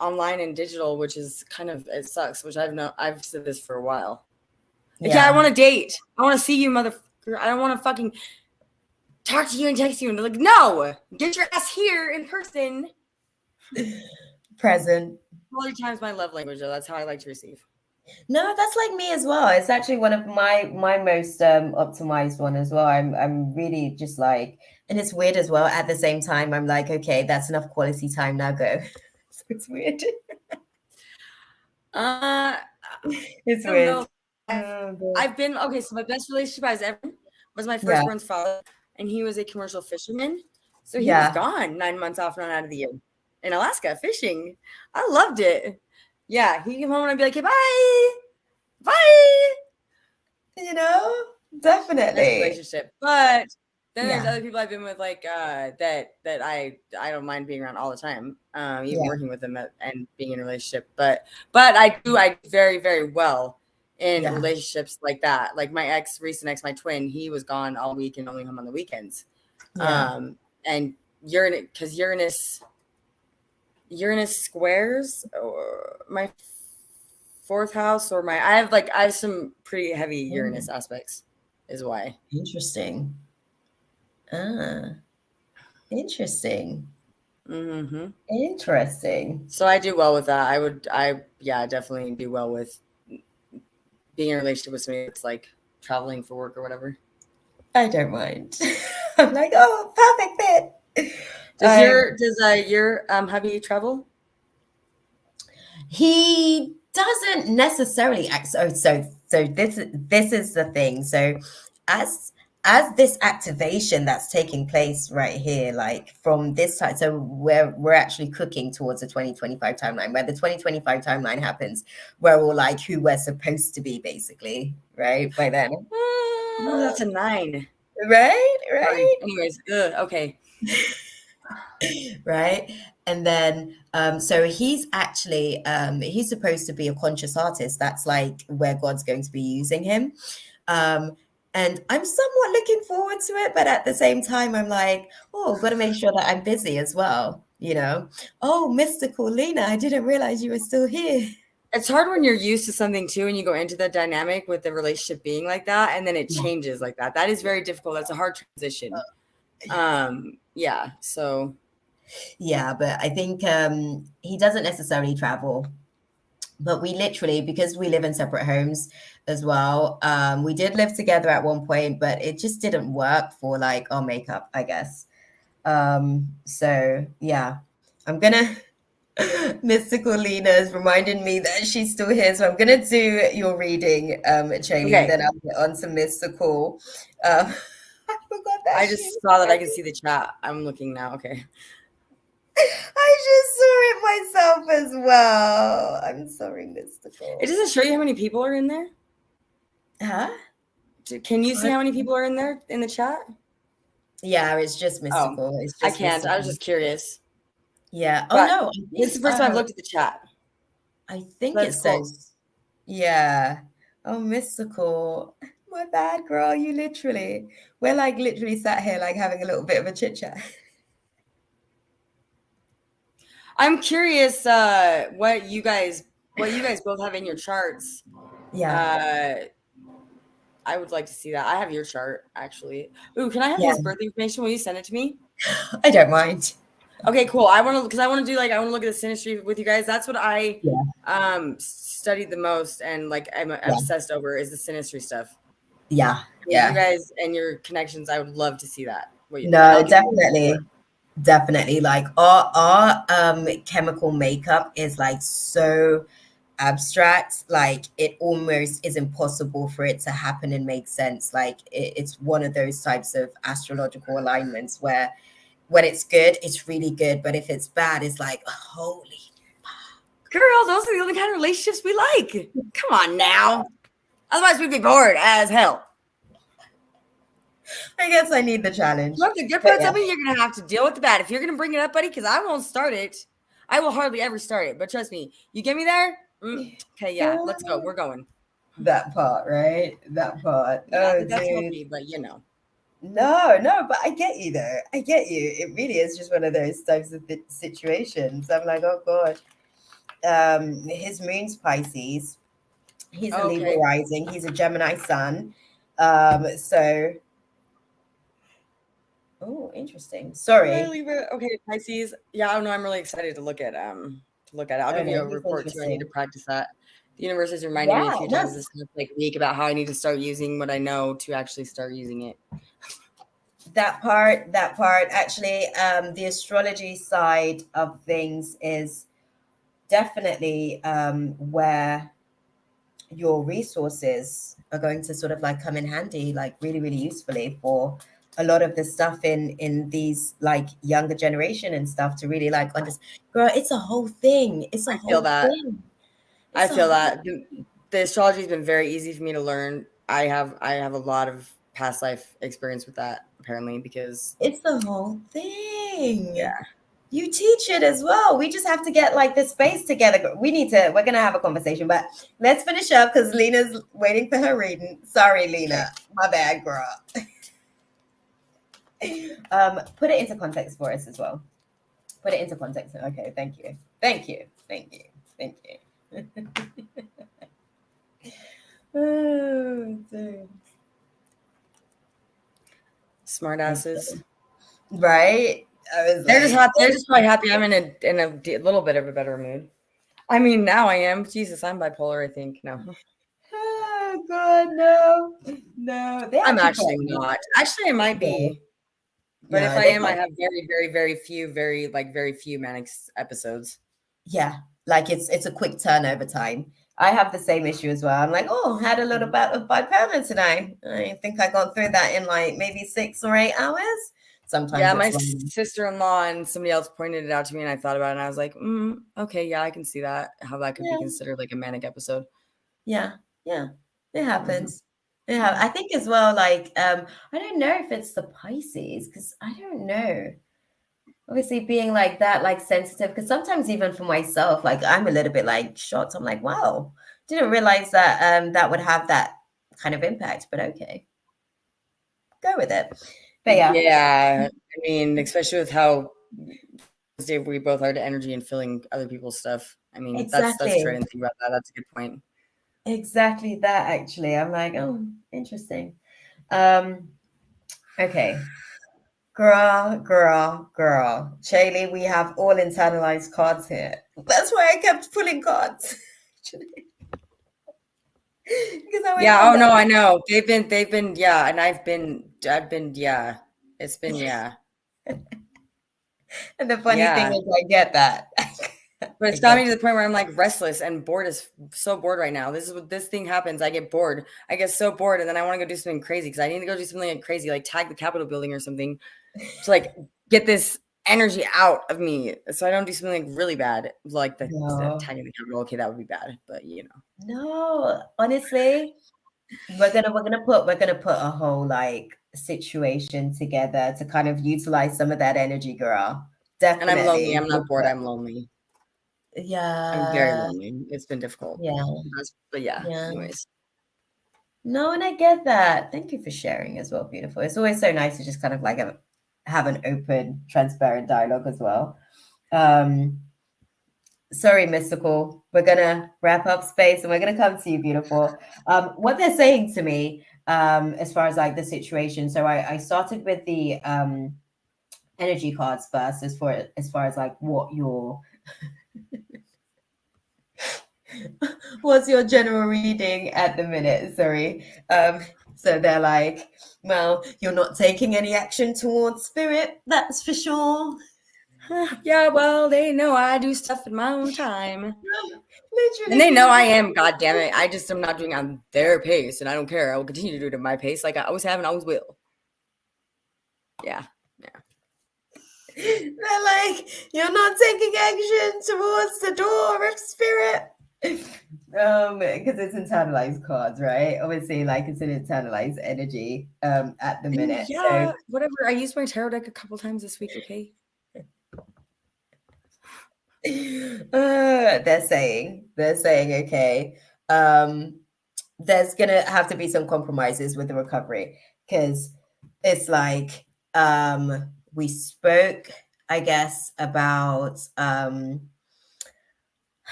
online and digital, which is kind of, it sucks. Which I've said this for a while. Like, yeah, I want to date. I want to see you, motherfucker. I don't want to fucking talk to you and text you. And they're like, no, get your ass here in person. Present. Quality time's my love language, though. That's how I like to receive. No, that's like me as well. It's actually one of my most optimized one as well. I'm really just like, and it's weird as well. At the same time, I'm like, okay, that's enough quality time. Now go. So it's weird. It's I don't weird. know. I've been okay. So my best relationship I was ever in was my Yeah. firstborn's father, and he was a commercial fisherman. So he was Yeah. gone 9 months off and on out of the year in Alaska fishing. I loved it. Yeah, he'd come home and I'd be like, "Hey, bye, bye." You know, Nice definitely. relationship, but then there's Yeah. other people I've been with, like that I don't mind being around all the time, even Yeah. working with them and being in a relationship. But I do very, very well in Yeah. relationships like that. Like my recent ex, my twin, he was gone all week and only home on the weekends. Yeah. And Uranus squares my fourth house, or I have some pretty heavy Uranus aspects, is why. Interesting. Interesting. Mm-hmm. Interesting. So I do well with that. I definitely do well with being in a relationship with somebody that's like traveling for work or whatever. I don't mind. I'm like, oh, perfect fit. Does your hubby travel? He doesn't necessarily act. So this is the thing. So as this activation that's taking place right here, like from this time, so we're actually cooking towards the 2025 timeline. Where the 2025 timeline happens, we're all like who we're supposed to be, basically, right? By then. Oh, that's a 9. Right. Sorry. Anyways, okay. Right. And then so he's actually he's supposed to be a conscious artist. That's like where God's going to be using him. And I'm somewhat looking forward to it, but at the same time I'm like, oh, I've got to make sure that I'm busy as well, you know. Oh, mystical Lena, I didn't realize you were still here. It's hard when you're used to something too, and you go into the dynamic with the relationship being like that, and then it changes like that. That is very difficult. That's a hard transition. Yeah. So yeah, but I think he doesn't necessarily travel. But we literally, because we live in separate homes as well, we did live together at one point, but it just didn't work for like our makeup, I guess. So yeah, I'm gonna Mystical Lena is reminding me that she's still here, so I'm gonna do your reading, Cheney, okay. then I'll get on to Mystical. I forgot that. I just saw that I can see the chat. I'm looking now. Okay. I just saw it myself as well. I'm sorry, Mystical. It doesn't show you how many people are in there. Huh? Can you see how many people are in there in the chat? Yeah, it's just Mystical. Oh, it's just I can't. Mystical. I was just curious. Yeah. But oh no, this is the first time I've looked at the chat. I think That's it says. Yeah. Oh, Mystical. My bad, girl. You literally. We're like literally sat here like having a little bit of a chit chat. I'm curious what you guys both have in your charts. Yeah. I would like to see that. I have your chart actually. Ooh, can I have Yeah. his birth information? Will you send it to me? I don't mind. Okay, cool. I want to look at the synastry with you guys. That's what I studied the most and like I'm obsessed over is the synastry stuff. Yeah. You guys and your connections, I would love to see that. No, definitely. Like our chemical makeup is like so abstract, like it almost is impossible for it to happen and make sense. Like it's one of those types of astrological alignments where when it's good, it's really good, but if it's bad, it's like holy girl, those are the only kind of relationships we like. Come on now, otherwise we'd be bored as hell. I guess I need the challenge. Look, the good part, I mean, you're gonna have to deal with the bad. If you're gonna bring it up, buddy, because I won't start it. I will hardly ever start it. But trust me, you get me there. Okay, yeah, let's go. We're going. That part, right? That part. Yeah, Oh, that's dude. healthy, but you know. No, but I get you though. I get you. It really is just one of those types of situations. I'm like, oh god. His moon's Pisces. He's a Libra rising. He's a Gemini sun. So oh, interesting. Sorry. Libra. Okay, Pisces. Yeah, I don't know. I'm really excited to look at it. I'll give you a report too. I need to practice that. The universe is reminding me a few times this week about how I need to start using what I know to actually start using it. That part. Actually, the astrology side of things is definitely where your resources are going to sort of like come in handy, like really, really usefully for a lot of the stuff in these like younger generation and stuff to really like understand. Girl, it's a whole thing. It's a whole thing. I feel that the astrology has been very easy for me to learn. I have a lot of past life experience with that apparently because it's the whole thing. Yeah. You teach it as well. We just have to get like the space together. We're going to have a conversation, but let's finish up because Lena's waiting for her reading. Sorry, Lena. My bad, girl. Put it into context for us as well. Put it into context. Okay, thank you. Oh, dude. Smart asses. Right? They're just happy. They're just probably happy I'm in a little bit of a better mood. I mean, now I am. Jesus, I'm bipolar, I think. No. Oh, God, no. I'm actually not. Actually, I might be. But if I am, I have very, very, very few manic episodes. Yeah, like it's a quick turnover time. I have the same issue as well. I'm like, oh, had a little bout of bipolar today. I think I got through that in like maybe 6 or 8 hours. Sometimes. Yeah, my sister-in-law and somebody else pointed it out to me, and I thought about it, and I was like, okay, yeah, I can see that. How that could be considered like a manic episode. Yeah, it happens. I think as well, like, I don't know if it's the Pisces because I don't know. Obviously being like that, like sensitive, because sometimes even for myself, like I'm a little bit like shocked. I'm like, wow, didn't realize that that would have that kind of impact, but okay. Go with it. But yeah, I mean, especially with how we both are to energy and filling other people's stuff. I mean, that's true. I didn't think about that. That's a good point. Exactly that, actually. I'm like, oh, interesting. Okay. Girl. Shaylee, we have all internalized cards here. That's why I kept pulling cards. Yeah, no, I know. They've been, yeah, and I've been, yeah. It's been, yeah. And the funny thing is I get that. But it's got me to the point where I'm like restless and bored so bored right now. This is what this thing happens. I get bored. I get so bored, and then I want to go do something crazy because I need to go do something like crazy, like tag the Capitol building or something to like get this energy out of me. So I don't do something like really bad, like the tagging the Capitol. Okay, that would be bad, but you know. No, honestly, we're gonna put a whole like situation together to kind of utilize some of that energy, girl. Definitely. And I'm lonely. I'm not bored. I'm lonely. Yeah. I'm very lonely. It's been difficult. Yeah. But yeah. Anyways. No, and I get that. Thank you for sharing as well. Beautiful. It's always so nice to just kind of like have an open, transparent dialogue as well. Sorry, Mystical. We're gonna wrap up space and we're gonna come to you, beautiful. What they're saying to me, as far as like the situation. So I started with the energy cards first, as far as like what your what's your general reading at the minute? Sorry. So they're like, well, you're not taking any action towards spirit, that's for sure. Yeah, well, they know I do stuff in my own time. Literally. And they know I am, God damn it. I just am not doing it on their pace, and I don't care. I will continue to do it at my pace, like I always have and always will. Yeah. They're like, you're not taking action towards the door of spirit. Because it's internalized cards, right? Obviously, like it's an internalized energy at the minute. Yeah, whatever. I used my tarot deck a couple times this week, okay? They're saying, okay, there's gonna have to be some compromises with the recovery because it's like we spoke, I guess, about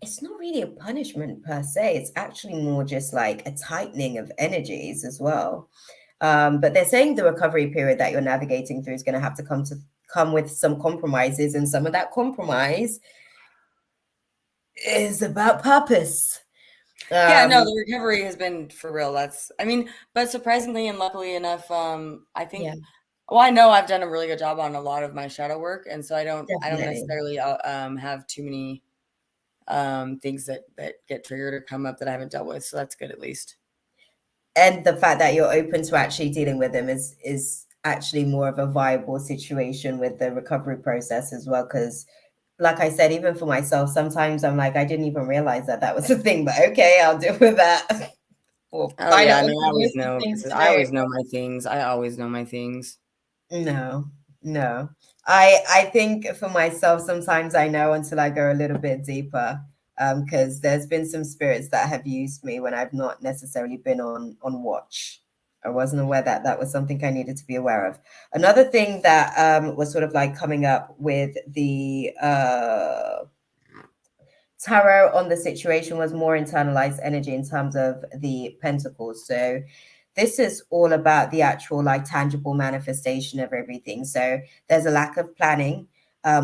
it's not really a punishment per se. It's actually more just like a tightening of energies as well. But they're saying the recovery period that you're navigating through is going to have to come with some compromises, and some of that compromise is about purpose. Yeah, no, the recovery has been for real. But surprisingly and luckily enough, I think. Yeah. Well, I know I've done a really good job on a lot of my shadow work, and so I don't Definitely. necessarily have too many things that get triggered or come up that I haven't dealt with. So that's good at least. And the fact that you're open to actually dealing with them is actually more of a viable situation with the recovery process as well. Because, like I said, even for myself, sometimes I'm like, I didn't even realize that was a thing, but okay, I'll deal with that. Oh yeah, no, I always know because I always know my things. I always know my things. No. I think for myself, sometimes I know until I go a little bit deeper. Because there's been some spirits that have used me when I've not necessarily been on watch. I wasn't aware that was something I needed to be aware of. Another thing that was sort of like coming up with the tarot on the situation was more internalized energy in terms of the pentacles. So this is all about the actual like tangible manifestation of everything. So there's a lack of planning,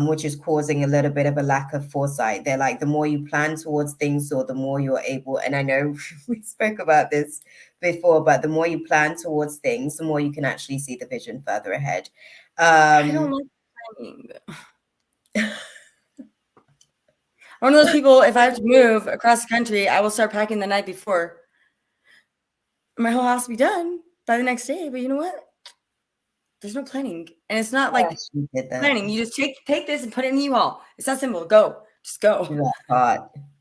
which is causing a little bit of a lack of foresight. They're like, the more you plan towards things, or the more you're able, and I know we spoke about this before, but the more you plan towards things, the more you can actually see the vision further ahead. I don't like planning. One of those people, if I have to move across the country, I will start packing the night before. My whole house will be done by the next day. But you know what? There's no planning. And it's not like planning. You just take this and put it in the U-Haul. It's that simple. Go. Just go.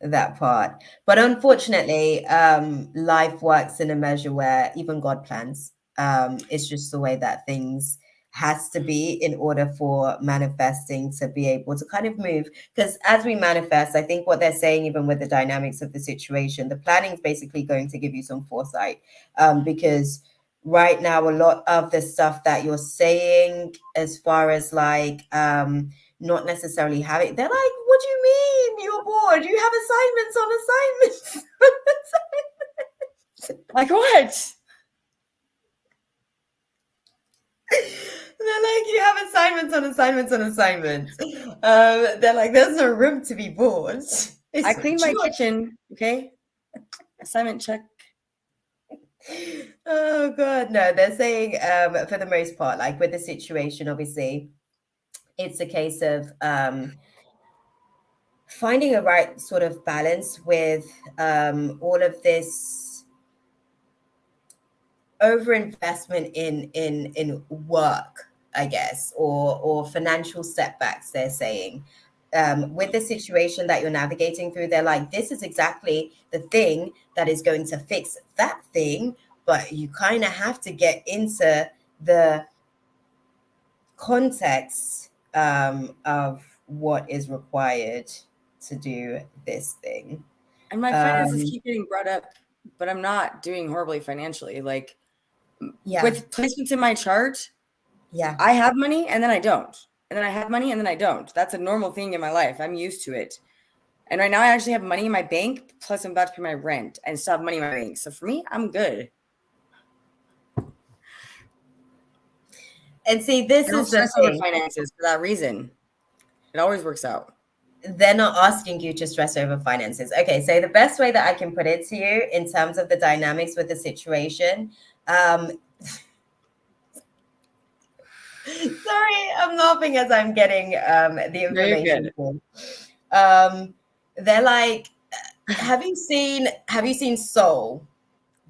That part. But unfortunately, life works in a measure where even God plans. It's just the way that things has to be in order for manifesting to be able to kind of move. Because as we manifest, I think what they're saying, even with the dynamics of the situation, the planning is basically going to give you some foresight. Because right now, a lot of the stuff that you're saying, as far as like not necessarily having, they're like, what do you mean you're bored? You have assignments on assignments. Like what? They're like, you have assignments on assignments on assignments. They're like, there's no room to be bored. I cleaned my kitchen. Okay. Assignment check. Oh God, no. They're saying for the most part, like with the situation, obviously, it's a case of finding a right sort of balance with all of this overinvestment in work, I guess, or financial setbacks. They're saying with the situation that you're navigating through, they're like, this is exactly the thing that is going to fix that thing, but you kind of have to get into the context of what is required to do this thing. And my finances keep getting brought up, but I'm not doing horribly financially. Like with placements in my chart, I have money and then I don't. And then I have money and then I don't. That's a normal thing in my life. I'm used to it. And right now I actually have money in my bank, plus I'm about to pay my rent and still have money in my bank. So for me, I'm good. And see, this is the thing. Finances for that reason. It always works out. They're not asking you to stress over finances. Okay, so the best way that I can put it to you in terms of the dynamics with the situation, sorry, I'm laughing as I'm getting the information. They're like, have you seen Soul,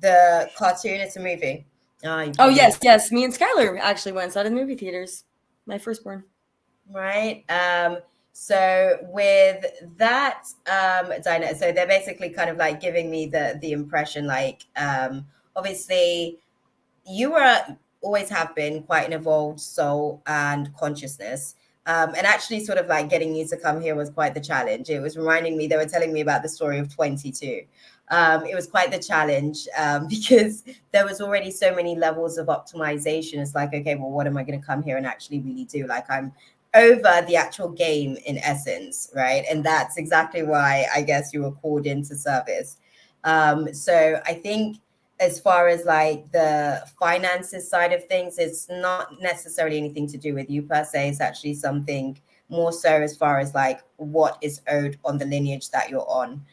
the cartoon? It's a movie. Oh yes. Me and Skylar actually went and saw it in movie theaters. My firstborn. Right. So with that, Dinah, so they're basically kind of like giving me the impression, like, obviously you always have been quite an evolved soul and consciousness. And actually sort of like getting you to come here was quite the challenge. It was reminding me, they were telling me about the story of 22. It was quite the challenge because there was already so many levels of optimization. It's like, okay, well, what am I going to come here and actually really do? Like, I'm over the actual game in essence, right? And that's exactly why I guess you were called into service. So I think as far as like the finances side of things, it's not necessarily anything to do with you per se. It's actually something more so as far as like what is owed on the lineage that you're on.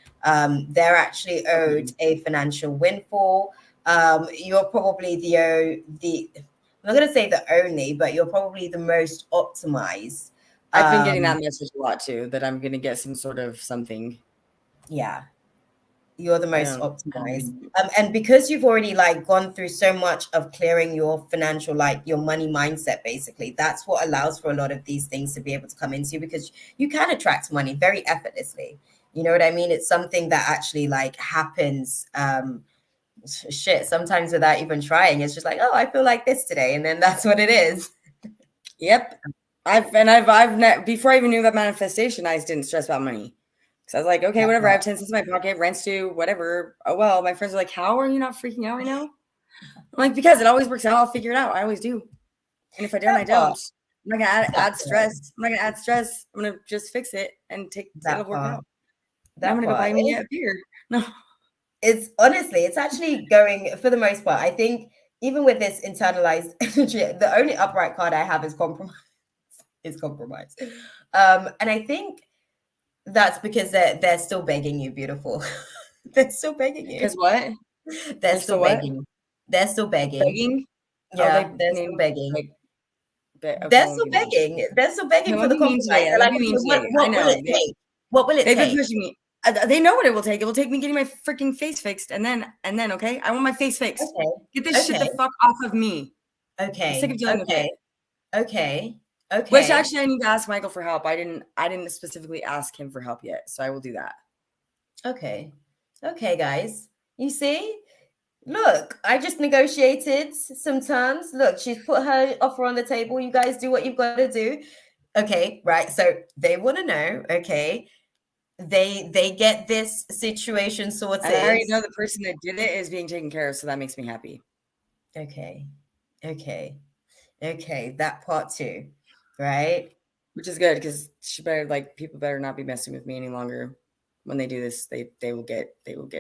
They're actually owed a financial windfall. You're probably I'm not going to say the only, but you're probably the most optimized. I've been getting that message a lot too, that I'm going to get some sort of something. Yeah. You're the most optimized. And because you've already like gone through so much of clearing your financial, like your money mindset, basically, that's what allows for a lot of these things to be able to come into you, because you can attract money very effortlessly. You know what I mean? It's something that actually like happens, sometimes without even trying. It's just like, oh, I feel like this today. And then that's what it is. Yep. Before I even knew about manifestation, I didn't stress about money. So I was like, okay, whatever. I have 10 cents in my pocket, rent's due, whatever. Oh, well, my friends are like, how are you not freaking out right now? I'm like, because it always works out. I'll figure it out. I always do. And if I don't, I don't. I'm not going to add stress. I'm not going to add stress. I'm going to just fix it and it'll work out. I'm going to go buy me a beer. No. It's honestly, it's actually going for the most part. I think even with this internalized energy, the only upright card I have is compromise. And I think that's because they're still begging you, beautiful. They're still begging you. Because what? They're still begging. They're still begging. Begging? Yeah, they're still begging. Okay, they're still begging. They're still begging for the compromise. They're like, what will it take? What will it take? They've been pushing me. They know what it will take. It will take me getting my freaking face fixed, and then, okay, I want my face fixed. Okay. Get this shit the fuck off of me. Okay. I'm sick of dealing with it. Okay. Which actually, I need to ask Michael for help. I didn't specifically ask him for help yet, so I will do that. Okay, guys. You see, look, I just negotiated some terms. Look, she's put her offer on the table. You guys do what you've got to do. Okay, right. So they want to know. Okay. They get this situation sorted. And I already know the person that did it is being taken care of, so that makes me happy. Okay. That part too, right? Which is good, because people better not be messing with me any longer. When they do this, they will get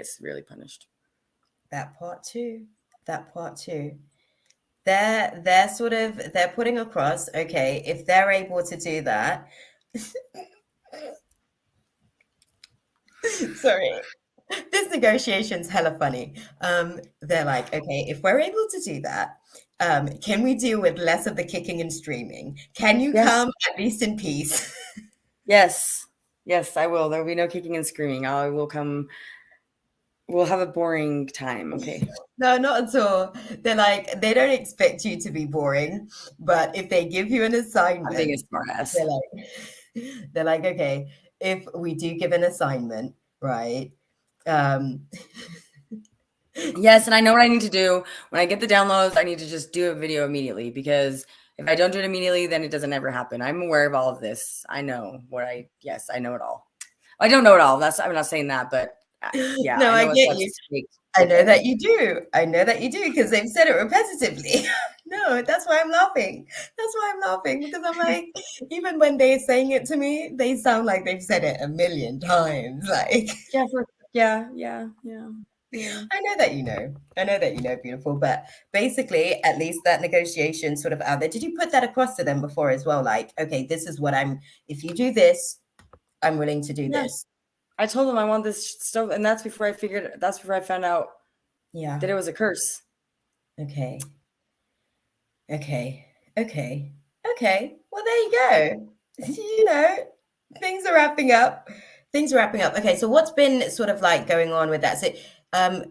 severely punished. That part too. They're putting across, okay, if they're able to do that. Sorry, this negotiation's hella funny. They're like, okay, if we're able to do that, can we deal with less of the kicking and screaming? Can you come at least in peace? Yes, I will. There will be no kicking and screaming. I will come. We'll have a boring time, okay? No, not at all. They're like, they don't expect you to be boring, but if they give you an assignment, I'm being a smart ass. They're like, okay, if we do give an assignment, right? Yes, and I know what I need to do. When I get the downloads, I need to just do a video immediately, because if I don't do it immediately, then it doesn't ever happen. I'm aware of all of this. I know I know it all. I don't know it all. I'm not saying that, but yeah. No, I get you. I know that you do. Because they've said it repetitively. No, that's why I'm laughing. Because I'm like, even when they're saying it to me, they sound like they've said it a million times. Like, yeah. I know that you know, beautiful. But basically, at least that negotiation sort of out there. Did you put that across to them before as well? Like, okay, this is what if you do this, I'm willing to do this. I told them I want this stuff, and that's before I found out that it was a curse. Okay. Well, there you go. You know, things are wrapping up. Okay, so what's been sort of like going on with that? So,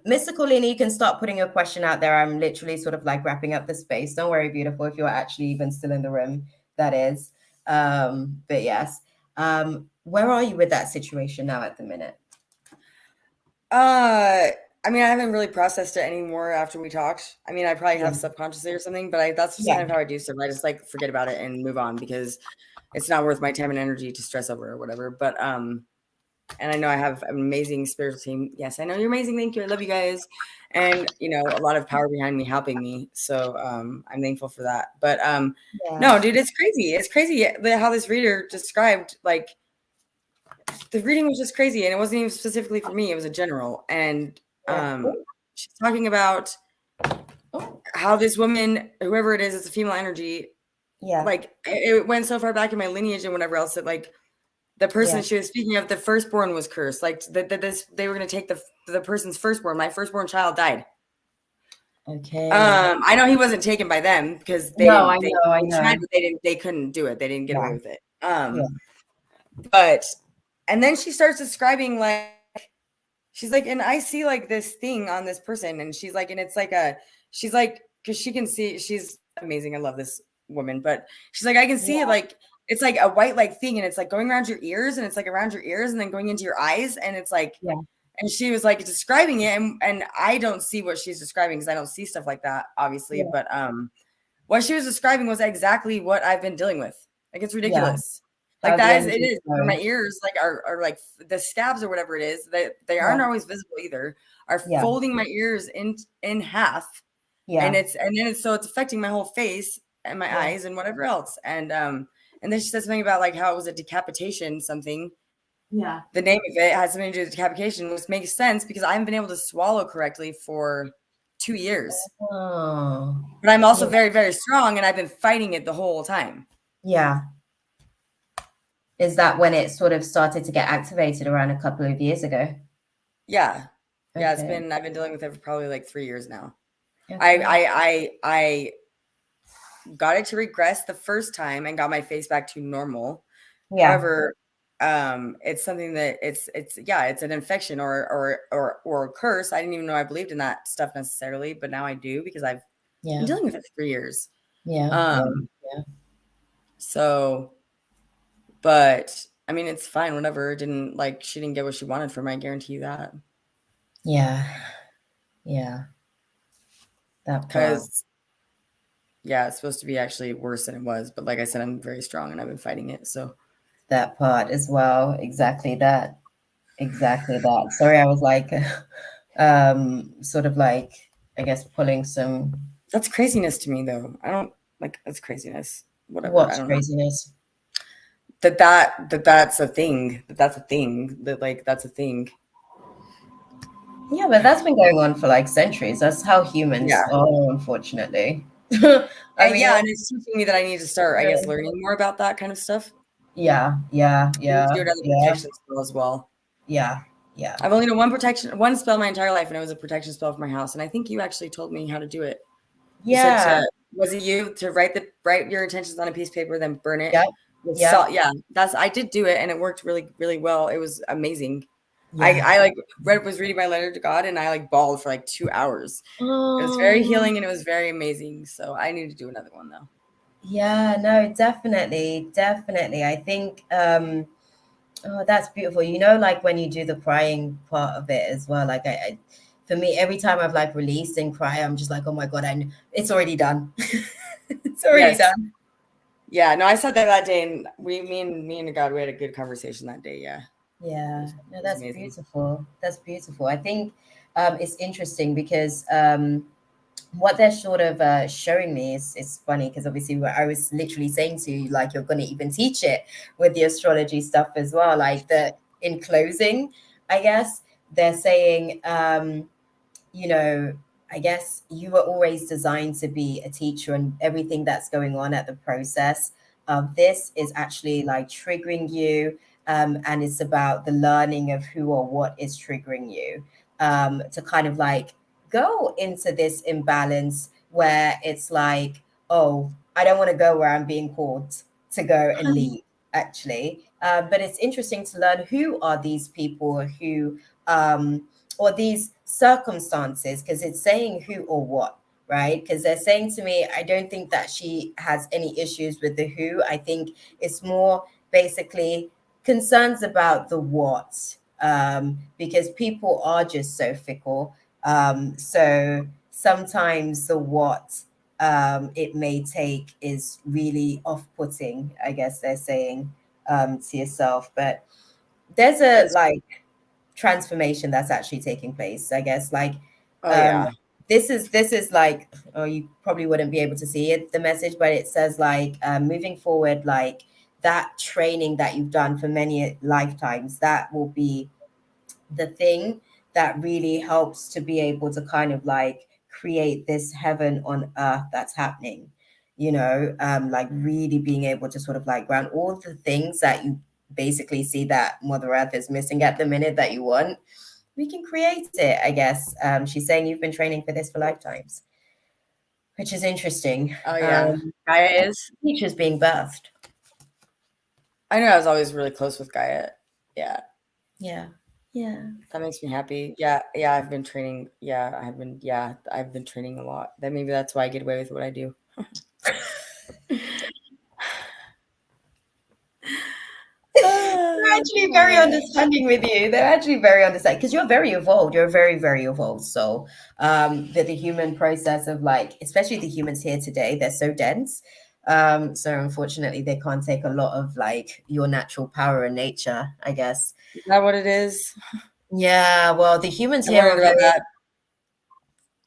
Mystical Lini, you can start putting your question out there. I'm literally sort of like wrapping up the space. Don't worry, beautiful, if you're actually even still in the room, that is. But yes. Where are you with that situation now at the minute? I mean, I haven't really processed it anymore after we talked. I mean, I probably have subconsciously or something, but that's just kind of how I do stuff. I just like forget about it and move on because it's not worth my time and energy to stress over or whatever. But and I know I have an amazing spiritual team. Yes, I know you're amazing. Thank you. I love you guys. And you know, a lot of power behind me helping me. So I'm thankful for that. But no, dude, it's crazy. It's crazy how this reader described, like, the reading was just crazy, and it wasn't even specifically for me. It was a general. And she's talking about how this woman, whoever it is, it's a female energy. Yeah. Like it went so far back in my lineage and whatever else that, like, the person she was speaking of, the firstborn was cursed. Like they were going to take the person's firstborn. My firstborn child died. Okay. I know he wasn't taken by them because they I tried, know. but they couldn't do it. They didn't get away with it. But and then she starts describing, like, she's like, and I see like this thing on this person, and she's like, and it's like she's like, because she can see, she's amazing. I love this woman, but she's like, I can see it, like, it's like a white like thing, and it's like going around your ears, and it's like around your ears, and then going into your eyes, and it's like, and she was like describing it, and I don't see what she's describing because I don't see stuff like that, obviously. But what she was describing was exactly what I've been dealing with. Like, it's ridiculous. Like that is, it is for my ears, like are like the scabs or whatever it is. They aren't always visible either. Are folding my ears in half. And so it's affecting my whole face and my eyes and whatever else. And then she said something about like how it was a decapitation something. Yeah. The name of it has something to do with decapitation, which makes sense because I haven't been able to swallow correctly for 2 years. Oh. But I'm also very, very strong, and I've been fighting it the whole time. Yeah. Is that when it sort of started to get activated around a couple of years ago? Yeah. Yeah, I've been dealing with it for probably like 3 years now. Okay. I got it to regress the first time and got my face back to normal. Yeah. However, it's something that it's an infection or a curse. I didn't even know I believed in that stuff necessarily, but now I do because I've been dealing with it for 3 years. Yeah. So, but I mean, it's fine, whatever. She didn't get what she wanted from me. I guarantee you that. Yeah. Yeah. That because it's supposed to be actually worse than it was. But like I said, I'm very strong and I've been fighting it. So that part as well. Exactly that. Sorry, I was like, sort of like, I guess, pulling some. That's craziness to me, though. I don't like, that's craziness. Whatever. What's craziness? That's a thing. That's a thing. Yeah, but that's been going on for like centuries. That's how humans are, unfortunately. I mean, and it's teaching me that I need to start, I guess, learning more about that kind of stuff. Yeah. Do another protection spell as well. Yeah. I've only done one spell my entire life, and it was a protection spell for my house. And I think you actually told me how to do it. Yeah. Was it you to write your intentions on a piece of paper, then burn it? With yeah. salt? Yeah. I did do it, and it worked really, really well. It was amazing. Yeah. I was reading my letter to God, and I bawled for 2 hours. Oh. It was very healing, and it was very amazing. So I need to do another one though. Yeah, no, definitely. I think that's beautiful. Like when you do the crying part of it as well. Like I for me, every time I've released and cry, I'm just like, oh my God, it's already done. It's already done. Yeah, no, I said that day, and me and God, we had a good conversation that day. Yeah. Yeah, no, that's beautiful. That's beautiful. I think it's interesting because what they're sort of showing me is funny because obviously I was literally saying to you, you're going to even teach it with the astrology stuff as well. In closing, I guess they're saying, I guess you were always designed to be a teacher, and everything that's going on at the process of this is actually triggering you. And it's about the learning of who or what is triggering you to kind of go into this imbalance where it's oh, I don't want to go where I'm being called to go and leave, actually. But it's interesting to learn who are these people who, or these circumstances, because it's saying who or what, right? Because they're saying to me, I don't think that she has any issues with the who. I think it's more basically concerns about the what, because people are just so fickle. So sometimes the what it may take is really off-putting, I guess they're saying, to yourself. But there's a like transformation that's actually taking place, I guess. Like, this is like, oh, you probably wouldn't be able to see it, the message, but it says like, moving forward, like that training that you've done for many lifetimes, that will be the thing that really helps to be able to kind of like create this heaven on earth that's happening, like really being able to sort of like ground all the things that you basically see that Mother Earth is missing at the minute that you want. We can create it, I guess. She's saying you've been training for this for lifetimes, which is interesting. Oh yeah, Gaia is. Teachers being birthed. I know I was always really close with Gaia. Yeah. Yeah. Yeah. That makes me happy. Yeah. Yeah. I've been training. Yeah. I've been training a lot. Maybe that's why I get away with what I do. They're actually very understanding with you. They're actually very understanding because you're very evolved. You're a very, very evolved soul. The human process of like, especially the humans here today, they're so dense. So unfortunately, they can't take a lot of like your natural power and nature, I guess. Is that what it is? Yeah. Well, the humans here are very,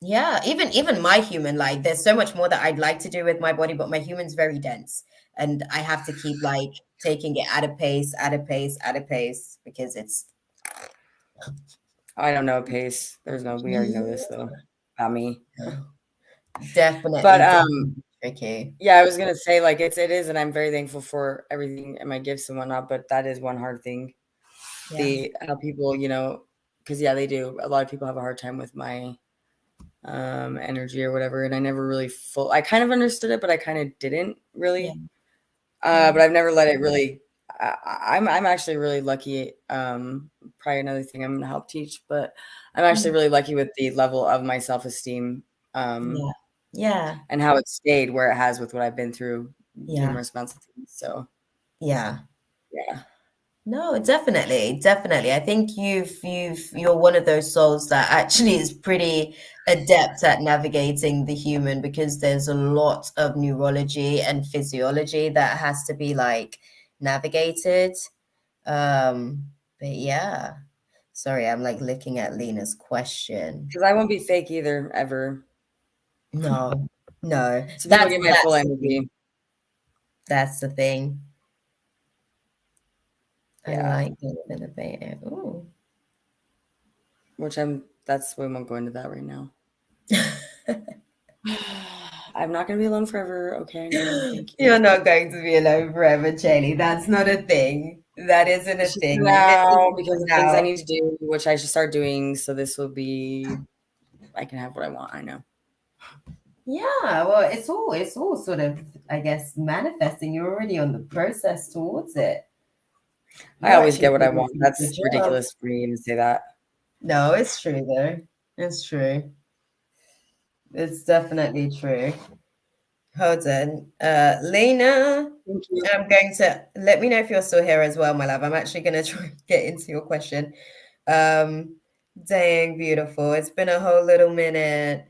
yeah, even my human, like there's so much more that I'd like to do with my body, but my human's very dense. And I have to keep like taking it at a pace because it's. I don't know pace. We already know this though about me. Definitely. But tricky. Yeah, I was gonna say like it is, and I'm very thankful for everything and my gifts and whatnot. But that is one hard thing. Yeah. How people, because they do. A lot of people have a hard time with my energy or whatever, and I never really I kind of understood it, but I kind of didn't really. Yeah. But I've never let it really. I'm actually really lucky. Probably another thing I'm gonna help teach, but I'm actually really lucky with the level of my self-esteem. Yeah. And how it stayed where it has with what I've been through numerous amounts of things. So yeah. Yeah. No, definitely. I think you're one of those souls that actually is pretty adept at navigating the human, because there's a lot of neurology and physiology that has to be like navigated. But yeah. Sorry, I'm like looking at Lena's question. Because I won't be fake either, ever. No. So people get my full energy. That's the thing. Yeah. I like the debate. Ooh. That's we won't go into that right now. I'm not going to be alone forever. Okay. No, thank you. You're not going to be alone forever, Chaley. That's not a thing. That isn't a thing. Now, because the things I need to do, which I should start doing. So this will be, I can have what I want. I know. Yeah. Well, it's all sort of, I guess, manifesting. You're already on the process towards it. I always get what I want. That's ridiculous for me to say that. No, it's true though. It's true. It's definitely true. Hold on. Lena, I'm going to let me know if you're still here as well, my love. I'm actually going to try and get into your question. Dang, beautiful. It's been a whole little minute.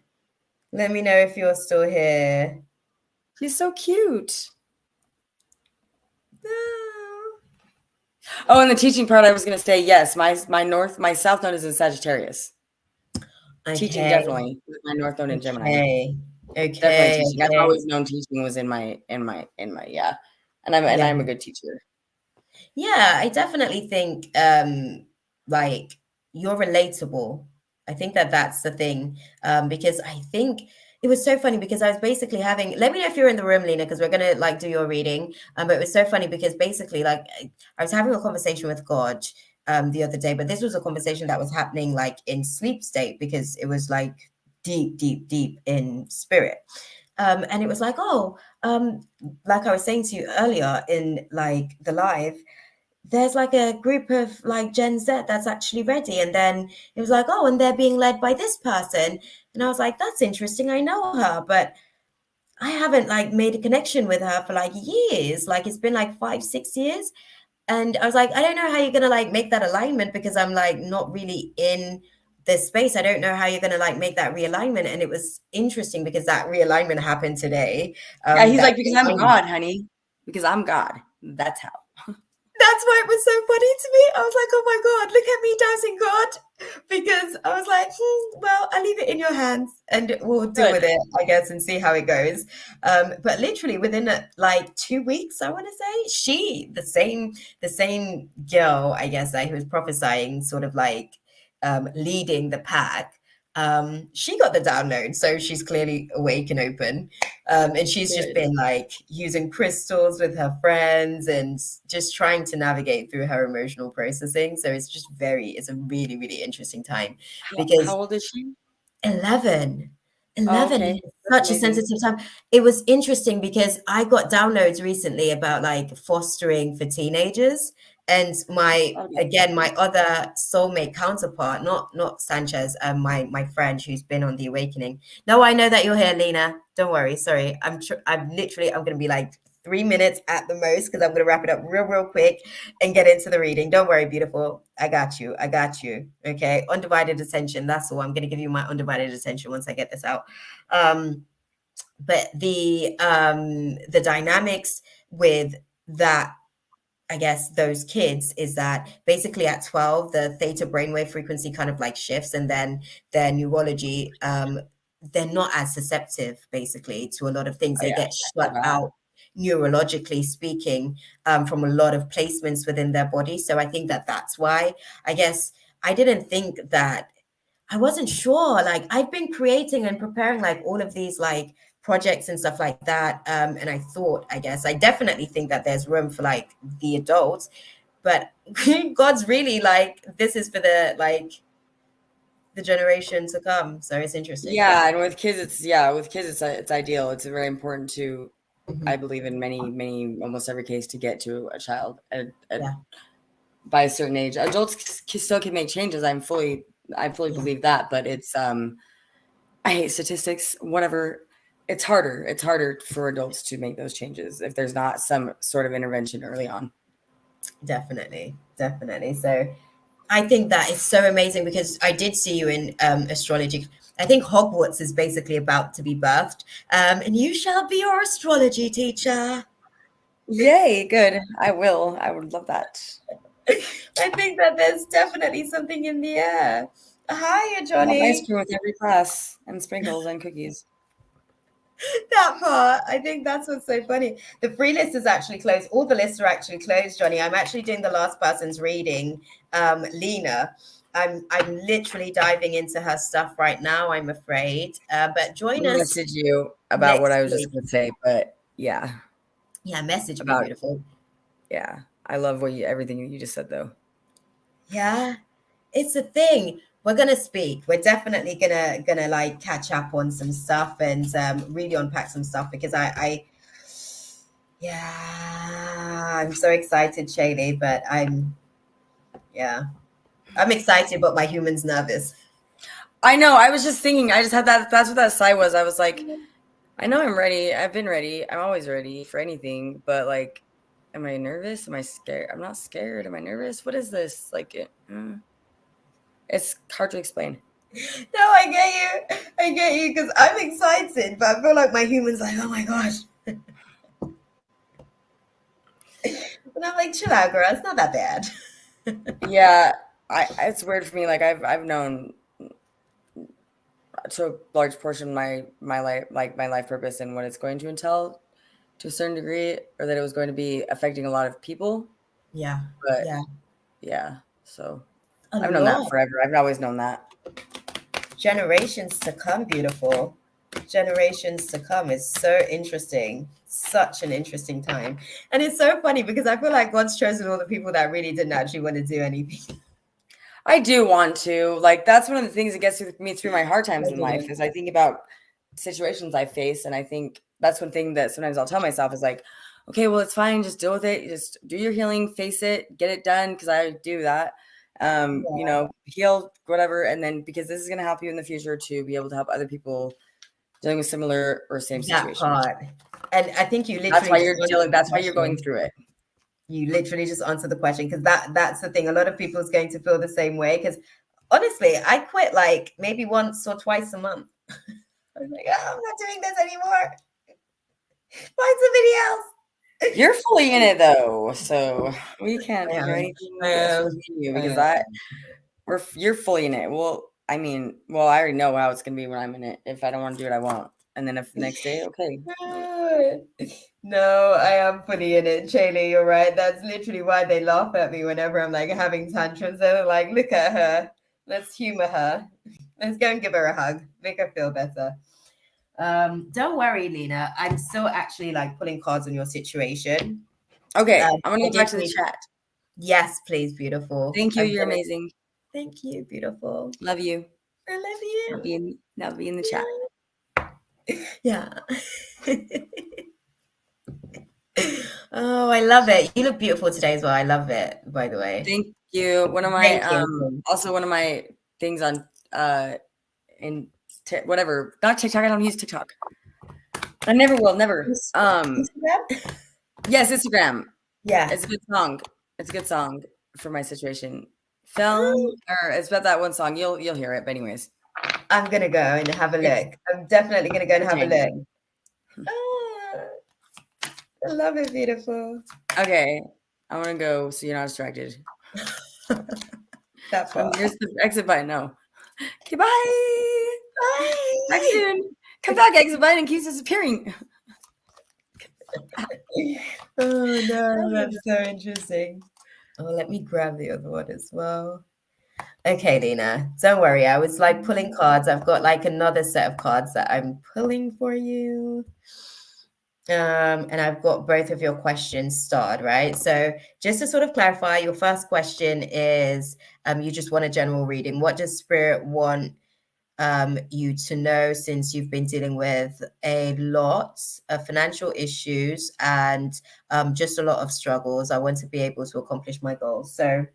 Let me know if you're still here. He's so cute. Oh, and the teaching part, I was going to say, yes, my south node is in Sagittarius. Okay. Teaching definitely. My north node in Gemini. Okay. Definitely teaching. I've always known teaching was in my yeah. And I'm a good teacher. Yeah, I definitely think like you're relatable. I think that's the thing. Because I think it was so funny because I was basically having, let me know if you're in the room, Lena, because we're gonna like do your reading. But it was so funny because basically like I was having a conversation with God the other day, but this was a conversation that was happening like in sleep state, because it was like deep in spirit. And it was like, like I was saying to you earlier in like the live, there's like a group of like Gen Z that's actually ready. And then it was like, and they're being led by this person. And I was like, that's interesting. I know her, but I haven't like made a connection with her for like years. Like it's been like 5-6 years. And I was like, I don't know how you're gonna like make that alignment because I'm like not really in this space. I don't know how you're gonna like make that realignment. And it was interesting because that realignment happened today. Yeah, he's That like, because I'm alignment. God, honey. Because I'm God. That's how. That's why it was so funny to me. I was like, oh my God, look at me doubting God. Because I was like, well, I'll leave it in your hands and we'll deal with it, I guess, and see how it goes. But literally within like 2 weeks, I want to say, the same girl, I guess, who was prophesying, sort of like leading the pack. She got the download, so she's clearly awake and open. And she's just been like using crystals with her friends and just trying to navigate through her emotional processing. So it's a really, really interesting time because How old is she? 11. Oh, 11 okay. is That's such a amazing. sensitive time. It was interesting because I got downloads recently about like fostering for teenagers. And my other soulmate counterpart, not Sanchez, my friend who's been on the awakening. No, I know that you're here, Lena. Don't worry. Sorry. I'm gonna be like 3 minutes at the most because I'm gonna wrap it up real quick and get into the reading. Don't worry, beautiful. I got you. Okay. Undivided attention. That's all. I'm going to give you my undivided attention once I get this out. But the dynamics with that, I guess, those kids is that basically at 12, the theta brainwave frequency kind of like shifts, and then their neurology, they're not as susceptible basically to a lot of things. They get shut out neurologically speaking from a lot of placements within their body. So I think that that's why, I guess, I didn't think that, I wasn't sure. Like I've been creating and preparing like all of these like projects and stuff like that. And I thought, I guess, I definitely think that there's room for like the adults, but God's really like, this is for the generation to come. So it's interesting. Yeah, and with kids, it's ideal. It's very important to, I believe, in almost every case, to get to a child by a certain age. Adults still can make changes. I fully believe that, but it's I hate statistics. Whatever, it's harder. It's harder for adults to make those changes if there's not some sort of intervention early on. Definitely. So I think that is so amazing because I did see you in astrology. I think Hogwarts is basically about to be birthed, and you shall be our astrology teacher. Yay, good. I will. I would love that. I think that there's definitely something in the air. Hiya, Johnny. Ice cream with every class and sprinkles and cookies. That part, I think that's what's so funny. The free list is actually closed. All the lists are actually closed, Johnny. I'm actually doing the last person's reading, Lena. I'm literally diving into her stuff right now, I'm afraid. But join us. Message you about what I was just going to say, but yeah. Yeah, message me, beautiful. Yeah, I love everything you just said, though. Yeah, it's a thing. We're gonna speak. We're definitely gonna like catch up on some stuff and really unpack some stuff because I'm so excited, Shaylee, but I'm excited, but my human's nervous. I know. I was just thinking. I just had that. That's what that sigh was. I was like, I know I'm ready. I've been ready. I'm always ready for anything. But like, am I nervous? Am I scared? I'm not scared. Am I nervous? What is this? Like, it's hard to explain. No, I get you because I'm excited, but I feel like my human's like, oh my gosh. And I'm like, chill out, girl. It's not that bad. Yeah, it's weird for me. Like I've known to a large portion my life, like my life purpose and what it's going to entail to a certain degree, or that it was going to be affecting a lot of people. Yeah. But yeah. So I've known that forever. I've always known that. Generations to come, beautiful. Generations to come is so interesting. Such an interesting time. And it's so funny because I feel like God's chosen all the people that really didn't actually want to do anything. I do want to. Like, that's one of the things that gets me through my hard times in life is I think about situations I face. And I think that's one thing that sometimes I'll tell myself is like, okay, well, it's fine. Just deal with it. Just do your healing, face it, get it done. Cause I do that. Heal, whatever. And then because this is going to help you in the future to be able to help other people dealing with similar or same situation. Part. And I think you literally that's why you're going through it. You literally just answer the question, because that's the thing. A lot of people is going to feel the same way, because honestly, I quit like maybe once or twice a month. I was like, oh, I'm not doing this anymore. Find somebody else. You're fully in it though, so we can't do anything for you because you're fully in it. Well, I mean, I already know how it's gonna be when I'm in it. If I don't want to do it, I won't. And then if the next day, okay. No, I am fully in it, Shaylee. You're right. That's literally why they laugh at me whenever I'm like having tantrums. They're like, look at her. Let's humor her. Let's go and give her a hug. Make her feel better. Don't worry, Lena. I'm still actually like pulling cards on your situation. Okay, I'm gonna go back to the chat. Yes, please, beautiful. Thank you. You're amazing. Thank you, beautiful. Love you. I love you. Now be in the chat. Yeah. Oh, I love it. You look beautiful today as well. I love it, by the way. Thank you. One of my also one of my things on in whatever, not TikTok. I don't use TikTok. I never will, never. Instagram? Yes, Instagram. Yeah. It's a good song. It's a good song for my situation. Film, or it's about that one song. You'll hear it, but anyways. I'm gonna go and have a look. I'm definitely gonna go and have a look. I love it, beautiful. Okay, I'm gonna go so you're not distracted. That part. Here's the exit button. No. Okay, bye. Bye. Back soon. Come back, exit button, and keeps disappearing. Oh no, that's so interesting. Oh, let me grab the other one as well. Okay, Lena, don't worry. I was like pulling cards. I've got like another set of cards that I'm pulling for you. And I've got both of your questions starred, right? So just to sort of clarify, your first question is you just want a general reading. What does Spirit want you to know, since you've been dealing with a lot of financial issues and just a lot of struggles? I want to be able to accomplish my goals. So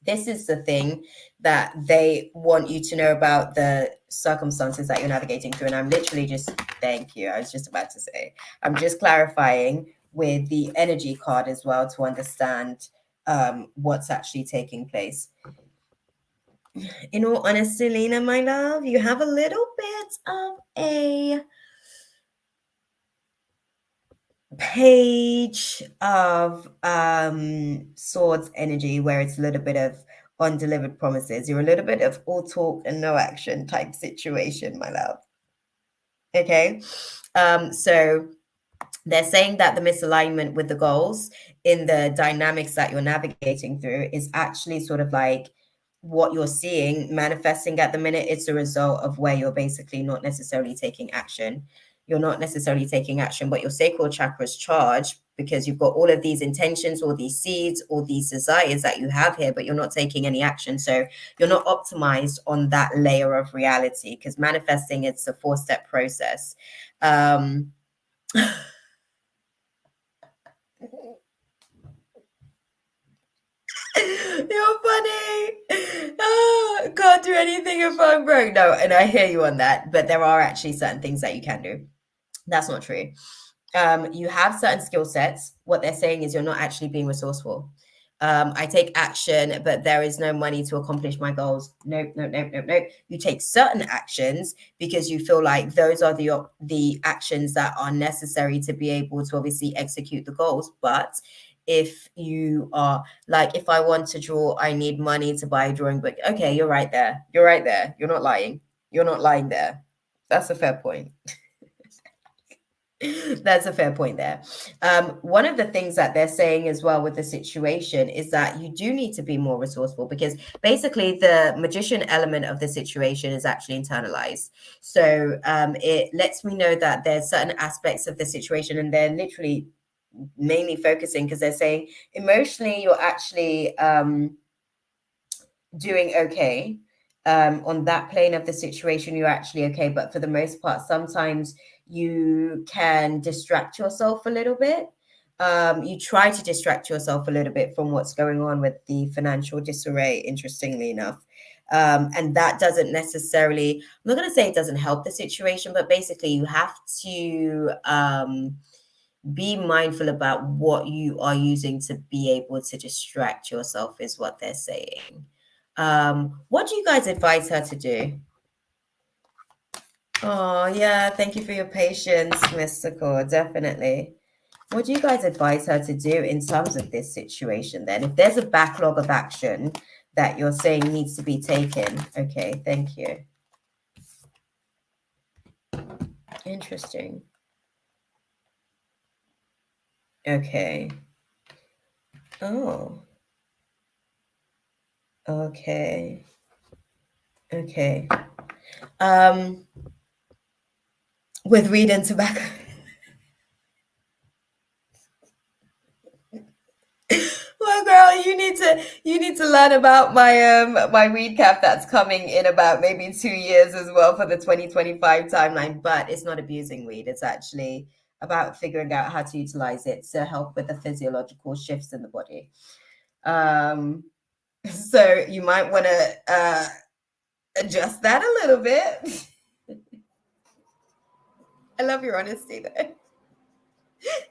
this is the thing that they want you to know about the circumstances that you're navigating through. And I'm literally just, thank you. I was just about to say, I'm just clarifying with the energy card as well to understand what's actually taking place. In all honesty, Lena, my love, you have a little bit of a page of swords energy where it's a little bit of undelivered promises. You're a little bit of all talk and no action type situation, my love. Okay. So they're saying that the misalignment with the goals in the dynamics that you're navigating through is actually sort of like what you're seeing manifesting at the minute. It's a result of where you're basically not necessarily taking action. You're not necessarily taking action, but your sacral chakra is charged because you've got all of these intentions, all these seeds, all these desires that you have here, but you're not taking any action. So you're not optimized on that layer of reality, because manifesting, it's a 4-step process. You're funny. Oh, can't do anything if I'm broke. No, and I hear you on that, but there are actually certain things that you can do. That's not true. You have certain skill sets. What they're saying is you're not actually being resourceful. I take action, but there is no money to accomplish my goals. Nope. You take certain actions because you feel like those are the actions that are necessary to be able to obviously execute the goals. But if you are like, if I want to draw, I need money to buy a drawing book. Okay, you're right there. You're right there. You're not lying. You're not lying there. That's a fair point. That's a fair point there. One of the things that they're saying as well with the situation is that you do need to be more resourceful, because basically the magician element of the situation is actually internalized. So it lets me know that there's certain aspects of the situation, and they're literally mainly focusing, because they're saying emotionally you're actually doing okay. On that plane of the situation, you're actually okay. But for the most part, sometimes you can distract yourself a little bit. You try to distract yourself a little bit from what's going on with the financial disarray, interestingly enough. And that doesn't necessarily, I'm not going to say it doesn't help the situation, but basically you have to be mindful about what you are using to be able to distract yourself, is what they're saying. What do you guys advise her to do? Oh, yeah. Thank you for your patience, Mystical. Definitely. What do you guys advise her to do in terms of this situation then? If there's a backlog of action that you're saying needs to be taken. Okay, thank you. Interesting. Okay. Oh. Okay. Okay. With weed and tobacco. Well, girl, you need to learn about my weed cap that's coming in about maybe 2 years as well for the 2025 timeline. But it's not abusing weed. It's actually about figuring out how to utilize it to help with the physiological shifts in the body. So you might want to adjust that a little bit. I love your honesty though.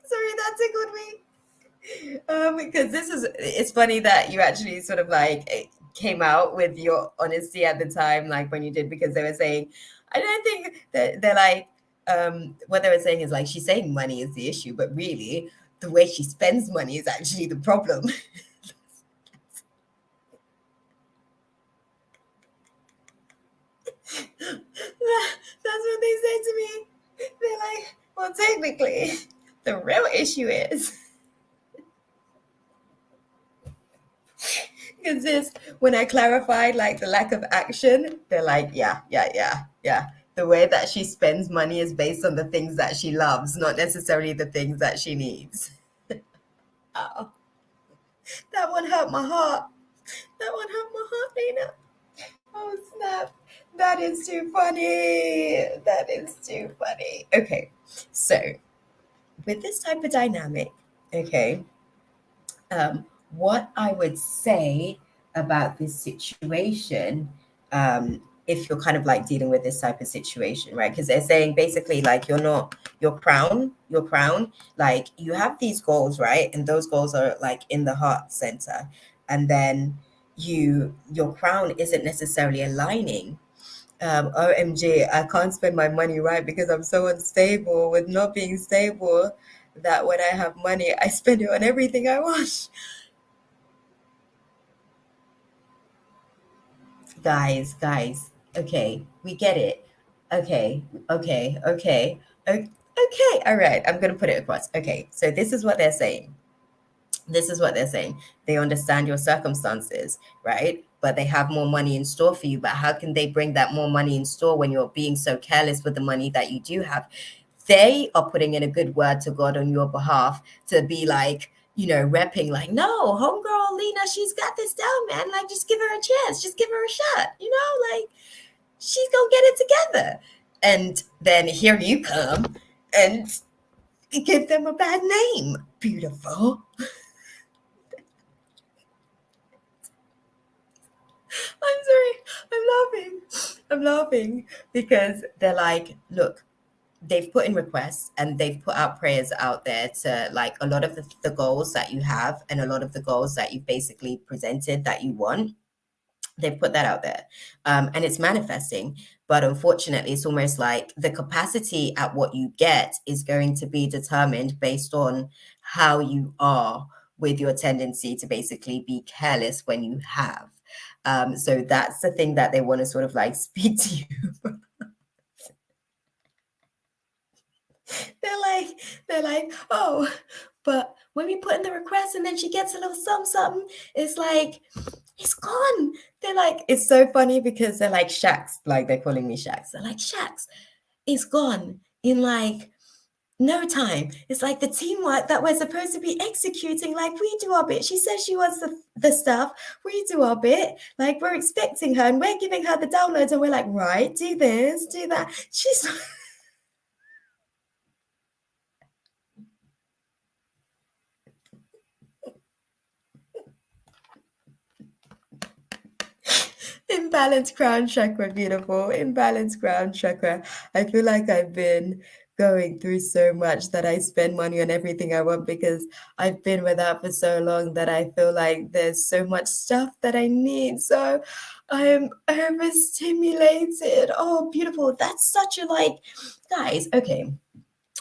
Sorry, that tickled me. Because it's funny that you actually sort of like came out with your honesty at the time, like when you did, because they were saying, I don't think that they're like, what they were saying is like, she's saying money is the issue, but really the way she spends money is actually the problem. That's what they say to me. They're like, well, technically, the real issue is because this, when I clarified like the lack of action, they're like, yeah. The way that she spends money is based on the things that she loves, not necessarily the things that she needs. Oh, that one hurt my heart. That one hurt my heart, Lena. Oh, snap. That is too funny. That is too funny. Okay, so with this type of dynamic, okay, what I would say about this situation, if you're kind of like dealing with this type of situation, right? Because they're saying basically like you're not your crown, like you have these goals, right? And those goals are like in the heart center, and then your crown isn't necessarily aligning. OMG, I can't spend my money right because I'm so unstable with not being stable that when I have money, I spend it on everything I want. Guys, okay, we get it. Okay. Okay, all right, I'm gonna put it across. Okay, so this is what they're saying. They understand your circumstances, right? But they have more money in store for you. But how can they bring that more money in store when you're being so careless with the money that you do have? They are putting in a good word to God on your behalf to be like, repping like, no, homegirl Lena, she's got this down, man. Like, just give her a chance. Just give her a shot. Like, she's gonna get it together. And then here you come and give them a bad name. Beautiful. I'm sorry. I'm laughing because they're like, look, they've put in requests and they've put out prayers out there to like a lot of the goals that you have and a lot of the goals that you've basically presented that you want. They've put that out there, and it's manifesting. But unfortunately, it's almost like the capacity at what you get is going to be determined based on how you are with your tendency to basically be careless when you have. So that's the thing that they want to sort of like speak to you. they're like, oh, but when we put in the request and then she gets a little something, it's like, it's gone. They're like, it's so funny because they're like, Shax, like they're calling me Shax. They're like, Shax, it's gone in like no time. It's like the teamwork that we're supposed to be executing, like we do our bit. She says she wants the stuff. We do our bit. Like we're expecting her and we're giving her the downloads and we're like, right, do this, do that. She's imbalanced crown chakra, beautiful. Imbalanced crown chakra. I feel like I've been going through so much that I spend money on everything I want because I've been with that for so long that I feel like there's so much stuff that I need. So I'm overstimulated. Oh, beautiful. That's such a like, guys, okay.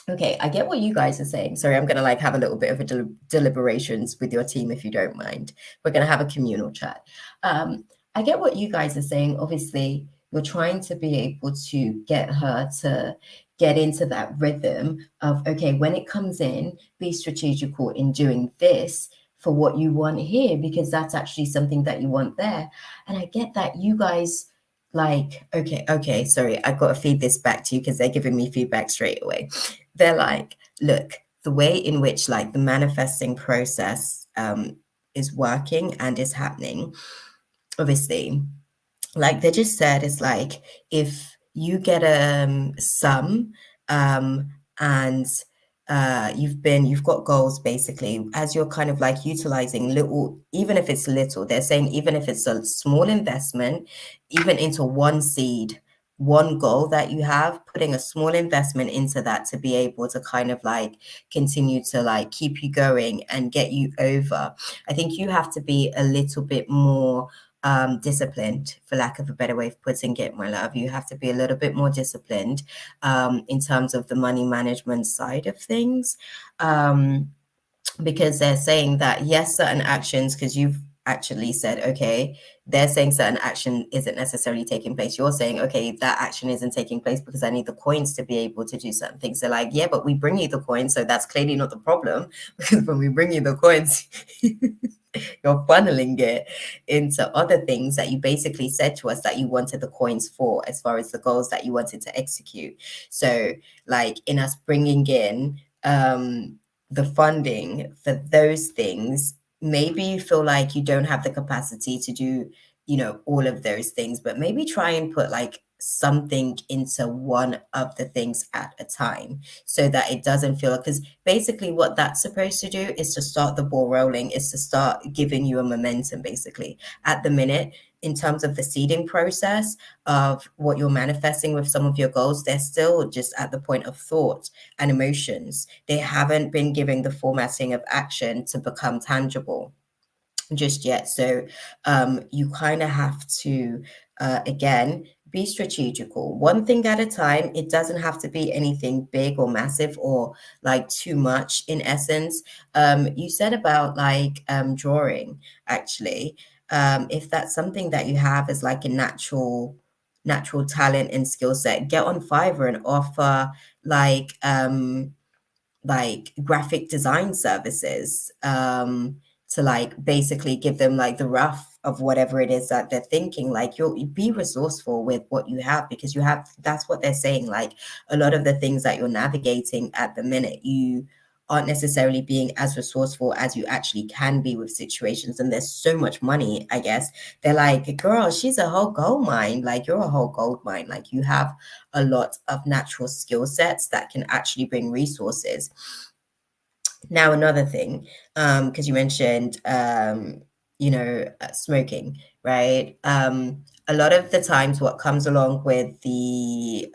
Okay, I get what you guys are saying. Sorry, I'm going to like have a little bit of a deliberations with your team if you don't mind. We're going to have a communal chat. I get what you guys are saying. Obviously, you're trying to be able to get her to get into that rhythm of, okay, when it comes in, be strategical in doing this for what you want here, because that's actually something that you want there. And I get that you guys like, okay, sorry, I've got to feed this back to you because they're giving me feedback straight away. They're like, look, the way in which like the manifesting process is working and is happening, obviously, like they just said, it's like if you get a sum and you've got goals basically as you're kind of like utilizing little, even if it's little, they're saying even if it's a small investment, even into one seed, one goal that you have, putting a small investment into that to be able to kind of like continue to like keep you going and get you over. I think you have to be a little bit more disciplined, for lack of a better way of putting it, my love. You have to be a little bit more disciplined in terms of the money management side of things, because they're saying that yes, certain actions, because you've actually said, okay, they're saying certain action isn't necessarily taking place. You're saying, okay, that action isn't taking place because I need the coins to be able to do certain things. They're like, yeah, but we bring you the coins, so that's clearly not the problem because when we bring you the coins, you're funneling it into other things that you basically said to us that you wanted the coins for, as far as the goals that you wanted to execute. So, like in us bringing in the funding for those things, maybe you feel like you don't have the capacity to do, you know, all of those things, but maybe try and put like something into one of the things at a time so that it doesn't feel, because basically what that's supposed to do is to start the ball rolling, is to start giving you a momentum basically. At the minute, in terms of the seeding process of what you're manifesting with some of your goals, they're still just at the point of thought and emotions. They haven't been giving the formatting of action to become tangible just yet. So you kind of have to, again, be strategical, one thing at a time. It doesn't have to be anything big or massive or like too much in essence. You said about like drawing, actually. If that's something that you have as like a natural talent and skill set, get on Fiverr and offer like graphic design services to like basically give them like the rough of whatever it is that they're thinking. Like you'll be resourceful with what you have, because you have, that's what they're saying, like a lot of the things that you're navigating at the minute, you aren't necessarily being as resourceful as you actually can be with situations. And there's so much money, I guess. They're like, girl, she's a whole gold mine. Like you're a whole gold mine. Like you have a lot of natural skill sets that can actually bring resources. Now, another thing, because you mentioned, smoking, right? A lot of the times what comes along with the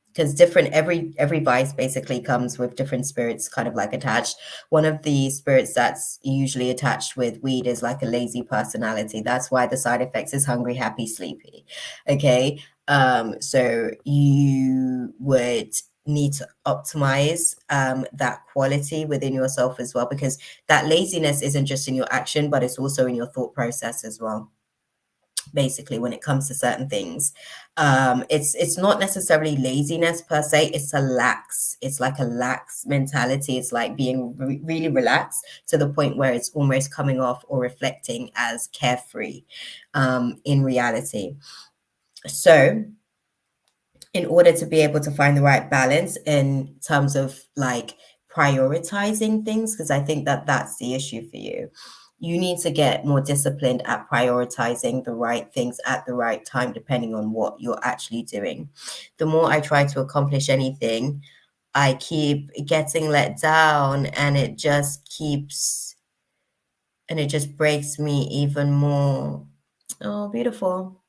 because every vice basically comes with different spirits kind of like attached. One of the spirits that's usually attached with weed is like a lazy personality. That's why the side effects is hungry, happy, sleepy. Okay. So you would need to optimize that quality within yourself as well, because that laziness isn't just in your action, but it's also in your thought process as well. Basically, when it comes to certain things, it's not necessarily laziness per se. It's like a lax mentality. It's like being really relaxed to the point where it's almost coming off or reflecting as carefree in reality. So in order to be able to find the right balance in terms of like prioritizing things, because I think that that's the issue for you, you need to get more disciplined at prioritizing the right things at the right time, depending on what you're actually doing. The more I try to accomplish anything, I keep getting let down, and it just breaks me even more. Oh, beautiful.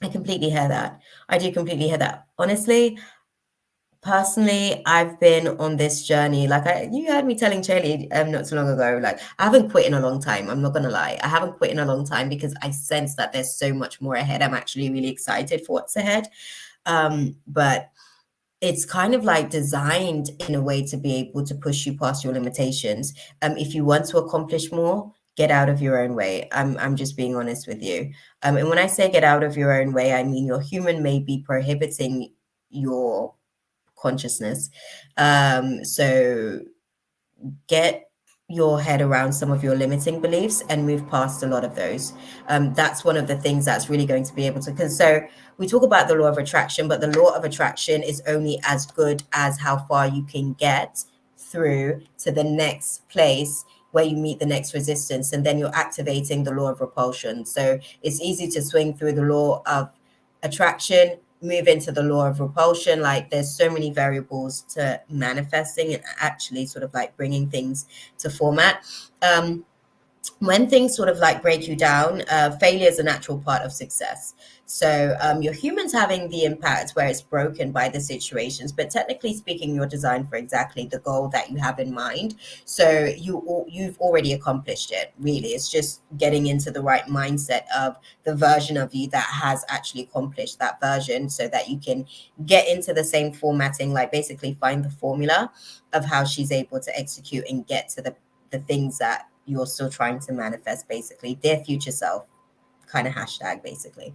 I completely hear that. I do completely hear that. Honestly, Personally, I've been on this journey. Like you heard me telling Charlie not too long ago. Like I haven't quit in a long time. I'm not gonna lie. I haven't quit in a long time because I sense that there's so much more ahead. I'm actually really excited for what's ahead. But it's kind of like designed in a way to be able to push you past your limitations. If you want to accomplish more, get out of your own way. I'm just being honest with you. And when I say get out of your own way, I mean your human may be prohibiting your consciousness. So get your head around some of your limiting beliefs and move past a lot of those. That's one of the things that's really going to be able to, because so we talk about the law of attraction, but the law of attraction is only as good as how far you can get through to the next place where you meet the next resistance, and then you're activating the law of repulsion. So it's easy to swing through the law of attraction, move into the law of repulsion. Like there's so many variables to manifesting and actually sort of like bringing things to format. When things sort of like break you down, failure is a natural part of success. So your humans having the impact where it's broken by the situations, but technically speaking, you're designed for exactly the goal that you have in mind. So you've already accomplished it. Really, it's just getting into the right mindset of the version of you that has actually accomplished that version, so that you can get into the same formatting, like basically find the formula of how she's able to execute and get to the things that you're still trying to manifest, basically their future self kind of hashtag basically.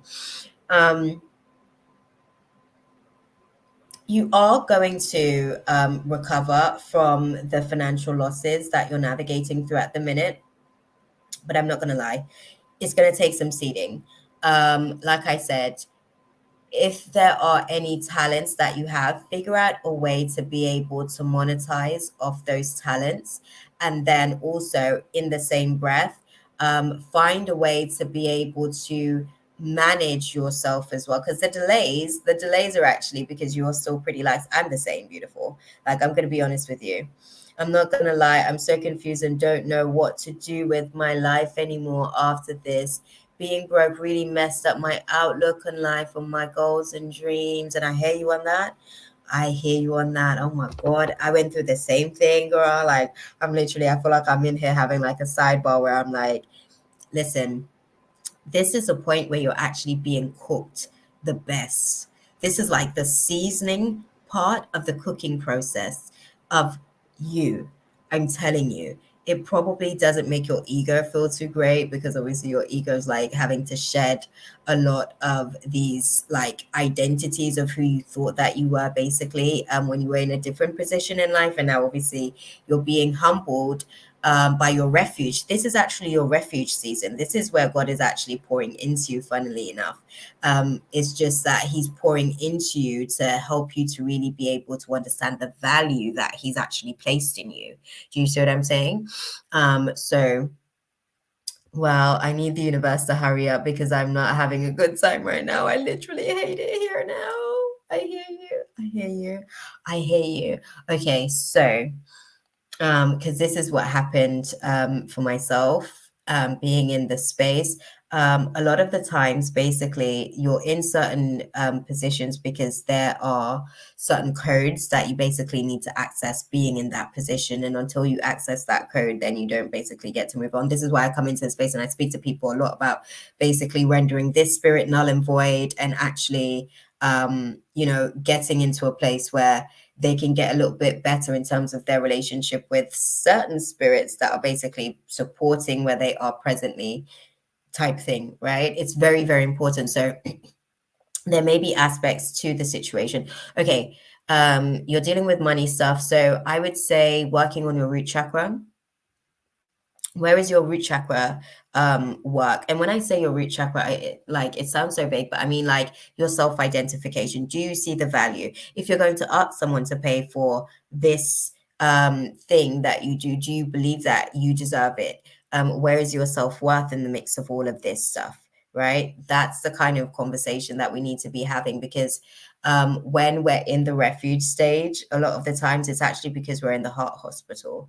You are going to recover from the financial losses that you're navigating through at the minute, but I'm not going to lie, it's going to take some seeding. Like I said, if there are any talents that you have, figure out a way to be able to monetize off those talents. And then also in the same breath, find a way to be able to manage yourself as well. Because the delays are actually because you're still pretty light. I'm the same, beautiful. Like, I'm going to be honest with you. I'm not going to lie. I'm so confused and don't know what to do with my life anymore after this. Being broke really messed up my outlook on life, on my goals and dreams. And I hear you on that. I hear you on that. Oh my God. I went through the same thing, girl. Like, I feel like I'm in here having like a sidebar where I'm like, listen, this is a point where you're actually being cooked the best. This is like the seasoning part of the cooking process of you. I'm telling you, it probably doesn't make your ego feel too great, because obviously your ego is like having to shed a lot of these like identities of who you thought that you were, basically, when you were in a different position in life, and now obviously you're being humbled by your refuge. This is actually your refuge season. This is where God is actually pouring into you, funnily enough. It's just that he's pouring into you to help you to really be able to understand the value that he's actually placed in you. Do you see what I'm saying? So, well, I need the universe to hurry up because I'm not having a good time right now. I literally hate it here now. I hear you. I hear you. I hear you. Okay, so because this is what happened for myself, being in the space. A lot of the times, basically, you're in certain positions because there are certain codes that you basically need to access being in that position. And until you access that code, then you don't basically get to move on. This is why I come into the space and I speak to people a lot about basically rendering this spirit null and void, and actually, getting into a place where they can get a little bit better in terms of their relationship with certain spirits that are basically supporting where they are presently, type thing, right? It's very, very important. So there may be aspects to the situation. Okay, you're dealing with money stuff. So I would say working on your root chakra. Where is your root chakra work? And when I say your root chakra, it sounds so vague, but I mean like your self-identification. Do you see the value? If you're going to ask someone to pay for this thing that you do you believe that you deserve it? Where is your self-worth in the mix of all of this stuff, right? That's the kind of conversation that we need to be having, because when we're in the refuge stage, a lot of the times it's actually because we're in the heart hospital.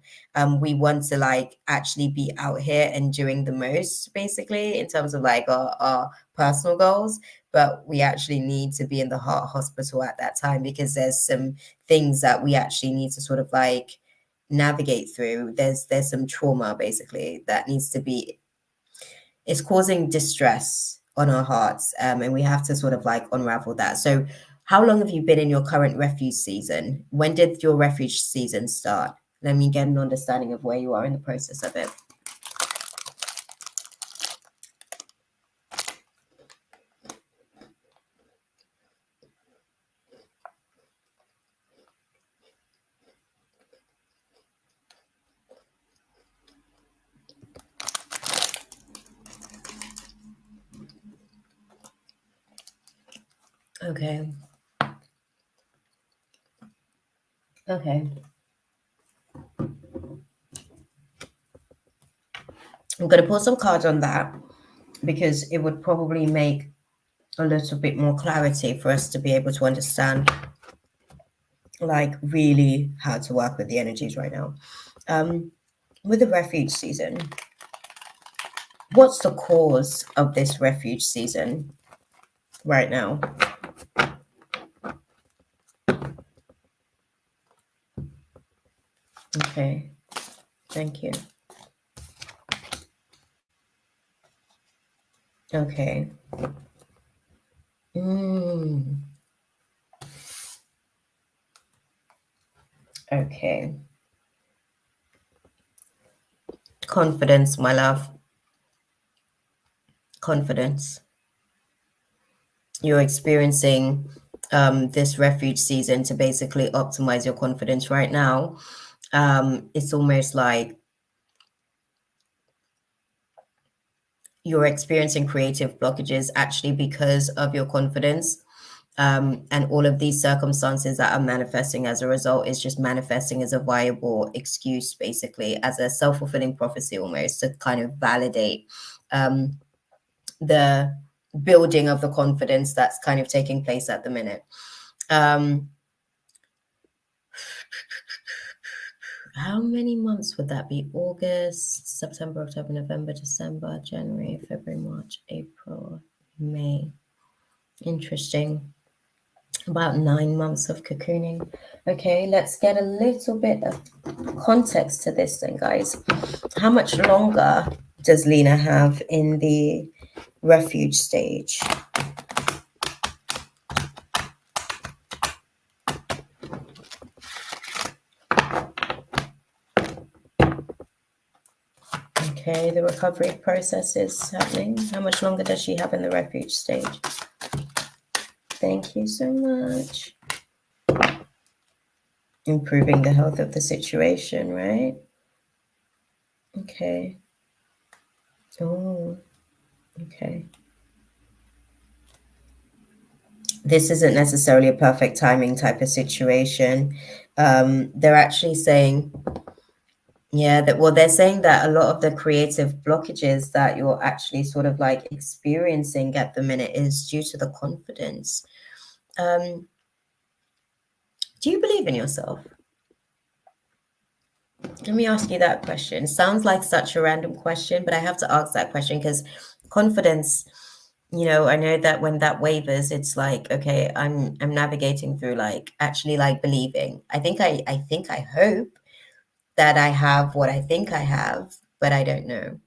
We want to like actually be out here and doing the most, basically, in terms of like our personal goals, but we actually need to be in the heart hospital at that time, because there's some things that we actually need to sort of like navigate through. There's some trauma basically that needs to be, it's causing distress on our hearts, and we have to sort of like unravel that. So how long have you been in your current refuge season? When did your refuge season start? Let me get an understanding of where you are in the process of it. Okay. Okay. I'm going to pull some cards on that, because it would probably make a little bit more clarity for us to be able to understand like really how to work with the energies right now. With the refuge season, what's the cause of this refuge season right now? Okay, thank you. Okay. Okay. Confidence, my love. Confidence. You're experiencing this refuge season to basically optimize your confidence right now. It's almost like you're experiencing creative blockages actually because of your confidence. And all of these circumstances that are manifesting as a result is just manifesting as a viable excuse, basically, as a self-fulfilling prophecy almost, to kind of validate the building of the confidence that's kind of taking place at the minute. How many months would that be? August, September, October, November, December, January, February, March, April, May. Interesting. About 9 months of cocooning. Okay, let's get a little bit of context to this then, guys. How much longer does Lena have in the refuge stage? Okay, the recovery process is happening. How much longer does she have in the refuge stage? Thank you so much. Improving the health of the situation, right? Okay. Oh, okay. This isn't necessarily a perfect timing type of situation. They're actually saying, yeah, that, well, they're saying that a lot of the creative blockages that you're actually sort of like experiencing at the minute is due to the confidence. Do you believe in yourself? Let me ask you that question. Sounds like such a random question, but I have to ask that question because confidence, you know, I know that when that wavers, it's like, okay, I'm navigating through like actually like believing. I hope that I have what I think I have, but I don't know.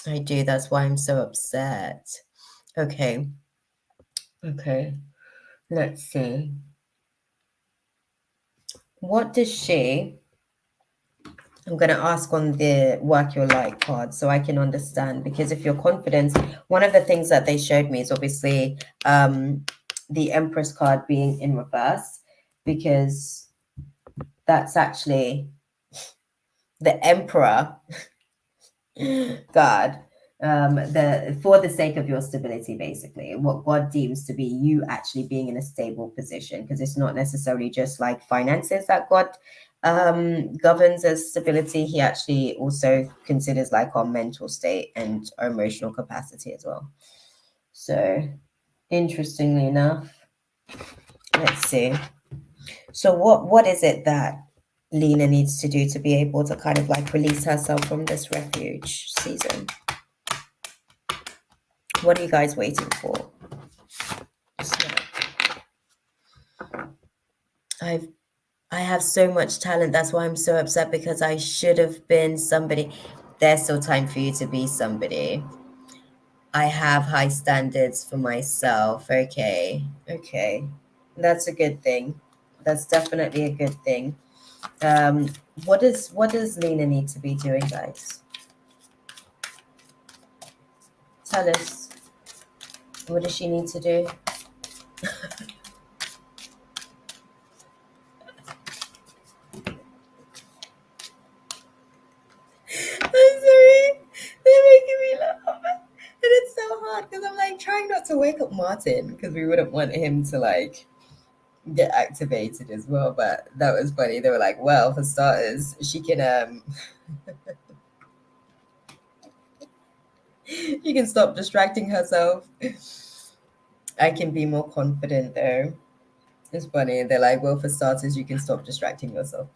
I do. That's why I'm so upset. Okay. Okay. Let's see. What does she... I'm going to ask on the work your light card so I can understand, because if your confidence, one of the things that they showed me is obviously the Empress card being in reverse, because that's actually the Emperor God, for the sake of your stability, basically, what God deems to be you actually being in a stable position, because it's not necessarily just like finances that God governs as stability. He actually also considers like our mental state and our emotional capacity as well. So interestingly enough, let's see. So what is it that Lena needs to do to be able to kind of like release herself from this refuge season? What are you guys waiting for? I have so much talent. That's why I'm so upset, because I should have been somebody. There's still time for you to be somebody. I have high standards for myself. Okay. That's a good thing. That's definitely a good thing. What does Lena need to be doing, guys? Tell us. What does she need to do? I'm sorry. They're making me laugh. And it's so hard because I'm like trying not to wake up Martin, because we wouldn't want him to like get activated as well. But that was funny. They were like, well, for starters, she can she can stop distracting herself. I can be more confident though. It's funny. They're like, well, for starters, you can stop distracting yourself.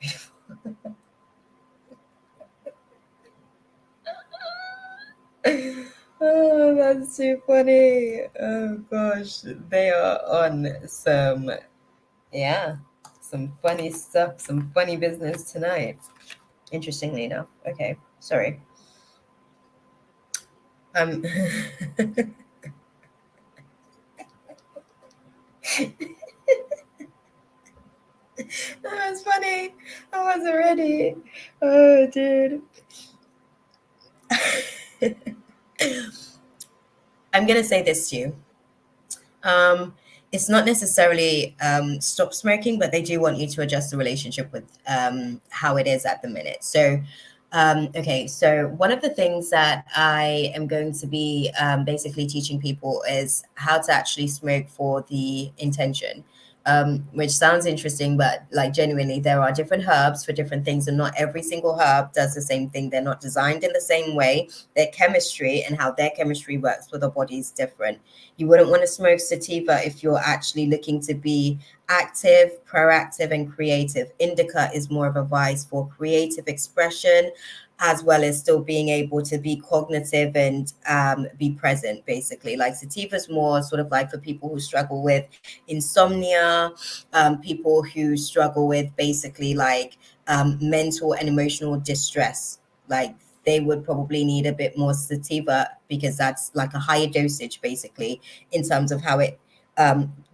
Oh, that's too funny. Oh gosh, they are on some, yeah, some funny stuff, some funny business tonight. Interestingly enough. Okay, sorry. That was funny. I wasn't ready. Oh, dude. I'm gonna say this to you. It's not necessarily stop smoking, but they do want you to adjust the relationship with how it is at the minute. So, okay, so one of the things that I am going to be basically teaching people is how to actually smoke for the intention. Which sounds interesting, but like genuinely, there are different herbs for different things, and not every single herb does the same thing. They're not designed in the same way. Their chemistry and how their chemistry works with the body is different. You wouldn't want to smoke sativa if you're actually looking to be active, proactive, and creative. Indica is more of a vice for creative expression, as well as still being able to be cognitive and be present, basically. Like sativa is more sort of like for people who struggle with insomnia, people who struggle with basically like mental and emotional distress. Like they would probably need a bit more sativa, because that's like a higher dosage basically in terms of how it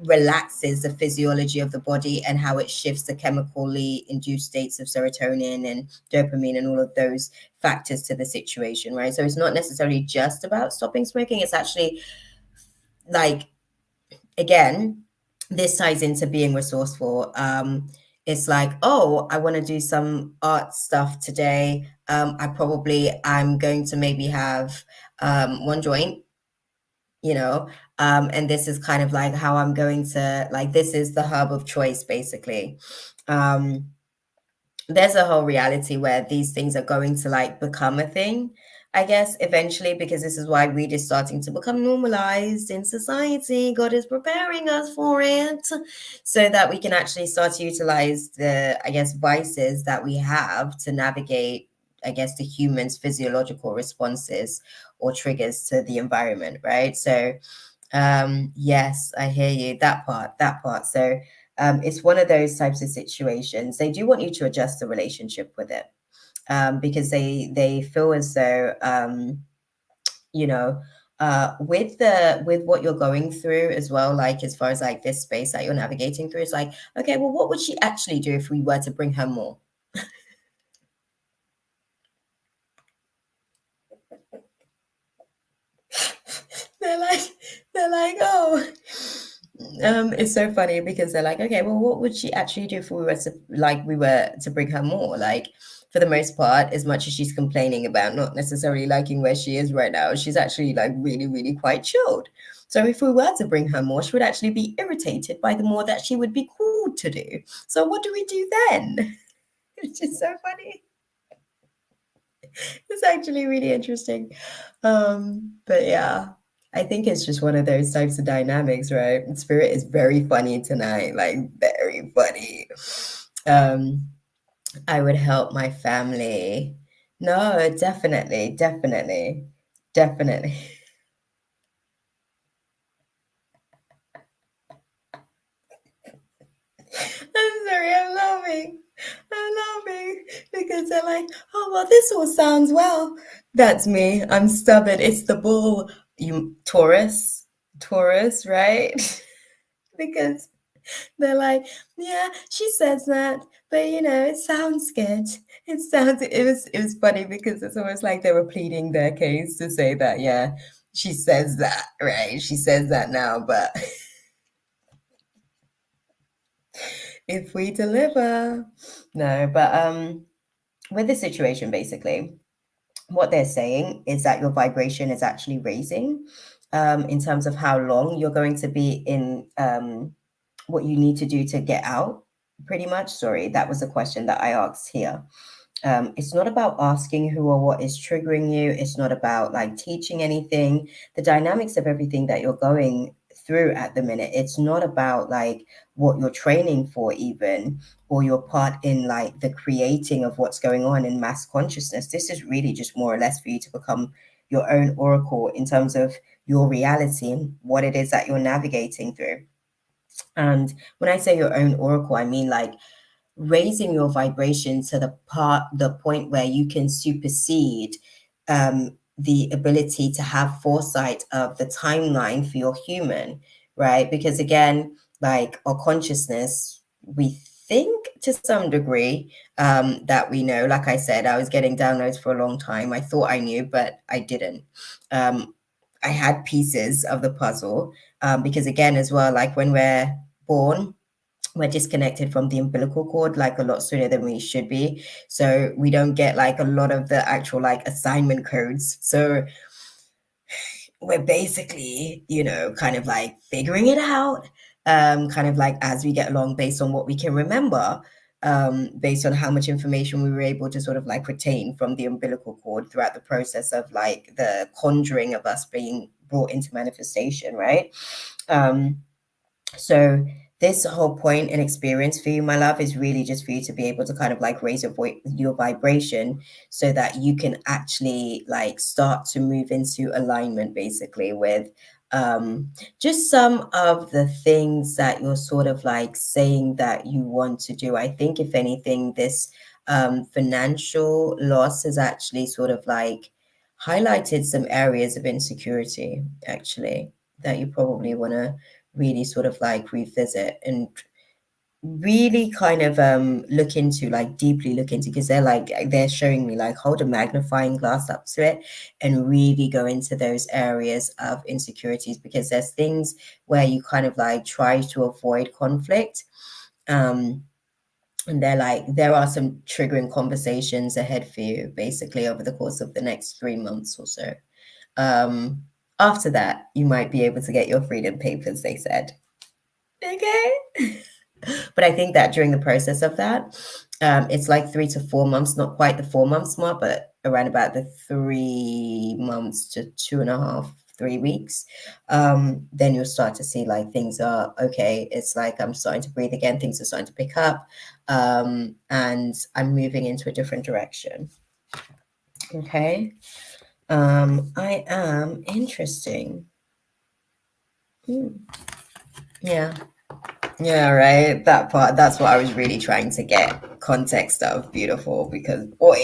relaxes the physiology of the body and how it shifts the chemically induced states of serotonin and dopamine and all of those factors to the situation, right? So it's not necessarily just about stopping smoking. It's actually like, again, this ties into being resourceful. It's like, oh, I want to do some art stuff today. I'm going to maybe have one joint, and this is kind of like how I'm going to, like, this is the herb of choice, basically. There's a whole reality where these things are going to like become a thing, I guess, eventually, because this is why weed is starting to become normalized in society. God is preparing us for it so that we can actually start to utilize the, I guess, vices that we have to navigate, I guess, the human's physiological responses or triggers to the environment, right? So, yes, I hear you. That part. So, it's one of those types of situations. They do want you to adjust the relationship with it, because they feel as though you know with what you're going through as well, like as far as like this space that you're navigating through, it's like, okay, well, what would she actually do if we were to bring her more? they're like, oh, it's so funny because they're like, okay, well, what would she actually do if we were to bring her more? Like, for the most part, as much as she's complaining about not necessarily liking where she is right now, she's actually like really, really quite chilled. So if we were to bring her more, she would actually be irritated by the more that she would be called to do. So what do we do then? It's just so funny. It's actually really interesting. But yeah. I think it's just one of those types of dynamics, right? Spirit is very funny tonight, like very funny. I would help my family. No, definitely, definitely, definitely. I'm sorry, I'm laughing. I'm laughing because they're like, oh, well, this all sounds well. That's me. I'm stubborn. It's the bull, you Taurus, right? Because they're like, yeah, she says that, but you know, it sounds good. It was funny because it's almost like they were pleading their case to say that, yeah, she says that, right? She says that now, but if we deliver. No, but with this situation, basically, what they're saying is that your vibration is actually raising in terms of how long you're going to be in what you need to do to get out, pretty much. Sorry, that was a question that I asked here. It's not about asking who or what is triggering you. It's not about like teaching anything. The dynamics of everything that you're going through at the minute, it's not about like what you're training for even, or your part in like the creating of what's going on in mass consciousness. This is really just more or less for you to become your own oracle in terms of your reality and what it is that you're navigating through. And when I say your own oracle, I mean like raising your vibration to the point where you can supersede the ability to have foresight of the timeline for your human, right? Because again, like our consciousness, we think to some degree that we know. Like I said, I was getting downloads for a long time. I thought I knew, but I didn't. I had pieces of the puzzle because again, as well, like when we're born, we're disconnected from the umbilical cord like a lot sooner than we should be, so we don't get like a lot of the actual like assignment codes. So we're basically, you know, kind of like figuring it out, kind of like as we get along, based on what we can remember, based on how much information we were able to sort of like retain from the umbilical cord throughout the process of like the conjuring of us being brought into manifestation, right? So this whole point and experience for you, my love, is really just for you to be able to kind of like raise your vibration so that you can actually like start to move into alignment basically with just some of the things that you're sort of like saying that you want to do. I think if anything, this financial loss has actually sort of like highlighted some areas of insecurity actually that you probably want to really sort of like revisit and really kind of look into, like deeply look into, because they're showing me like hold a magnifying glass up to it and really go into those areas of insecurities, because there's things where you kind of like try to avoid conflict, and they're like there are some triggering conversations ahead for you basically over the course of the next 3 months or so. After that, you might be able to get your freedom papers, they said. Okay. But I think that during the process of that, it's like 3 to 4 months, not quite the 4 months mark, but around about the 3 months to 2.5, 3 weeks. Then you'll start to see like things are okay. It's like I'm starting to breathe again. Things are starting to pick up. And I'm moving into a different direction. Okay. I am interesting. Yeah. Yeah, right. That part, that's what I was really trying to get context of. Beautiful, because boy,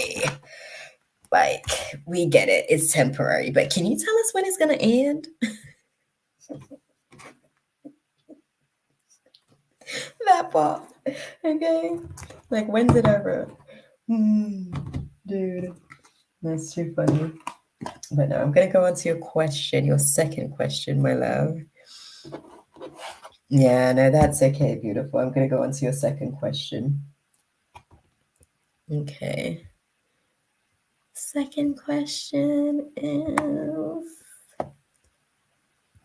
like we get it. It's temporary, but can you tell us when it's gonna end? That part. Okay. Like when's it over? Dude. That's too funny. But no, I'm gonna go on to your question, your second question, my love. Yeah, no, that's okay, beautiful. I'm gonna go on to your second question. Okay. Second question is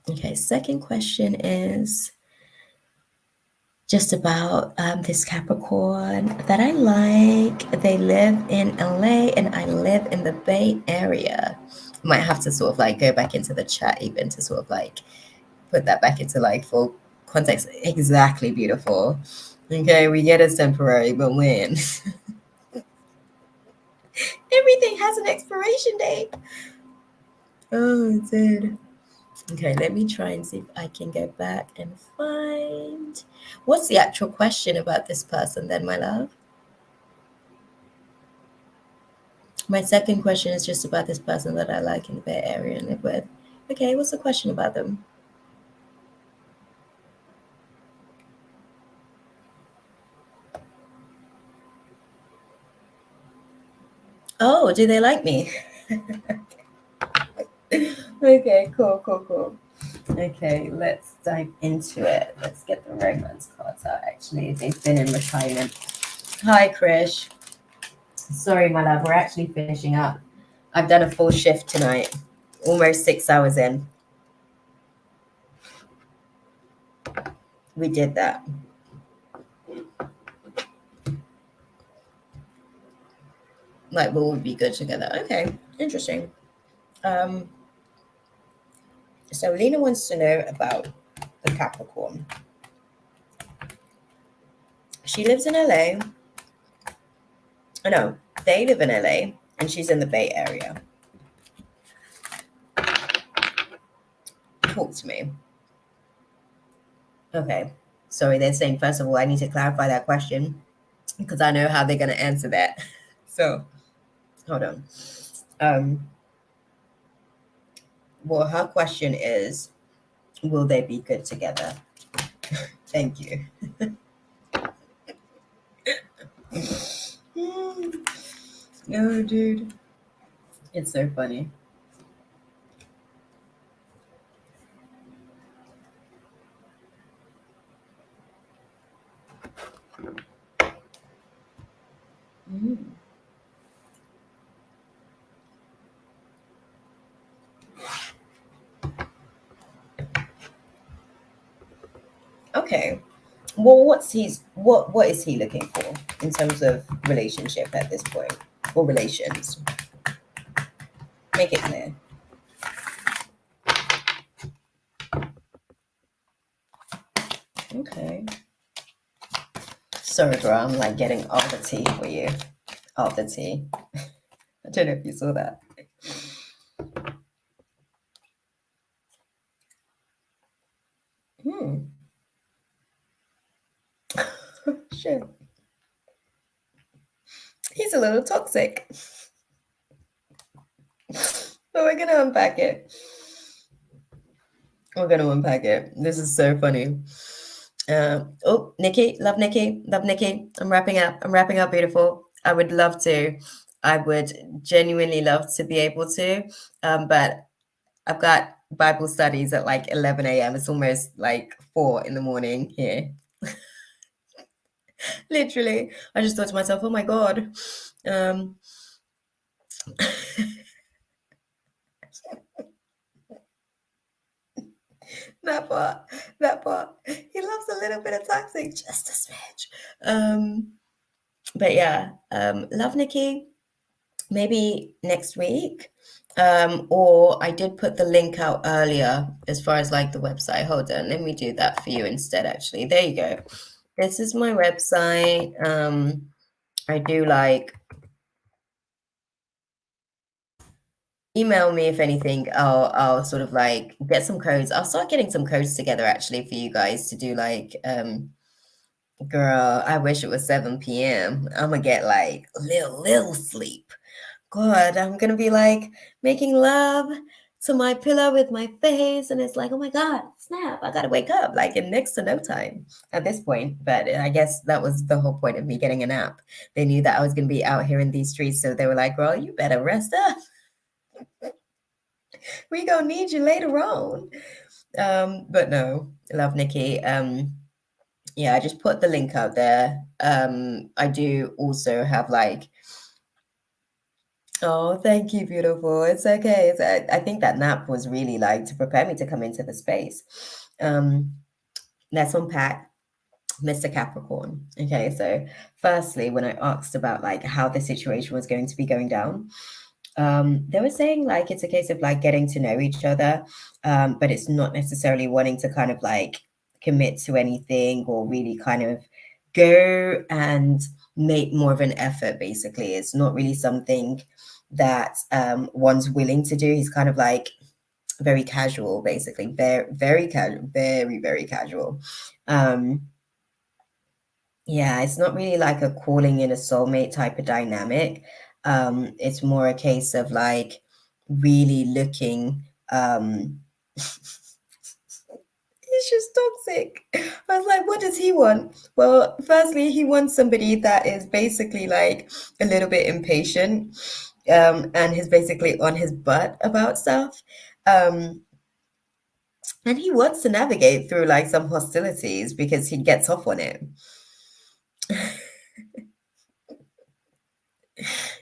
okay. Second question is just about this Capricorn that I like. They live in LA and I live in the Bay Area. Might have to sort of like go back into the chat even to sort of like put that back into like full context. Exactly, beautiful. Okay, we get it's temporary, but when? Everything has an expiration date. Oh, it did. Okay, let me try and see if I can go back and find what's the actual question about this person then, my love. My second question is just about this person that I like in the Bay Area and live with. Okay, what's the question about them? Oh, do they like me? Okay, cool. Okay, let's dive into it. Let's get the romance cards out. Actually, they've been in retirement. Hi, Krish. Sorry, my love. We're actually finishing up. I've done a full shift tonight, almost 6 hours in. We did that. Like, will we be good together? Okay, interesting. So Lena wants to know about the Capricorn. She lives in LA. Oh, no, they live in LA, and she's in the Bay Area. Talk to me. Okay. Sorry, they're saying, first of all, I need to clarify that question because I know how they're going to answer that. So, hold on. Well, her question is, will they be good together? Thank you. No, dude. It's so funny. Okay. Well, what is he looking for in terms of relationship at this point, or relations? Make it clear. Okay. Sorry, bro. I'm like getting all the tea for you. All the tea. I don't know if you saw that. Shit. He's a little toxic. But we're gonna unpack it. This is so funny. Oh, Nikki, love Nikki. I'm wrapping up, beautiful. I would love to. I would genuinely love to be able to. But I've got Bible studies at like 11 a.m. It's almost like 4 in the morning here. Literally. I just thought to myself, oh my God. That part. He loves a little bit of toxic, just a smidge. But yeah, love Nikki. Maybe next week. Or I did put the link out earlier as far as like the website. Hold on, let me do that for you instead, actually. There you go. This is my website. I do like email me if anything. I'll sort of like get some codes. I'll start getting some codes together actually for you guys to do like girl, I wish it was 7 p.m. I'm gonna get like little sleep. God, I'm gonna be like making love to my pillow with my face, and it's like, oh my God, snap! I gotta wake up like in next to no time at this point. But I guess that was the whole point of me getting a nap. They knew that I was gonna be out here in these streets, so they were like, "Girl, you better rest up. We gonna need you later on." But no, love Nikki. Yeah, I just put the link out there. I do also have like. Oh, thank you, beautiful. It's okay. I think that nap was really like to prepare me to come into the space. Let's unpack Mr. Capricorn. Okay, so firstly, when I asked about like how the situation was going to be going down, They were saying like it's a case of like getting to know each other, but it's not necessarily wanting to kind of like commit to anything or really kind of go and make more of an effort. Basically, it's not really something that one's willing to do. He's kind of like very casual, basically, very casual, very casual. Yeah, it's not really like a calling in a soulmate type of dynamic. It's more a case of like really looking. He's just toxic. I was like, what does he want? Well, firstly, he wants somebody that is basically like a little bit impatient, and he's basically on his butt about stuff. And he wants to navigate through like some hostilities because he gets off on it.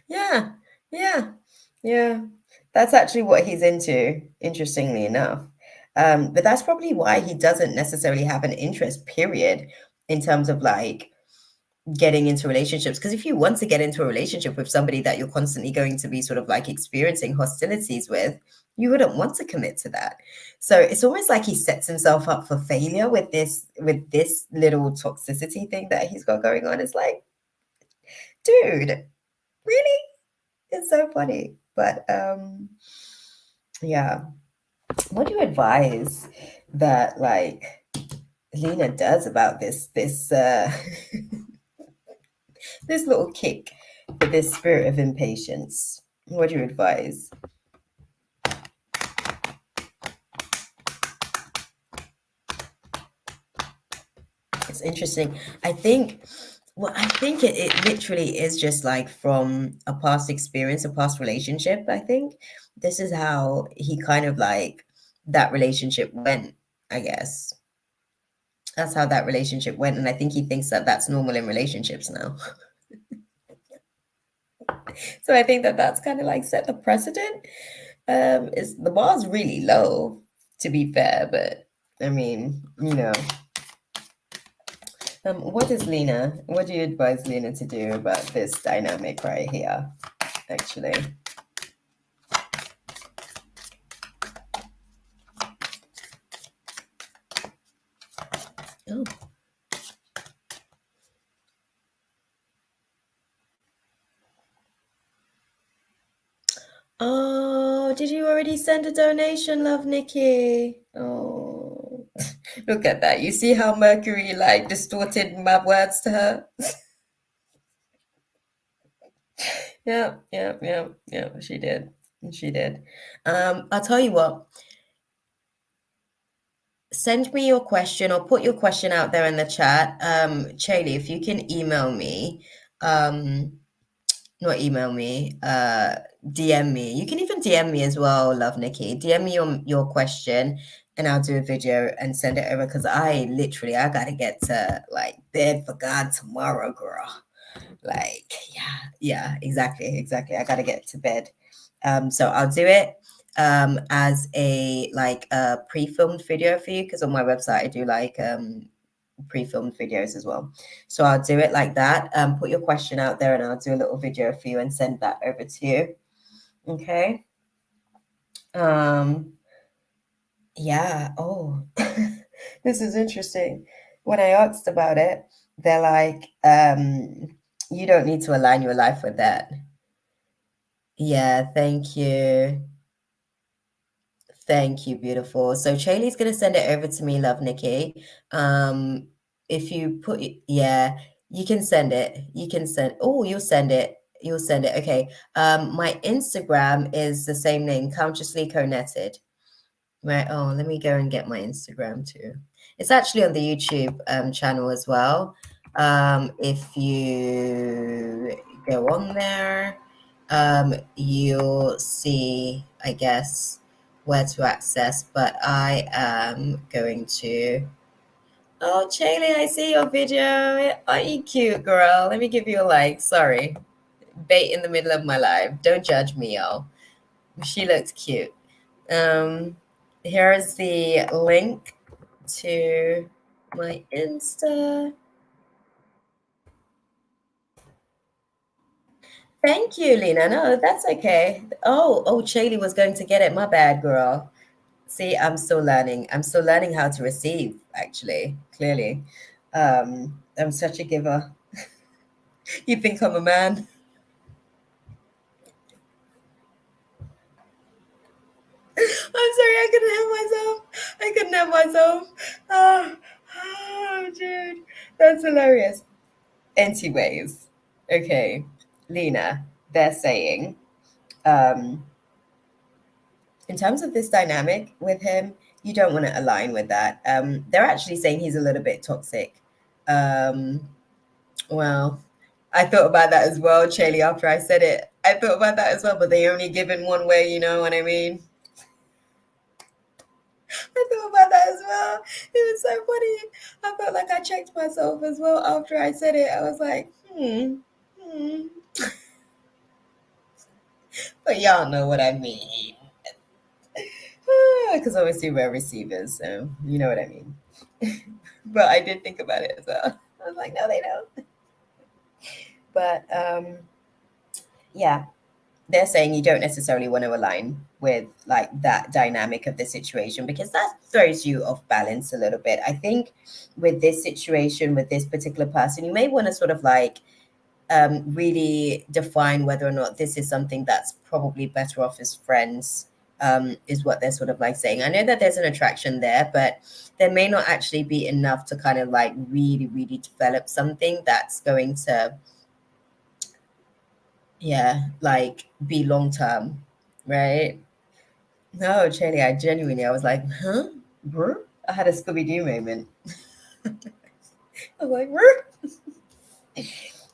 Yeah, yeah, yeah. That's actually what he's into, interestingly enough. But that's probably why he doesn't necessarily have an interest, period, in terms of like getting into relationships. Because if you want to get into a relationship with somebody that you're constantly going to be sort of like experiencing hostilities with, you wouldn't want to commit to that. So it's almost like he sets himself up for failure with this little toxicity thing that he's got going on. It's like, dude, really? It's so funny. But yeah. What do you advise that like Lena does about this this little kick for this spirit of impatience? What do you advise? It's interesting. I think it literally is just like from a past experience, a past relationship. I think this is how he kind of like that relationship went, I guess. That's how that relationship went. And I think he thinks that that's normal in relationships now. So I think that that's kind of like set the precedent. Is the bar's really low, to be fair, but I mean, you know. What do you advise Lena to do about this dynamic right here, actually? Oh. Oh, did you already send a donation, love Nikki? Oh, look at that. You see how Mercury like distorted my words to her? Yeah, she did. She did. I'll tell you what. Send me your question or put your question out there in the chat. Chaley, if you can email me, not email me, DM me. You can even DM me as well, love Nikki. DM me your question and I'll do a video and send it over because I gotta get to like bed for God tomorrow, girl. Like, yeah, exactly. I gotta get to bed. So I'll do it as a like a pre-filmed video for you because on my website I do like pre-filmed videos as well. So I'll do it like that. Put your question out there and I'll do a little video for you and send that over to you. Okay. Yeah. Oh, this is interesting. When I asked about it, they're like, you don't need to align your life with that. Yeah, thank you. Thank you, beautiful. So Chaley's gonna send it over to me, love Nikki. If you put, yeah, you can send it. You can send. Oh, you'll send it. You'll send it. Okay. My Instagram is the same name, Counsciously Right. Oh, let me go and get my Instagram too. It's actually on the YouTube channel as well. If you go on there, you'll see, I guess, where to access, but I am going to. Oh, Chaley, I see your video. Are you cute, girl? Let me give you a like. Sorry. Bait in the middle of my live. Don't judge me, y'all. She looks cute. Here is the link to my Insta. Thank you, Lena. No, that's okay. Oh, Chaley was going to get it. My bad, girl. See, I'm still learning. I'm still learning how to receive, actually, clearly. I'm such a giver. You think I'm a man? I'm sorry, I couldn't help myself. I couldn't help myself. Oh, dude. That's hilarious. Anyways, okay, Lena, they're saying, um, in terms of this dynamic with him, you don't want to align with that. They're actually saying he's a little bit toxic. Well, I thought about that as well, Chaley, after I said it. I thought about that as well, but they only give in one way, you know what I mean? I thought about that as well. It was so funny. I felt like I checked myself as well after I said it. I was like, hmm. But y'all know what I mean. Because obviously we're receivers, so you know what I mean. But I did think about it as well. I was like, no, they don't. But yeah, they're saying you don't necessarily want to align with like that dynamic of the situation because that throws you off balance a little bit. I think with this situation, with this particular person, you may want to sort of like really define whether or not this is something that's probably better off as friends, is what they're sort of like saying. I know that there's an attraction there, but there may not actually be enough to kind of like really, really develop something that's going to, yeah, like be long term, right? No, Charlie, I was like, huh? Brr? I had a Scooby Doo moment. I was like, brr.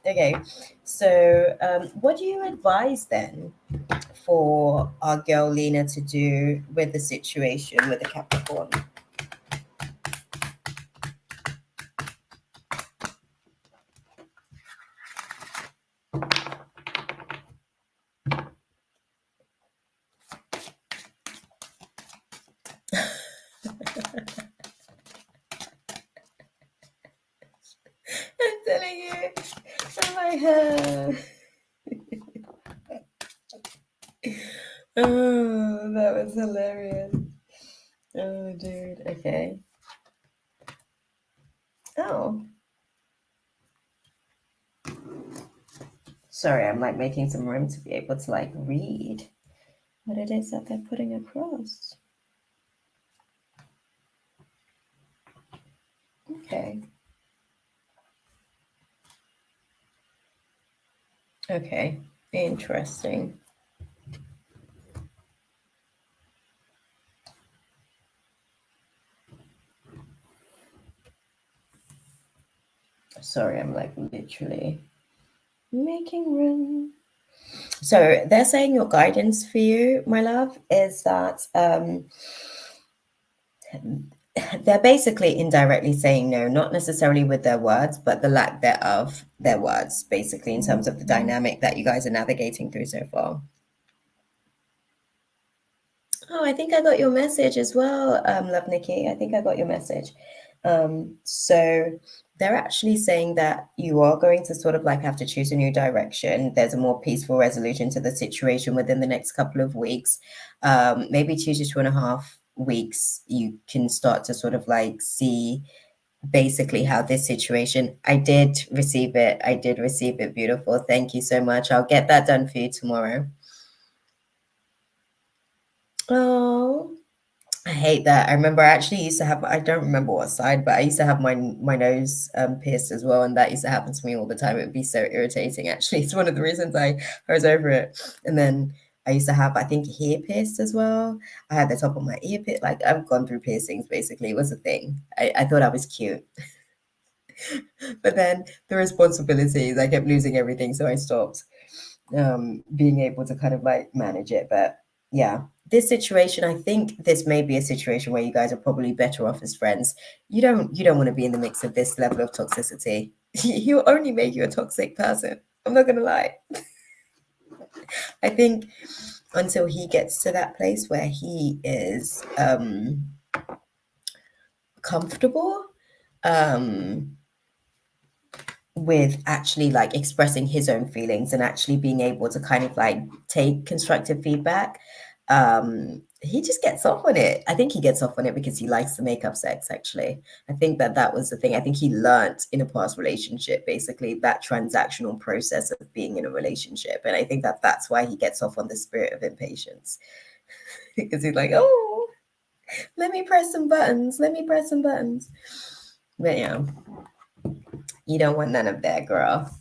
Okay, so what do you advise then for our girl Lena to do with the situation with the Capricorn? I'm telling you, I'm like, oh, that was hilarious. Oh, dude. Okay. Oh, sorry, I'm like making some room to be able to like read what it is that they're putting across. Okay. Okay. Interesting. Sorry, I'm like literally making room. So they're saying your guidance for you, my love, is that they're basically indirectly saying no, not necessarily with their words, but the lack thereof their words, basically, in terms of the dynamic that you guys are navigating through so far. Oh, I think I got your message as well, Love Nikki. I think I got your message. So they're actually saying that you are going to sort of like have to choose a new direction. There's a more peaceful resolution to the situation within the next couple of weeks. Maybe 2 to 2.5 weeks, you can start to sort of like see basically how this situation. I did receive it. I did receive it. Beautiful. Thank you so much. I'll get that done for you tomorrow. Oh, I hate that. I remember I actually used to have, I don't remember what side, but I used to have my nose pierced as well, and that used to happen to me all the time. It would be so irritating, actually. It's one of the reasons I was over it. And then I used to have, I think, hair pierced as well. I had the top of my ear pierced. Like, I've gone through piercings, basically. It was a thing. I thought I was cute. But then the responsibilities, I kept losing everything, so I stopped being able to kind of like manage it. But yeah, this situation, I think this may be a situation where you guys are probably better off as friends. You don't want to be in the mix of this level of toxicity. He'll only make you a toxic person. I'm not gonna lie. I think until he gets to that place where he is comfortable, with actually like expressing his own feelings and actually being able to kind of like take constructive feedback. He just gets off on it. I think he gets off on it because he likes the makeup sex, actually. I think that was the thing. I think he learned in a past relationship, basically, that transactional process of being in a relationship. And I think that's why he gets off on the spirit of impatience. Because he's like, oh, let me press some buttons. Let me press some buttons. But yeah, you don't want none of that, girl.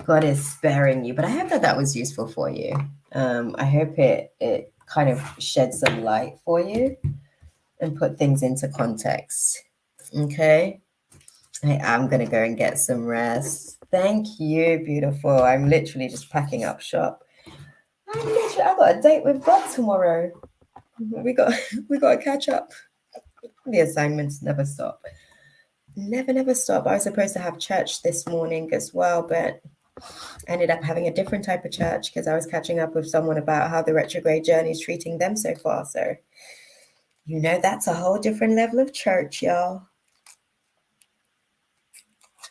God is sparing you. But I hope that was useful for you. I hope it kind of shed some light for you and put things into context. Okay. I am going to go and get some rest. Thank you, beautiful. I'm literally just packing up shop. I've got a date with God tomorrow. We got to catch up. The assignments never stop. Never stop. I was supposed to have church this morning as well, but I ended up having a different type of church because I was catching up with someone about how the retrograde journey is treating them so far. So, that's a whole different level of church, y'all.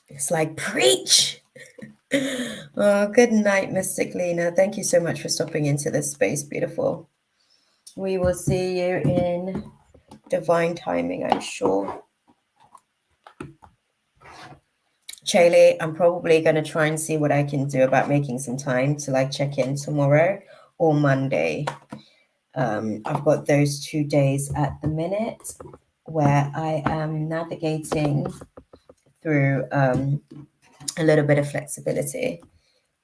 It's like, preach. Oh, good night, Mystic Lena. Thank you so much for stopping into this space, beautiful. We will see you in divine timing, I'm sure. Chaley, I'm probably going to try and see what I can do about making some time to like check in tomorrow or Monday. I've got those 2 days at the minute where I am navigating through a little bit of flexibility,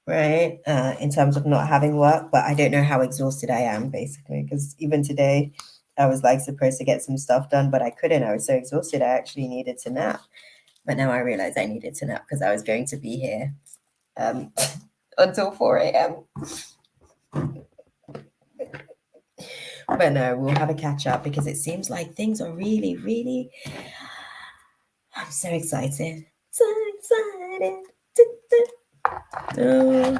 right? In terms of not having work, but I don't know how exhausted I am, basically, because even today I was like supposed to get some stuff done, but I couldn't. I was so exhausted. I actually needed to nap. But now I realize I needed to nap because I was going to be here until 4 a.m. But no, we'll have a catch up because it seems like things are really, really. I'm so excited. So excited. Oh.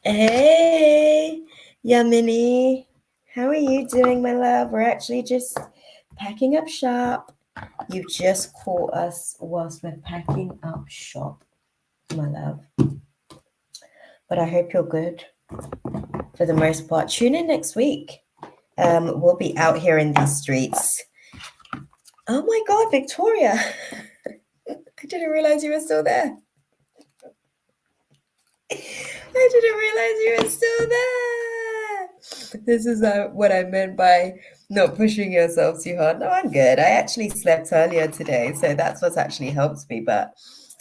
Hey, Yamini. How are you doing, my love? We're actually just packing up shop. You just caught us whilst we're packing up shop, my love. But I hope you're good for the most part. Tune in next week. We'll be out here in these streets. Oh my God, Victoria. I didn't realize you were still there. I didn't realize you were still there. This is what I meant by not pushing yourself too hard. No, I'm good. I actually slept earlier today, so that's what's actually helped me. But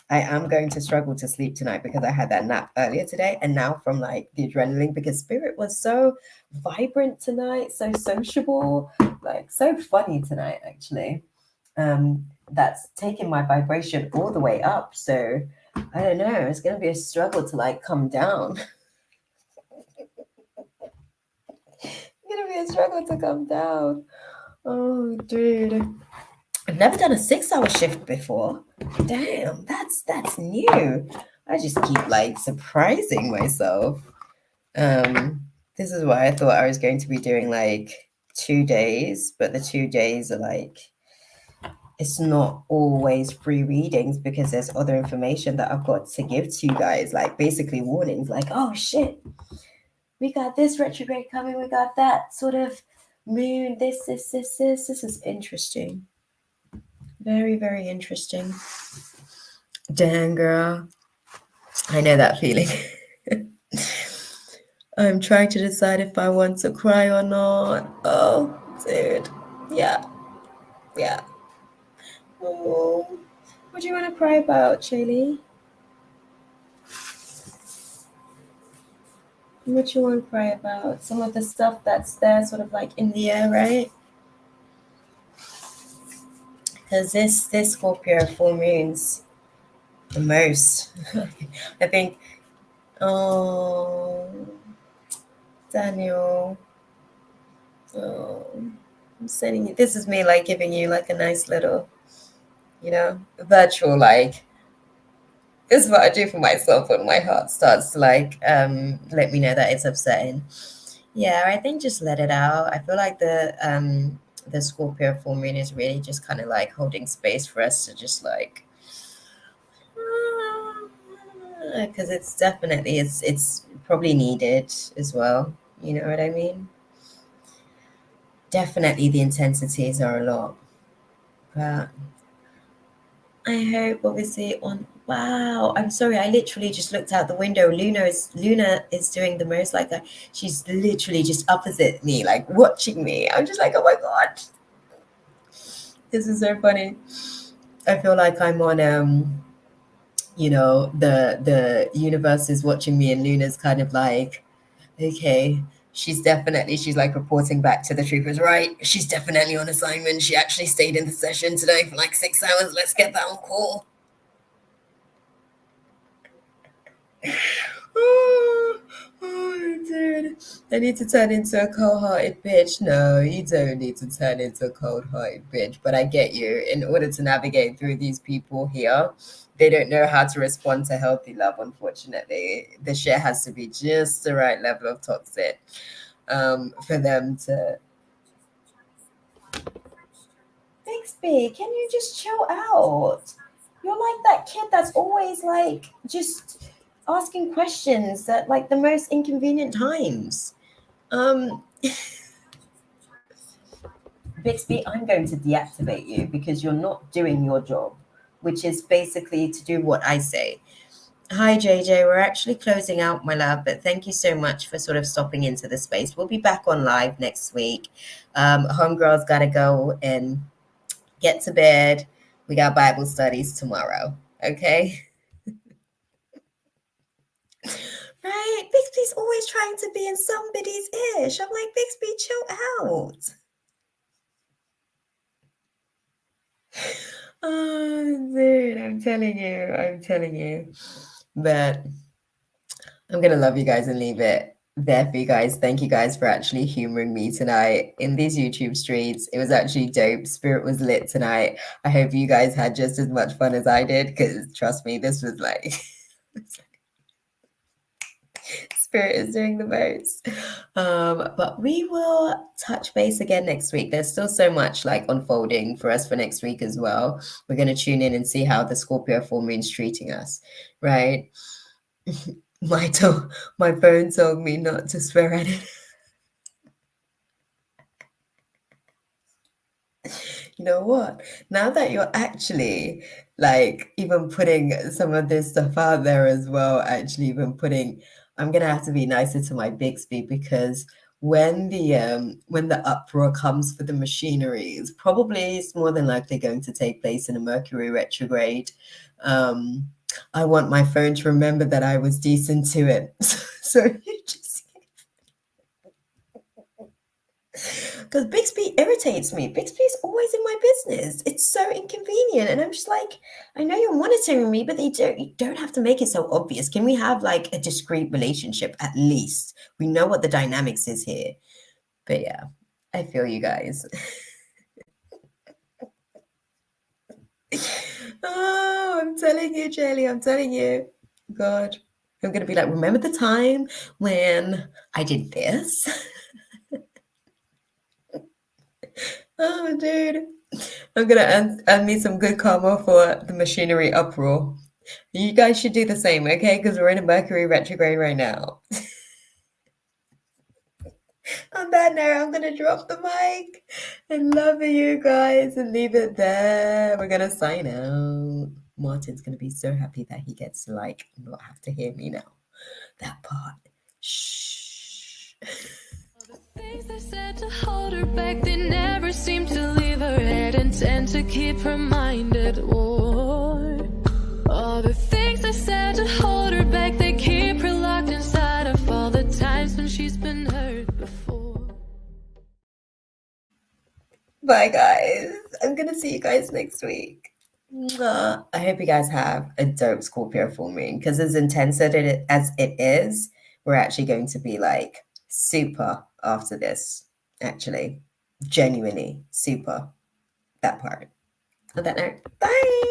I am going to struggle to sleep tonight because I had that nap earlier today. And now from like the adrenaline, because Spirit was so vibrant tonight, so sociable, like so funny tonight, actually. That's taken my vibration all the way up. So I don't know. It's going to be a struggle to like come down. It's going to be a struggle to come down. Oh, dude. I've never done a 6-hour shift before. Damn, that's new. I just keep like surprising myself. This is why I thought I was going to be doing like 2 days, but the 2 days are like, it's not always free readings because there's other information that I've got to give to you guys, like basically warnings, like, oh shit, we got this retrograde coming, we got that sort of moon, this is interesting. Very, very interesting. Damn, girl. I know that feeling. I'm trying to decide if I want to cry or not. Oh, dude. Yeah. Oh, what do you want to cry about, Shaylee? What you want to cry about? Some of the stuff that's there sort of like in the air, right? Because this Scorpio full moon's the most. I think, oh, Daniel. Oh, I'm sending you. This is me like giving you like a nice little, virtual like. This is what I do for myself when my heart starts to like let me know that it's upsetting. Yeah, I think just let it out. I feel like the Scorpio full moon is really just kind of like holding space for us to just like because it's definitely it's probably needed as well. You know what I mean? Definitely the intensities are a lot, but I hope obviously on wow, I'm sorry, I literally just looked out the window. Luna is doing the most like that. She's literally just opposite me, like watching me. I'm just like, oh my god. This is so funny. I feel like I'm on the universe is watching me and Luna's kind of like, okay, she's like reporting back to the troopers, right? She's definitely on assignment. She actually stayed in the session today for like 6 hours. Let's get that on call. Oh, dude. I need to turn into a cold-hearted bitch. No, you don't need to turn into a cold-hearted bitch, but I get you. In order to navigate through these people here, they don't know how to respond to healthy love, unfortunately. The shit has to be just the right level of toxic for them to... Bixby, can you just chill out? You're like that kid that's always like just asking questions at like the most inconvenient times. Bixby, I'm going to deactivate you because you're not doing your job, which is basically to do what I say. Hi, JJ. We're actually closing out, my love, but thank you so much for sort of stopping into the space. We'll be back on live next week. Homegirl's got to go and get to bed. We got Bible studies tomorrow. Okay. Right? Bixby's always trying to be in somebody's ish. I'm like, Bixby, chill out. Oh, dude, I'm telling you. But I'm going to love you guys and leave it there for you guys. Thank you guys for actually humoring me tonight in these YouTube streets. It was actually dope. Spirit was lit tonight. I hope you guys had just as much fun as I did, because trust me, this was like... Spirit is doing the most. But we will touch base again next week. There's still so much like unfolding for us for next week as well. We're going to tune in and see how the Scorpio full moon's treating us, right? My phone told me not to swear at it. You know what? Now that you're actually like even putting some of this stuff out there as well, actually even putting, I'm gonna have to be nicer to my Bixby, because when the uproar comes for the machinery, it's more than likely going to take place in a Mercury retrograde. I want my phone to remember that I was decent to it. So you just... Because Bixby irritates me. Bixby's always in my business. It's so inconvenient. And I'm just like, I know you're monitoring me, but you don't have to make it so obvious. Can we have like a discreet relationship at least? We know what the dynamics is here. But yeah, I feel you guys. Oh, I'm telling you, Jelly, I'm telling you. God, I'm going to be like, remember the time when I did this? Oh, dude. I'm going to earn me some good karma for the machinery uproar. You guys should do the same, okay? Because we're in a Mercury retrograde right now. On that note, I'm going to drop the mic and love you guys and leave it there. We're going to sign out. Martin's going to be so happy that he gets to like not have to hear me now. That part. Shh. The things they said to hold her back, they never seem to leave her head and tend to keep her mind at war. All the things they said to hold her back, they keep her locked inside of all the times when she's been hurt before. Bye, guys. I'm going to see you guys next week. I hope you guys have a dope Scorpio full moon, because as intense as it is, we're actually going to be like super after this, actually. Genuinely super. That part. On that note, bye.